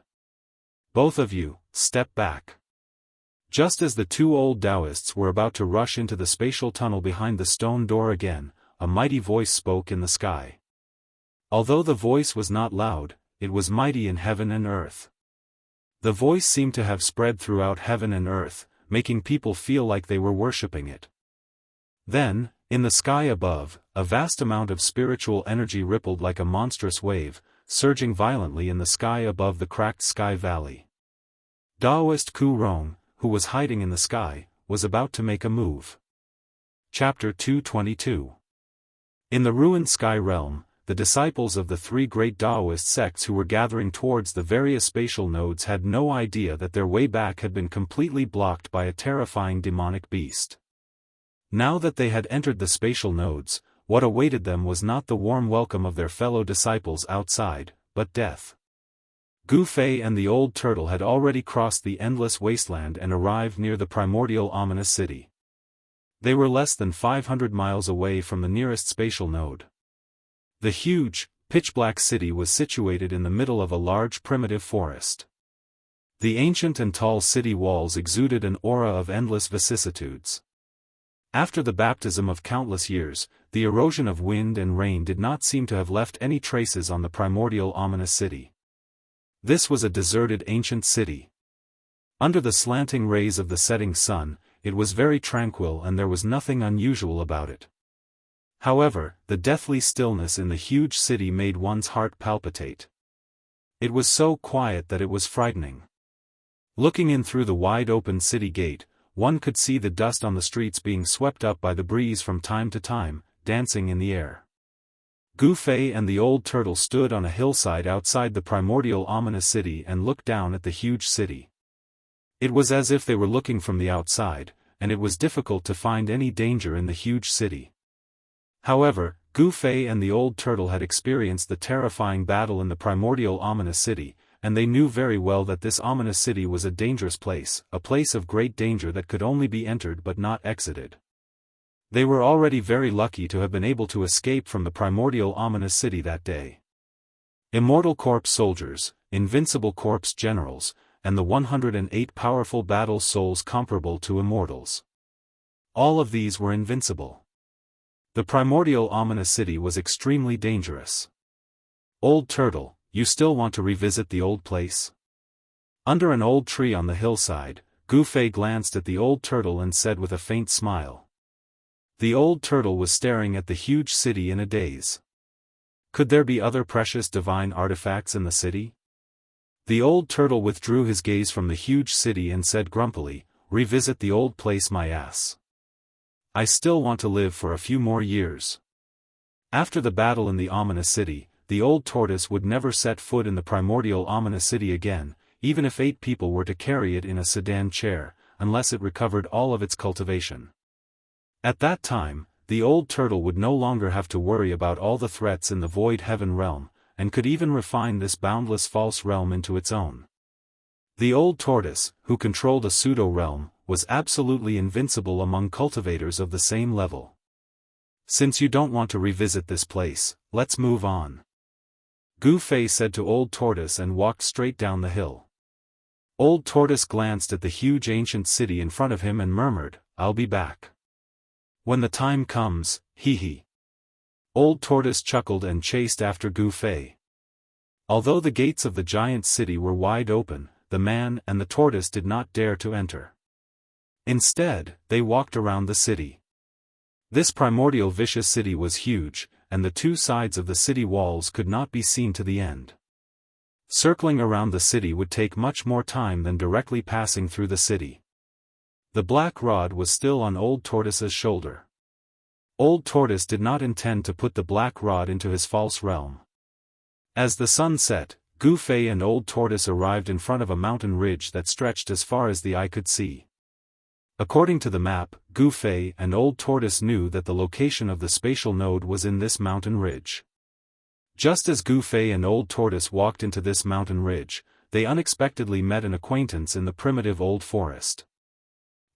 "Both of you, step back." Just as the two old Daoists were about to rush into the spatial tunnel behind the stone door again, a mighty voice spoke in the sky. Although the voice was not loud, it was mighty in heaven and earth. The voice seemed to have spread throughout heaven and earth, making people feel like they were worshipping it. Then, in the sky above, a vast amount of spiritual energy rippled like a monstrous wave, surging violently in the sky above the cracked sky valley. Daoist Ku Rong, who was hiding in the sky, was about to make a move. Chapter 222. In the ruined sky realm, the disciples of the three great Daoist sects who were gathering towards the various spatial nodes had no idea that their way back had been completely blocked by a terrifying demonic beast. Now that they had entered the spatial nodes, what awaited them was not the warm welcome of their fellow disciples outside, but death. Gu Fei and the old turtle had already crossed the endless wasteland and arrived near the primordial ominous city. They were less than 500 miles away from the nearest spatial node. The huge, pitch-black city was situated in the middle of a large primitive forest. The ancient and tall city walls exuded an aura of endless vicissitudes. After the baptism of countless years, the erosion of wind and rain did not seem to have left any traces on the primordial ominous city. This was a deserted ancient city. Under the slanting rays of the setting sun, it was very tranquil and there was nothing unusual about it. However, the deathly stillness in the huge city made one's heart palpitate. It was so quiet that it was frightening. Looking in through the wide-open city gate, one could see the dust on the streets being swept up by the breeze from time to time, dancing in the air. Gu Fei and the old turtle stood on a hillside outside the primordial ominous city and looked down at the huge city. It was as if they were looking from the outside, and it was difficult to find any danger in the huge city. However, Gu Fei and the old turtle had experienced the terrifying battle in the primordial ominous city, and they knew very well that this ominous city was a dangerous place, a place of great danger that could only be entered but not exited. They were already very lucky to have been able to escape from the primordial ominous city that day. Immortal corpse soldiers, invincible corpse generals, and the 108 powerful battle souls comparable to immortals. All of these were invincible. The primordial ominous city was extremely dangerous. Old turtle, you still want to revisit the old place? Under an old tree on the hillside, Gu Fei glanced at the old turtle and said with a faint smile. The old turtle was staring at the huge city in a daze. Could there be other precious divine artifacts in the city? The old turtle withdrew his gaze from the huge city and said grumpily, revisit the old place my ass. I still want to live for a few more years. After the battle in the ominous city, the old tortoise would never set foot in the primordial ominous city again, even if 8 people were to carry it in a sedan chair, unless it recovered all of its cultivation. At that time, the old turtle would no longer have to worry about all the threats in the void heaven realm, and could even refine this boundless false realm into its own. The old tortoise, who controlled a pseudo-realm, was absolutely invincible among cultivators of the same level. Since you don't want to revisit this place, let's move on. Gu Fei said to Old Tortoise and walked straight down the hill. Old Tortoise glanced at the huge ancient city in front of him and murmured, I'll be back. When the time comes, hee. Old Tortoise chuckled and chased after Gu Fei. Although the gates of the giant city were wide open, the man and the tortoise did not dare to enter. Instead, they walked around the city. This primordial vicious city was huge, and the 2 sides of the city walls could not be seen to the end. Circling around the city would take much more time than directly passing through the city. The black rod was still on Old Tortoise's shoulder. Old Tortoise did not intend to put the black rod into his false realm. As the sun set, Gu Fei and Old Tortoise arrived in front of a mountain ridge that stretched as far as the eye could see. According to the map, Gu Fei and Old Tortoise knew that the location of the spatial node was in this mountain ridge. Just as Gu Fei and Old Tortoise walked into this mountain ridge, they unexpectedly met an acquaintance in the primitive old forest.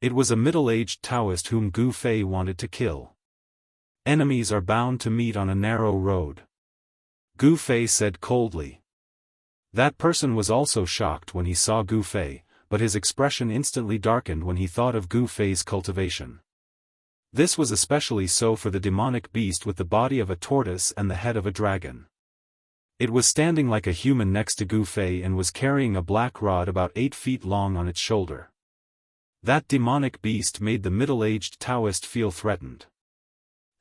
It was a middle-aged Daoist whom Gu Fei wanted to kill. Enemies are bound to meet on a narrow road. Gu Fei said coldly. That person was also shocked when he saw Gu Fei, but his expression instantly darkened when he thought of Gu Fei's cultivation. This was especially so for the demonic beast with the body of a tortoise and the head of a dragon. It was standing like a human next to Gu Fei and was carrying a black rod about 8 feet long on its shoulder. That demonic beast made the middle-aged Daoist feel threatened.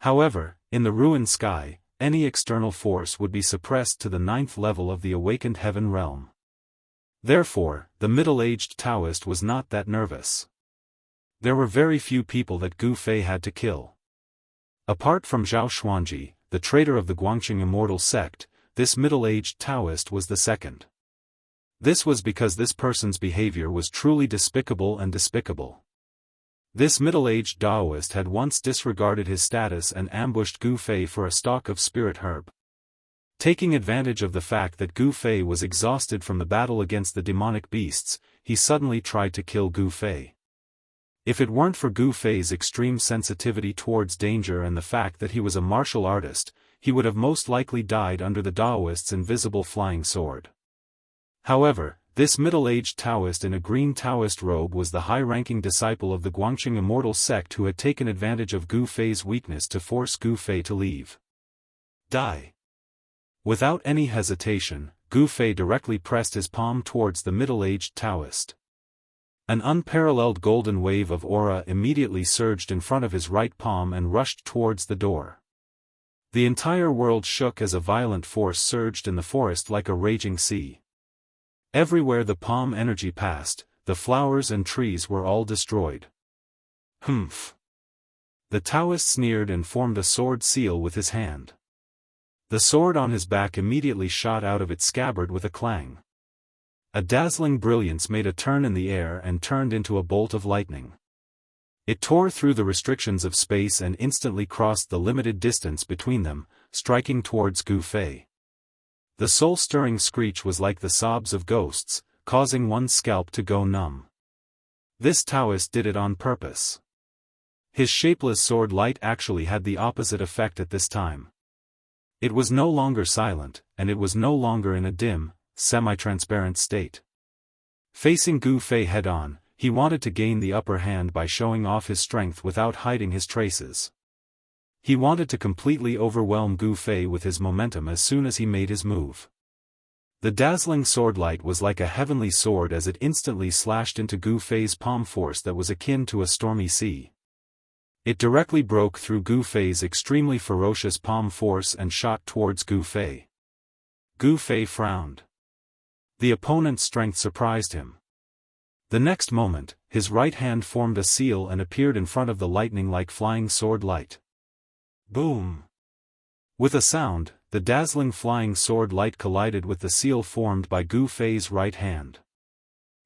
However, in the ruined sky, any external force would be suppressed to the 9th level of the awakened heaven realm. Therefore, the middle-aged Daoist was not that nervous. There were very few people that Gu Fei had to kill. Apart from Zhao Xuanji, the traitor of the Guangqing Immortal sect, this middle-aged Daoist was the second. This was because this person's behavior was truly despicable and despicable. This middle-aged Daoist had once disregarded his status and ambushed Gu Fei for a stalk of spirit herb. Taking advantage of the fact that Gu Fei was exhausted from the battle against the demonic beasts, he suddenly tried to kill Gu Fei. If it weren't for Gu Fei's extreme sensitivity towards danger and the fact that he was a martial artist, he would have most likely died under the Daoist's invisible flying sword. However, this middle-aged Taoist in a green Taoist robe was the high-ranking disciple of the Guangqing Immortal sect who had taken advantage of Gu Fei's weakness to force Gu Fei to leave. Die. Without any hesitation, Gu Fei directly pressed his palm towards the middle-aged Taoist. An unparalleled golden wave of aura immediately surged in front of his right palm and rushed towards the door. The entire world shook as a violent force surged in the forest like a raging sea. Everywhere the palm energy passed, the flowers and trees were all destroyed. Humph! The Taoist sneered and formed a sword seal with his hand. The sword on his back immediately shot out of its scabbard with a clang. A dazzling brilliance made a turn in the air and turned into a bolt of lightning. It tore through the restrictions of space and instantly crossed the limited distance between them, striking towards Gu Fei. The soul-stirring screech was like the sobs of ghosts, causing one's scalp to go numb. This Taoist did it on purpose. His shapeless sword light actually had the opposite effect at this time. It was no longer silent, and it was no longer in a dim, semi-transparent state. Facing Gu Fei head-on, he wanted to gain the upper hand by showing off his strength without hiding his traces. He wanted to completely overwhelm Gu Fei with his momentum as soon as he made his move. The dazzling sword light was like a heavenly sword as it instantly slashed into Gu Fei's palm force that was akin to a stormy sea. It directly broke through Gu Fei's extremely ferocious palm force and shot towards Gu Fei. Gu Fei frowned. The opponent's strength surprised him. The next moment, his right hand formed a seal and appeared in front of the lightning-like flying sword light. Boom! With a sound, the dazzling flying sword light collided with the seal formed by Gu Fei's right hand.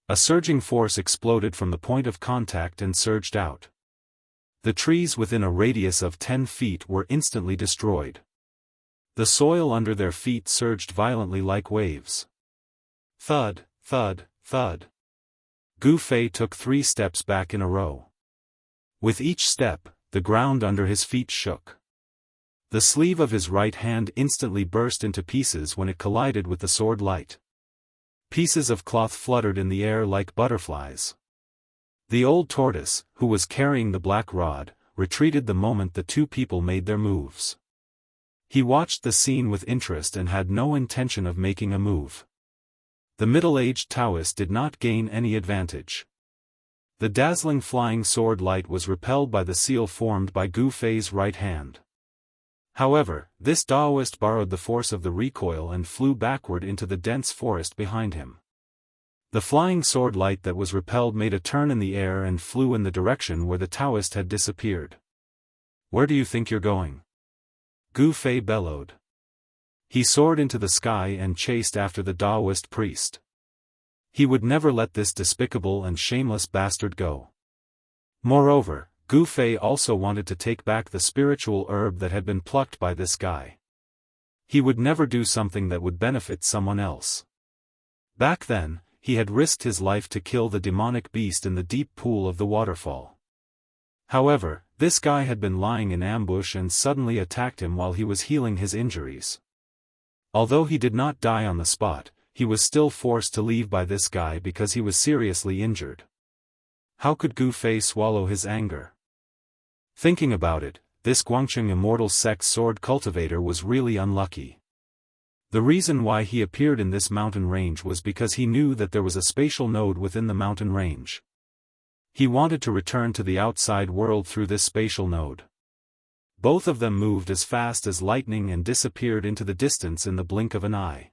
A surging force exploded from the point of contact and surged out. The trees within a radius of 10 feet were instantly destroyed. The soil under their feet surged violently like waves. Thud, thud, thud. Gu Fei took 3 steps back in a row. With each step, the ground under his feet shook. The sleeve of his right hand instantly burst into pieces when it collided with the sword light. Pieces of cloth fluttered in the air like butterflies. The old tortoise, who was carrying the black rod, retreated the moment the two people made their moves. He watched the scene with interest and had no intention of making a move. The middle-aged Taoist did not gain any advantage. The dazzling flying sword light was repelled by the seal formed by Gu Fei's right hand. However, this Daoist borrowed the force of the recoil and flew backward into the dense forest behind him. The flying sword light that was repelled made a turn in the air and flew in the direction where the Taoist had disappeared. "Where do you think you're going?" Gu Fei bellowed. He soared into the sky and chased after the Daoist priest. He would never let this despicable and shameless bastard go. Moreover, Gu Fei also wanted to take back the spiritual herb that had been plucked by this guy. He would never do something that would benefit someone else. Back then, he had risked his life to kill the demonic beast in the deep pool of the waterfall. However, this guy had been lying in ambush and suddenly attacked him while he was healing his injuries. Although he did not die on the spot, he was still forced to leave by this guy because he was seriously injured. How could Gu Fei swallow his anger? Thinking about it, this Guangqing Immortal sect sword cultivator was really unlucky. The reason why he appeared in this mountain range was because he knew that there was a spatial node within the mountain range. He wanted to return to the outside world through this spatial node. Both of them moved as fast as lightning and disappeared into the distance in the blink of an eye.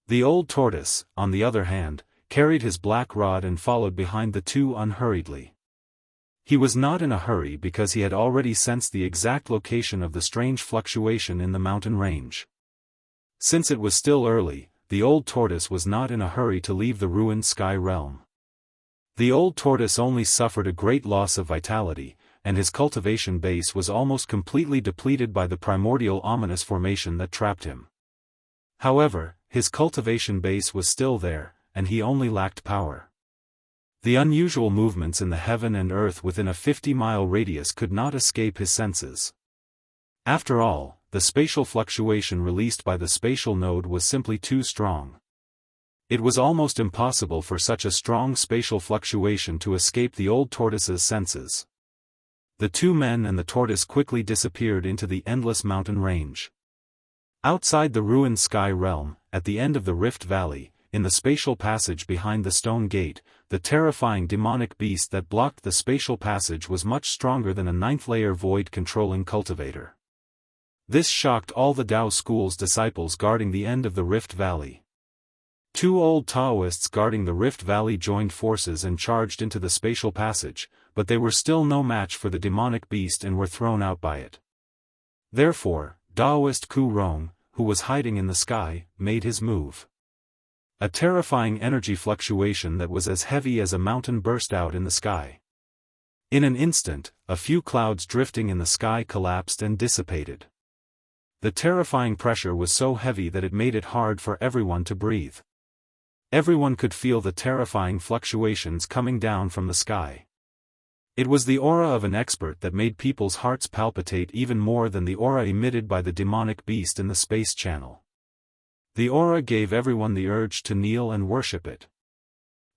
The old tortoise, on the other hand, carried his black rod and followed behind the two unhurriedly. He was not in a hurry because he had already sensed the exact location of the strange fluctuation in the mountain range. Since it was still early, the old tortoise was not in a hurry to leave the ruined sky realm. The old tortoise only suffered a great loss of vitality, and his cultivation base was almost completely depleted by the primordial ominous formation that trapped him. However, his cultivation base was still there, and he only lacked power. The unusual movements in the heaven and earth within a 50-mile radius could not escape his senses. After all, the spatial fluctuation released by the spatial node was simply too strong. It was almost impossible for such a strong spatial fluctuation to escape the old tortoise's senses. The two men and the tortoise quickly disappeared into the endless mountain range. Outside the ruined sky realm, at the end of the Rift Valley, in the spatial passage behind the stone gate, the terrifying demonic beast that blocked the spatial passage was much stronger than a ninth-layer void-controlling cultivator. This shocked all the Dao school's disciples guarding the end of the Rift Valley. Two old Daoists guarding the Rift Valley joined forces and charged into the spatial passage, but they were still no match for the demonic beast and were thrown out by it. Therefore, Daoist Ku Rong, who was hiding in the sky, made his move. A terrifying energy fluctuation that was as heavy as a mountain burst out in the sky. In an instant, a few clouds drifting in the sky collapsed and dissipated. The terrifying pressure was so heavy that it made it hard for everyone to breathe. Everyone could feel the terrifying fluctuations coming down from the sky. It was the aura of an expert that made people's hearts palpitate even more than the aura emitted by the demonic beast in the space channel. The aura gave everyone the urge to kneel and worship it.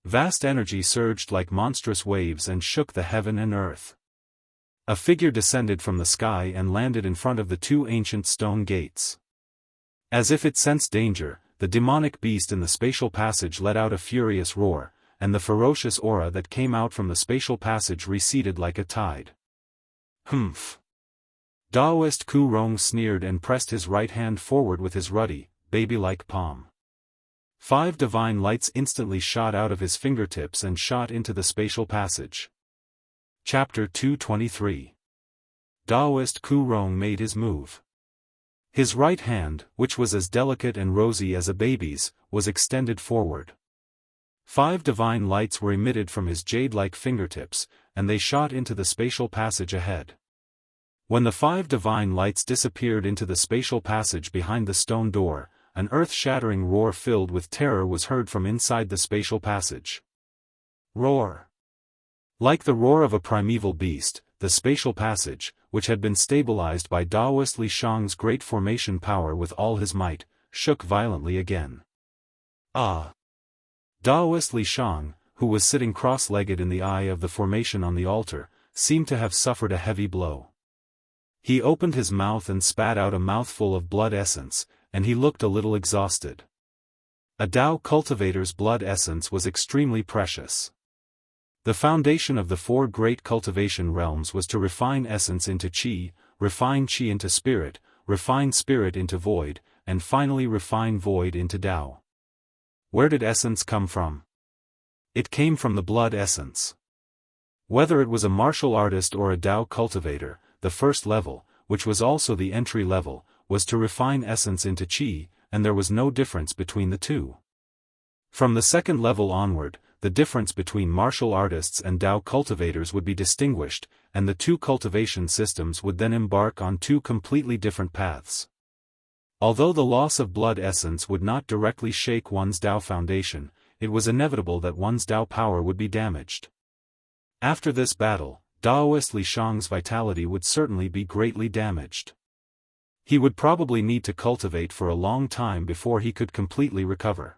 Vast energy surged like monstrous waves and shook the heaven and earth. A figure descended from the sky and landed in front of the two ancient stone gates. As if it sensed danger, the demonic beast in the spatial passage let out a furious roar, and the ferocious aura that came out from the spatial passage receded like a tide. Humph! Daoist Ku Rong sneered and pressed his right hand forward with his ruddy, baby-like palm. 5 divine lights instantly shot out of his fingertips and shot into the spatial passage. Chapter 223. Daoist Ku Rong made his move. His right hand, which was as delicate and rosy as a baby's, was extended forward. 5 divine lights were emitted from his jade-like fingertips, and they shot into the spatial passage ahead. When the 5 divine lights disappeared into the spatial passage behind the stone door, an earth-shattering roar filled with terror was heard from inside the spatial passage. Roar! Like the roar of a primeval beast, the spatial passage, which had been stabilized by Daoist Li Shang's great formation power with all his might, shook violently again. Ah! Daoist Li Shang, who was sitting cross-legged in the eye of the formation on the altar, seemed to have suffered a heavy blow. He opened his mouth and spat out a mouthful of blood essence, and he looked a little exhausted. A Dao cultivator's blood essence was extremely precious. The foundation of the 4 great cultivation realms was to refine essence into qi, refine qi into spirit, refine spirit into void, and finally refine void into Dao. Where did essence come from? It came from the blood essence. Whether it was a martial artist or a Dao cultivator, the first level, which was also the entry level, was to refine essence into qi, and there was no difference between the two. From the second level onward, the difference between martial artists and Dao cultivators would be distinguished, and the 2 cultivation systems would then embark on 2 completely different paths. Although the loss of blood essence would not directly shake one's Dao foundation, it was inevitable that one's Dao power would be damaged. After this battle, Daoist Li Shang's vitality would certainly be greatly damaged. He would probably need to cultivate for a long time before he could completely recover.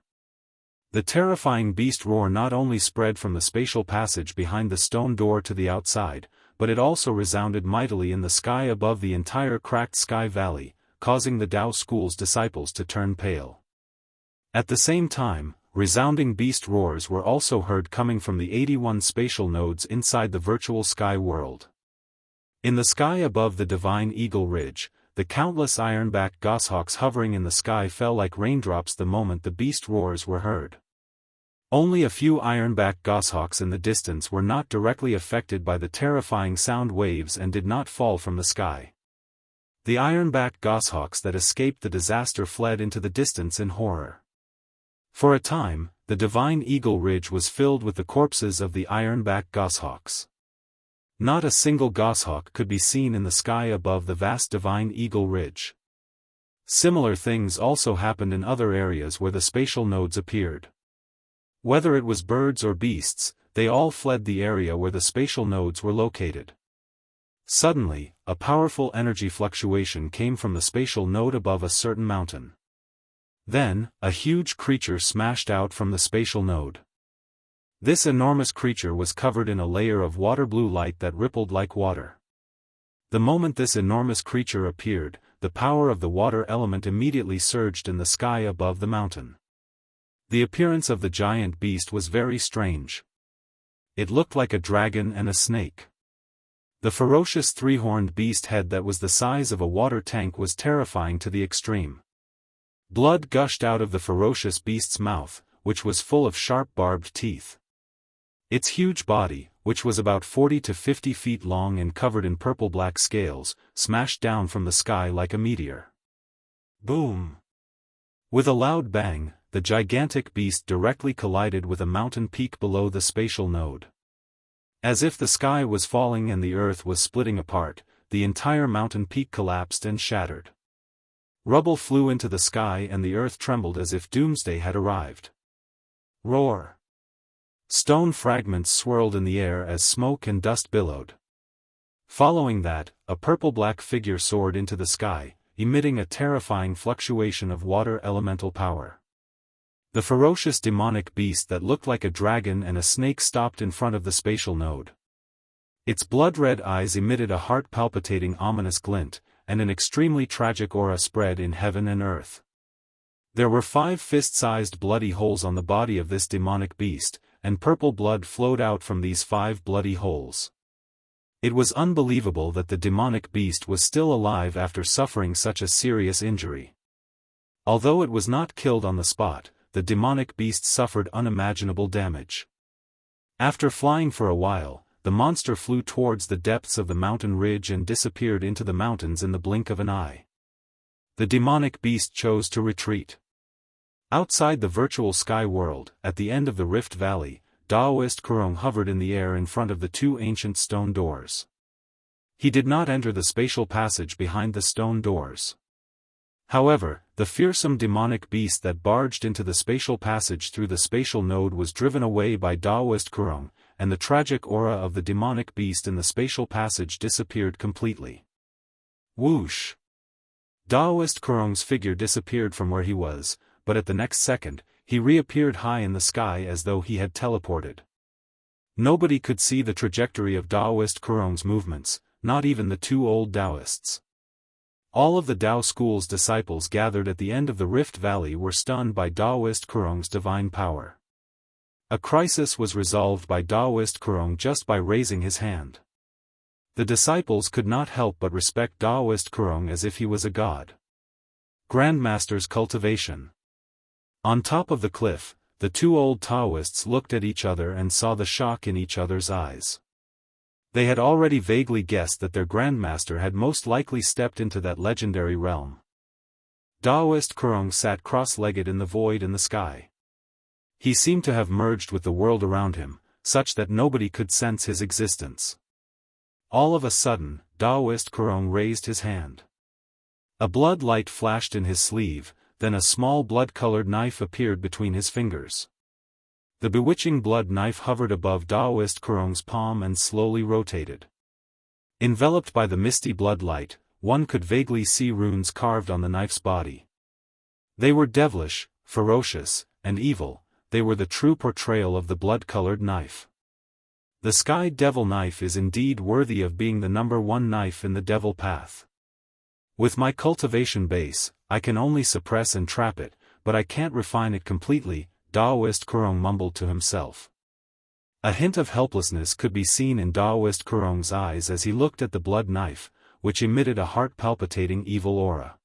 The terrifying beast roar not only spread from the spatial passage behind the stone door to the outside, but it also resounded mightily in the sky above the entire cracked sky valley, causing the Dao school's disciples to turn pale. At the same time, resounding beast roars were also heard coming from the 81 spatial nodes inside the virtual sky world. In the sky above the divine Eagle Ridge, the countless ironback goshawks hovering in the sky fell like raindrops the moment the beast roars were heard. Only a few ironback goshawks in the distance were not directly affected by the terrifying sound waves and did not fall from the sky. The ironback goshawks that escaped the disaster fled into the distance in horror. For a time, the divine Eagle Ridge was filled with the corpses of the ironback goshawks. Not a single goshawk could be seen in the sky above the vast divine Eagle Ridge. Similar things also happened in other areas where the spatial nodes appeared. Whether it was birds or beasts, they all fled the area where the spatial nodes were located. Suddenly, a powerful energy fluctuation came from the spatial node above a certain mountain. Then, a huge creature smashed out from the spatial node. This enormous creature was covered in a layer of water-blue light that rippled like water. The moment this enormous creature appeared, the power of the water element immediately surged in the sky above the mountain. The appearance of the giant beast was very strange. It looked like a dragon and a snake. The ferocious three-horned beast head that was the size of a water tank was terrifying to the extreme. Blood gushed out of the ferocious beast's mouth, which was full of sharp barbed teeth. Its huge body, which was about 40 to 50 feet long and covered in purple-black scales, smashed down from the sky like a meteor. Boom! With a loud bang, the gigantic beast directly collided with a mountain peak below the spatial node. As if the sky was falling and the earth was splitting apart, the entire mountain peak collapsed and shattered. Rubble flew into the sky and the earth trembled as if doomsday had arrived. Roar! Stone fragments swirled in the air as smoke and dust billowed. Following that, a purple-black figure soared into the sky, emitting a terrifying fluctuation of water elemental power. The ferocious demonic beast that looked like a dragon and a snake stopped in front of the spatial node. Its blood-red eyes emitted a heart-palpitating ominous glint, and an extremely tragic aura spread in heaven and earth. There were 5 fist-sized bloody holes on the body of this demonic beast, and purple blood flowed out from these 5 bloody holes. It was unbelievable that the demonic beast was still alive after suffering such a serious injury. Although it was not killed on the spot, the demonic beast suffered unimaginable damage. After flying for a while, the monster flew towards the depths of the mountain ridge and disappeared into the mountains in the blink of an eye. The demonic beast chose to retreat. Outside the virtual sky world, at the end of the Rift Valley, Daoist Kurong hovered in the air in front of the 2 ancient stone doors. He did not enter the spatial passage behind the stone doors. However, the fearsome demonic beast that barged into the spatial passage through the spatial node was driven away by Daoist Kurong, and the tragic aura of the demonic beast in the spatial passage disappeared completely. Whoosh! Daoist Kurong's figure disappeared from where he was, but at the next second, he reappeared high in the sky as though he had teleported. Nobody could see the trajectory of Daoist Kurong's movements, not even the 2 old Daoists. All of the Dao school's disciples gathered at the end of the Rift Valley were stunned by Daoist Kurong's divine power. A crisis was resolved by Daoist Kurong just by raising his hand. The disciples could not help but respect Daoist Kurong as if he was a god. Grandmaster's Cultivation. On top of the cliff, the 2 old Taoists looked at each other and saw the shock in each other's eyes. They had already vaguely guessed that their grandmaster had most likely stepped into that legendary realm. Daoist Kurong sat cross-legged in the void in the sky. He seemed to have merged with the world around him, such that nobody could sense his existence. All of a sudden, Daoist Kurong raised his hand. A blood light flashed in his sleeve, then a small blood-colored knife appeared between his fingers. The bewitching blood knife hovered above Daoist Kurong's palm and slowly rotated. Enveloped by the misty blood light, one could vaguely see runes carved on the knife's body. They were devilish, ferocious, and evil. They were the true portrayal of the blood-colored knife. The Sky Devil knife is indeed worthy of being the #1 knife in the devil path. With my cultivation base, I can only suppress and trap it, but I can't refine it completely, Daoist Kurong mumbled to himself. A hint of helplessness could be seen in Daoist Kurong's eyes as he looked at the blood knife, which emitted a heart-palpitating evil aura.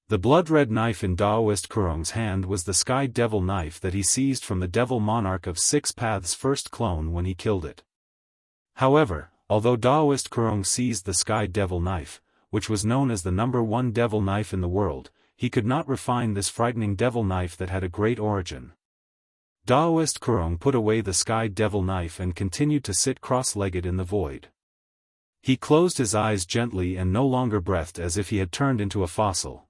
The blood-red knife in Daoist Kurong's hand was the Sky Devil knife that he seized from the Devil Monarch of 6 Paths' first clone when he killed it. However, although Daoist Kurong seized the Sky Devil knife, which was known as the #1 devil knife in the world, he could not refine this frightening devil knife that had a great origin. Daoist Kurong put away the sky devil knife and continued to sit cross-legged in the void. He closed his eyes gently and no longer breathed as if he had turned into a fossil.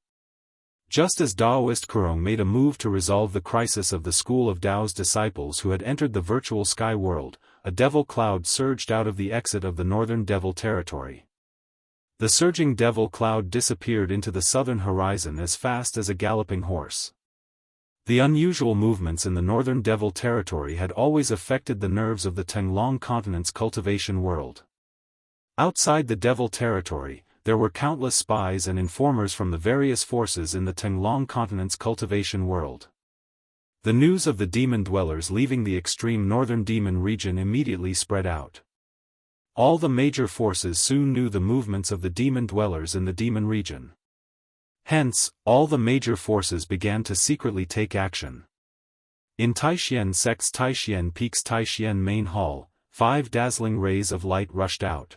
Just as Daoist Kurong made a move to resolve the crisis of the school of Dao's disciples who had entered the virtual sky world, a devil cloud surged out of the exit of the northern devil territory. The surging devil cloud disappeared into the southern horizon as fast as a galloping horse. The unusual movements in the northern devil territory had always affected the nerves of the Tenglong continent's cultivation world. Outside the devil territory, there were countless spies and informers from the various forces in the Tenglong continent's cultivation world. The news of the demon dwellers leaving the extreme northern demon region immediately spread out. All the major forces soon knew the movements of the demon dwellers in the demon region. Hence, all the major forces began to secretly take action. In Taixien Sect's Taixien Peak's Taixien Main Hall, 5 dazzling rays of light rushed out.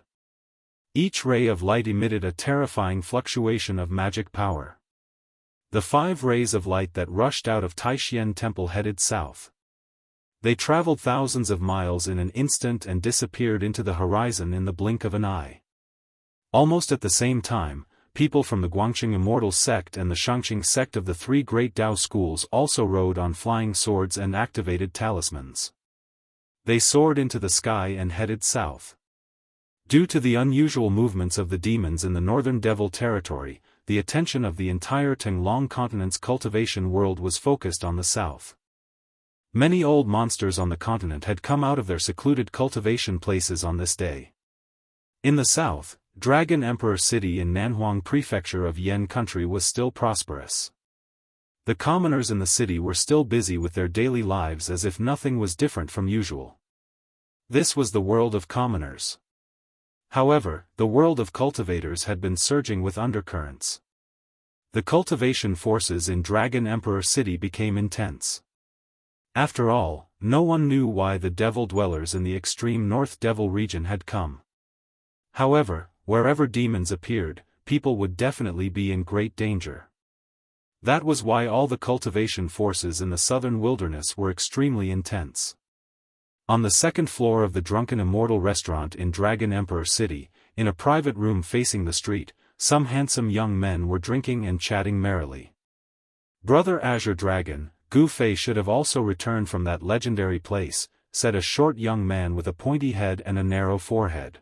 Each ray of light emitted a terrifying fluctuation of magic power. The 5 rays of light that rushed out of Taixien Temple headed south. They traveled thousands of miles in an instant and disappeared into the horizon in the blink of an eye. Almost at the same time, people from the Guangqing Immortal sect and the Xianxia sect of the 3 great Dao schools also rode on flying swords and activated talismans. They soared into the sky and headed south. Due to the unusual movements of the demons in the northern devil territory, the attention of the entire Tenglong continent's cultivation world was focused on the south. Many old monsters on the continent had come out of their secluded cultivation places on this day. In the south, Dragon Emperor City in Nanhuang Prefecture of Yan Country was still prosperous. The commoners in the city were still busy with their daily lives as if nothing was different from usual. This was the world of commoners. However, the world of cultivators had been surging with undercurrents. The cultivation forces in Dragon Emperor City became intense. After all, no one knew why the devil dwellers in the extreme North Devil region had come. However, wherever demons appeared, people would definitely be in great danger. That was why all the cultivation forces in the southern wilderness were extremely intense. On the second floor of the Drunken Immortal restaurant in Dragon Emperor City, in a private room facing the street, some handsome young men were drinking and chatting merrily. Brother Azure Dragon, Gu Fei should have also returned from that legendary place, said a short young man with a pointy head and a narrow forehead.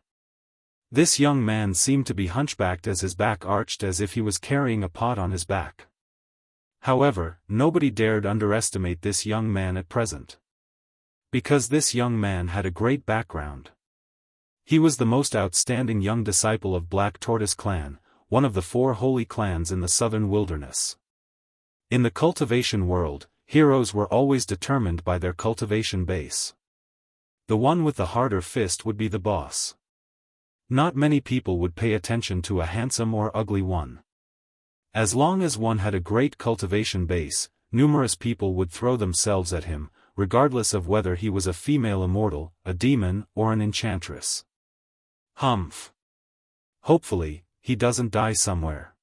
This young man seemed to be hunchbacked as his back arched as if he was carrying a pot on his back. However, nobody dared underestimate this young man at present. Because this young man had a great background. He was the most outstanding young disciple of Black Tortoise clan, one of the 4 holy clans in the southern wilderness. In the cultivation world, heroes were always determined by their cultivation base. The one with the harder fist would be the boss. Not many people would pay attention to a handsome or ugly one. As long as one had a great cultivation base, numerous people would throw themselves at him, regardless of whether he was a female immortal, a demon, or an enchantress. Humph. Hopefully, he doesn't die somewhere.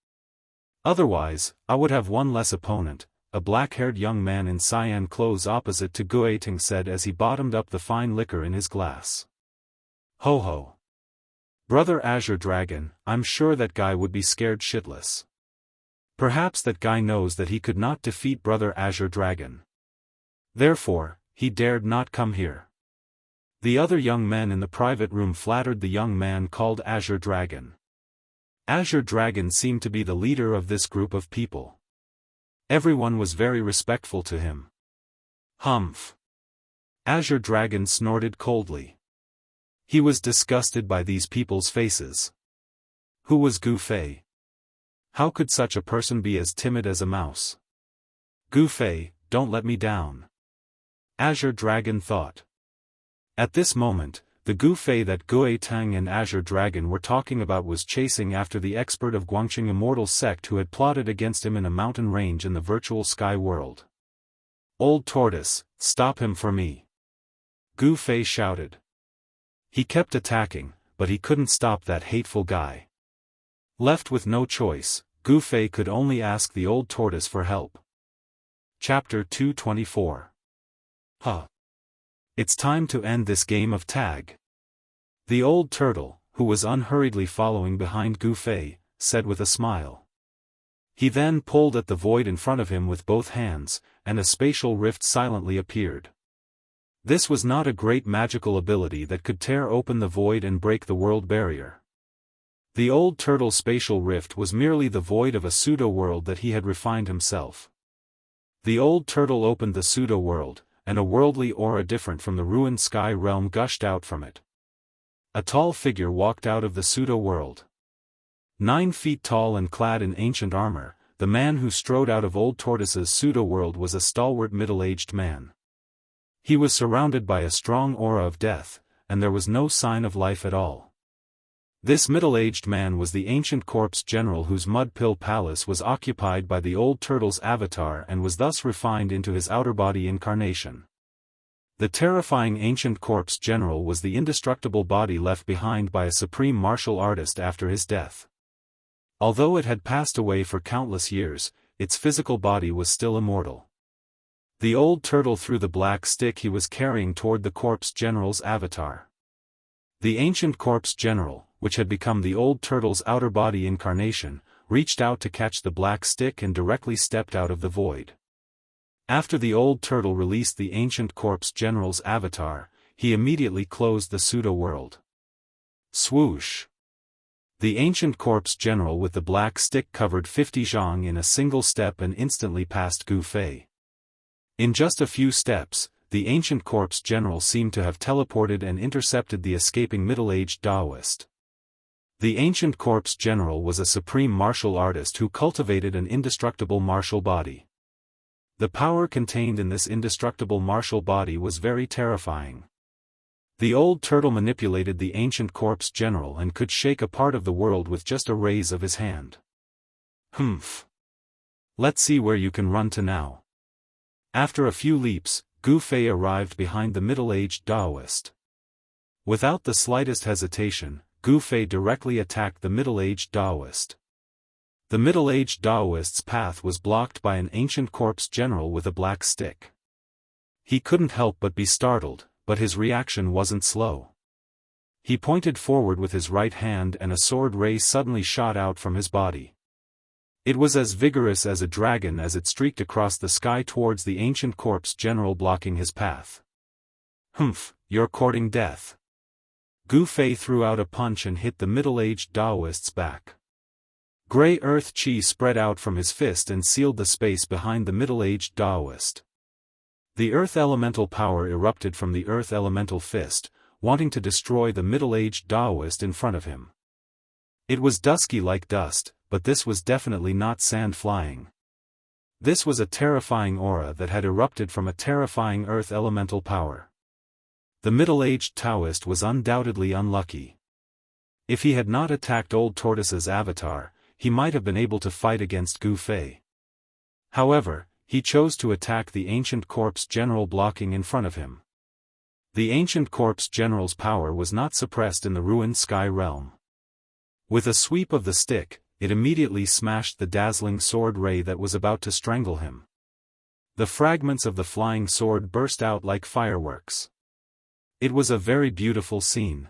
Otherwise, I would have one less opponent, a black-haired young man in cyan clothes opposite to Guiting said as he bottomed up the fine liquor in his glass. Ho ho. Brother Azure Dragon, I'm sure that guy would be scared shitless. Perhaps that guy knows that he could not defeat Brother Azure Dragon. Therefore, he dared not come here. The other young men in the private room flattered the young man called Azure Dragon. Azure Dragon seemed to be the leader of this group of people. Everyone was very respectful to him. Humph. Azure Dragon snorted coldly. He was disgusted by these people's faces. Who was Gu Fei? How could such a person be as timid as a mouse? Gu Fei, don't let me down. Azure Dragon thought. At this moment, the Gu Fei that Gui Tang and Azure Dragon were talking about was chasing after the expert of Guangqing Immortal sect who had plotted against him in a mountain range in the virtual sky world. Old Tortoise, stop him for me. Gu Fei shouted. He kept attacking, but he couldn't stop that hateful guy. Left with no choice, Gu Fei could only ask the old tortoise for help. Chapter 224. Huh. It's time to end this game of tag. The old turtle, who was unhurriedly following behind Gu Fei, said with a smile. He then pulled at the void in front of him with both hands, and a spatial rift silently appeared. This was not a great magical ability that could tear open the void and break the world barrier. The old turtle's spatial rift was merely the void of a pseudo-world that he had refined himself. The old turtle opened the pseudo-world, and a worldly aura different from the ruined sky realm gushed out from it. A tall figure walked out of the pseudo-world. 9 feet tall and clad in ancient armor, the man who strode out of old tortoise's pseudo-world was a stalwart middle-aged man. He was surrounded by a strong aura of death, and there was no sign of life at all. This middle-aged man was the ancient corpse general whose mud pill palace was occupied by the old turtle's avatar and was thus refined into his outer body incarnation. The terrifying ancient corpse general was the indestructible body left behind by a supreme martial artist after his death. Although it had passed away for countless years, its physical body was still immortal. The old turtle threw the black stick he was carrying toward the corpse general's avatar. The ancient corpse general, which had become the old turtle's outer body incarnation, reached out to catch the black stick and directly stepped out of the void. After the old turtle released the ancient corpse general's avatar, he immediately closed the pseudo-world. Swoosh! The ancient corpse general with the black stick covered 50 zhang in a single step and instantly passed Gu Fei. In just a few steps, the ancient corpse general seemed to have teleported and intercepted the escaping middle-aged Daoist. The ancient corpse general was a supreme martial artist who cultivated an indestructible martial body. The power contained in this indestructible martial body was very terrifying. The old turtle manipulated the ancient corpse general and could shake a part of the world with just a raise of his hand. Humph. Let's see where you can run to now. After a few leaps, Gu Fei arrived behind the middle-aged Daoist. Without the slightest hesitation, Gu Fei directly attacked the middle-aged Daoist. The middle-aged Daoist's path was blocked by an ancient corpse general with a black stick. He couldn't help but be startled, but his reaction wasn't slow. He pointed forward with his right hand and a sword ray suddenly shot out from his body. It was as vigorous as a dragon as it streaked across the sky towards the ancient corpse general blocking his path. Humph, you're courting death. Gu Fei threw out a punch and hit the middle-aged Daoist's back. Grey earth chi spread out from his fist and sealed the space behind the middle-aged Daoist. The earth elemental power erupted from the earth elemental fist, wanting to destroy the middle-aged Daoist in front of him. It was dusky like dust, but this was definitely not sand flying. This was a terrifying aura that had erupted from a terrifying earth elemental power. The middle-aged Taoist was undoubtedly unlucky. If he had not attacked old tortoise's avatar, he might have been able to fight against Gu Fei. However, he chose to attack the ancient corpse general blocking in front of him. The ancient corpse general's power was not suppressed in the ruined sky realm. With a sweep of the stick, it immediately smashed the dazzling sword ray that was about to strangle him. The fragments of the flying sword burst out like fireworks. It was a very beautiful scene.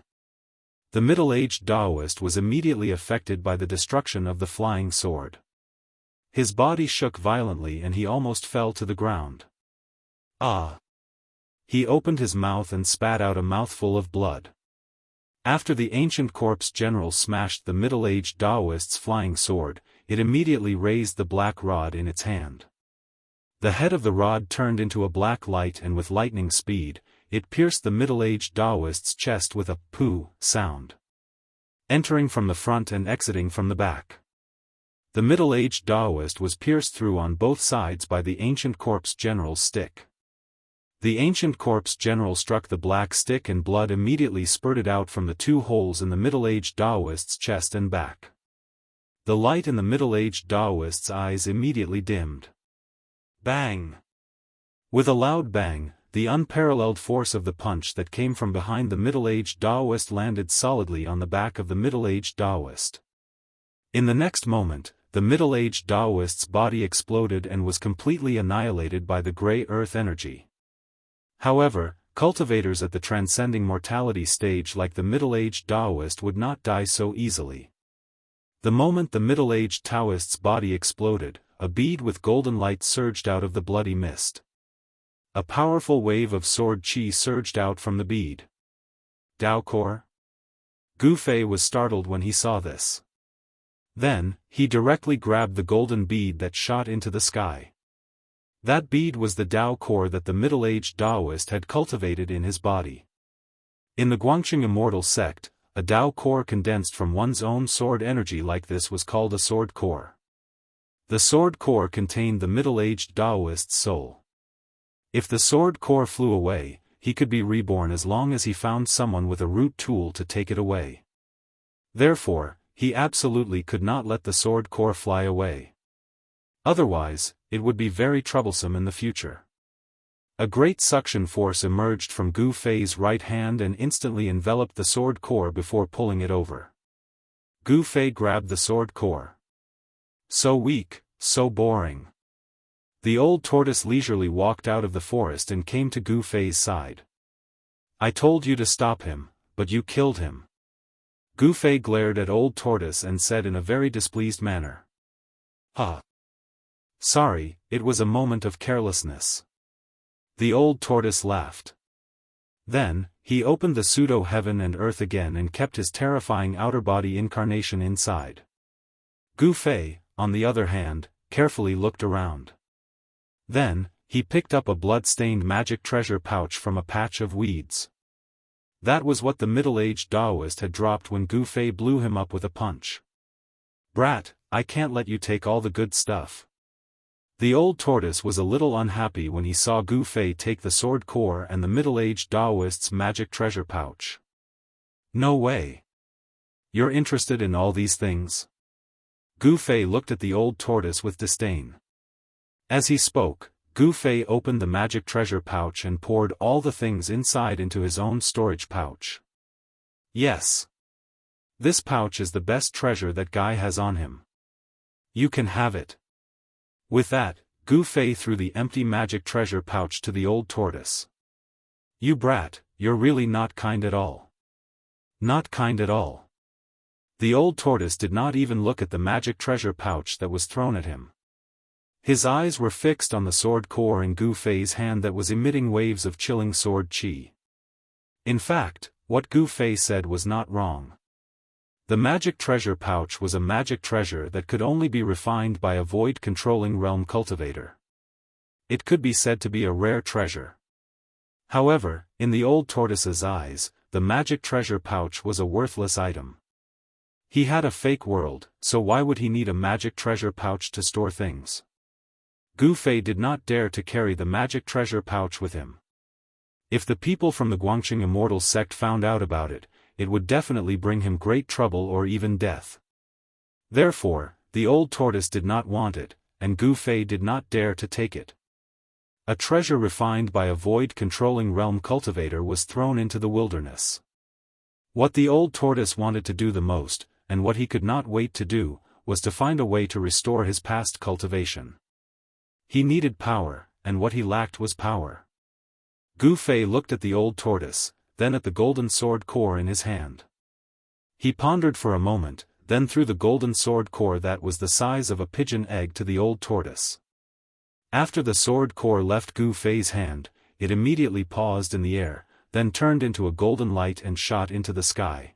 The middle-aged Daoist was immediately affected by the destruction of the flying sword. His body shook violently and he almost fell to the ground. Ah! He opened his mouth and spat out a mouthful of blood. After the ancient corpse general smashed the middle-aged Daoist's flying sword, it immediately raised the black rod in its hand. The head of the rod turned into a black light and with lightning speed, it pierced the middle-aged Daoist's chest with a poo sound. Entering from the front and exiting from the back. The middle-aged Daoist was pierced through on both sides by the ancient corpse general's stick. The ancient corpse general struck the black stick and blood immediately spurted out from the 2 holes in the middle-aged Daoist's chest and back. The light in the middle-aged Daoist's eyes immediately dimmed. Bang! With a loud bang, the unparalleled force of the punch that came from behind the middle-aged Daoist landed solidly on the back of the middle-aged Daoist. In the next moment, the middle-aged Daoist's body exploded and was completely annihilated by the gray earth energy. However, cultivators at the transcending mortality stage like the middle-aged Daoist would not die so easily. The moment the middle-aged Taoist's body exploded, a bead with golden light surged out of the bloody mist. A powerful wave of sword qi surged out from the bead. Dao core? Gu Fei was startled when he saw this. Then, he directly grabbed the golden bead that shot into the sky. That bead was the Dao core that the middle-aged Daoist had cultivated in his body. In the Guangqing Immortal sect, a Dao core condensed from one's own sword energy like this was called a sword core. The sword core contained the middle-aged Daoist's soul. If the sword core flew away, he could be reborn as long as he found someone with a root tool to take it away. Therefore, he absolutely could not let the sword core fly away. Otherwise, it would be very troublesome in the future. A great suction force emerged from Gu Fei's right hand and instantly enveloped the sword core before pulling it over. Gu Fei grabbed the sword core. So weak, so boring. The old tortoise leisurely walked out of the forest and came to Gu Fei's side. I told you to stop him, but you killed him. Gu Fei glared at old tortoise and said in a very displeased manner. Sorry, it was a moment of carelessness. The old tortoise laughed. Then, he opened the pseudo-heaven and earth again and kept his terrifying outer body incarnation inside. Gu Fei, on the other hand, carefully looked around. Then, he picked up a blood-stained magic treasure pouch from a patch of weeds. That was what the middle-aged Daoist had dropped when Gu Fei blew him up with a punch. Brat, I can't let you take all the good stuff. The old tortoise was a little unhappy when he saw Gu Fei take the sword core and the middle-aged Daoist's magic treasure pouch. No way. You're interested in all these things? Gu Fei looked at the old tortoise with disdain. As he spoke, Gu Fei opened the magic treasure pouch and poured all the things inside into his own storage pouch. Yes. This pouch is the best treasure that guy has on him. You can have it. With that, Gu Fei threw the empty magic treasure pouch to the old tortoise. You brat, you're really not kind at all. Not kind at all. The old tortoise did not even look at the magic treasure pouch that was thrown at him. His eyes were fixed on the sword core in Gu Fei's hand that was emitting waves of chilling sword qi. In fact, what Gu Fei said was not wrong. The magic treasure pouch was a magic treasure that could only be refined by a void-controlling realm cultivator. It could be said to be a rare treasure. However, in the old tortoise's eyes, the magic treasure pouch was a worthless item. He had a fake world, so why would he need a magic treasure pouch to store things? Gu Fei did not dare to carry the magic treasure pouch with him. If the people from the Guangqing Immortal sect found out about it, it would definitely bring him great trouble or even death. Therefore, the old tortoise did not want it, and Gu Fei did not dare to take it. A treasure refined by a void-controlling realm cultivator was thrown into the wilderness. What the old tortoise wanted to do the most, and what he could not wait to do, was to find a way to restore his past cultivation. He needed power, and what he lacked was power. Gu Fei looked at the old tortoise, then at the golden sword core in his hand. He pondered for a moment, then threw the golden sword core that was the size of a pigeon egg to the old tortoise. After the sword core left Gu Fei's hand, it immediately paused in the air, then turned into a golden light and shot into the sky.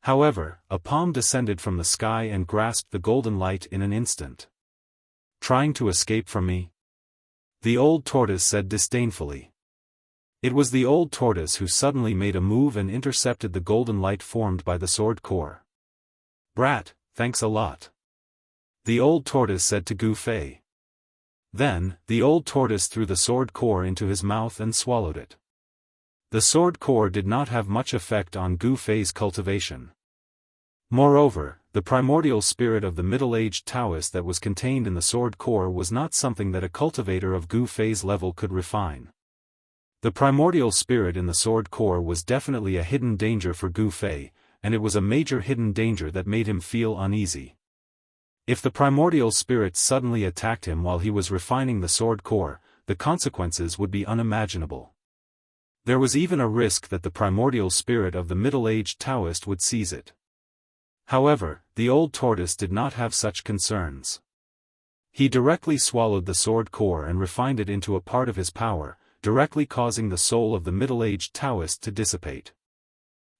However, a palm descended from the sky and grasped the golden light in an instant. Trying to escape from me? The old tortoise said disdainfully. It was the old tortoise who suddenly made a move and intercepted the golden light formed by the sword core. Brat, thanks a lot. The old tortoise said to Gu Fei. Then, the old tortoise threw the sword core into his mouth and swallowed it. The sword core did not have much effect on Gu Fei's cultivation. Moreover, the primordial spirit of the middle-aged Taoist that was contained in the sword core was not something that a cultivator of Gu Fei's level could refine. The primordial spirit in the sword core was definitely a hidden danger for Gu Fei, and it was a major hidden danger that made him feel uneasy. If the primordial spirits suddenly attacked him while he was refining the sword core, the consequences would be unimaginable. There was even a risk that the primordial spirit of the middle-aged Daoist would seize it. However, the old tortoise did not have such concerns. He directly swallowed the sword core and refined it into a part of his power, directly causing the soul of the middle-aged Daoist to dissipate.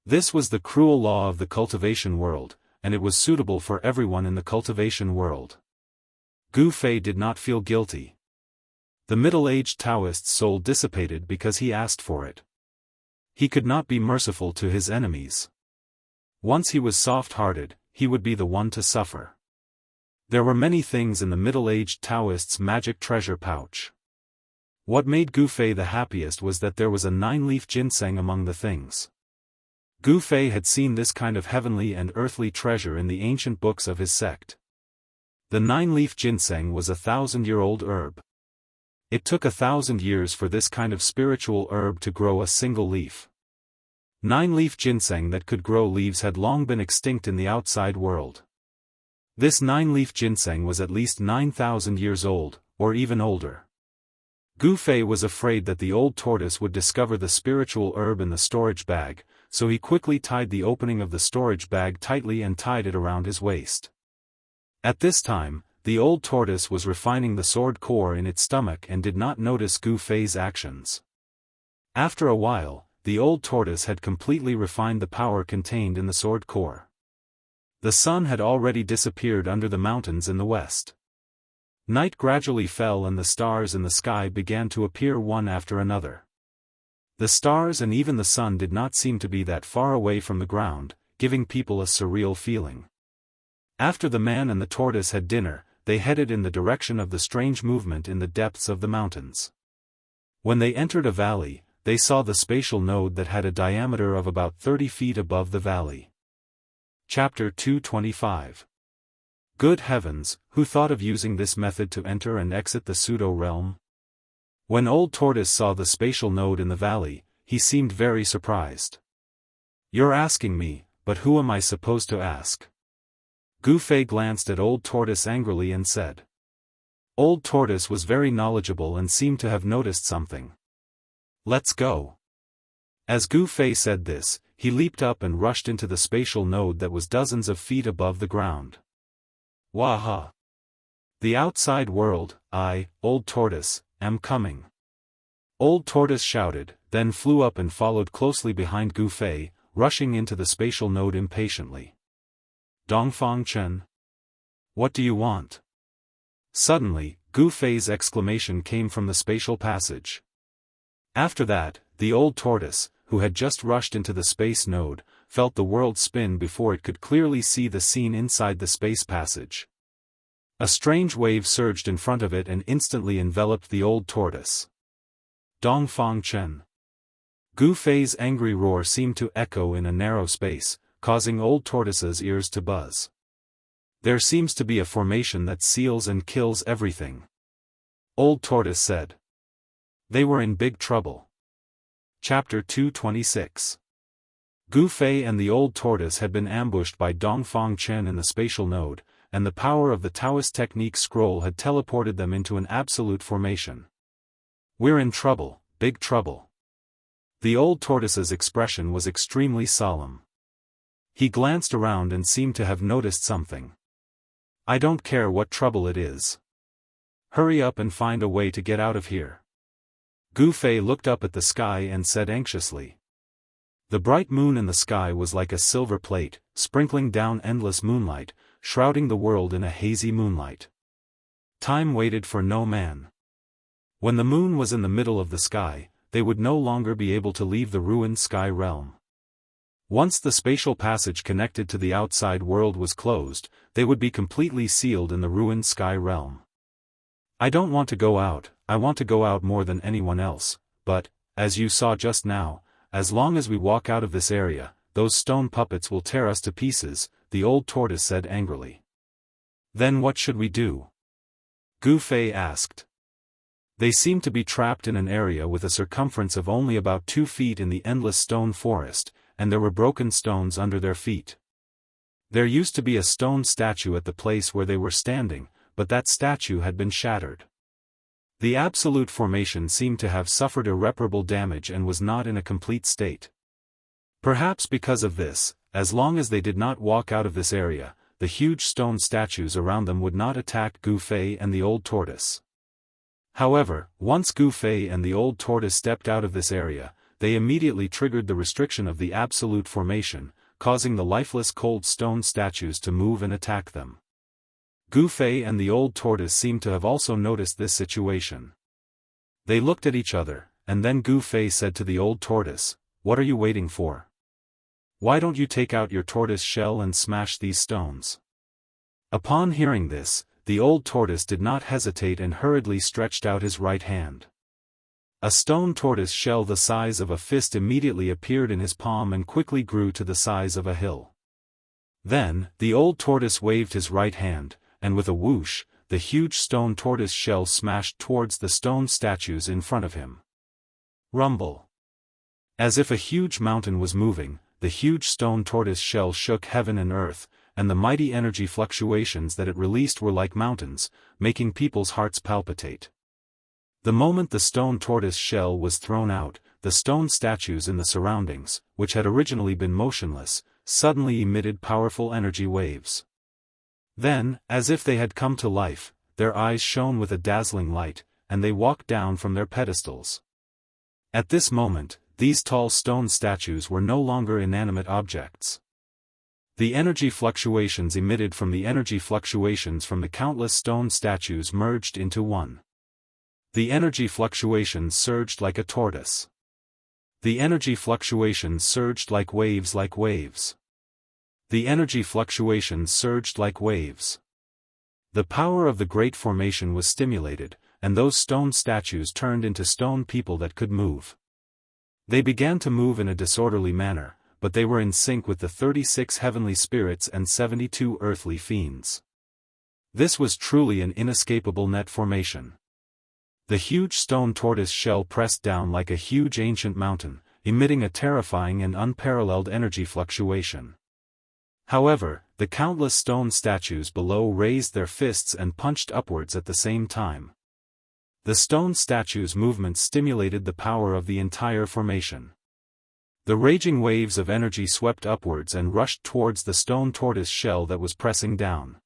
This was the cruel law of the cultivation world, and it was suitable for everyone in the cultivation world. Gu Fei did not feel guilty. The middle-aged Daoist's soul dissipated because he asked for it. He could not be merciful to his enemies. Once he was soft-hearted, he would be the one to suffer. There were many things in the middle-aged Daoist's magic treasure pouch. What made Gu Fei the happiest was that there was a 9-leaf ginseng among the things. Gu Fei had seen this kind of heavenly and earthly treasure in the ancient books of his sect. The 9-leaf ginseng was a 1,000-year-old herb. It took 1,000 years for this kind of spiritual herb to grow a single leaf. 9-leaf ginseng that could grow leaves had long been extinct in the outside world. This 9-leaf ginseng was at least 9,000 years old, or even older. Gu Fei was afraid that the old tortoise would discover the spiritual herb in the storage bag, so he quickly tied the opening of the storage bag tightly and tied it around his waist. At this time, the old tortoise was refining the sword core in its stomach and did not notice Gu Fei's actions. After a while, the old tortoise had completely refined the power contained in the sword core. The sun had already disappeared under the mountains in the west. Night gradually fell and the stars in the sky began to appear one after another. The stars and even the sun did not seem to be that far away from the ground, giving people a surreal feeling. After the man and the tortoise had dinner, they headed in the direction of the strange movement in the depths of the mountains. When they entered a valley, they saw the spatial node that had a diameter of about 30 feet above the valley. Chapter 225. Good heavens, who thought of using this method to enter and exit the pseudo-realm? When Old Tortoise saw the spatial node in the valley, he seemed very surprised. You're asking me, but who am I supposed to ask? Gu Fei glanced at Old Tortoise angrily and said. Old Tortoise was very knowledgeable and seemed to have noticed something. Let's go. As Gu Fei said this, he leaped up and rushed into the spatial node that was dozens of feet above the ground. Waha! The outside world, I, Old Tortoise, am coming. Old Tortoise shouted, then flew up and followed closely behind Gu Fei, rushing into the spatial node impatiently. Dongfang Chen. What do you want? Suddenly, Gu Fei's exclamation came from the spatial passage. After that, the old tortoise, who had just rushed into the space node, felt the world spin before it could clearly see the scene inside the space passage. A strange wave surged in front of it and instantly enveloped the old tortoise. Dongfang Chen. Gu Fei's angry roar seemed to echo in a narrow space, causing Old Tortoise's ears to buzz. There seems to be a formation that seals and kills everything. Old Tortoise said. They were in big trouble. Chapter 226. Gu Fei and the Old Tortoise had been ambushed by Dongfang Chen in the spatial node, and the power of the Taoist technique scroll had teleported them into an absolute formation. We're in trouble, big trouble. The Old Tortoise's expression was extremely solemn. He glanced around and seemed to have noticed something. I don't care what trouble it is. Hurry up and find a way to get out of here. Gu Fei looked up at the sky and said anxiously. The bright moon in the sky was like a silver plate, sprinkling down endless moonlight, shrouding the world in a hazy moonlight. Time waited for no man. When the moon was in the middle of the sky, they would no longer be able to leave the ruined sky realm. Once the spatial passage connected to the outside world was closed, they would be completely sealed in the ruined sky realm. I don't want to go out, I want to go out more than anyone else, but, as you saw just now, as long as we walk out of this area, those stone puppets will tear us to pieces, the old tortoise said angrily. Then what should we do? Gu Fei asked. They seemed to be trapped in an area with a circumference of only about 2 feet in the endless stone forest, and there were broken stones under their feet. There used to be a stone statue at the place where they were standing, but that statue had been shattered. The absolute formation seemed to have suffered irreparable damage and was not in a complete state. Perhaps because of this, as long as they did not walk out of this area, the huge stone statues around them would not attack Gu Fei and the old tortoise. However, once Gu Fei and the old tortoise stepped out of this area, they immediately triggered the restriction of the absolute formation, causing the lifeless cold stone statues to move and attack them. Gu Fei and the old tortoise seemed to have also noticed this situation. They looked at each other, and then Gu Fei said to the old tortoise, "What are you waiting for? Why don't you take out your tortoise shell and smash these stones?" Upon hearing this, the old tortoise did not hesitate and hurriedly stretched out his right hand. A stone tortoise shell the size of a fist immediately appeared in his palm and quickly grew to the size of a hill. Then, the old tortoise waved his right hand, and with a whoosh, the huge stone tortoise shell smashed towards the stone statues in front of him. Rumble. As if a huge mountain was moving, the huge stone tortoise shell shook heaven and earth, and the mighty energy fluctuations that it released were like mountains, making people's hearts palpitate. The moment the stone tortoise shell was thrown out, the stone statues in the surroundings, which had originally been motionless, suddenly emitted powerful energy waves. Then, as if they had come to life, their eyes shone with a dazzling light, and they walked down from their pedestals. At this moment, these tall stone statues were no longer inanimate objects. The energy fluctuations emitted from the energy fluctuations from the countless stone statues merged into one. The energy fluctuations surged like a tortoise. The energy fluctuations surged like waves like waves. The energy fluctuations surged like waves. The power of the great formation was stimulated, and those stone statues turned into stone people that could move. They began to move in a disorderly manner, but they were in sync with the 36 heavenly spirits and 72 earthly fiends. This was truly an inescapable net formation. The huge stone tortoise shell pressed down like a huge ancient mountain, emitting a terrifying and unparalleled energy fluctuation. However, the countless stone statues below raised their fists and punched upwards at the same time. The stone statues' movements stimulated the power of the entire formation. The raging waves of energy swept upwards and rushed towards the stone tortoise shell that was pressing down.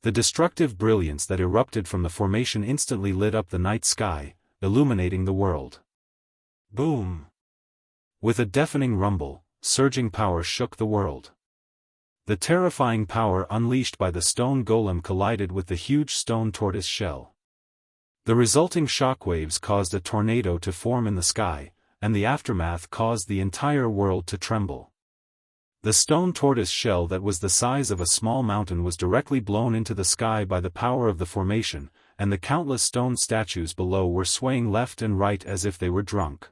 The destructive brilliance that erupted from the formation instantly lit up the night sky, illuminating the world. Boom! With a deafening rumble, surging power shook the world. The terrifying power unleashed by the stone golem collided with the huge stone tortoise shell. The resulting shockwaves caused a tornado to form in the sky, and the aftermath caused the entire world to tremble. The stone tortoise shell that was the size of a small mountain was directly blown into the sky by the power of the formation, and the countless stone statues below were swaying left and right as if they were drunk.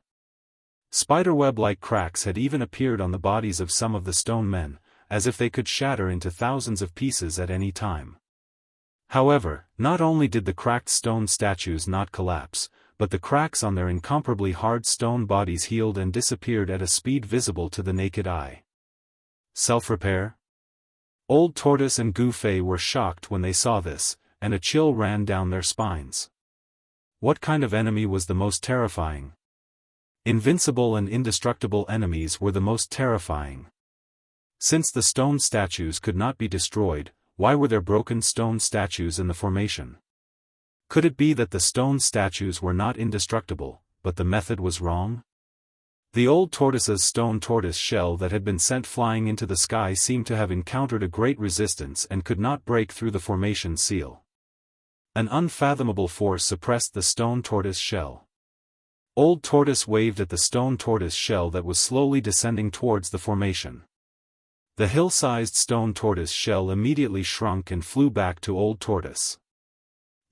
Spiderweb-like cracks had even appeared on the bodies of some of the stone men, as if they could shatter into thousands of pieces at any time. However, not only did the cracked stone statues not collapse, but the cracks on their incomparably hard stone bodies healed and disappeared at a speed visible to the naked eye. Self-repair? Old Tortoise and Gu Fei were shocked when they saw this, and a chill ran down their spines. What kind of enemy was the most terrifying? Invincible and indestructible enemies were the most terrifying. Since the stone statues could not be destroyed, why were there broken stone statues in the formation? Could it be that the stone statues were not indestructible, but the method was wrong? The old tortoise's stone tortoise shell that had been sent flying into the sky seemed to have encountered a great resistance and could not break through the formation seal. An unfathomable force suppressed the stone tortoise shell. Old Tortoise waved at the stone tortoise shell that was slowly descending towards the formation. The hill-sized stone tortoise shell immediately shrunk and flew back to Old Tortoise.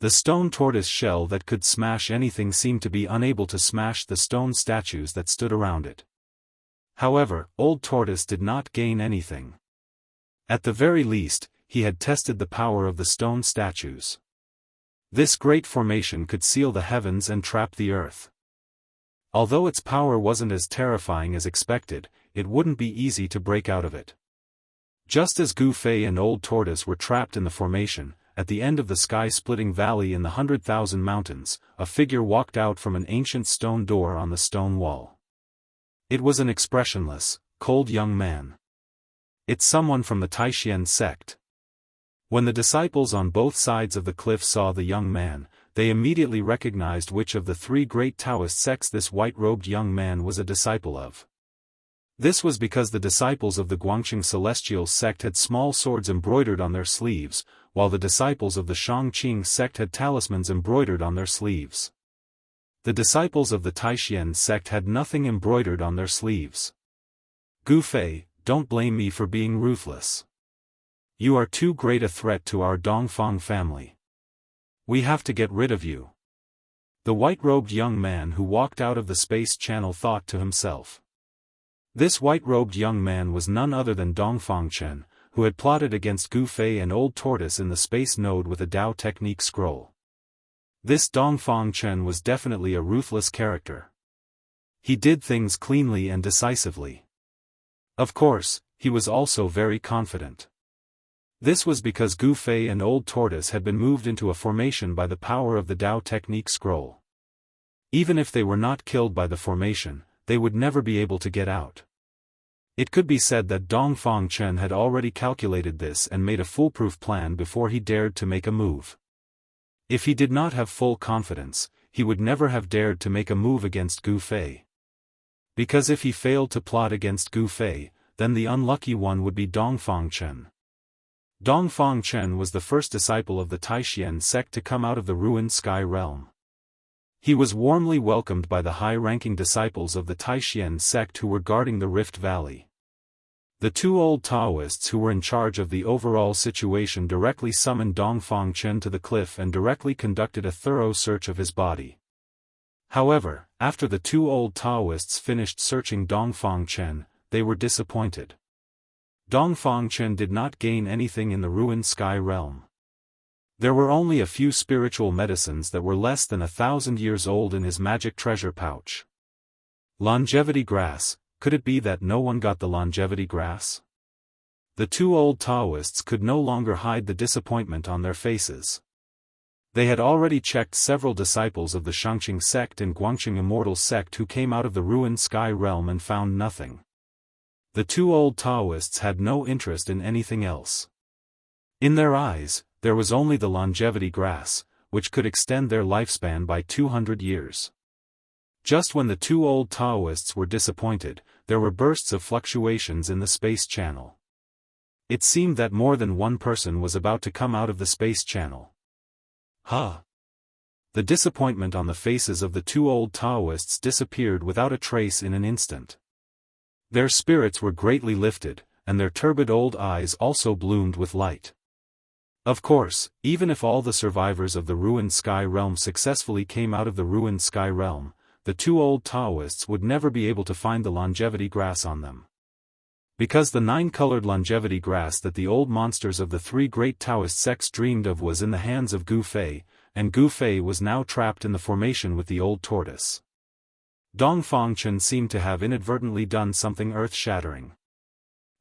The stone tortoise shell that could smash anything seemed to be unable to smash the stone statues that stood around it. However, Old Tortoise did not gain anything. At the very least, he had tested the power of the stone statues. This great formation could seal the heavens and trap the earth. Although its power wasn't as terrifying as expected, it wouldn't be easy to break out of it. Just as Gu Fei and Old Tortoise were trapped in the formation, at the end of the sky-splitting valley in the 100,000 mountains, a figure walked out from an ancient stone door on the stone wall. It was an expressionless, cold young man. It's someone from the Taishan sect. When the disciples on both sides of the cliff saw the young man, they immediately recognized which of the three great Taoist sects this white-robed young man was a disciple of. This was because the disciples of the Guangqing Celestial sect had small swords embroidered on their sleeves, while the disciples of the Shangqing sect had talismans embroidered on their sleeves. The disciples of the Taishan sect had nothing embroidered on their sleeves. Gu Fei, don't blame me for being ruthless. You are too great a threat to our Dongfang family. We have to get rid of you. The white-robed young man who walked out of the space channel thought to himself. This white-robed young man was none other than Dongfang Chen, who had plotted against Gu Fei and Old Tortoise in the space node with a Dao technique scroll. This Dongfang Chen was definitely a ruthless character. He did things cleanly and decisively. Of course, he was also very confident. This was because Gu Fei and Old Tortoise had been moved into a formation by the power of the Dao technique scroll. Even if they were not killed by the formation, they would never be able to get out. It could be said that Dongfang Chen had already calculated this and made a foolproof plan before he dared to make a move. If he did not have full confidence, he would never have dared to make a move against Gu Fei. Because if he failed to plot against Gu Fei, then the unlucky one would be Dongfang Chen. Dongfang Chen was the first disciple of the Taishan sect to come out of the ruined sky realm. He was warmly welcomed by the high-ranking disciples of the Taishan sect who were guarding the Rift Valley. The two old Daoists who were in charge of the overall situation directly summoned Dongfang Chen to the cliff and directly conducted a thorough search of his body. However, after the two old Daoists finished searching Dongfang Chen, they were disappointed. Dongfang Chen did not gain anything in the ruined sky realm. There were only a few spiritual medicines that were less than 1,000 years old in his magic treasure pouch. Longevity grass, could it be that no one got the longevity grass? The two old Daoists could no longer hide the disappointment on their faces. They had already checked several disciples of the Shangqing sect and Guangqing Immortal sect who came out of the ruined sky realm and found nothing. The two old Daoists had no interest in anything else. In their eyes, there was only the longevity grass, which could extend their lifespan by 200 years. Just when the two old Daoists were disappointed, there were bursts of fluctuations in the space channel. It seemed that more than one person was about to come out of the space channel. The disappointment on the faces of the two old Daoists disappeared without a trace in an instant. Their spirits were greatly lifted, and their turbid old eyes also bloomed with light. Of course, even if all the survivors of the ruined sky realm successfully came out of the ruined sky realm, the two old Daoists would never be able to find the longevity grass on them. Because the 9-colored longevity grass that the old monsters of the three great Taoist sects dreamed of was in the hands of Gu Fei, and Gu Fei was now trapped in the formation with the old tortoise. Dongfang Chen seemed to have inadvertently done something earth-shattering.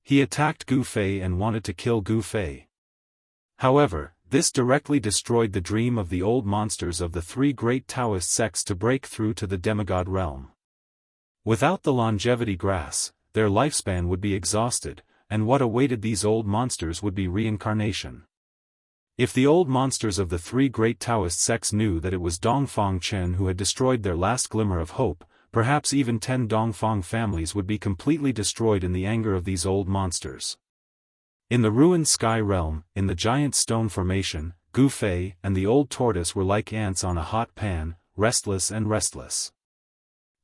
He attacked Gu Fei and wanted to kill Gu Fei. However, this directly destroyed the dream of the old monsters of the three great Taoist sects to break through to the demigod realm. Without the longevity grass, their lifespan would be exhausted, and what awaited these old monsters would be reincarnation. If the old monsters of the three great Taoist sects knew that it was Dongfang Chen who had destroyed their last glimmer of hope, perhaps even 10 Dongfang families would be completely destroyed in the anger of these old monsters. In the ruined sky realm, in the giant stone formation, Gu Fei and the old tortoise were like ants on a hot pan, restless and restless.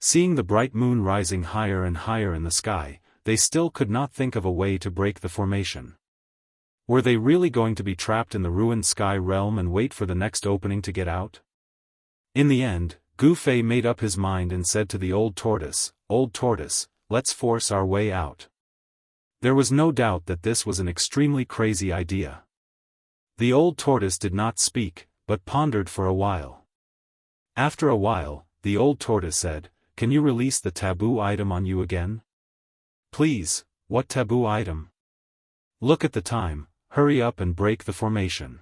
Seeing the bright moon rising higher and higher in the sky, they still could not think of a way to break the formation. Were they really going to be trapped in the ruined sky realm and wait for the next opening to get out? In the end, Gu Fei made up his mind and said to the old tortoise, "Old tortoise, let's force our way out." There was no doubt that this was an extremely crazy idea. The old tortoise did not speak, but pondered for a while. After a while, the old tortoise said, "Can you release the taboo item on you again?" "Please, what taboo item?" Look at the time, hurry up and break the formation.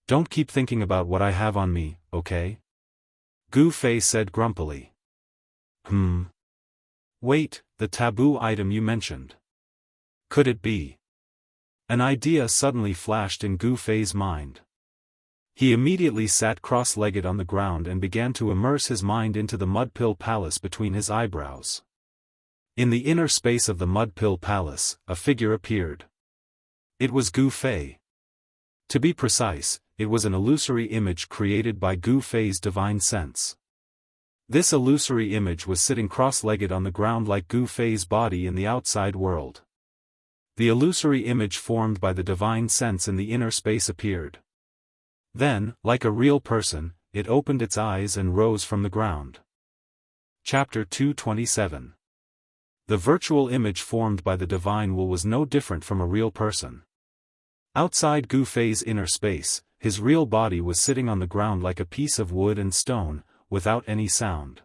Don't keep thinking about what I have on me, okay? Gu Fei said grumpily. Wait, the taboo item you mentioned. Could it be? An idea suddenly flashed in Gu Fei's mind. He immediately sat cross-legged on the ground and began to immerse his mind into the Mud-Pill Palace between his eyebrows. In the inner space of the Mud-Pill Palace, a figure appeared. It was Gu Fei. To be precise, it was an illusory image created by Gu Fei's divine sense. This illusory image was sitting cross-legged on the ground like Gu Fei's body in the outside world. The illusory image formed by the divine sense in the inner space appeared. Then, like a real person, it opened its eyes and rose from the ground. Chapter 227. The virtual image formed by the divine will was no different from a real person. Outside Gu Fei's inner space, his real body was sitting on the ground like a piece of wood and stone, without any sound.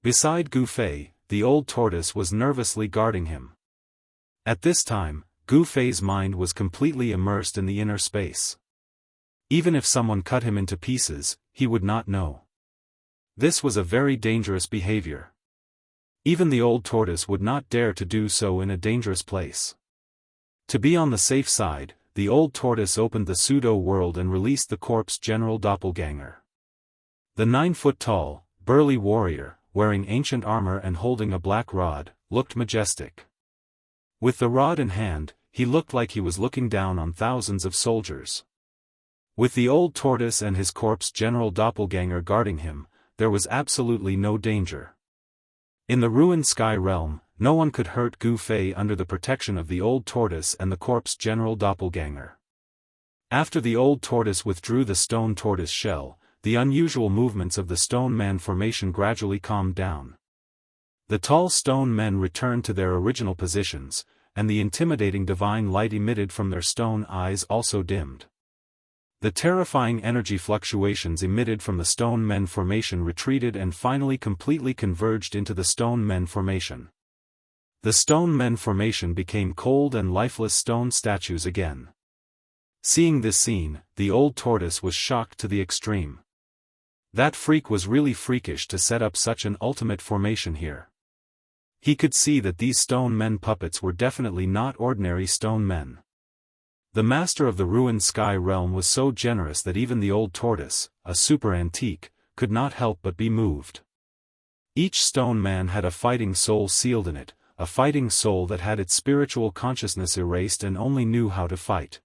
Beside Gu Fei, the old tortoise was nervously guarding him. At this time, Gu Fei's mind was completely immersed in the inner space. Even if someone cut him into pieces, he would not know. This was a very dangerous behavior. Even the old tortoise would not dare to do so in a dangerous place. To be on the safe side, the old tortoise opened the pseudo-world and released the corpse general doppelganger. The 9-foot-tall, burly warrior, wearing ancient armor and holding a black rod, looked majestic. With the rod in hand, he looked like he was looking down on thousands of soldiers. With the old tortoise and his corpse general doppelganger guarding him, there was absolutely no danger. In the ruined sky realm, no one could hurt Gu Fei under the protection of the old tortoise and the corpse general doppelganger. After the old tortoise withdrew the stone tortoise shell, the unusual movements of the stone man formation gradually calmed down. The tall stone men returned to their original positions, and the intimidating divine light emitted from their stone eyes also dimmed. The terrifying energy fluctuations emitted from the stone men formation retreated and finally completely converged into the stone men formation. The stone men formation became cold and lifeless stone statues again. Seeing this scene, the old tortoise was shocked to the extreme. That freak was really freakish to set up such an ultimate formation here. He could see that these stone men puppets were definitely not ordinary stone men. The master of the ruined sky realm was so generous that even the old tortoise, a super antique, could not help but be moved. Each stone man had a fighting soul sealed in it, a fighting soul that had its spiritual consciousness erased and only knew how to fight.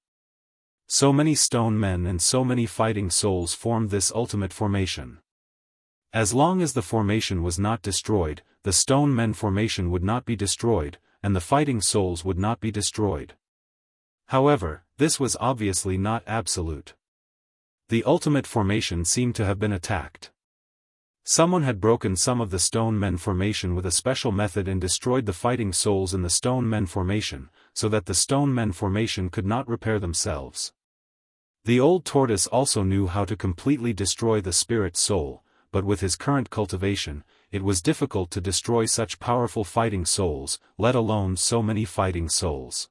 So many stone men and so many fighting souls formed this ultimate formation. As long as the formation was not destroyed, the stone men formation would not be destroyed, and the fighting souls would not be destroyed. However, this was obviously not absolute. The ultimate formation seemed to have been attacked. Someone had broken some of the stone men formation with a special method and destroyed the fighting souls in the stone men formation, so that the stone men formation could not repair themselves. The old tortoise also knew how to completely destroy the spirit soul, but with his current cultivation, it was difficult to destroy such powerful fighting souls, let alone so many fighting souls.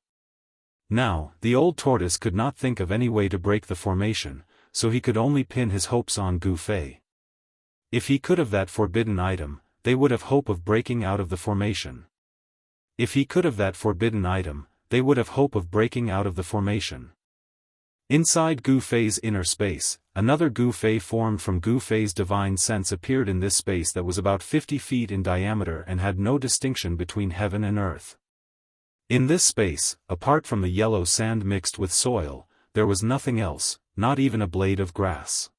Now, the old tortoise could not think of any way to break the formation, so he could only pin his hopes on Gu Fei. If he could have that forbidden item, they would have hope of breaking out of the formation. If he could have that forbidden item, they would have hope of breaking out of the formation. Inside Gu Fei's inner space, another Gu Fei formed from Gu Fei's divine sense appeared in this space that was about 50 feet in diameter and had no distinction between heaven and earth. In this space, apart from the yellow sand mixed with soil, there was nothing else, not even a blade of grass.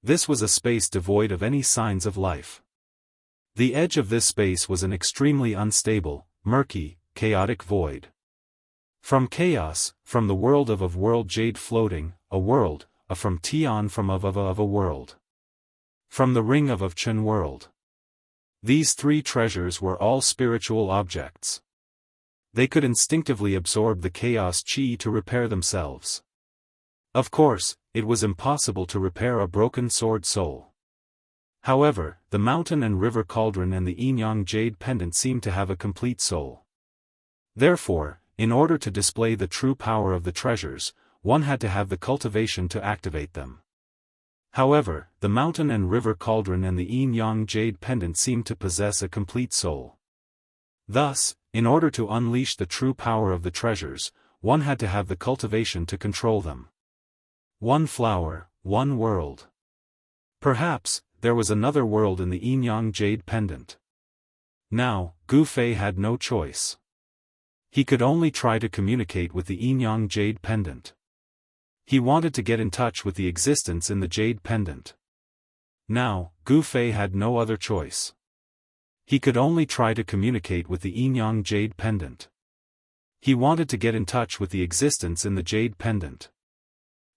This was a space devoid of any signs of life. The edge of this space was an extremely unstable, murky, chaotic void. From chaos, from the world of world jade floating, a world, from Tian from of a world. From the ring of Chen world. These three treasures were all spiritual objects. They could instinctively absorb the chaos chi to repair themselves. Of course, it was impossible to repair a broken sword soul. However, the mountain and river cauldron and the yin-yang jade pendant seemed to have a complete soul. Therefore, in order to display the true power of the treasures, one had to have the cultivation to activate them. However, the mountain and river cauldron and the yin-yang jade pendant seemed to possess a complete soul. Thus, in order to unleash the true power of the treasures, one had to have the cultivation to control them. One flower, one world. Perhaps, there was another world in the yin-yang jade pendant. Now, Gu Fei had no choice. He could only try to communicate with the yin-yang jade pendant. He wanted to get in touch with the existence in the jade pendant. Now, Gu Fei had no other choice. He could only try to communicate with the yin-yang jade pendant. He wanted to get in touch with the existence in the jade pendant.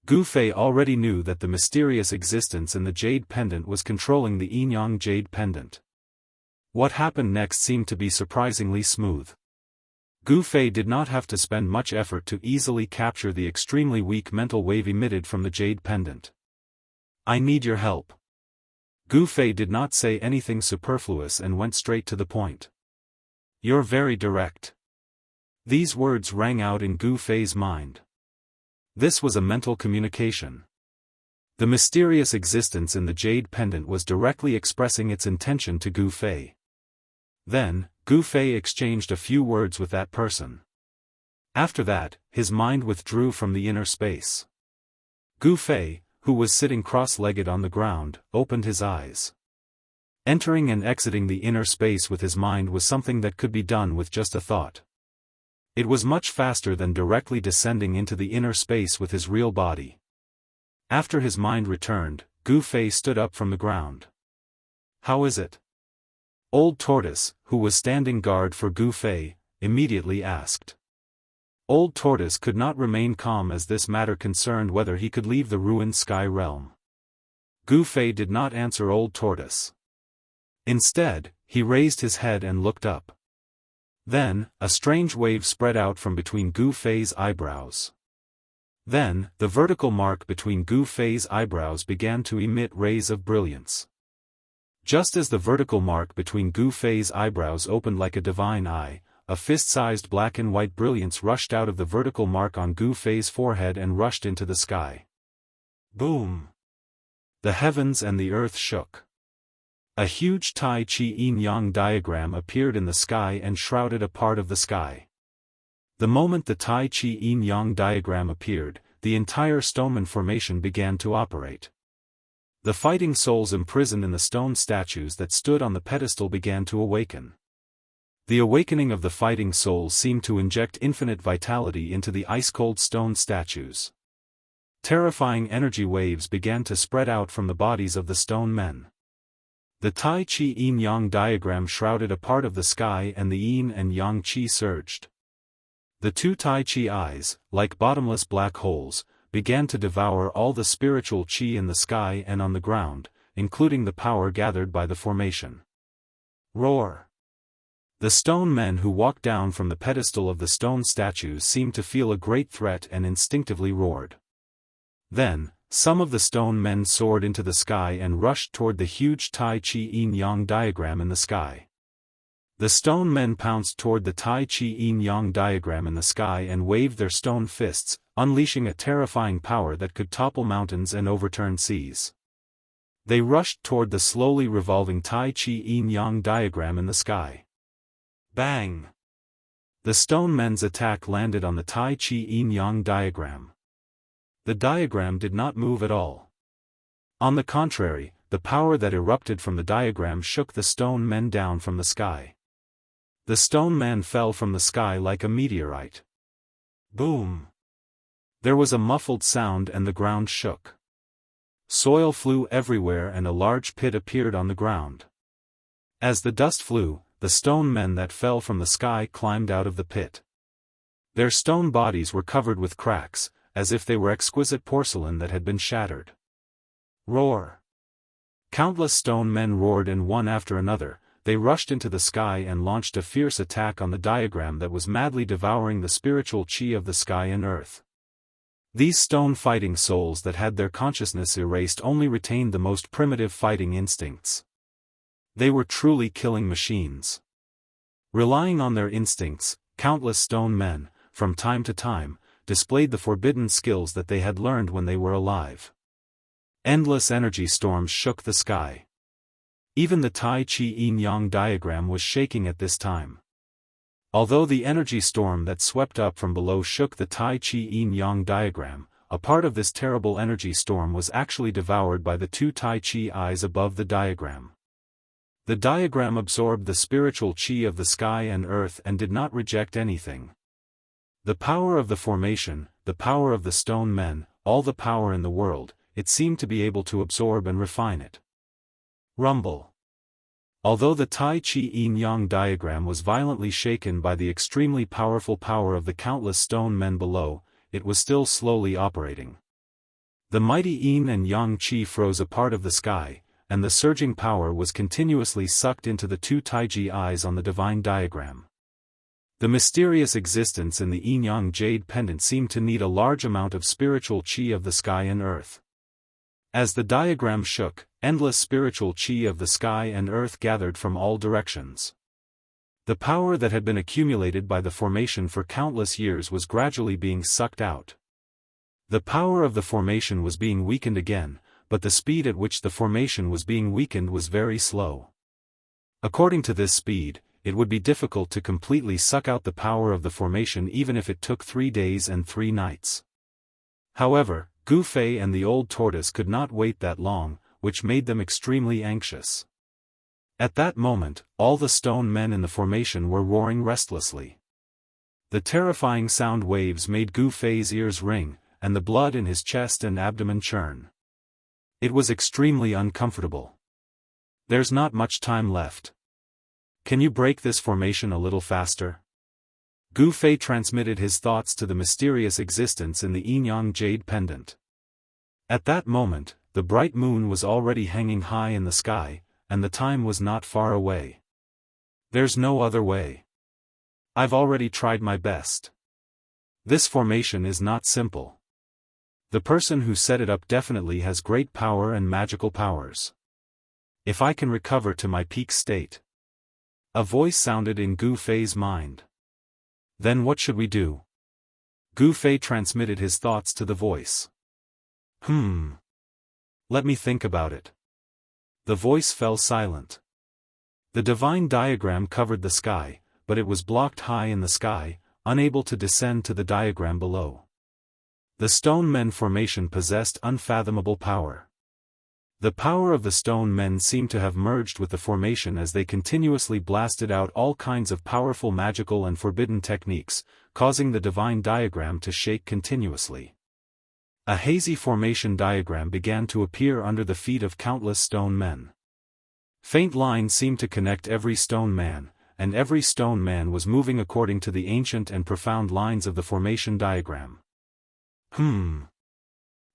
Gu Fei already knew that the mysterious existence in the jade pendant was controlling the yin-yang jade pendant. What happened next seemed to be surprisingly smooth. Gu Fei did not have to spend much effort to easily capture the extremely weak mental wave emitted from the jade pendant. "I need your help." Gu Fei did not say anything superfluous and went straight to the point. "You're very direct." These words rang out in Gu Fei's mind. This was a mental communication. The mysterious existence in the jade pendant was directly expressing its intention to Gu Fei. Then, Gu Fei exchanged a few words with that person. After that, his mind withdrew from the inner space. Gu Fei, who was sitting cross-legged on the ground, opened his eyes. Entering and exiting the inner space with his mind was something that could be done with just a thought. It was much faster than directly descending into the inner space with his real body. After his mind returned, Gu Fei stood up from the ground. "How is it?" Old Tortoise, who was standing guard for Gu Fei, immediately asked. Old Tortoise could not remain calm as this matter concerned whether he could leave the ruined sky realm. Gu Fei did not answer Old Tortoise. Instead, he raised his head and looked up. Then, a strange wave spread out from between Gu Fei's eyebrows. Then, the vertical mark between Gu Fei's eyebrows began to emit rays of brilliance. Just as the vertical mark between Gu Fei's eyebrows opened like a divine eye, a fist-sized black and white brilliance rushed out of the vertical mark on Gu Fei's forehead and rushed into the sky. Boom! The heavens and the earth shook. A huge Tai Chi yin-yang diagram appeared in the sky and shrouded a part of the sky. The moment the Tai Chi yin-yang diagram appeared, the entire stoneman formation began to operate. The fighting souls imprisoned in the stone statues that stood on the pedestal began to awaken. The awakening of the fighting souls seemed to inject infinite vitality into the ice-cold stone statues. Terrifying energy waves began to spread out from the bodies of the stone men. The Tai Chi yin-yang diagram shrouded a part of the sky and the yin and yang chi surged. The two Tai Chi eyes, like bottomless black holes, began to devour all the spiritual chi in the sky and on the ground, including the power gathered by the formation. Roar! The stone men who walked down from the pedestal of the stone statues seemed to feel a great threat and instinctively roared. Then, some of the stone men soared into the sky and rushed toward the huge Tai Chi yin-yang diagram in the sky. The stone men pounced toward the Tai Chi yin-yang diagram in the sky and waved their stone fists, unleashing a terrifying power that could topple mountains and overturn seas. They rushed toward the slowly revolving Tai Chi yin-yang diagram in the sky. Bang! The stone men's attack landed on the Tai Chi yin-yang diagram. The diagram did not move at all. On the contrary, the power that erupted from the diagram shook the stone men down from the sky. The stone man fell from the sky like a meteorite. Boom! There was a muffled sound and the ground shook. Soil flew everywhere and a large pit appeared on the ground. As the dust flew, the stone men that fell from the sky climbed out of the pit. Their stone bodies were covered with cracks, as if they were exquisite porcelain that had been shattered. Roar! Countless stone men roared, and one after another, they rushed into the sky and launched a fierce attack on the diagram that was madly devouring the spiritual chi of the sky and earth. These stone fighting souls that had their consciousness erased only retained the most primitive fighting instincts. They were truly killing machines. Relying on their instincts, countless stone men, from time to time, displayed the forbidden skills that they had learned when they were alive. Endless energy storms shook the sky. Even the Tai Chi yin-yang diagram was shaking at this time. Although the energy storm that swept up from below shook the Tai Chi yin-yang diagram, a part of this terrible energy storm was actually devoured by the two Tai Chi eyes above the diagram. The diagram absorbed the spiritual chi of the sky and earth and did not reject anything. The power of the formation, the power of the stone men, all the power in the world, it seemed to be able to absorb and refine it. Rumble. Although the Tai Chi yin-yang diagram was violently shaken by the extremely powerful power of the countless stone men below, it was still slowly operating. The mighty yin and yang chi froze a part of the sky, and the surging power was continuously sucked into the two Taiji eyes on the divine diagram. The mysterious existence in the yin-yang jade pendant seemed to need a large amount of spiritual chi of the sky and earth. As the diagram shook, endless spiritual chi of the sky and earth gathered from all directions. The power that had been accumulated by the formation for countless years was gradually being sucked out. The power of the formation was being weakened again, but the speed at which the formation was being weakened was very slow. According to this speed, it would be difficult to completely suck out the power of the formation even if it took 3 days and 3 nights. However, Gu Fei and the old tortoise could not wait that long, which made them extremely anxious. At that moment, all the stone men in the formation were roaring restlessly. The terrifying sound waves made Gu Fei's ears ring, and the blood in his chest and abdomen churn. It was extremely uncomfortable. There's not much time left. Can you break this formation a little faster? Gu Fei transmitted his thoughts to the mysterious existence in the yin-yang jade pendant. At that moment, the bright moon was already hanging high in the sky, and the time was not far away. There's no other way. I've already tried my best. This formation is not simple. The person who set it up definitely has great power and magical powers. If I can recover to my peak state. A voice sounded in Gu Fei's mind. Then what should we do? Gu Fei transmitted his thoughts to the voice. Let me think about it. The voice fell silent. The divine diagram covered the sky, but it was blocked high in the sky, unable to descend to the diagram below. The stone men formation possessed unfathomable power. The power of the stone men seemed to have merged with the formation as they continuously blasted out all kinds of powerful magical and forbidden techniques, causing the divine diagram to shake continuously. A hazy formation diagram began to appear under the feet of countless stone men. Faint lines seemed to connect every stone man, and every stone man was moving according to the ancient and profound lines of the formation diagram.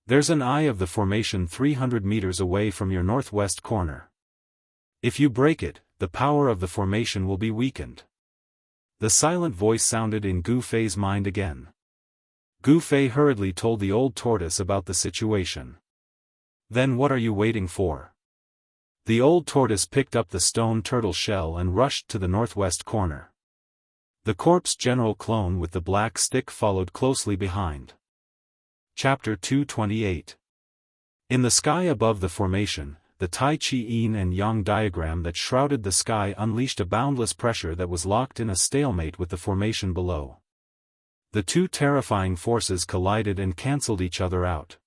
There's an eye of the formation 300 meters away from your northwest corner. If you break it, the power of the formation will be weakened. The silent voice sounded in Gu Fei's mind again. Gu Fei hurriedly told the old tortoise about the situation. Then what are you waiting for? The old tortoise picked up the stone turtle shell and rushed to the northwest corner. The corpse general clone with the black stick followed closely behind. Chapter 228. In the sky above the formation, the Tai Chi yin and yang diagram that shrouded the sky unleashed a boundless pressure that was locked in a stalemate with the formation below. The two terrifying forces collided and cancelled each other out.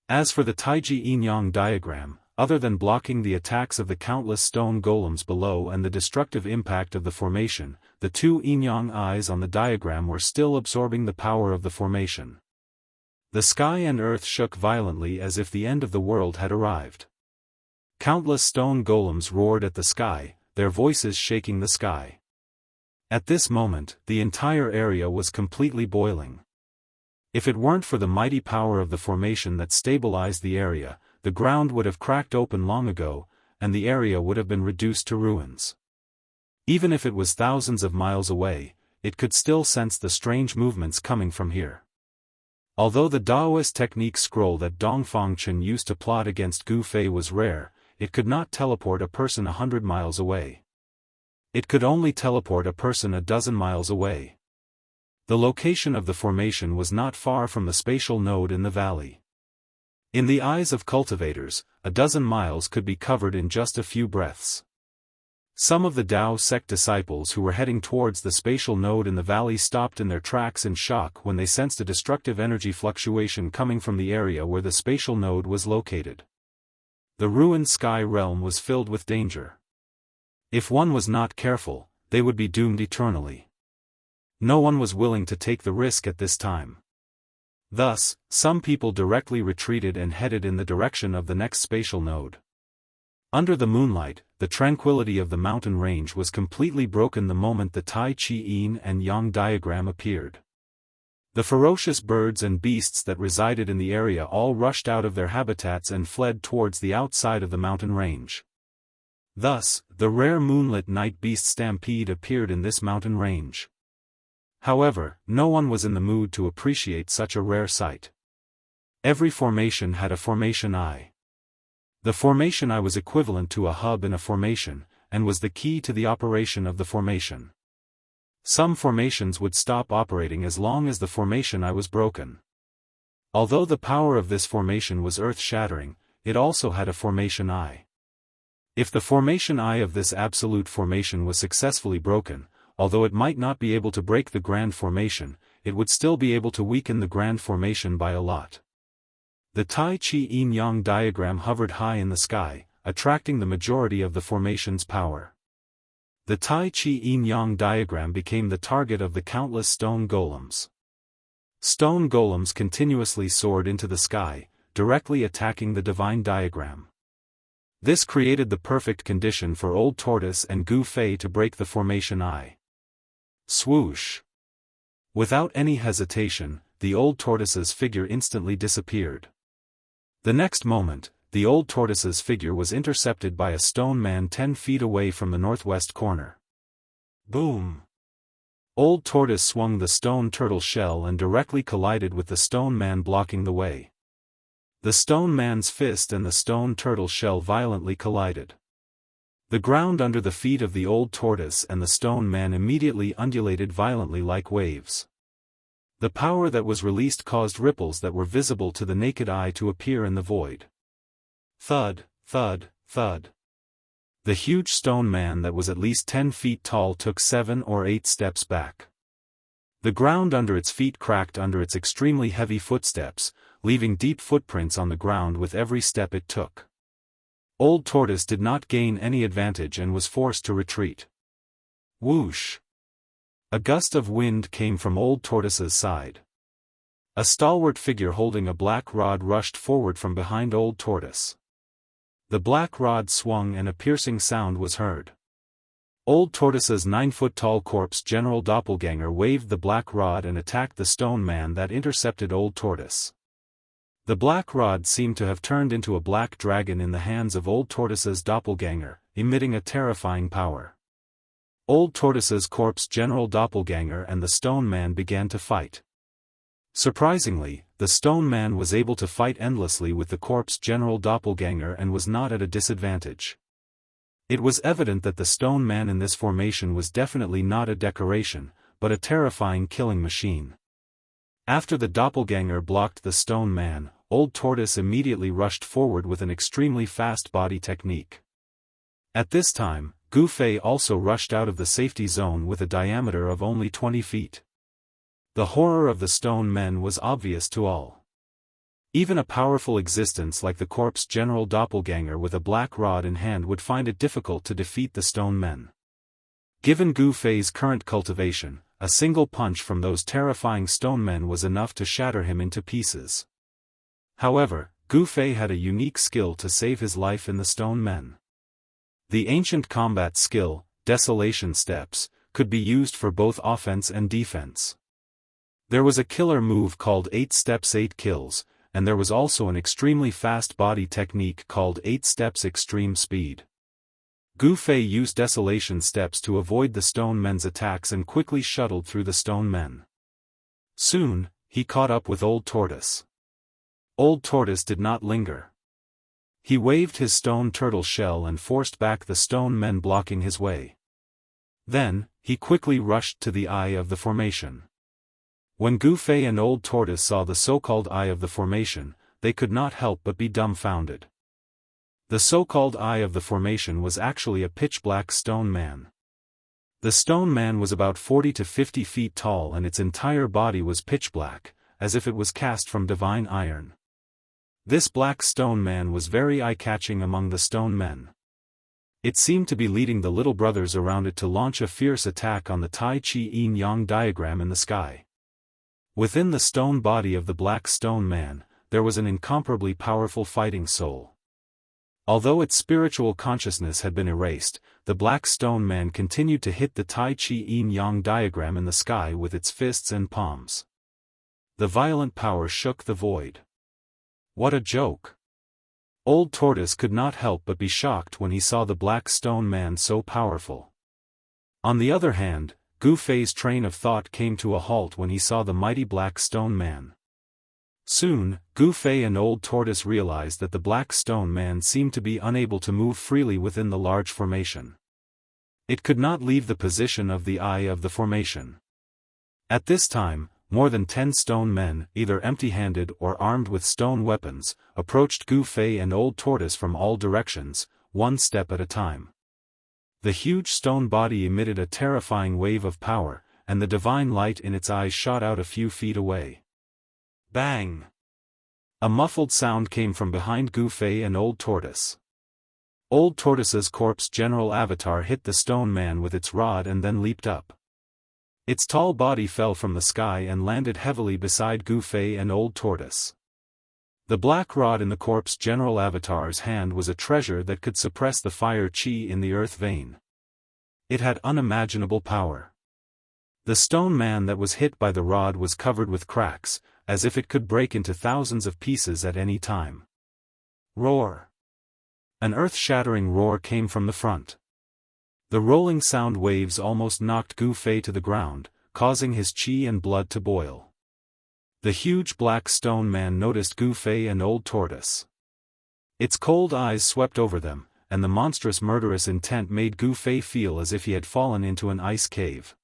As for the Taiji yin-yang diagram, other than blocking the attacks of the countless stone golems below and the destructive impact of the formation, the two yin-yang eyes on the diagram were still absorbing the power of the formation. The sky and earth shook violently as if the end of the world had arrived. Countless stone golems roared at the sky, their voices shaking the sky. At this moment, the entire area was completely boiling. If it weren't for the mighty power of the formation that stabilized the area, the ground would have cracked open long ago, and the area would have been reduced to ruins. Even if it was thousands of miles away, it could still sense the strange movements coming from here. Although the Daoist technique scroll that Dongfang Chen used to plot against Gu Fei was rare, it could not teleport a person 100 miles away. It could only teleport a person a dozen miles away. The location of the formation was not far from the spatial node in the valley. In the eyes of cultivators, a dozen miles could be covered in just a few breaths. Some of the Dao sect disciples who were heading towards the spatial node in the valley stopped in their tracks in shock when they sensed a destructive energy fluctuation coming from the area where the spatial node was located. The ruined sky realm was filled with danger. If one was not careful, they would be doomed eternally. No one was willing to take the risk at this time. Thus, some people directly retreated and headed in the direction of the next spatial node. Under the moonlight, the tranquility of the mountain range was completely broken the moment the Tai Chi Yin and Yang diagram appeared. The ferocious birds and beasts that resided in the area all rushed out of their habitats and fled towards the outside of the mountain range. Thus, the rare moonlit night beast stampede appeared in this mountain range. However, no one was in the mood to appreciate such a rare sight. Every formation had a formation eye. The formation eye was equivalent to a hub in a formation, and was the key to the operation of the formation. Some formations would stop operating as long as the formation eye was broken. Although the power of this formation was earth-shattering, it also had a formation eye. If the formation eye of this absolute formation was successfully broken, although it might not be able to break the grand formation, it would still be able to weaken the grand formation by a lot. The Tai Chi Yin-Yang diagram hovered high in the sky, attracting the majority of the formation's power. The Tai Chi Yin-Yang diagram became the target of the countless stone golems. Stone golems continuously soared into the sky, directly attacking the divine diagram. This created the perfect condition for Old Tortoise and Gu Fei to break the formation eye. Swoosh! Without any hesitation, the Old Tortoise's figure instantly disappeared. The next moment, the Old Tortoise's figure was intercepted by a stone man 10 feet away from the northwest corner. Boom! Old Tortoise swung the stone turtle shell and directly collided with the stone man blocking the way. The stone man's fist and the stone turtle shell violently collided. The ground under the feet of the Old Tortoise and the stone man immediately undulated violently like waves. The power that was released caused ripples that were visible to the naked eye to appear in the void. Thud, thud, thud. The huge stone man that was at least 10 feet tall took 7 or 8 steps back. The ground under its feet cracked under its extremely heavy footsteps, leaving deep footprints on the ground with every step it took. Old Tortoise did not gain any advantage and was forced to retreat. Whoosh! A gust of wind came from Old Tortoise's side. A stalwart figure holding a black rod rushed forward from behind Old Tortoise. The black rod swung and a piercing sound was heard. Old Tortoise's 9-foot-tall corpse general doppelganger waved the black rod and attacked the stone man that intercepted Old Tortoise. The black rod seemed to have turned into a black dragon in the hands of Old Tortoise's doppelganger, emitting a terrifying power. Old Tortoise's corpse general doppelganger and the stone man began to fight. Surprisingly, the stone man was able to fight endlessly with the corpse general doppelganger and was not at a disadvantage. It was evident that the stone man in this formation was definitely not a decoration, but a terrifying killing machine. After the doppelganger blocked the stone man, Old Tortoise immediately rushed forward with an extremely fast body technique. At this time, Gu Fei also rushed out of the safety zone with a diameter of only 20 feet. The horror of the stone men was obvious to all. Even a powerful existence like the corpse general doppelganger with a black rod in hand would find it difficult to defeat the stone men. Given Gu Fei's current cultivation, a single punch from those terrifying stone men was enough to shatter him into pieces. However, Gu Fei had a unique skill to save his life in the stone men. The ancient combat skill, Desolation Steps, could be used for both offense and defense. There was a killer move called 8 Steps 8 Kills, and there was also an extremely fast body technique called 8 Steps Extreme Speed. Gu Fei used Desolation Steps to avoid the stone men's attacks and quickly shuttled through the stone men. Soon, he caught up with Old Tortoise. Old Tortoise did not linger. He waved his stone turtle shell and forced back the stone men blocking his way. Then, he quickly rushed to the eye of the formation. When Gu Fei and Old Tortoise saw the so-called Eye of the Formation, they could not help but be dumbfounded. The so-called Eye of the Formation was actually a pitch-black stone man. The stone man was about 40 to 50 feet tall and its entire body was pitch-black, as if it was cast from divine iron. This black stone man was very eye-catching among the stone men. It seemed to be leading the little brothers around it to launch a fierce attack on the Tai Chi Yin-Yang diagram in the sky. Within the stone body of the black stone man, there was an incomparably powerful fighting soul. Although its spiritual consciousness had been erased, the black stone man continued to hit the Tai Chi Yin-Yang diagram in the sky with its fists and palms. The violent power shook the void. What a joke! Old Tortoise could not help but be shocked when he saw the black stone man so powerful. On the other hand, Gu Fei's train of thought came to a halt when he saw the mighty black stone man. Soon, Gu Fei and Old Tortoise realized that the black stone man seemed to be unable to move freely within the large formation. It could not leave the position of the eye of the formation. At this time, more than 10 stone men, either empty-handed or armed with stone weapons, approached Gu Fei and Old Tortoise from all directions, one step at a time. The huge stone body emitted a terrifying wave of power, and the divine light in its eyes shot out a few feet away. Bang! A muffled sound came from behind Gu Fei and Old Tortoise. Old Tortoise's corpse general avatar hit the stone man with its rod and then leaped up. Its tall body fell from the sky and landed heavily beside Gu Fei and Old Tortoise. The black rod in the corpse general avatar's hand was a treasure that could suppress the fire chi in the earth vein. It had unimaginable power. The stone man that was hit by the rod was covered with cracks, as if it could break into thousands of pieces at any time. Roar! An earth-shattering roar came from the front. The rolling sound waves almost knocked Gu Fei to the ground, causing his chi and blood to boil. The huge black stone man noticed Gu Fei and Old Tortoise. Its cold eyes swept over them, and the monstrous murderous intent made Gu Fei feel as if he had fallen into an ice cave.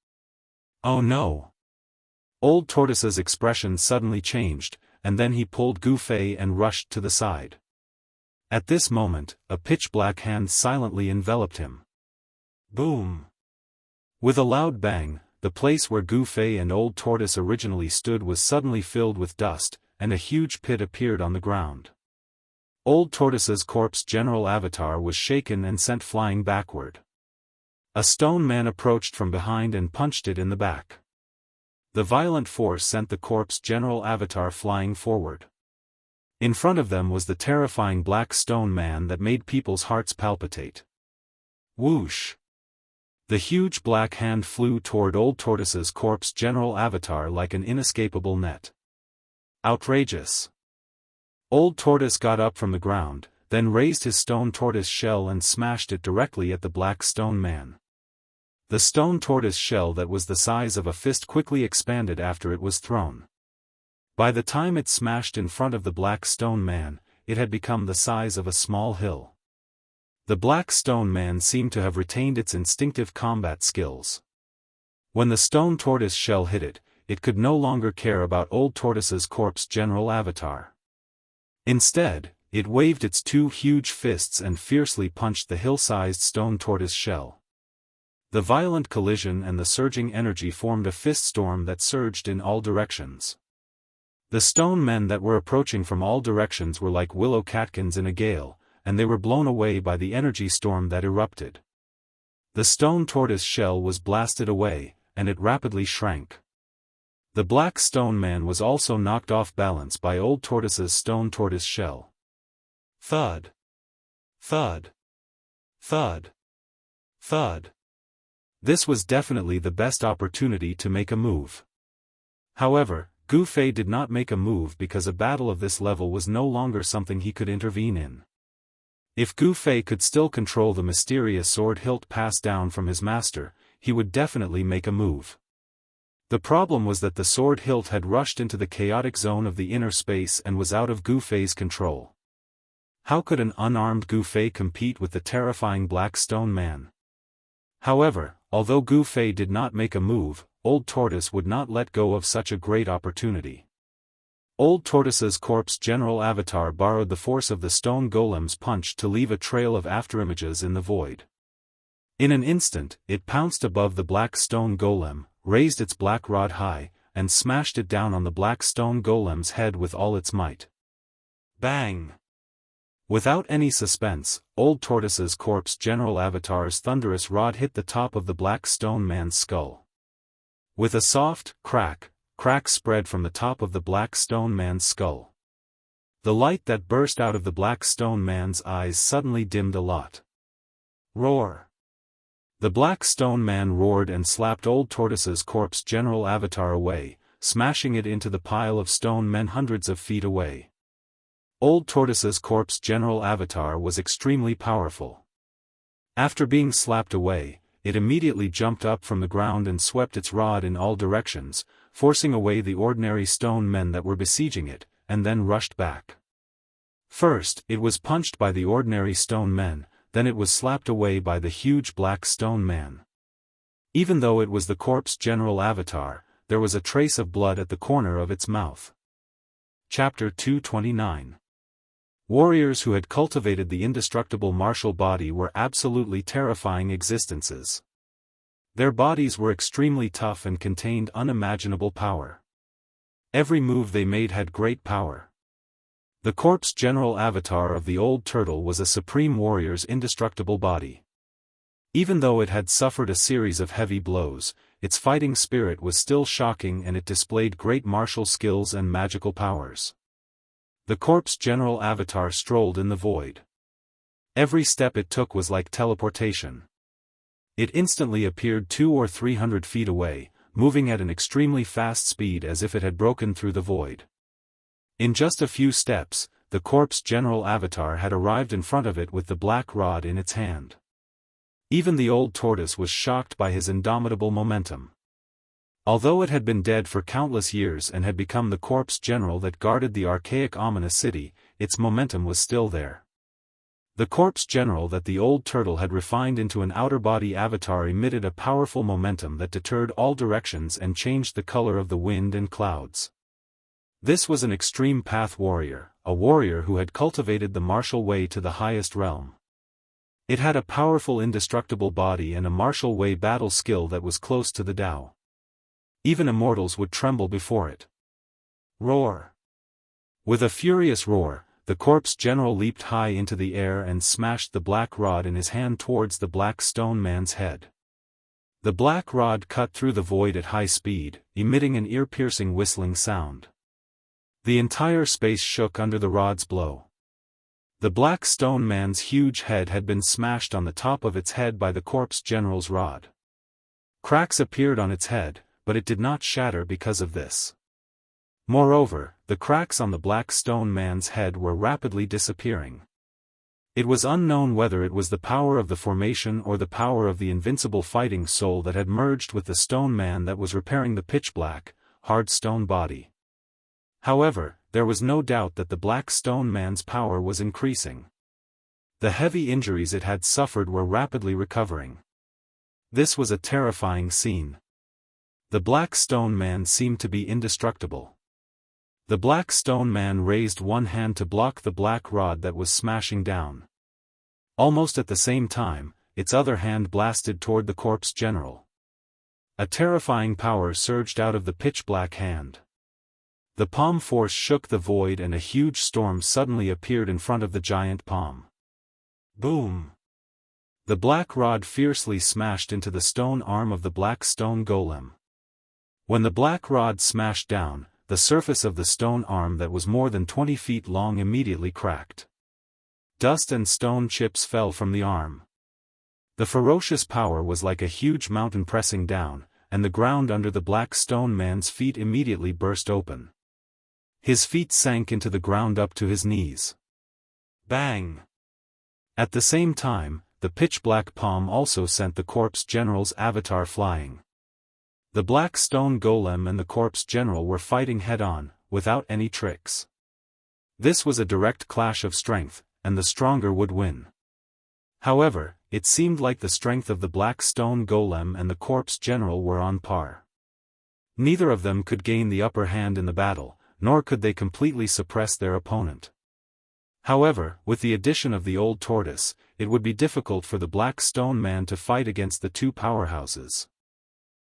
Oh no! Old Tortoise's expression suddenly changed, and then he pulled Gu Fei and rushed to the side. At this moment, a pitch-black hand silently enveloped him. Boom! With a loud bang, the place where Gu Fei and Old Tortoise originally stood was suddenly filled with dust, and a huge pit appeared on the ground. Old Tortoise's corpse general avatar was shaken and sent flying backward. A stone man approached from behind and punched it in the back. The violent force sent the corpse general avatar flying forward. In front of them was the terrifying black stone man that made people's hearts palpitate. Whoosh! The huge black hand flew toward Old Tortoise's corpse general avatar like an inescapable net. Outrageous! Old Tortoise got up from the ground, then raised his stone tortoise shell and smashed it directly at the black stone man. The stone tortoise shell that was the size of a fist quickly expanded after it was thrown. By the time it smashed in front of the black stone man, it had become the size of a small hill. The black stone man seemed to have retained its instinctive combat skills. When the stone tortoise shell hit it, it could no longer care about Old Tortoise's corpse general avatar. Instead, it waved its two huge fists and fiercely punched the hill-sized stone tortoise shell. The violent collision and the surging energy formed a fist storm that surged in all directions. The stone men that were approaching from all directions were like willow catkins in a gale, and they were blown away by the energy storm that erupted. The stone tortoise shell was blasted away, and it rapidly shrank. The black stone man was also knocked off balance by Old Tortoise's stone tortoise shell. Thud! Thud! Thud! Thud! This was definitely the best opportunity to make a move. However, Gu Fei did not make a move because a battle of this level was no longer something he could intervene in. If Gu Fei could still control the mysterious sword hilt passed down from his master, he would definitely make a move. The problem was that the sword hilt had rushed into the chaotic zone of the inner space and was out of Gu Fei's control. How could an unarmed Gu Fei compete with the terrifying black stone man? However, although Gu Fei did not make a move, Old Tortoise would not let go of such a great opportunity. Old Tortoise's corpse general avatar borrowed the force of the stone golem's punch to leave a trail of afterimages in the void. In an instant, it pounced above the black stone golem, raised its black rod high, and smashed it down on the black stone golem's head with all its might. Bang! Without any suspense, Old Tortoise's corpse general avatar's thunderous rod hit the top of the black stone man's skull. With a soft crack spread from the top of the black stone man's skull. The light that burst out of the black stone man's eyes suddenly dimmed a lot. Roar! The black stone man roared and slapped Old Tortoise's corpse general avatar away, smashing it into the pile of stone men hundreds of feet away. Old Tortoise's corpse general avatar was extremely powerful. After being slapped away, it immediately jumped up from the ground and swept its rod in all directions, forcing away the ordinary stone men that were besieging it, and then rushed back. First, it was punched by the ordinary stone men, then it was slapped away by the huge black stone man. Even though it was the corpse general avatar, there was a trace of blood at the corner of its mouth. Chapter 229. Warriors who had cultivated the indestructible martial body were absolutely terrifying existences. Their bodies were extremely tough and contained unimaginable power. Every move they made had great power. The corpse general avatar of the old turtle was a supreme warrior's indestructible body. Even though it had suffered a series of heavy blows, its fighting spirit was still shocking and it displayed great martial skills and magical powers. The corpse general avatar strolled in the void. Every step it took was like teleportation. It instantly appeared 200 or 300 feet away, moving at an extremely fast speed as if it had broken through the void. In just a few steps, the corpse general avatar had arrived in front of it with the black rod in its hand. Even the old tortoise was shocked by his indomitable momentum. Although it had been dead for countless years and had become the corpse general that guarded the archaic ominous city, its momentum was still there. The corpse general that the old turtle had refined into an outer body avatar emitted a powerful momentum that deterred all directions and changed the color of the wind and clouds. This was an extreme path warrior, a warrior who had cultivated the martial way to the highest realm. It had a powerful indestructible body and a martial way battle skill that was close to the Tao. Even immortals would tremble before it. Roar! With a furious roar, the corpse general leaped high into the air and smashed the black rod in his hand towards the black stone man's head. The black rod cut through the void at high speed, emitting an ear-piercing whistling sound. The entire space shook under the rod's blow. The black stone man's huge head had been smashed on the top of its head by the corpse general's rod. Cracks appeared on its head, but it did not shatter because of this. Moreover, the cracks on the black stone man's head were rapidly disappearing. It was unknown whether it was the power of the formation or the power of the invincible fighting soul that had merged with the stone man that was repairing the pitch-black, hard stone body. However, there was no doubt that the black stone man's power was increasing. The heavy injuries it had suffered were rapidly recovering. This was a terrifying scene. The black stone man seemed to be indestructible. The black stone man raised one hand to block the black rod that was smashing down. Almost at the same time, its other hand blasted toward the corpse general. A terrifying power surged out of the pitch-black hand. The palm force shook the void and a huge storm suddenly appeared in front of the giant palm. Boom! The black rod fiercely smashed into the stone arm of the black stone golem. When the black rod smashed down, the surface of the stone arm that was more than 20 feet long immediately cracked. Dust and stone chips fell from the arm. The ferocious power was like a huge mountain pressing down, and the ground under the black stone man's feet immediately burst open. His feet sank into the ground up to his knees. Bang! At the same time, the pitch-black palm also sent the corpse general's avatar flying. The black stone golem and the corpse general were fighting head-on, without any tricks. This was a direct clash of strength, and the stronger would win. However, it seemed like the strength of the black stone golem and the corpse general were on par. Neither of them could gain the upper hand in the battle, nor could they completely suppress their opponent. However, with the addition of the old tortoise, it would be difficult for the black stone man to fight against the two powerhouses.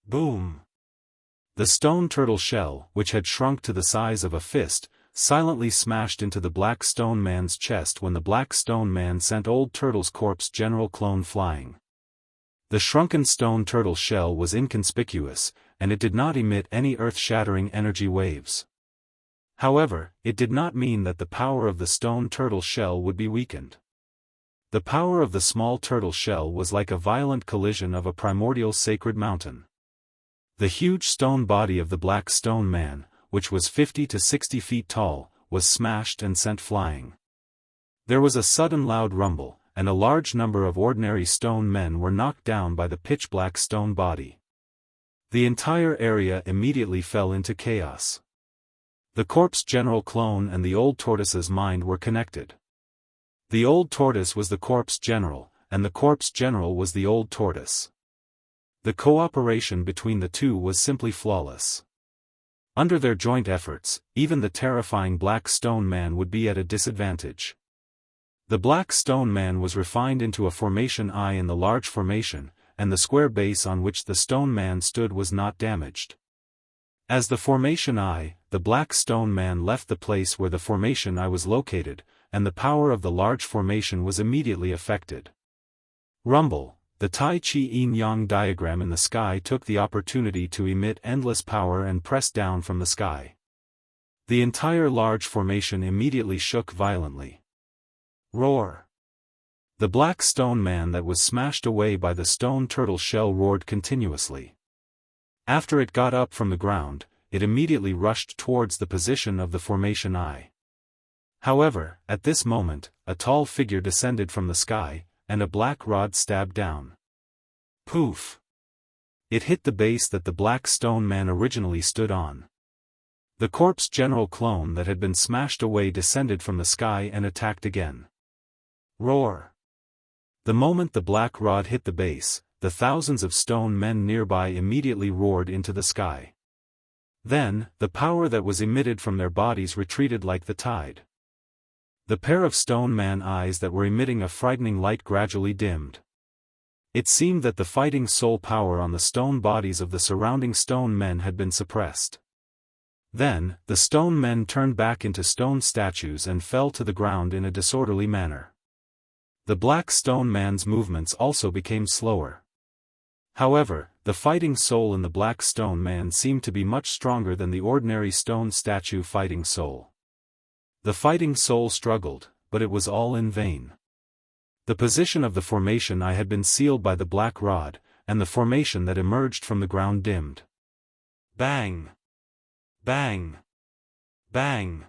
Boom! The stone turtle shell, which had shrunk to the size of a fist, silently smashed into the black stone man's chest when the black stone man sent old turtle's corpse general clone flying. The shrunken stone turtle shell was inconspicuous, and it did not emit any earth-shattering energy waves. However, it did not mean that the power of the stone turtle shell would be weakened. The power of the small turtle shell was like a violent collision of a primordial sacred mountain. The huge stone body of the black stone man, which was 50 to 60 feet tall, was smashed and sent flying. There was a sudden loud rumble, and a large number of ordinary stone men were knocked down by the pitch-black stone body. The entire area immediately fell into chaos. The corpse general clone and the old tortoise's mind were connected. The old tortoise was the corpse general, and the corpse general was the old tortoise. The cooperation between the two was simply flawless. Under their joint efforts, even the terrifying black stone man would be at a disadvantage. The black stone man was refined into a formation eye in the large formation, and the square base on which the stone man stood was not damaged. As the formation eye, the black stone man left the place where the formation eye was located, and the power of the large formation was immediately affected. Rumble, the Tai Chi yin-yang diagram in the sky took the opportunity to emit endless power and press down from the sky. The entire large formation immediately shook violently. Roar! The black stone man that was smashed away by the stone turtle shell roared continuously. After it got up from the ground, it immediately rushed towards the position of the formation eye. However, at this moment, a tall figure descended from the sky, and a black rod stabbed down. Poof! It hit the base that the black stone man originally stood on. The corpse general clone that had been smashed away descended from the sky and attacked again. Roar! The moment the black rod hit the base, the thousands of stone men nearby immediately roared into the sky. Then, the power that was emitted from their bodies retreated like the tide. The pair of stone man eyes that were emitting a frightening light gradually dimmed. It seemed that the fighting soul power on the stone bodies of the surrounding stone men had been suppressed. Then, the stone men turned back into stone statues and fell to the ground in a disorderly manner. The black stone man's movements also became slower. However, the fighting soul in the black stone man seemed to be much stronger than the ordinary stone statue fighting soul. The fighting soul struggled, but it was all in vain. The position of the formation eye had been sealed by the black rod, and the formation that emerged from the ground dimmed. Bang! Bang! Bang!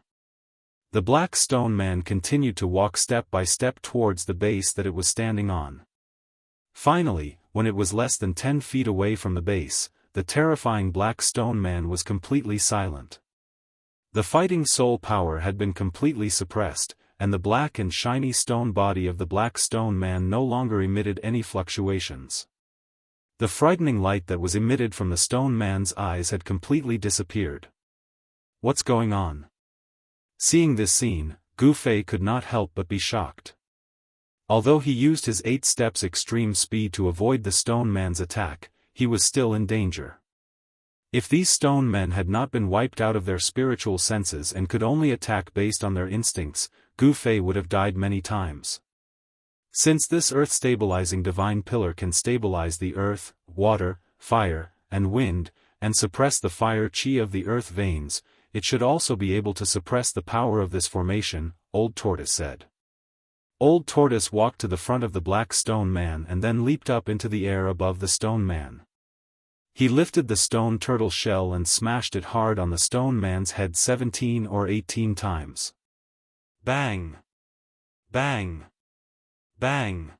The black stone man continued to walk step by step towards the base that it was standing on. Finally, when it was less than 10 feet away from the base, the terrifying black stone man was completely silent. The fighting soul power had been completely suppressed, and the black and shiny stone body of the black stone man no longer emitted any fluctuations. The frightening light that was emitted from the stone man's eyes had completely disappeared. What's going on? Seeing this scene, Gu Fei could not help but be shocked. Although he used his 8 steps extreme speed to avoid the stone man's attack, he was still in danger. If these stone men had not been wiped out of their spiritual senses and could only attack based on their instincts, Gu Fei would have died many times. Since this earth-stabilizing divine pillar can stabilize the earth, water, fire, and wind, and suppress the fire chi of the earth veins, it should also be able to suppress the power of this formation, Old Tortoise said. Old Tortoise walked to the front of the black stone man and then leaped up into the air above the stone man. He lifted the stone turtle shell and smashed it hard on the stone man's head 17 or 18 times. Bang! Bang! Bang!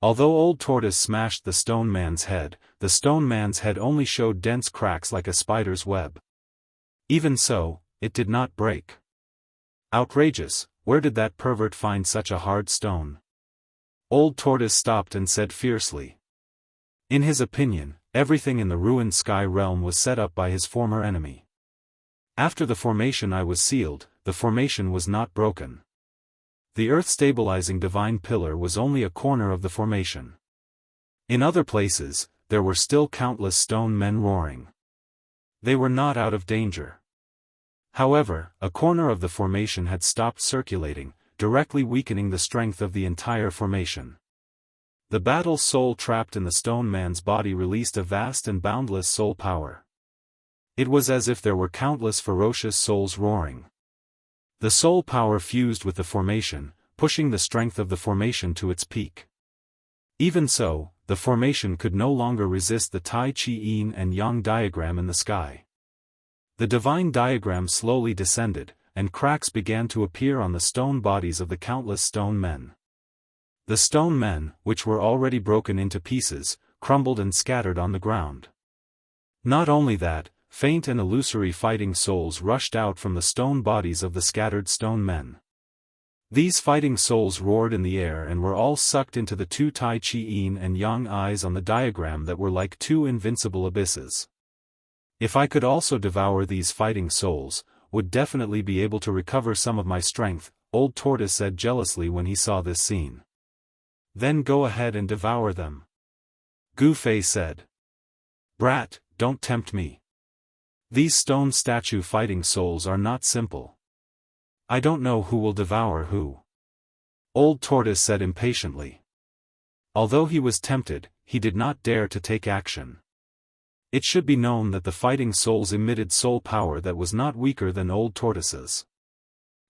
Although Old Tortoise smashed the stone man's head only showed dense cracks like a spider's web. Even so, it did not break. Outrageous, where did that pervert find such a hard stone? Old Tortoise stopped and said fiercely. In his opinion, everything in the ruined sky realm was set up by his former enemy. After the formation I was sealed, the formation was not broken. The earth-stabilizing divine pillar was only a corner of the formation. In other places, there were still countless stone men roaring. They were not out of danger. However, a corner of the formation had stopped circulating, directly weakening the strength of the entire formation. The battle soul trapped in the stone man's body released a vast and boundless soul power. It was as if there were countless ferocious souls roaring. The soul power fused with the formation, pushing the strength of the formation to its peak. Even so, the formation could no longer resist the Tai Chi Yin and Yang diagram in the sky. The divine diagram slowly descended, and cracks began to appear on the stone bodies of the countless stone men. The stone men, which were already broken into pieces, crumbled and scattered on the ground. Not only that, faint and illusory fighting souls rushed out from the stone bodies of the scattered stone men. These fighting souls roared in the air and were all sucked into the two Tai Chi Yin and Yang eyes on the diagram that were like two invincible abysses. If I could also devour these fighting souls, would definitely be able to recover some of my strength, Old Tortoise said jealously when he saw this scene. Then go ahead and devour them. Gu Fei said. Brat, don't tempt me. These stone statue fighting souls are not simple. I don't know who will devour who. Old Tortoise said impatiently. Although he was tempted, he did not dare to take action. It should be known that the fighting souls emitted soul power that was not weaker than Old Tortoise's.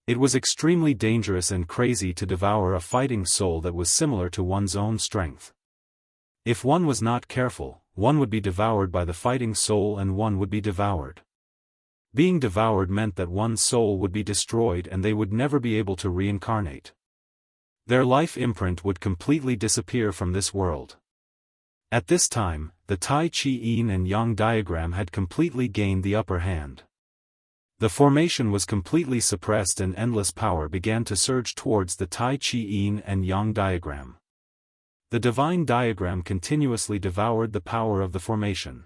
It was extremely dangerous and crazy to devour a fighting soul that was similar to one's own strength. If one was not careful, one would be devoured by the fighting soul and one would be devoured. Being devoured meant that one's soul would be destroyed and they would never be able to reincarnate. Their life imprint would completely disappear from this world. At this time, the Tai Chi Yin and Yang diagram had completely gained the upper hand. The formation was completely suppressed and endless power began to surge towards the Tai Chi Yin and Yang diagram. The divine diagram continuously devoured the power of the formation.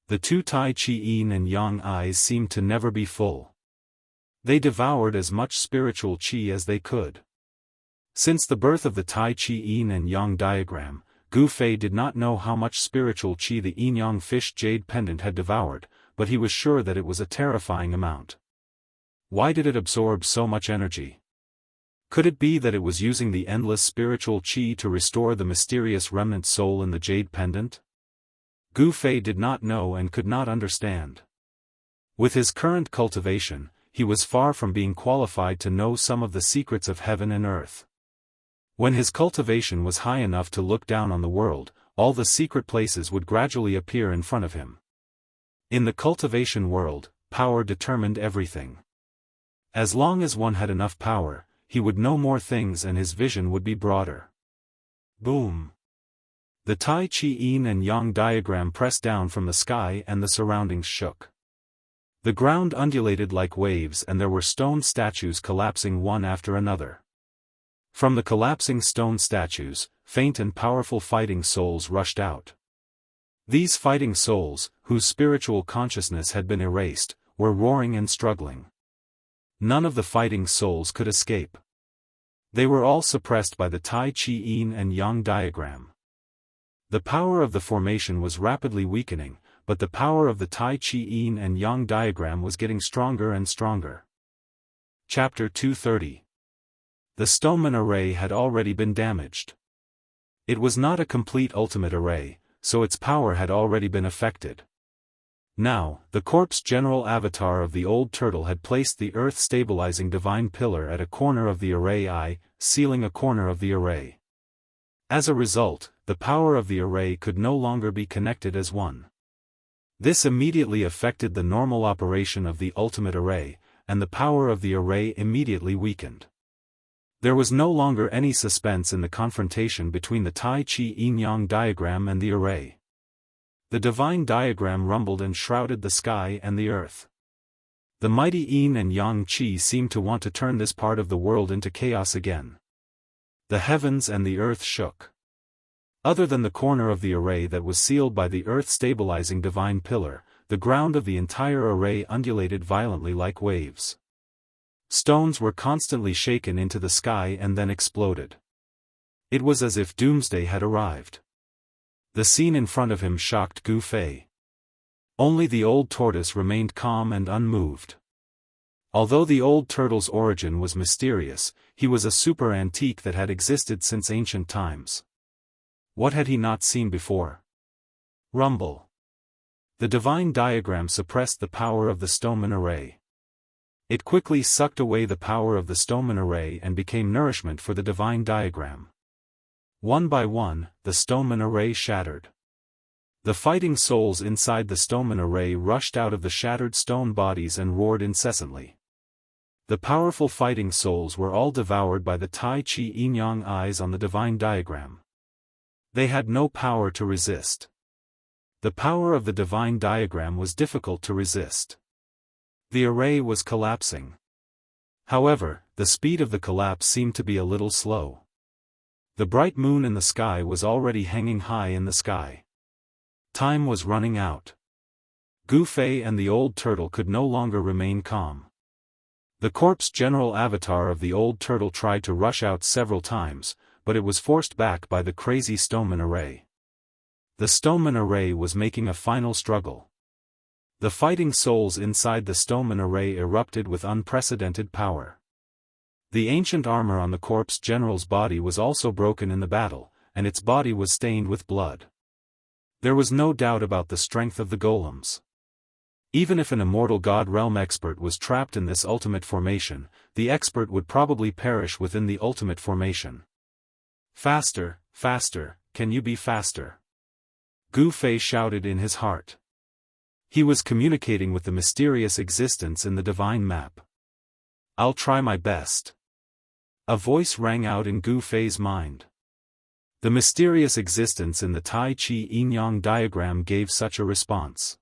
The two Tai Chi Yin and Yang eyes seemed to never be full. They devoured as much spiritual qi as they could. Since the birth of the Tai Chi Yin and Yang diagram, Gu Fei did not know how much spiritual qi the yin-yang fish jade pendant had devoured, but he was sure that it was a terrifying amount. Why did it absorb so much energy? Could it be that it was using the endless spiritual qi to restore the mysterious remnant soul in the jade pendant? Gu Fei did not know and could not understand. With his current cultivation, he was far from being qualified to know some of the secrets of heaven and earth. When his cultivation was high enough to look down on the world, all the secret places would gradually appear in front of him. In the cultivation world, power determined everything. As long as one had enough power, he would know more things and his vision would be broader. Boom! The Tai Chi Yin and Yang diagram pressed down from the sky and the surroundings shook. The ground undulated like waves and there were stone statues collapsing one after another. From the collapsing stone statues, faint and powerful fighting souls rushed out. These fighting souls, whose spiritual consciousness had been erased, were roaring and struggling. None of the fighting souls could escape. They were all suppressed by the Tai Chi Yin and Yang diagram. The power of the formation was rapidly weakening, but the power of the Tai Chi Yin and Yang diagram was getting stronger and stronger. Chapter 230. The stoneman array had already been damaged. It was not a complete ultimate array, so its power had already been affected. Now, the corpse general avatar of the old turtle had placed the earth-stabilizing divine pillar at a corner of the array sealing a corner of the array. As a result, the power of the array could no longer be connected as one. This immediately affected the normal operation of the ultimate array, and the power of the array immediately weakened. There was no longer any suspense in the confrontation between the Tai Chi Yin-Yang diagram and the array. The divine diagram rumbled and shrouded the sky and the earth. The mighty Yin and Yang Qi seemed to want to turn this part of the world into chaos again. The heavens and the earth shook. Other than the corner of the array that was sealed by the earth-stabilizing divine pillar, the ground of the entire array undulated violently like waves. Stones were constantly shaken into the sky and then exploded. It was as if doomsday had arrived. The scene in front of him shocked Gu Fei. Only the old tortoise remained calm and unmoved. Although the old turtle's origin was mysterious, he was a super antique that had existed since ancient times. What had he not seen before? Rumble. The divine diagram suppressed the power of the stoneman array. It quickly sucked away the power of the stoneman array and became nourishment for the divine diagram. One by one, the stoneman array shattered. The fighting souls inside the stoneman array rushed out of the shattered stone bodies and roared incessantly. The powerful fighting souls were all devoured by the Tai Chi Yin-Yang eyes on the divine diagram. They had no power to resist. The power of the divine diagram was difficult to resist. The array was collapsing. However, the speed of the collapse seemed to be a little slow. The bright moon in the sky was already hanging high in the sky. Time was running out. Gu Fei and the old turtle could no longer remain calm. The corpse general avatar of the old turtle tried to rush out several times, but it was forced back by the crazy stoneman array. The stoneman array was making a final struggle. The fighting souls inside the stoneman array erupted with unprecedented power. The ancient armor on the corpse general's body was also broken in the battle, and its body was stained with blood. There was no doubt about the strength of the golems. Even if an immortal god realm expert was trapped in this ultimate formation, the expert would probably perish within the ultimate formation. Faster, faster, can you be faster? Gu Fei shouted in his heart. He was communicating with the mysterious existence in the divine map. I'll try my best. A voice rang out in Gu Fei's mind. The mysterious existence in the Tai Chi Yin-Yang diagram gave such a response.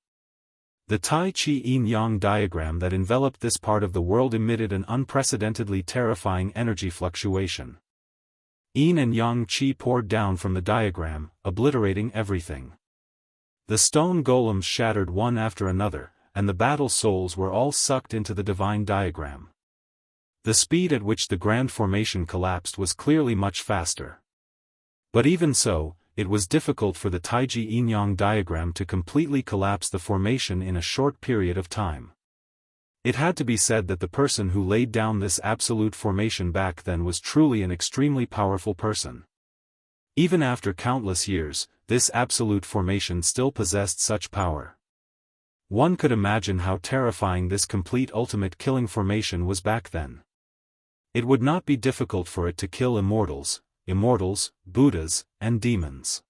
The Tai Chi Yin-Yang diagram that enveloped this part of the world emitted an unprecedentedly terrifying energy fluctuation. Yin and Yang Qi poured down from the diagram, obliterating everything. The stone golems shattered one after another, and the battle souls were all sucked into the divine diagram. The speed at which the grand formation collapsed was clearly much faster. But even so, it was difficult for the Taiji Yin-Yang diagram to completely collapse the formation in a short period of time. It had to be said that the person who laid down this absolute formation back then was truly an extremely powerful person. Even after countless years, this absolute formation still possessed such power. One could imagine how terrifying this complete ultimate killing formation was back then. It would not be difficult for it to kill immortals, Buddhas, and demons.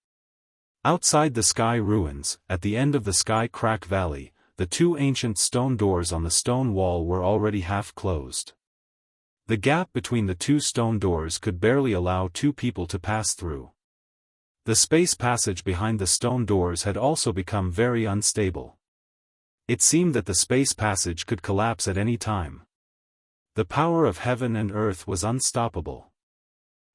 Outside the sky ruins, at the end of the sky crack valley, the two ancient stone doors on the stone wall were already half closed. The gap between the two stone doors could barely allow two people to pass through. The space passage behind the stone doors had also become very unstable. It seemed that the space passage could collapse at any time. The power of heaven and earth was unstoppable.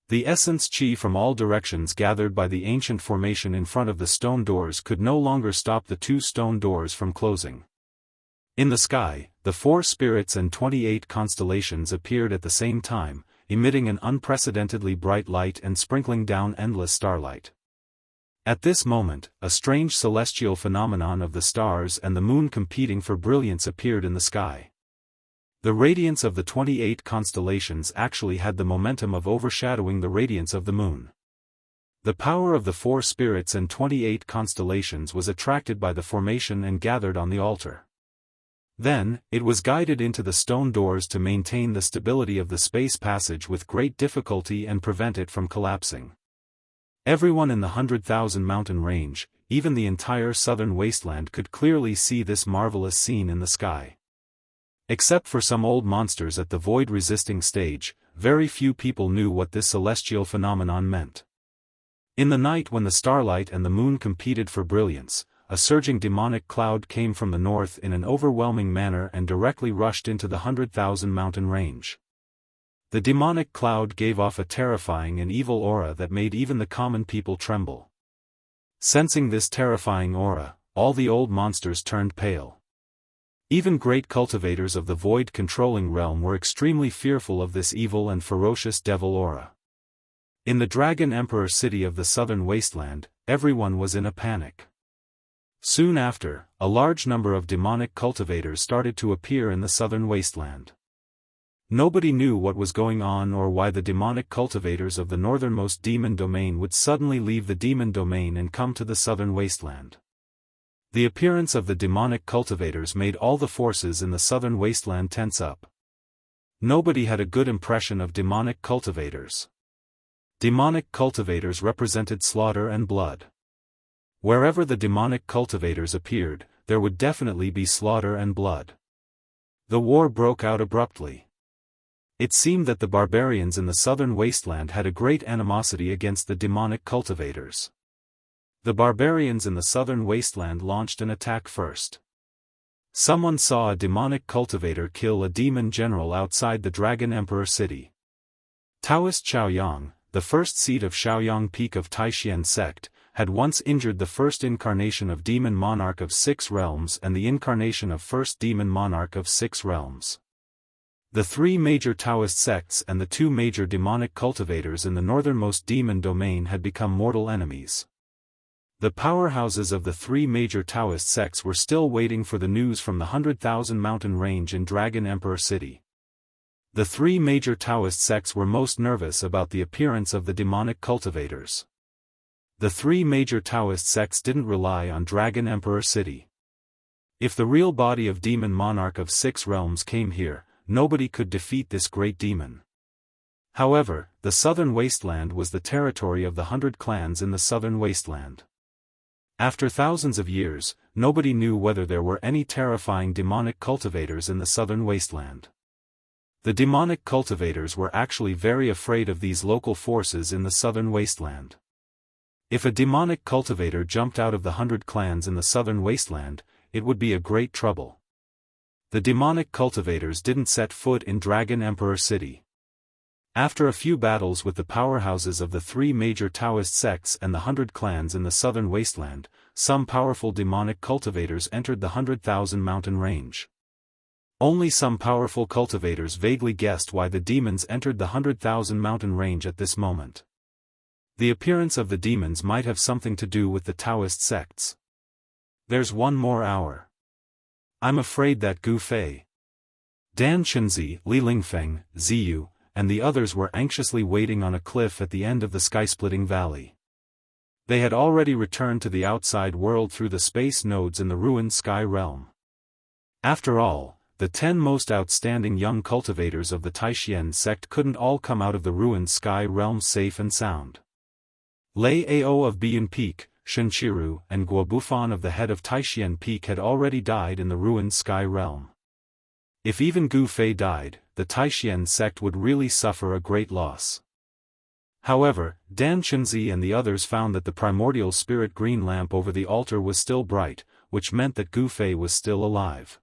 The essence chi from all directions gathered by the ancient formation in front of the stone doors could no longer stop the two stone doors from closing. In the sky, the 4 spirits and 28 constellations appeared at the same time, emitting an unprecedentedly bright light and sprinkling down endless starlight. At this moment, a strange celestial phenomenon of the stars and the moon competing for brilliance appeared in the sky. The radiance of the 28 constellations actually had the momentum of overshadowing the radiance of the moon. The power of the 4 spirits and 28 constellations was attracted by the formation and gathered on the altar. Then, it was guided into the stone doors to maintain the stability of the space passage with great difficulty and prevent it from collapsing. Everyone in the 100,000 mountain range, even the entire southern wasteland, could clearly see this marvelous scene in the sky. Except for some old monsters at the void-resisting stage, very few people knew what this celestial phenomenon meant. In the night when the starlight and the moon competed for brilliance, a surging demonic cloud came from the north in an overwhelming manner and directly rushed into the 100,000 mountain range. The demonic cloud gave off a terrifying and evil aura that made even the common people tremble. Sensing this terrifying aura, all the old monsters turned pale. Even great cultivators of the void-controlling realm were extremely fearful of this evil and ferocious devil aura. In the Dragon Emperor city of the southern wasteland, everyone was in a panic. Soon after, a large number of demonic cultivators started to appear in the southern wasteland. Nobody knew what was going on or why the demonic cultivators of the northernmost demon domain would suddenly leave the demon domain and come to the southern wasteland. The appearance of the demonic cultivators made all the forces in the southern wasteland tense up. Nobody had a good impression of demonic cultivators. Demonic cultivators represented slaughter and blood. Wherever the demonic cultivators appeared, there would definitely be slaughter and blood. The war broke out abruptly. It seemed that the barbarians in the southern wasteland had a great animosity against the demonic cultivators. The barbarians in the southern wasteland launched an attack first. Someone saw a demonic cultivator kill a demon general outside the Dragon Emperor city. Daoist Xiaoyang, the first seat of Xiaoyang Peak of Taishan sect, had once injured the first incarnation of Demon Monarch of 6 Realms and the incarnation of first Demon Monarch of 6 Realms. The 3 major Daoist sects and the 2 major demonic cultivators in the northernmost demon domain had become mortal enemies. The powerhouses of the 3 major Daoist sects were still waiting for the news from the 100,000 mountain range in Dragon Emperor City. The 3 major Daoist sects were most nervous about the appearance of the demonic cultivators. The 3 major Daoist sects didn't rely on Dragon Emperor City. If the real body of Demon Monarch of 6 Realms came here, nobody could defeat this great demon. However, the southern wasteland was the territory of the 100 clans in the southern wasteland. After thousands of years, nobody knew whether there were any terrifying demonic cultivators in the southern wasteland. The demonic cultivators were actually very afraid of these local forces in the southern wasteland. If a demonic cultivator jumped out of the 100 clans in the southern wasteland, it would be a great trouble. The demonic cultivators didn't set foot in Dragon Emperor City. After a few battles with the powerhouses of the 3 major Daoist sects and the 100 clans in the southern wasteland, some powerful demonic cultivators entered the 100,000 mountain range. Only some powerful cultivators vaguely guessed why the demons entered the 100,000 mountain range at this moment. The appearance of the demons might have something to do with the Daoist sects. There's one more hour. I'm afraid that Gu Fei, Dan Chunzi, Li Lingfeng, Ziyu, and the others were anxiously waiting on a cliff at the end of the sky-splitting valley. They had already returned to the outside world through the space nodes in the ruined sky realm. After all, the 10 most outstanding young cultivators of the Taishan sect couldn't all come out of the ruined sky realm safe and sound. Lei Ao of Biyun Peak, Shenqiru, and Guo Bufan of the head of Taishan Peak had already died in the ruined sky realm. If even Gu Fei died, the Taishan sect would really suffer a great loss. However, Dan Chunzi and the others found that the primordial spirit green lamp over the altar was still bright, which meant that Gu Fei was still alive.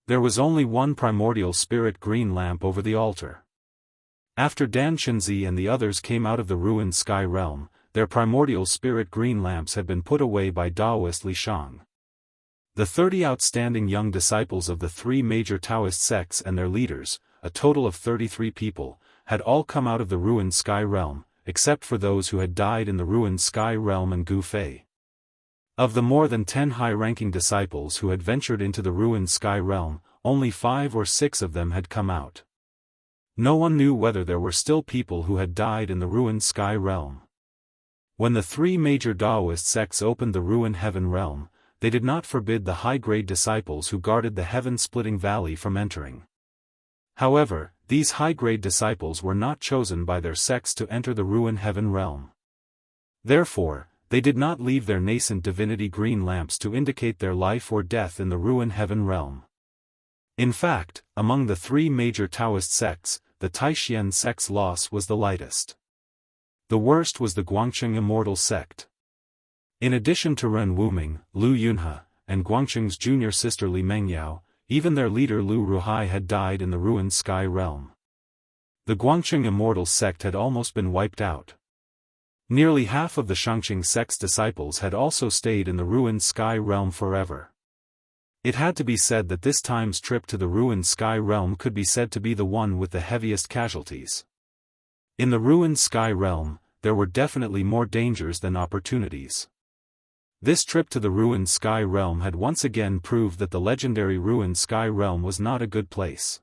There was only one primordial spirit green lamp over the altar. After Dan Chunzi and the others came out of the ruined sky realm, their primordial spirit green lamps had been put away by Daoist Li Shang. The 30 outstanding young disciples of the 3 major Daoist sects and their leaders, a total of 33 people, had all come out of the ruined sky realm, except for those who had died in the ruined sky realm and Gu Fei. Of the more than 10 high-ranking disciples who had ventured into the ruined sky realm, only 5 or 6 of them had come out. No one knew whether there were still people who had died in the ruined sky realm. When the 3 major Daoist sects opened the ruined heaven realm, they did not forbid the high-grade disciples who guarded the heaven-splitting valley from entering. However, these high-grade disciples were not chosen by their sects to enter the ruined heaven realm. Therefore, they did not leave their nascent divinity green lamps to indicate their life or death in the ruined heaven realm. In fact, among the 3 major Daoist sects, the Taishan sect's loss was the lightest. The worst was the Guangcheng Immortal sect. In addition to Ren Wuming, Lu Yunhe, and Guangcheng's junior sister Li Mengyao, even their leader Lu Ruhai had died in the ruined sky realm. The Guangqing Immortal sect had almost been wiped out. Nearly half of the Xianxia sect's disciples had also stayed in the ruined sky realm forever. It had to be said that this time's trip to the ruined sky realm could be said to be the one with the heaviest casualties. In the ruined sky realm, there were definitely more dangers than opportunities. This trip to the ruined sky realm had once again proved that the legendary ruined sky realm was not a good place.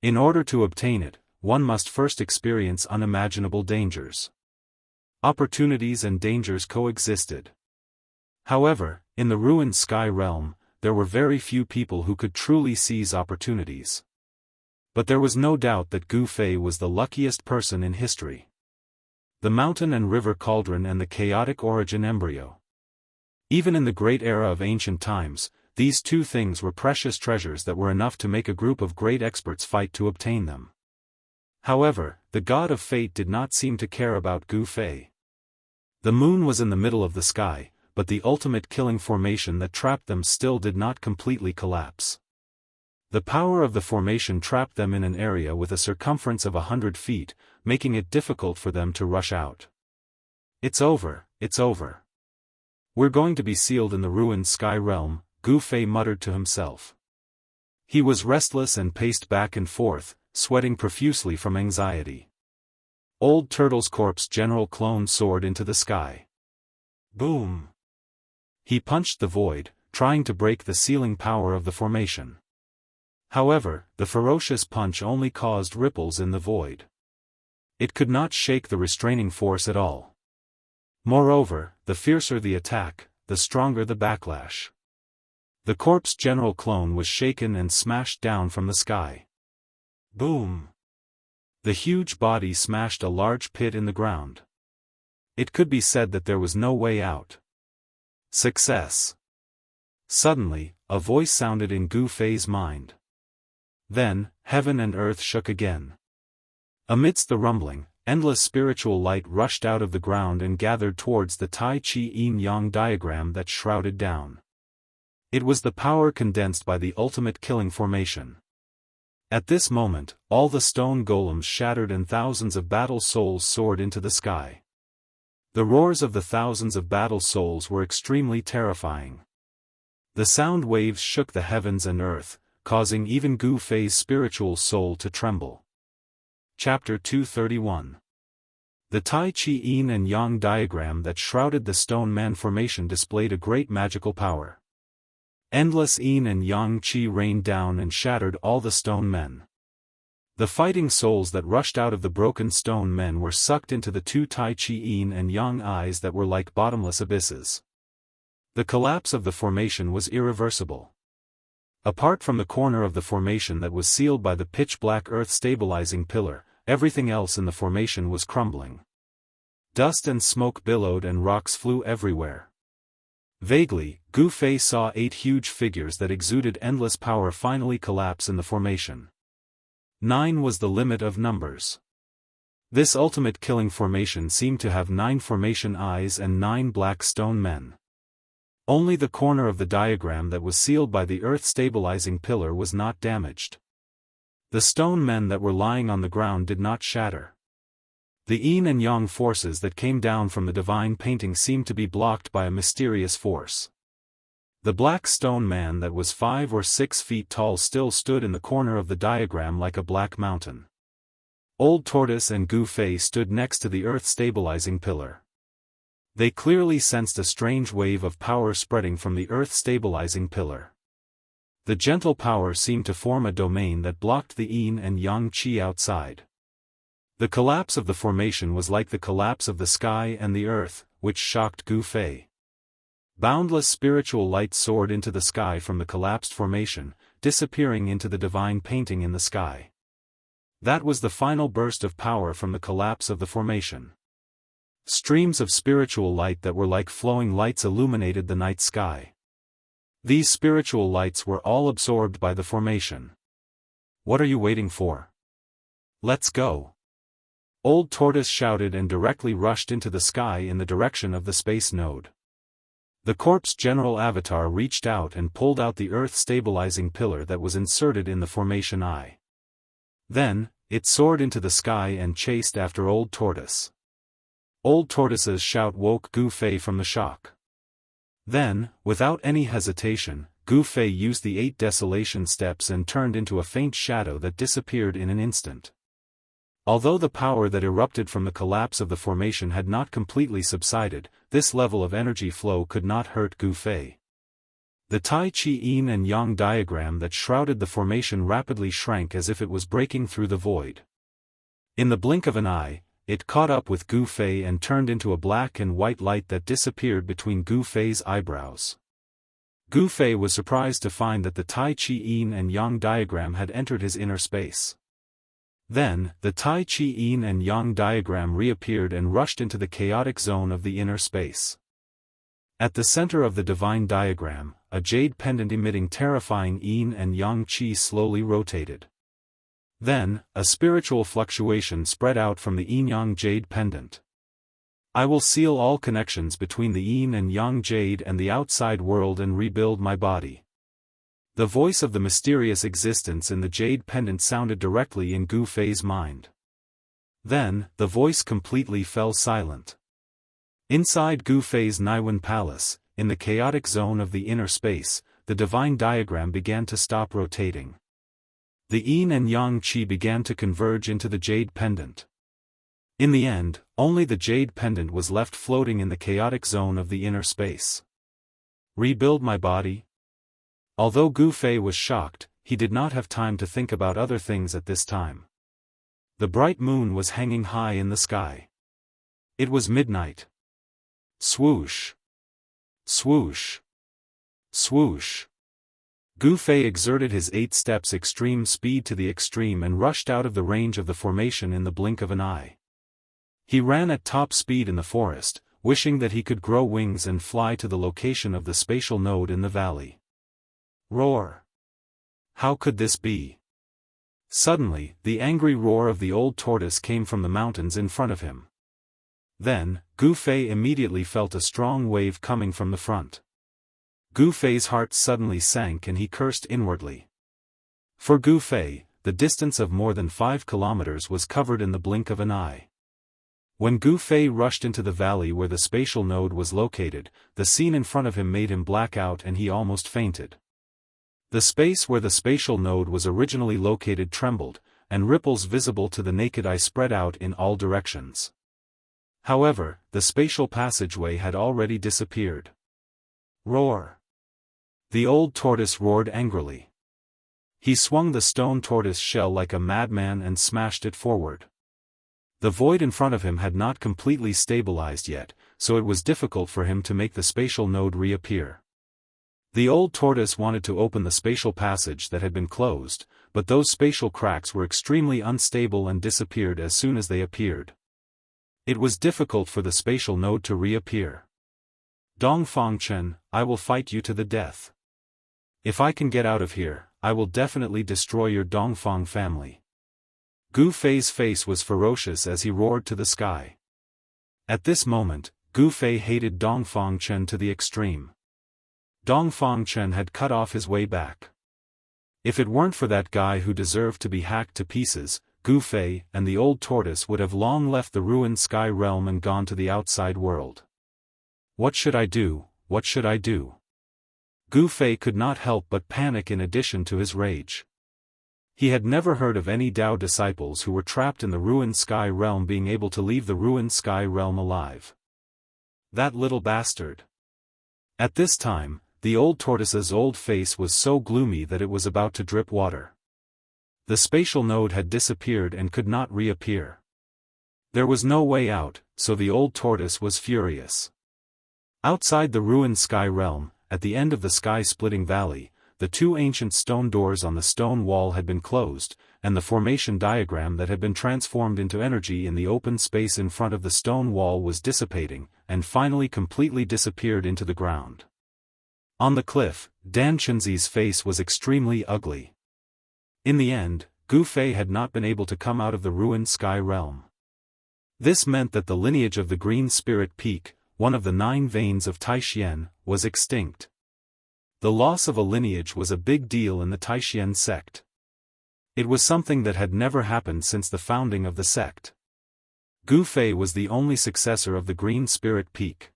In order to obtain it, one must first experience unimaginable dangers. Opportunities and dangers coexisted. However, in the ruined sky realm, there were very few people who could truly seize opportunities. But there was no doubt that Gu Fei was the luckiest person in history. The mountain and river cauldron and the chaotic origin embryo. Even in the great era of ancient times, these two things were precious treasures that were enough to make a group of great experts fight to obtain them. However, the god of fate did not seem to care about Gu Fei. The moon was in the middle of the sky, but the ultimate killing formation that trapped them still did not completely collapse. The power of the formation trapped them in an area with a circumference of 100 feet, making it difficult for them to rush out. It's over, it's over. We're going to be sealed in the ruined sky realm, Gu Fei muttered to himself. He was restless and paced back and forth, sweating profusely from anxiety. Old Turtle's corpse general clone soared into the sky. Boom! He punched the void, trying to break the sealing power of the formation. However, the ferocious punch only caused ripples in the void. It could not shake the restraining force at all. Moreover, the fiercer the attack, the stronger the backlash. The corpse general clone was shaken and smashed down from the sky. Boom! The huge body smashed a large pit in the ground. It could be said that there was no way out. Success! Suddenly, a voice sounded in Gu Fei's mind. Then, heaven and earth shook again. Amidst the rumbling, endless spiritual light rushed out of the ground and gathered towards the Tai Chi Yin-Yang diagram that shrouded down. It was the power condensed by the ultimate killing formation. At this moment, all the stone golems shattered and thousands of battle souls soared into the sky. The roars of the thousands of battle souls were extremely terrifying. The sound waves shook the heavens and earth, causing even Gu Fei's spiritual soul to tremble. Chapter 231. The Tai Chi Yin and Yang diagram that shrouded the stone man formation displayed a great magical power. Endless yin and yang qi rained down and shattered all the stone men. The fighting souls that rushed out of the broken stone men were sucked into the two Tai Chi yin and yang eyes that were like bottomless abysses. The collapse of the formation was irreversible. Apart from the corner of the formation that was sealed by the pitch-black earth-stabilizing pillar, everything else in the formation was crumbling. Dust and smoke billowed and rocks flew everywhere. Vaguely, Gu Fei saw 8 huge figures that exuded endless power finally collapse in the formation. 9 was the limit of numbers. This ultimate killing formation seemed to have 9 formation eyes and 9 black stone men. Only the corner of the diagram that was sealed by the earth-stabilizing pillar was not damaged. The stone men that were lying on the ground did not shatter. The yin and yang forces that came down from the divine painting seemed to be blocked by a mysterious force. The black stone man that was 5 or 6 feet tall still stood in the corner of the diagram like a black mountain. Old Tortoise and Gu Fei stood next to the earth-stabilizing pillar. They clearly sensed a strange wave of power spreading from the earth-stabilizing pillar. The gentle power seemed to form a domain that blocked the yin and yang qi outside. The collapse of the formation was like the collapse of the sky and the earth, which shocked Gu Fei. Boundless spiritual light soared into the sky from the collapsed formation, disappearing into the divine painting in the sky. That was the final burst of power from the collapse of the formation. Streams of spiritual light that were like flowing lights illuminated the night sky. These spiritual lights were all absorbed by the formation. What are you waiting for? Let's go! Old Tortoise shouted and directly rushed into the sky in the direction of the space node. The corpse general avatar reached out and pulled out the earth-stabilizing pillar that was inserted in the formation eye. Then, it soared into the sky and chased after Old Tortoise. Old Tortoise's shout woke Gu Fei from the shock. Then, without any hesitation, Gu Fei used the 8 desolation steps and turned into a faint shadow that disappeared in an instant. Although the power that erupted from the collapse of the formation had not completely subsided, this level of energy flow could not hurt Gu Fei. The Tai Chi Yin and Yang diagram that shrouded the formation rapidly shrank as if it was breaking through the void. In the blink of an eye, it caught up with Gu Fei and turned into a black and white light that disappeared between Gu Fei's eyebrows. Gu Fei was surprised to find that the Tai Chi Yin and Yang diagram had entered his inner space. Then, the Tai Chi Yin and Yang diagram reappeared and rushed into the chaotic zone of the inner space. At the center of the divine diagram, a jade pendant emitting terrifying yin and yang qi slowly rotated. Then, a spiritual fluctuation spread out from the yin-yang jade pendant. I will seal all connections between the yin and yang jade and the outside world and rebuild my body. The voice of the mysterious existence in the jade pendant sounded directly in Gu Fei's mind. Then, the voice completely fell silent. Inside Gu Fei's Naiwen Palace, in the chaotic zone of the inner space, the divine diagram began to stop rotating. The yin and yang qi began to converge into the jade pendant. In the end, only the jade pendant was left floating in the chaotic zone of the inner space. Rebuild my body? Although Gu Fei was shocked, he did not have time to think about other things at this time. The bright moon was hanging high in the sky. It was midnight. Swoosh! Swoosh! Swoosh! Gu Fei exerted his 8 steps extreme speed to the extreme and rushed out of the range of the formation in the blink of an eye. He ran at top speed in the forest, wishing that he could grow wings and fly to the location of the spatial node in the valley. Roar! How could this be? Suddenly, the angry roar of the old tortoise came from the mountains in front of him. Then, Gu Fei immediately felt a strong wave coming from the front. Gu Fei's heart suddenly sank and he cursed inwardly. For Gu Fei, the distance of more than 5 kilometers was covered in the blink of an eye. When Gu Fei rushed into the valley where the spatial node was located, the scene in front of him made him black out and he almost fainted. The space where the spatial node was originally located trembled, and ripples visible to the naked eye spread out in all directions. However, the spatial passageway had already disappeared. Roar! The old tortoise roared angrily. He swung the stone tortoise shell like a madman and smashed it forward. The void in front of him had not completely stabilized yet, so it was difficult for him to make the spatial node reappear. The old tortoise wanted to open the spatial passage that had been closed, but those spatial cracks were extremely unstable and disappeared as soon as they appeared. It was difficult for the spatial node to reappear. Dongfang Chen, I will fight you to the death. If I can get out of here, I will definitely destroy your Dongfang family. Gu Fei's face was ferocious as he roared to the sky. At this moment, Gu Fei hated Dongfang Chen to the extreme. Dongfang Chen had cut off his way back. If it weren't for that guy who deserved to be hacked to pieces, Gu Fei and the old tortoise would have long left the ruined sky realm and gone to the outside world. What should I do? What should I do? Gu Fei could not help but panic in addition to his rage. He had never heard of any Dao disciples who were trapped in the ruined sky realm being able to leave the ruined sky realm alive. That little bastard. At this time, the old tortoise's old face was so gloomy that it was about to drip water. The spatial node had disappeared and could not reappear. There was no way out, so the old tortoise was furious. Outside the ruined sky realm, at the end of the sky-splitting valley, the 2 ancient stone doors on the stone wall had been closed, and the formation diagram that had been transformed into energy in the open space in front of the stone wall was dissipating, and finally completely disappeared into the ground. On the cliff, Dan Chenzi's face was extremely ugly. In the end, Gu Fei had not been able to come out of the ruined sky realm. This meant that the lineage of the Green Spirit Peak, one of the 9 veins of Taixien, was extinct. The loss of a lineage was a big deal in the Taixien sect. It was something that had never happened since the founding of the sect. Gu Fei was the only successor of the Green Spirit Peak.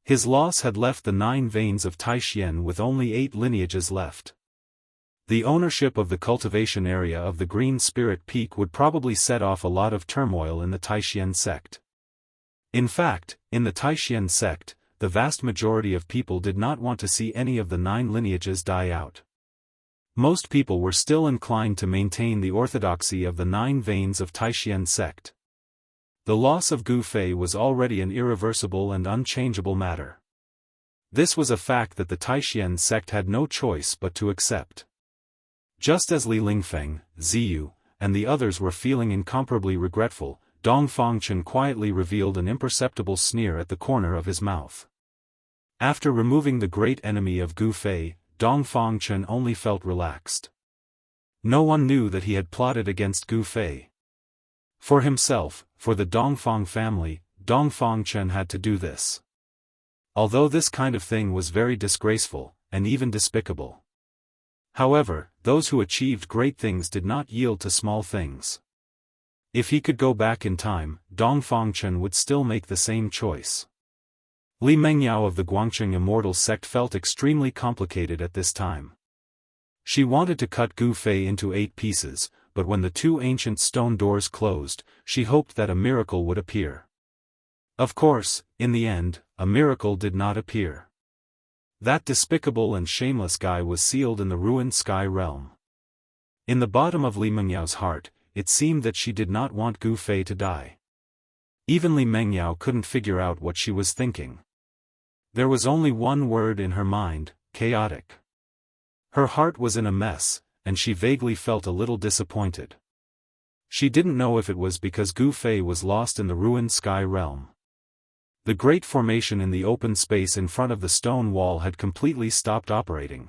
His loss had left the 9 veins of Taixien with only 8 lineages left. The ownership of the cultivation area of the Green Spirit Peak would probably set off a lot of turmoil in the Taixien sect. In fact, in the Taixien sect, the vast majority of people did not want to see any of the 9 lineages die out. Most people were still inclined to maintain the orthodoxy of the 9 veins of Taixien sect. The loss of Gu Fei was already an irreversible and unchangeable matter. This was a fact that the Taixien sect had no choice but to accept. Just as Li Lingfeng, Ziyu, and the others were feeling incomparably regretful, Dong Fangchen quietly revealed an imperceptible sneer at the corner of his mouth. After removing the great enemy of Gu Fei, Dong Fangchen only felt relaxed. No one knew that he had plotted against Gu Fei. For himself, for the Dongfang family, Dong Fangchen had to do this. Although this kind of thing was very disgraceful, and even despicable. However, those who achieved great things did not yield to small things. If he could go back in time, Dong Fangchen would still make the same choice. Li Mengyao of the Guangqing Immortal sect felt extremely complicated at this time. She wanted to cut Gu Fei into 8 pieces, but when the 2 ancient stone doors closed, she hoped that a miracle would appear. Of course, in the end, a miracle did not appear. That despicable and shameless guy was sealed in the ruined sky realm. In the bottom of Li Mengyao's heart, it seemed that she did not want Gu Fei to die. Even Li Mengyao couldn't figure out what she was thinking. There was only one word in her mind: chaotic. Her heart was in a mess, and she vaguely felt a little disappointed. She didn't know if it was because Gu Fei was lost in the ruined sky realm. The great formation in the open space in front of the stone wall had completely stopped operating.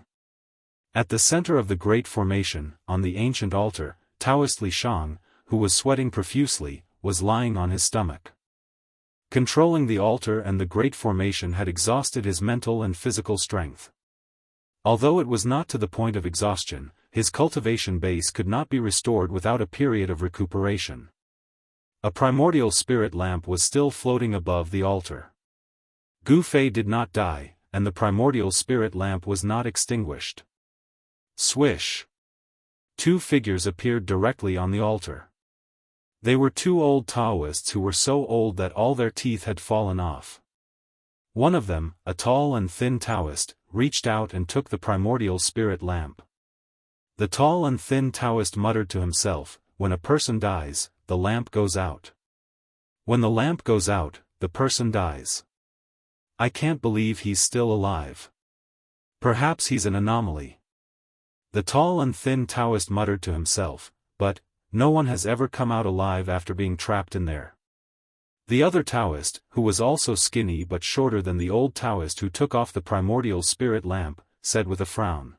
At the center of the great formation, on the ancient altar, Daoist Li Shang, who was sweating profusely, was lying on his stomach. Controlling the altar and the great formation had exhausted his mental and physical strength. Although it was not to the point of exhaustion, his cultivation base could not be restored without a period of recuperation. A primordial spirit lamp was still floating above the altar. Gu Fei did not die, and the primordial spirit lamp was not extinguished. Swish! 2 figures appeared directly on the altar. They were 2 old Daoists who were so old that all their teeth had fallen off. One of them, a tall and thin Daoist, reached out and took the primordial spirit lamp. The tall and thin Daoist muttered to himself, "When a person dies, the lamp goes out. When the lamp goes out, the person dies. I can't believe he's still alive. Perhaps he's an anomaly." The tall and thin Daoist muttered to himself, "But no one has ever come out alive after being trapped in there." The other Daoist, who was also skinny but shorter than the old Daoist who took off the primordial spirit lamp, said with a frown.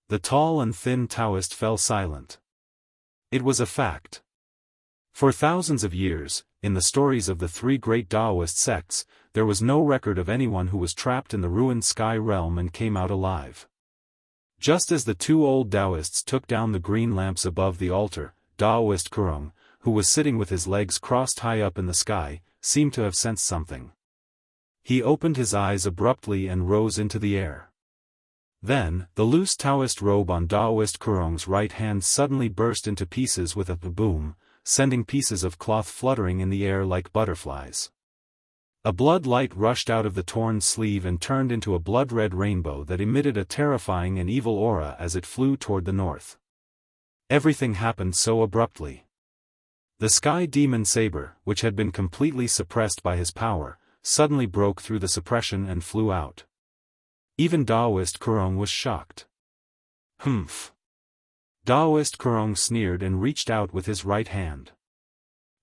The tall and thin Daoist fell silent. It was a fact. For thousands of years, in the stories of the 3 great Daoist sects, there was no record of anyone who was trapped in the ruined sky realm and came out alive. Just as the 2 old Daoists took down the green lamps above the altar, Daoist Kurong, who was sitting with his legs crossed high up in the sky, seemed to have sensed something. He opened his eyes abruptly and rose into the air. Then, the loose Daoist robe on Daoist Kurong's right hand suddenly burst into pieces with a boom, sending pieces of cloth fluttering in the air like butterflies. A blood light rushed out of the torn sleeve and turned into a blood-red rainbow that emitted a terrifying and evil aura as it flew toward the north. Everything happened so abruptly. The sky demon saber, which had been completely suppressed by his power, suddenly broke through the suppression and flew out. Even Daoist Kurong was shocked. Humph! Daoist Kurong sneered and reached out with his right hand.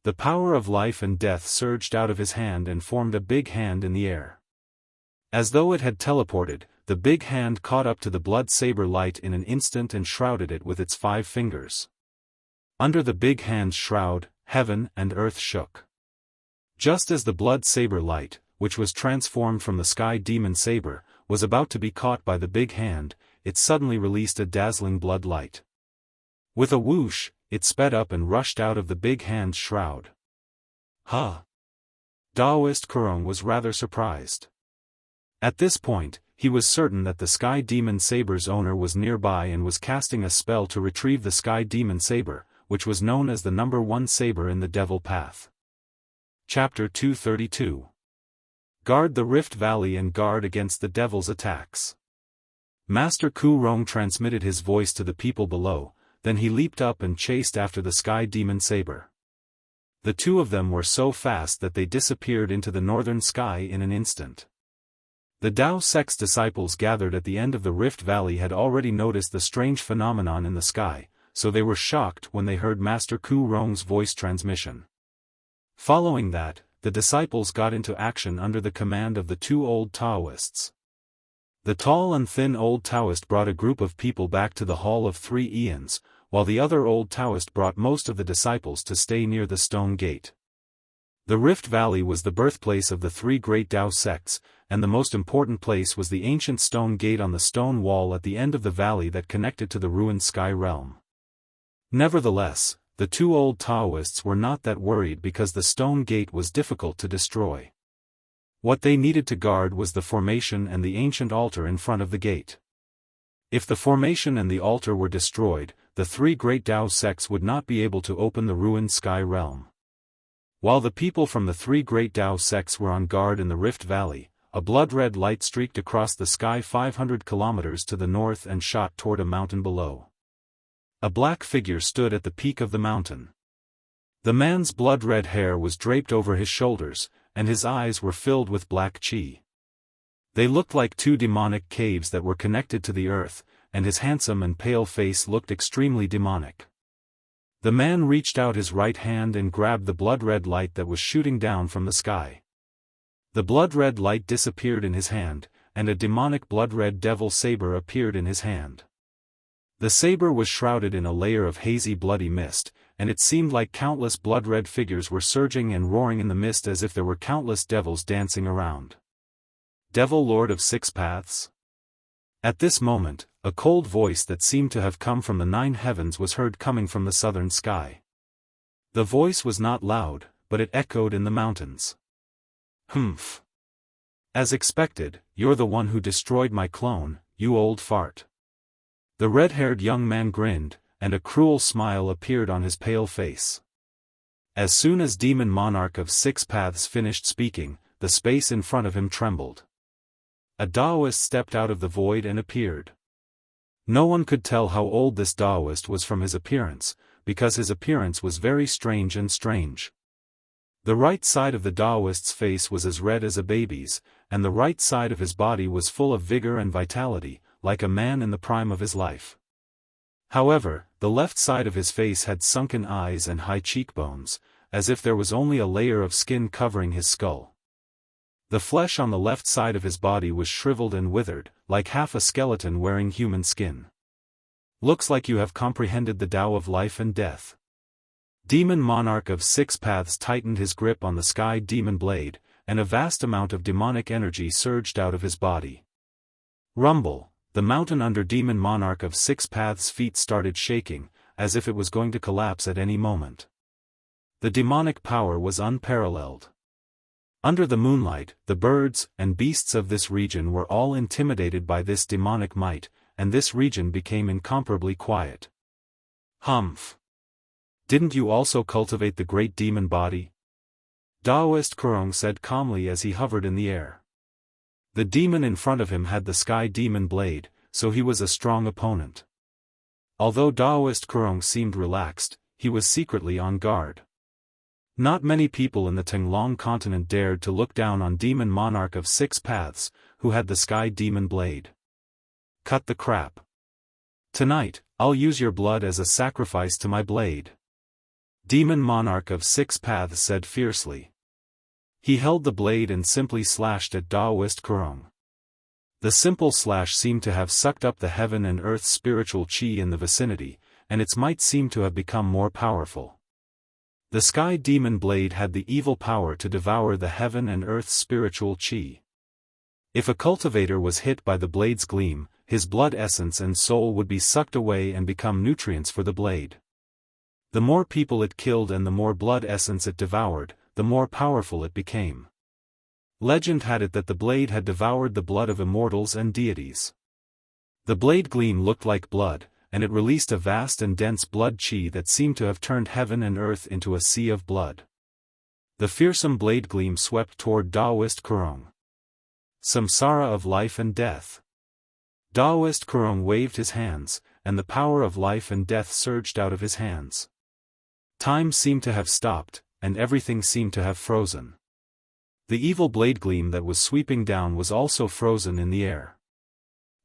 The power of life and death surged out of his hand and formed a big hand in the air. As though it had teleported, the big hand caught up to the blood saber light in an instant and shrouded it with its 5 fingers. Under the big hand's shroud, heaven and earth shook. Just as the blood saber light, which was transformed from the sky demon saber, was about to be caught by the big hand, it suddenly released a dazzling blood light. With a whoosh, it sped up and rushed out of the big hand's shroud. Huh! Daoist Kurong was rather surprised. At this point, he was certain that the Sky Demon Saber's owner was nearby and was casting a spell to retrieve the Sky Demon Saber, which was known as the number 1 saber in the Devil Path. Chapter 232. Guard the Rift Valley and guard against the Devil's attacks. Master Ku Rong transmitted his voice to the people below, then he leaped up and chased after the Sky Demon Saber. The two of them were so fast that they disappeared into the northern sky in an instant. The Dao sect's disciples gathered at the end of the Rift Valley had already noticed the strange phenomenon in the sky, so they were shocked when they heard Master Ku Rong's voice transmission. Following that, the disciples got into action under the command of the two old Daoists. The tall and thin old Taoist brought a group of people back to the Hall of Three Eons, while the other old Taoist brought most of the disciples to stay near the stone gate. The Rift Valley was the birthplace of the three great Dao sects, and the most important place was the ancient stone gate on the stone wall at the end of the valley that connected to the ruined sky realm. Nevertheless, the two old Taoists were not that worried because the stone gate was difficult to destroy. What they needed to guard was the formation and the ancient altar in front of the gate. If the formation and the altar were destroyed, the three great Dao sects would not be able to open the ruined sky realm. While the people from the three great Dao sects were on guard in the Rift Valley, a blood-red light streaked across the sky 500 kilometers to the north and shot toward a mountain below. A black figure stood at the peak of the mountain. The man's blood-red hair was draped over his shoulders, and his eyes were filled with black chi. They looked like two demonic caves that were connected to the earth, and his handsome and pale face looked extremely demonic. The man reached out his right hand and grabbed the blood-red light that was shooting down from the sky. The blood-red light disappeared in his hand, and a demonic blood-red devil saber appeared in his hand. The saber was shrouded in a layer of hazy bloody mist, and it seemed like countless blood-red figures were surging and roaring in the mist as if there were countless devils dancing around. Devil Lord of Six Paths? At this moment, a cold voice that seemed to have come from the 9 heavens was heard coming from the southern sky. The voice was not loud, but it echoed in the mountains. Humph. As expected, you're the one who destroyed my clone, you old fart. The red-haired young man grinned, and a cruel smile appeared on his pale face. As soon as Demon Monarch of Six Paths finished speaking, the space in front of him trembled. A Daoist stepped out of the void and appeared. No one could tell how old this Daoist was from his appearance, because his appearance was very strange and strange. The right side of the Daoist's face was as red as a baby's, and the right side of his body was full of vigor and vitality, like a man in the prime of his life. However, the left side of his face had sunken eyes and high cheekbones, as if there was only a layer of skin covering his skull. The flesh on the left side of his body was shriveled and withered, like half a skeleton wearing human skin. Looks like you have comprehended the Tao of life and death. Demon Monarch of Six Paths tightened his grip on the Sky Demon Blade, and a vast amount of demonic energy surged out of his body. Rumble. The mountain under Demon Monarch of Six Paths' feet started shaking, as if it was going to collapse at any moment. The demonic power was unparalleled. Under the moonlight, the birds and beasts of this region were all intimidated by this demonic might, and this region became incomparably quiet. Humph! Didn't you also cultivate the great demon body? Daoist Kurong said calmly as he hovered in the air. The demon in front of him had the Sky Demon Blade, so he was a strong opponent. Although Daoist Kurong seemed relaxed, he was secretly on guard. Not many people in the Tenglong continent dared to look down on Demon Monarch of Six Paths, who had the Sky Demon Blade. Cut the crap. Tonight, I'll use your blood as a sacrifice to my blade. Demon Monarch of Six Paths said fiercely. He held the blade and simply slashed at Daoist Kurong. The simple slash seemed to have sucked up the heaven and earth's spiritual chi in the vicinity, and its might seemed to have become more powerful. The Sky Demon Blade had the evil power to devour the heaven and earth's spiritual chi. If a cultivator was hit by the blade's gleam, his blood essence and soul would be sucked away and become nutrients for the blade. The more people it killed and the more blood essence it devoured, the more powerful it became. Legend had it that the blade had devoured the blood of immortals and deities. The blade gleam looked like blood, and it released a vast and dense blood chi that seemed to have turned heaven and earth into a sea of blood. The fearsome blade gleam swept toward Daoist Kurong. Samsara of life and death. Daoist Kurong waved his hands, and the power of life and death surged out of his hands. Time seemed to have stopped, and everything seemed to have frozen. The evil blade gleam that was sweeping down was also frozen in the air.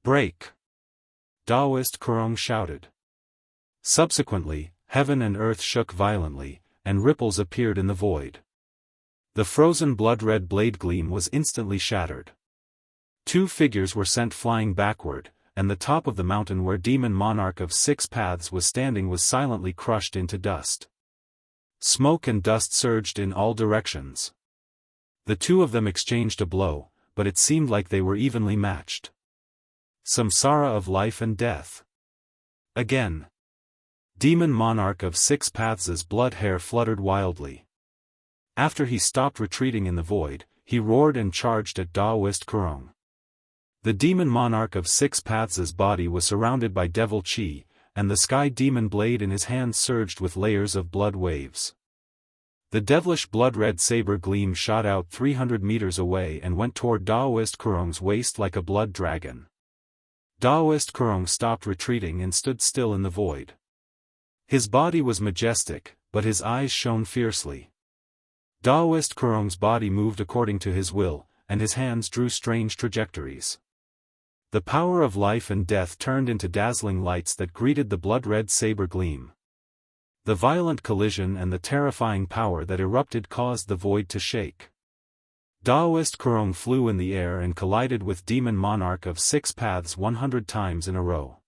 Break! Daoist Kurong shouted. Subsequently, heaven and earth shook violently, and ripples appeared in the void. The frozen blood-red blade gleam was instantly shattered. Two figures were sent flying backward, and the top of the mountain where Demon Monarch of Six Paths was standing was silently crushed into dust. Smoke and dust surged in all directions. The two of them exchanged a blow, but it seemed like they were evenly matched. Samsara of life and death. Again. Demon Monarch of Six Paths' blood hair fluttered wildly. After he stopped retreating in the void, he roared and charged at Daoist Kurong. The Demon Monarch of Six Paths' body was surrounded by devil chi, and the sky demon blade in his hand surged with layers of blood waves. The devilish blood-red saber gleam shot out 300 meters away and went toward Daoist Kurong's waist like a blood dragon. Daoist Kurong stopped retreating and stood still in the void. His body was majestic, but his eyes shone fiercely. Daoist Kurong's body moved according to his will, and his hands drew strange trajectories. The power of life and death turned into dazzling lights that greeted the blood-red saber gleam. The violent collision and the terrifying power that erupted caused the void to shake. Daoist Kurong flew in the air and collided with Demon Monarch of Six Paths 100 times in a row.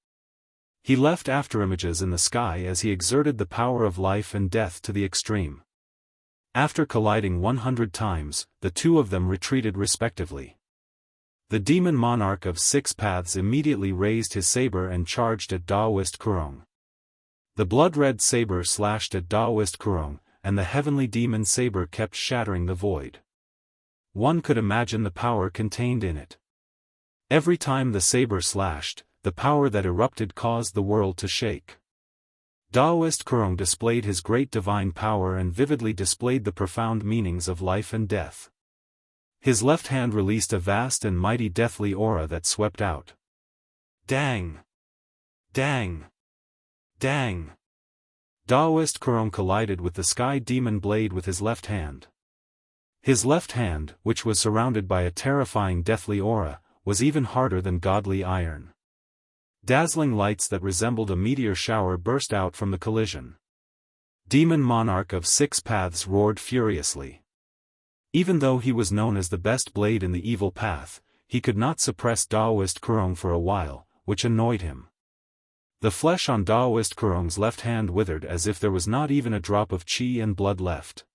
He left afterimages in the sky as he exerted the power of life and death to the extreme. After colliding 100 times, the two of them retreated respectively. The Demon Monarch of Six Paths immediately raised his saber and charged at Daoist Kurong. The blood-red saber slashed at Daoist Kurong, and the heavenly demon saber kept shattering the void. One could imagine the power contained in it. Every time the saber slashed, the power that erupted caused the world to shake. Daoist Kurong displayed his great divine power and vividly displayed the profound meanings of life and death. His left hand released a vast and mighty deathly aura that swept out. Dang! Dang! Dang! Daoist Kurong collided with the sky demon blade with his left hand. His left hand, which was surrounded by a terrifying deathly aura, was even harder than godly iron. Dazzling lights that resembled a meteor shower burst out from the collision. Demon Monarch of Six Paths roared furiously. Even though he was known as the best blade in the evil path, he could not suppress Daoist Kurong for a while, which annoyed him. The flesh on Daoist Kurong's left hand withered as if there was not even a drop of chi and blood left.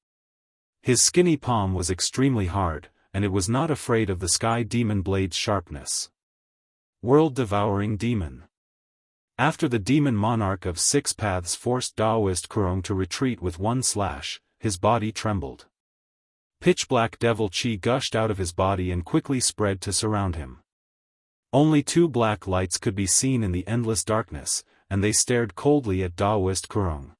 His skinny palm was extremely hard, and it was not afraid of the sky demon blade's sharpness. World-devouring demon. After the Demon Monarch of Six Paths forced Daoist Kurong to retreat with one slash, his body trembled. Pitch-black devil chi gushed out of his body and quickly spread to surround him. Only two black lights could be seen in the endless darkness, and they stared coldly at Daoist Kurong.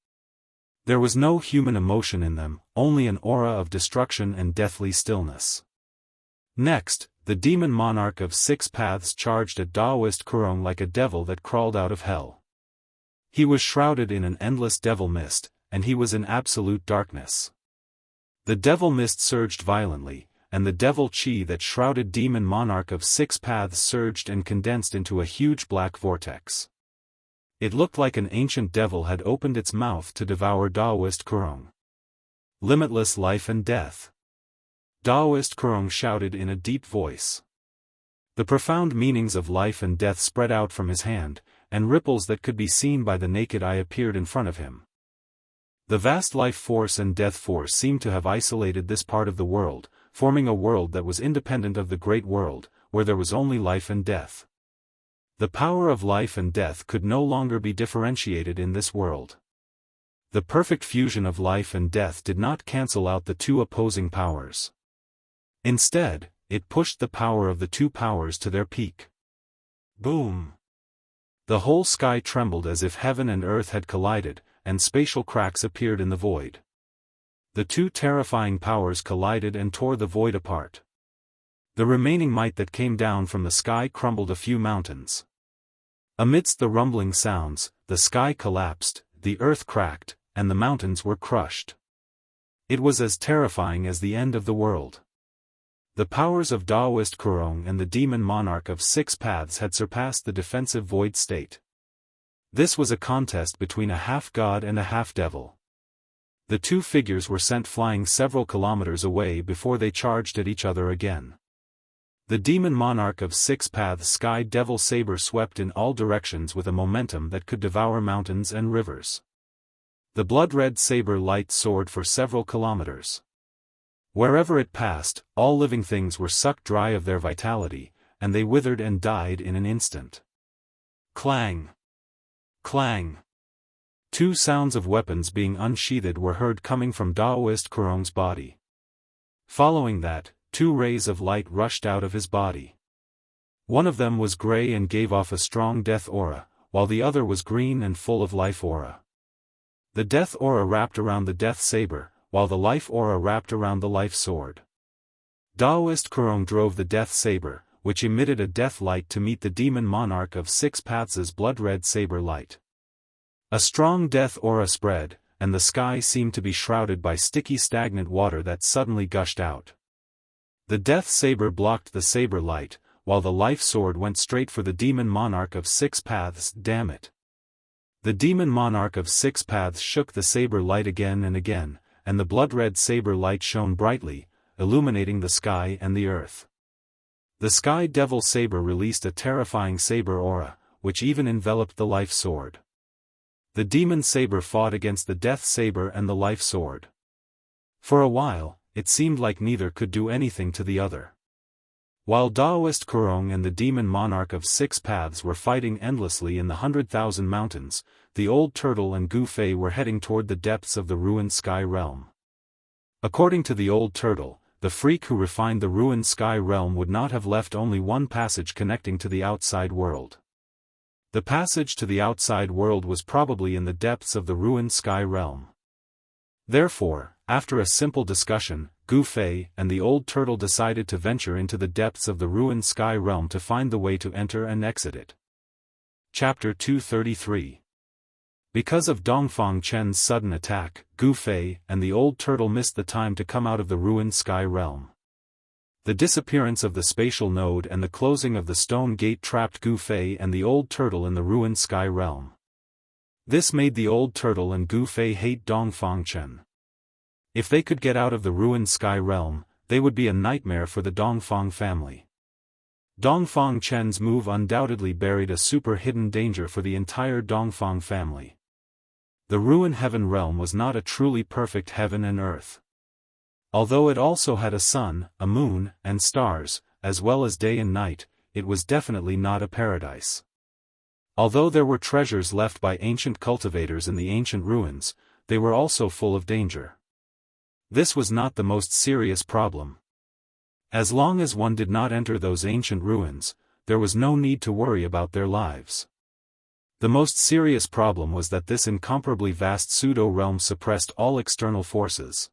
There was no human emotion in them, only an aura of destruction and deathly stillness. Next, the Demon Monarch of Six Paths charged at Daoist Kurong like a devil that crawled out of hell. He was shrouded in an endless devil mist, and he was in absolute darkness. The devil mist surged violently, and the devil chi that shrouded Demon Monarch of Six Paths surged and condensed into a huge black vortex. It looked like an ancient devil had opened its mouth to devour Daoist Kurong. Limitless life and death. Daoist Kurong shouted in a deep voice. The profound meanings of life and death spread out from his hand, and ripples that could be seen by the naked eye appeared in front of him. The vast life force and death force seemed to have isolated this part of the world, forming a world that was independent of the great world, where there was only life and death. The power of life and death could no longer be differentiated in this world. The perfect fusion of life and death did not cancel out the two opposing powers. Instead, it pushed the power of the two powers to their peak. Boom! The whole sky trembled as if heaven and earth had collided, and spatial cracks appeared in the void. The two terrifying powers collided and tore the void apart. The remaining might that came down from the sky crumbled a few mountains. Amidst the rumbling sounds, the sky collapsed, the earth cracked, and the mountains were crushed. It was as terrifying as the end of the world. The powers of Daoist Kurong and the demon monarch of six paths had surpassed the defensive void state. This was a contest between a half-god and a half-devil. The two figures were sent flying several kilometers away before they charged at each other again. The demon monarch of six paths sky devil saber swept in all directions with a momentum that could devour mountains and rivers. The blood-red saber light soared for several kilometers. Wherever it passed, all living things were sucked dry of their vitality, and they withered and died in an instant. Clang! Clang! Two sounds of weapons being unsheathed were heard coming from Daoist Kurong's body. Following that, two rays of light rushed out of his body. One of them was gray and gave off a strong death aura, while the other was green and full of life aura. The death aura wrapped around the death saber, while the life aura wrapped around the life sword. Daoist Kurong drove the death saber, which emitted a death light to meet the demon monarch of six paths' blood-red saber light. A strong death aura spread, and the sky seemed to be shrouded by sticky stagnant water that suddenly gushed out. The death saber blocked the saber light, while the life sword went straight for the demon monarch of six paths. Damn it! The demon monarch of six paths shook the saber light again and again, and the blood-red saber light shone brightly, illuminating the sky and the earth. The sky devil saber released a terrifying saber aura, which even enveloped the life sword. The demon saber fought against the death saber and the life sword. For a while, it seemed like neither could do anything to the other. While Daoist Kurong and the demon monarch of six paths were fighting endlessly in the 100,000 mountains, the old turtle and Gu Fei were heading toward the depths of the ruined sky realm. According to the old turtle, the freak who refined the ruined sky realm would not have left only one passage connecting to the outside world. The passage to the outside world was probably in the depths of the ruined sky realm. Therefore, after a simple discussion, Gu Fei and the old turtle decided to venture into the depths of the ruined sky realm to find the way to enter and exit it. Chapter 233. Because of Dongfang Chen's sudden attack, Gu Fei and the old turtle missed the time to come out of the ruined sky realm. The disappearance of the spatial node and the closing of the stone gate trapped Gu Fei and the old turtle in the ruined sky realm. This made the old turtle and Gu Fei hate Dongfang Chen. If they could get out of the ruined sky realm, they would be a nightmare for the Dongfang family. Dongfang Chen's move undoubtedly buried a super hidden danger for the entire Dongfang family. The ruined heaven realm was not a truly perfect heaven and earth. Although it also had a sun, a moon, and stars, as well as day and night, it was definitely not a paradise. Although there were treasures left by ancient cultivators in the ancient ruins, they were also full of danger. This was not the most serious problem. As long as one did not enter those ancient ruins, there was no need to worry about their lives. The most serious problem was that this incomparably vast pseudo-realm suppressed all external forces.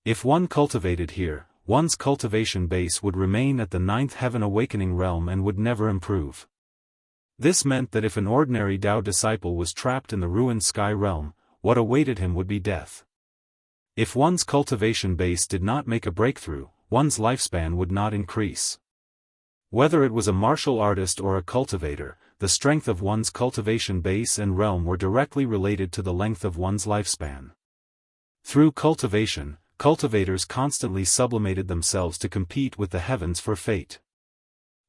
If one cultivated here, one's cultivation base would remain at the ninth heaven awakening realm and would never improve. This meant that if an ordinary Dao disciple was trapped in the ruined sky realm, what awaited him would be death. If one's cultivation base did not make a breakthrough, one's lifespan would not increase. Whether it was a martial artist or a cultivator, the strength of one's cultivation base and realm were directly related to the length of one's lifespan. Through cultivation, cultivators constantly sublimated themselves to compete with the heavens for fate.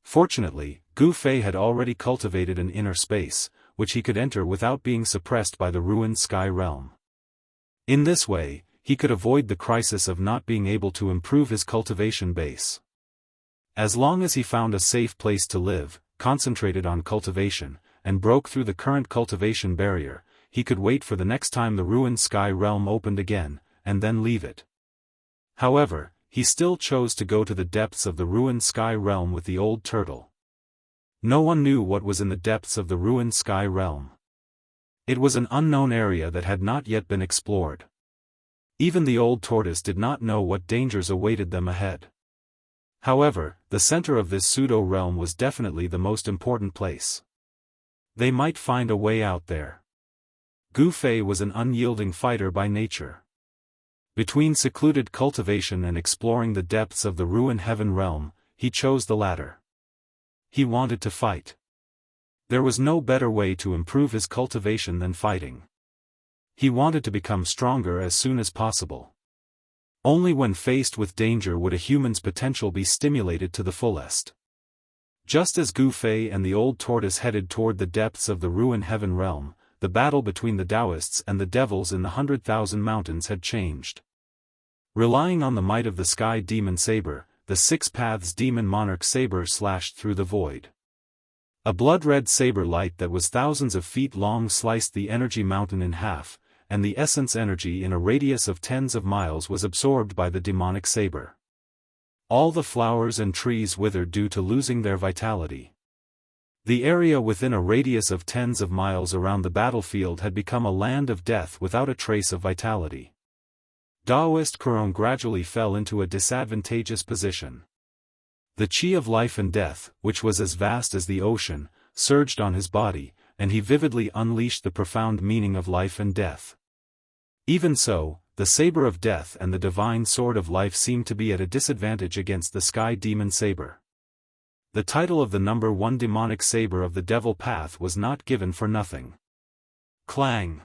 Fortunately, Gu Fei had already cultivated an inner space, which he could enter without being suppressed by the ruined sky realm. In this way, he could avoid the crisis of not being able to improve his cultivation base. As long as he found a safe place to live, concentrated on cultivation, and broke through the current cultivation barrier, he could wait for the next time the ruined sky realm opened again, and then leave it. However, he still chose to go to the depths of the ruined sky realm with the old turtle. No one knew what was in the depths of the ruined sky realm. It was an unknown area that had not yet been explored. Even the old tortoise did not know what dangers awaited them ahead. However, the center of this pseudo-realm was definitely the most important place. They might find a way out there. Gu Fei was an unyielding fighter by nature. Between secluded cultivation and exploring the depths of the ruined heaven realm, he chose the latter. He wanted to fight. There was no better way to improve his cultivation than fighting. He wanted to become stronger as soon as possible. Only when faced with danger would a human's potential be stimulated to the fullest. Just as Gu Fei and the old tortoise headed toward the depths of the ruined heaven realm, the battle between the Daoists and the devils in the 100,000 mountains had changed. Relying on the might of the sky demon saber, the Six Paths demon monarch saber slashed through the void. A blood-red saber light that was thousands of feet long sliced the energy mountain in half, and the essence energy in a radius of tens of miles was absorbed by the demonic saber. All the flowers and trees withered due to losing their vitality. The area within a radius of tens of miles around the battlefield had become a land of death without a trace of vitality. Daoist Kurong gradually fell into a disadvantageous position. The chi of life and death, which was as vast as the ocean, surged on his body, and he vividly unleashed the profound meaning of life and death. Even so, the saber of death and the divine sword of life seemed to be at a disadvantage against the sky demon saber. The title of the number 1 demonic saber of the devil path was not given for nothing. Clang!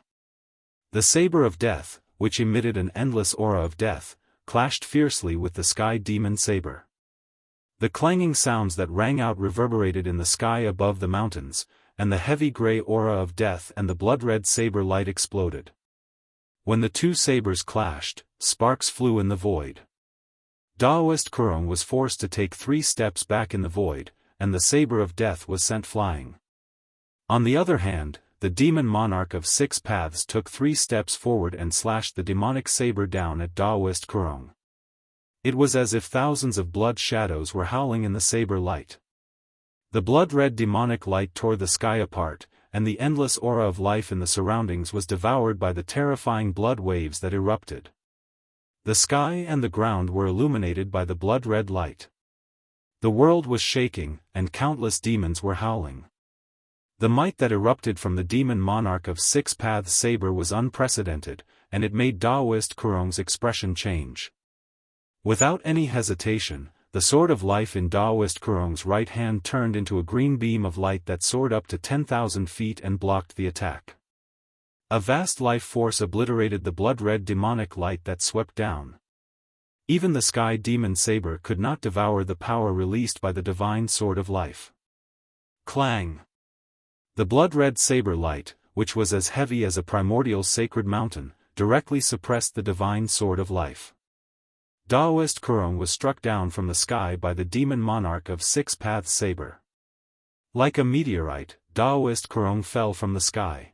The saber of death, which emitted an endless aura of death, clashed fiercely with the sky demon saber. The clanging sounds that rang out reverberated in the sky above the mountains, and the heavy gray aura of death and the blood-red saber light exploded. When the two sabers clashed, sparks flew in the void. Daoist Kurong was forced to take 3 steps back in the void, and the saber of death was sent flying. On the other hand, the demon monarch of 6 paths took 3 steps forward and slashed the demonic saber down at Daoist Kurong. It was as if thousands of blood shadows were howling in the saber light. The blood-red demonic light tore the sky apart, and the endless aura of life in the surroundings was devoured by the terrifying blood waves that erupted. The sky and the ground were illuminated by the blood-red light. The world was shaking, and countless demons were howling. The might that erupted from the demon monarch of 6 paths saber was unprecedented, and it made Daoist Kurong's expression change. Without any hesitation, the sword of life in Daoist Kurong's right hand turned into a green beam of light that soared up to 10,000 feet and blocked the attack. A vast life force obliterated the blood-red demonic light that swept down. Even the sky demon saber could not devour the power released by the divine sword of life. Clang! The blood-red saber light, which was as heavy as a primordial sacred mountain, directly suppressed the divine sword of life. Daoist Kurong was struck down from the sky by the demon monarch of 6 paths saber. Like a meteorite, Daoist Kurong fell from the sky.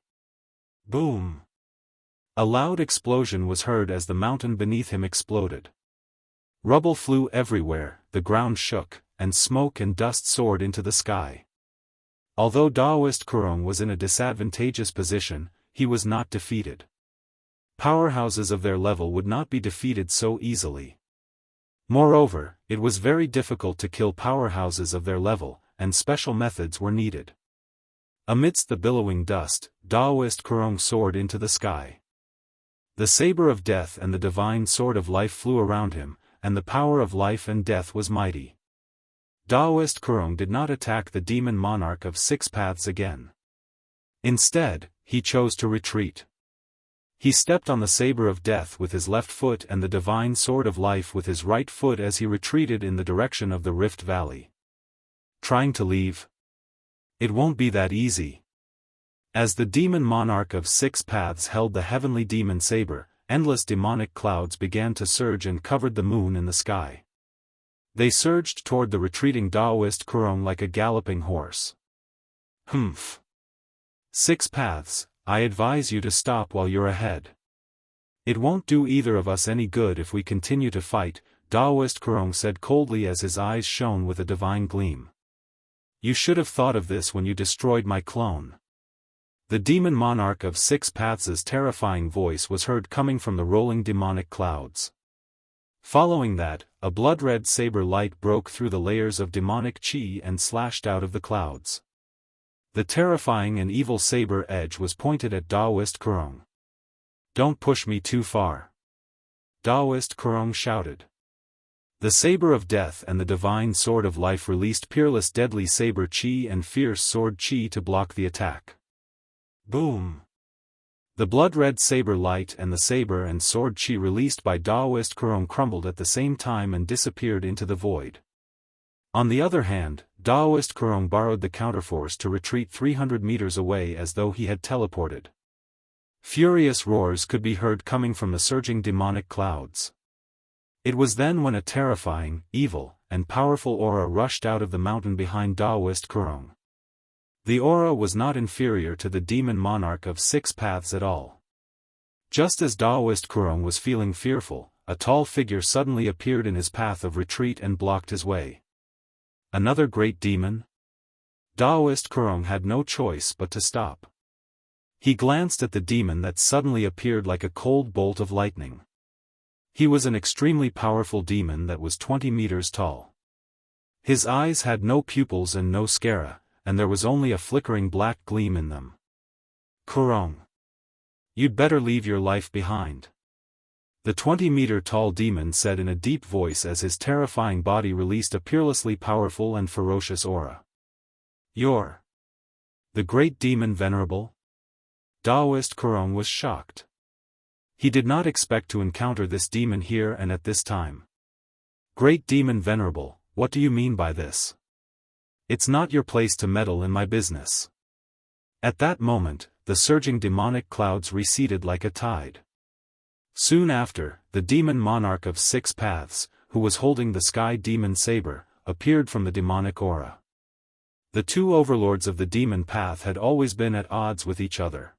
Boom! A loud explosion was heard as the mountain beneath him exploded. Rubble flew everywhere, the ground shook, and smoke and dust soared into the sky. Although Daoist Kurong was in a disadvantageous position, he was not defeated. Powerhouses of their level would not be defeated so easily. Moreover, it was very difficult to kill powerhouses of their level, and special methods were needed. Amidst the billowing dust, Daoist Kurong soared into the sky. The saber of death and the divine sword of life flew around him, and the power of life and death was mighty. Daoist Kurong did not attack the demon monarch of 6 paths again. Instead, he chose to retreat. He stepped on the saber of death with his left foot and the divine sword of life with his right foot as he retreated in the direction of the Rift Valley. Trying to leave? It won't be that easy. As the demon monarch of 6 paths held the heavenly demon saber, endless demonic clouds began to surge and covered the moon in the sky. They surged toward the retreating Daoist Kurong like a galloping horse. Humph. 6 paths, I advise you to stop while you're ahead. It won't do either of us any good if we continue to fight, Daoist Kurong said coldly as his eyes shone with a divine gleam. You should have thought of this when you destroyed my clone. The demon monarch of 6 paths' terrifying voice was heard coming from the rolling demonic clouds. Following that, a blood-red saber light broke through the layers of demonic chi and slashed out of the clouds. The terrifying and evil saber edge was pointed at Daoist Kurong. Don't push me too far. Daoist Kurong shouted. The saber of death and the divine sword of life released peerless deadly saber chi and fierce sword chi to block the attack. Boom! The blood-red saber light and the saber and sword chi released by Daoist Kurong crumbled at the same time and disappeared into the void. On the other hand, Daoist Kurong borrowed the counterforce to retreat 300 meters away as though he had teleported. Furious roars could be heard coming from the surging demonic clouds. It was then when a terrifying, evil, and powerful aura rushed out of the mountain behind Daoist Kurong. The aura was not inferior to the demon monarch of 6 paths at all. Just as Daoist Kurong was feeling fearful, a tall figure suddenly appeared in his path of retreat and blocked his way. Another great demon? Daoist Kurong had no choice but to stop. He glanced at the demon that suddenly appeared like a cold bolt of lightning. He was an extremely powerful demon that was 20 meters tall. His eyes had no pupils and no sclera, and there was only a flickering black gleam in them. Kurong. You'd better leave your life behind. The 20-meter-tall demon said in a deep voice as his terrifying body released a peerlessly powerful and ferocious aura. You're the great demon venerable? Daoist Kurong was shocked. He did not expect to encounter this demon here and at this time. Great demon venerable, what do you mean by this? It's not your place to meddle in my business. At that moment, the surging demonic clouds receded like a tide. Soon after, the demon monarch of 6 paths, who was holding the sky demon saber, appeared from the demonic aura. The two overlords of the demon path had always been at odds with each other.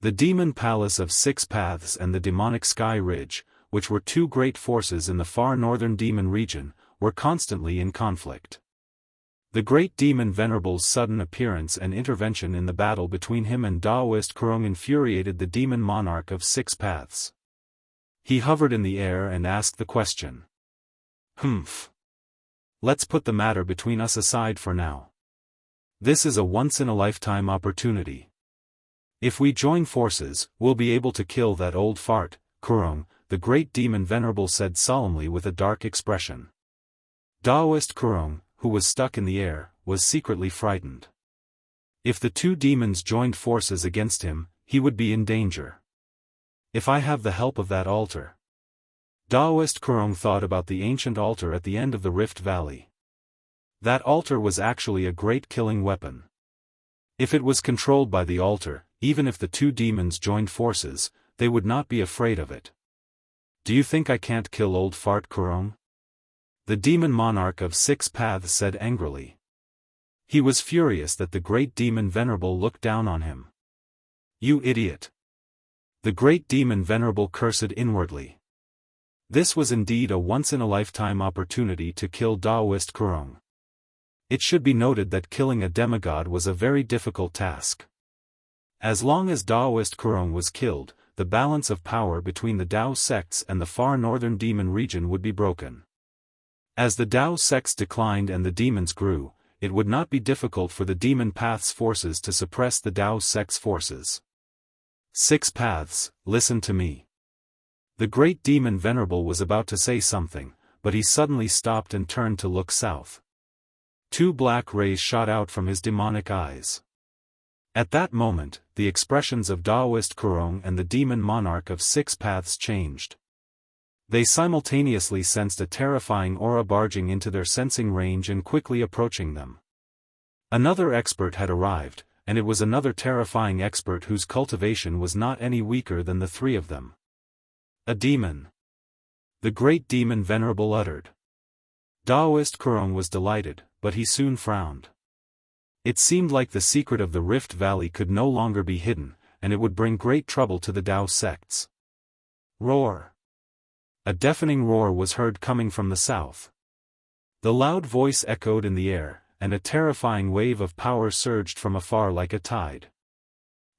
The demon palace of 6 paths and the demonic sky ridge, which were two great forces in the far northern demon region, were constantly in conflict. The great demon venerable's sudden appearance and intervention in the battle between him and Daoist Kurong infuriated the demon monarch of 6 paths. He hovered in the air and asked the question. Humph. Let's put the matter between us aside for now. This is a once-in-a-lifetime opportunity. If we join forces, we'll be able to kill that old fart, Kurong, the great demon venerable said solemnly with a dark expression. Daoist Kurong, who was stuck in the air, was secretly frightened. If the two demons joined forces against him, he would be in danger. If I have the help of that altar. Daoist Kurong thought about the ancient altar at the end of the Rift Valley. That altar was actually a great killing weapon. If it was controlled by the altar, even if the two demons joined forces, they would not be afraid of it. Do you think I can't kill old fart Kurong? The demon monarch of 6 paths said angrily. He was furious that the great demon venerable looked down on him. You idiot! The great demon venerable cursed inwardly. This was indeed a once-in-a-lifetime opportunity to kill Daoist Kurong. It should be noted that killing a demigod was a very difficult task. As long as Daoist Kurong was killed, the balance of power between the Dao sects and the far northern demon region would be broken. As the Dao sects declined and the demons grew, it would not be difficult for the demon path's forces to suppress the Dao sects' forces. 6 paths, listen to me. The great demon venerable was about to say something, but he suddenly stopped and turned to look south. 2 black rays shot out from his demonic eyes. At that moment, the expressions of Daoist Kurong and the demon monarch of 6 paths changed. They simultaneously sensed a terrifying aura barging into their sensing range and quickly approaching them. Another expert had arrived, and it was another terrifying expert whose cultivation was not any weaker than the 3 of them. A demon. The great demon venerable uttered. Daoist Kurong was delighted, but he soon frowned. It seemed like the secret of the Rift Valley could no longer be hidden, and it would bring great trouble to the Dao sects. Roar! A deafening roar was heard coming from the south. The loud voice echoed in the air, and a terrifying wave of power surged from afar like a tide.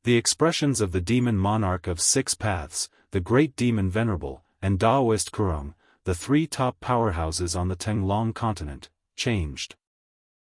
The expressions of the demon monarch of 6 paths, the great demon Venerable, and Daoist Kurong, the 3 top powerhouses on the Tenglong continent, changed.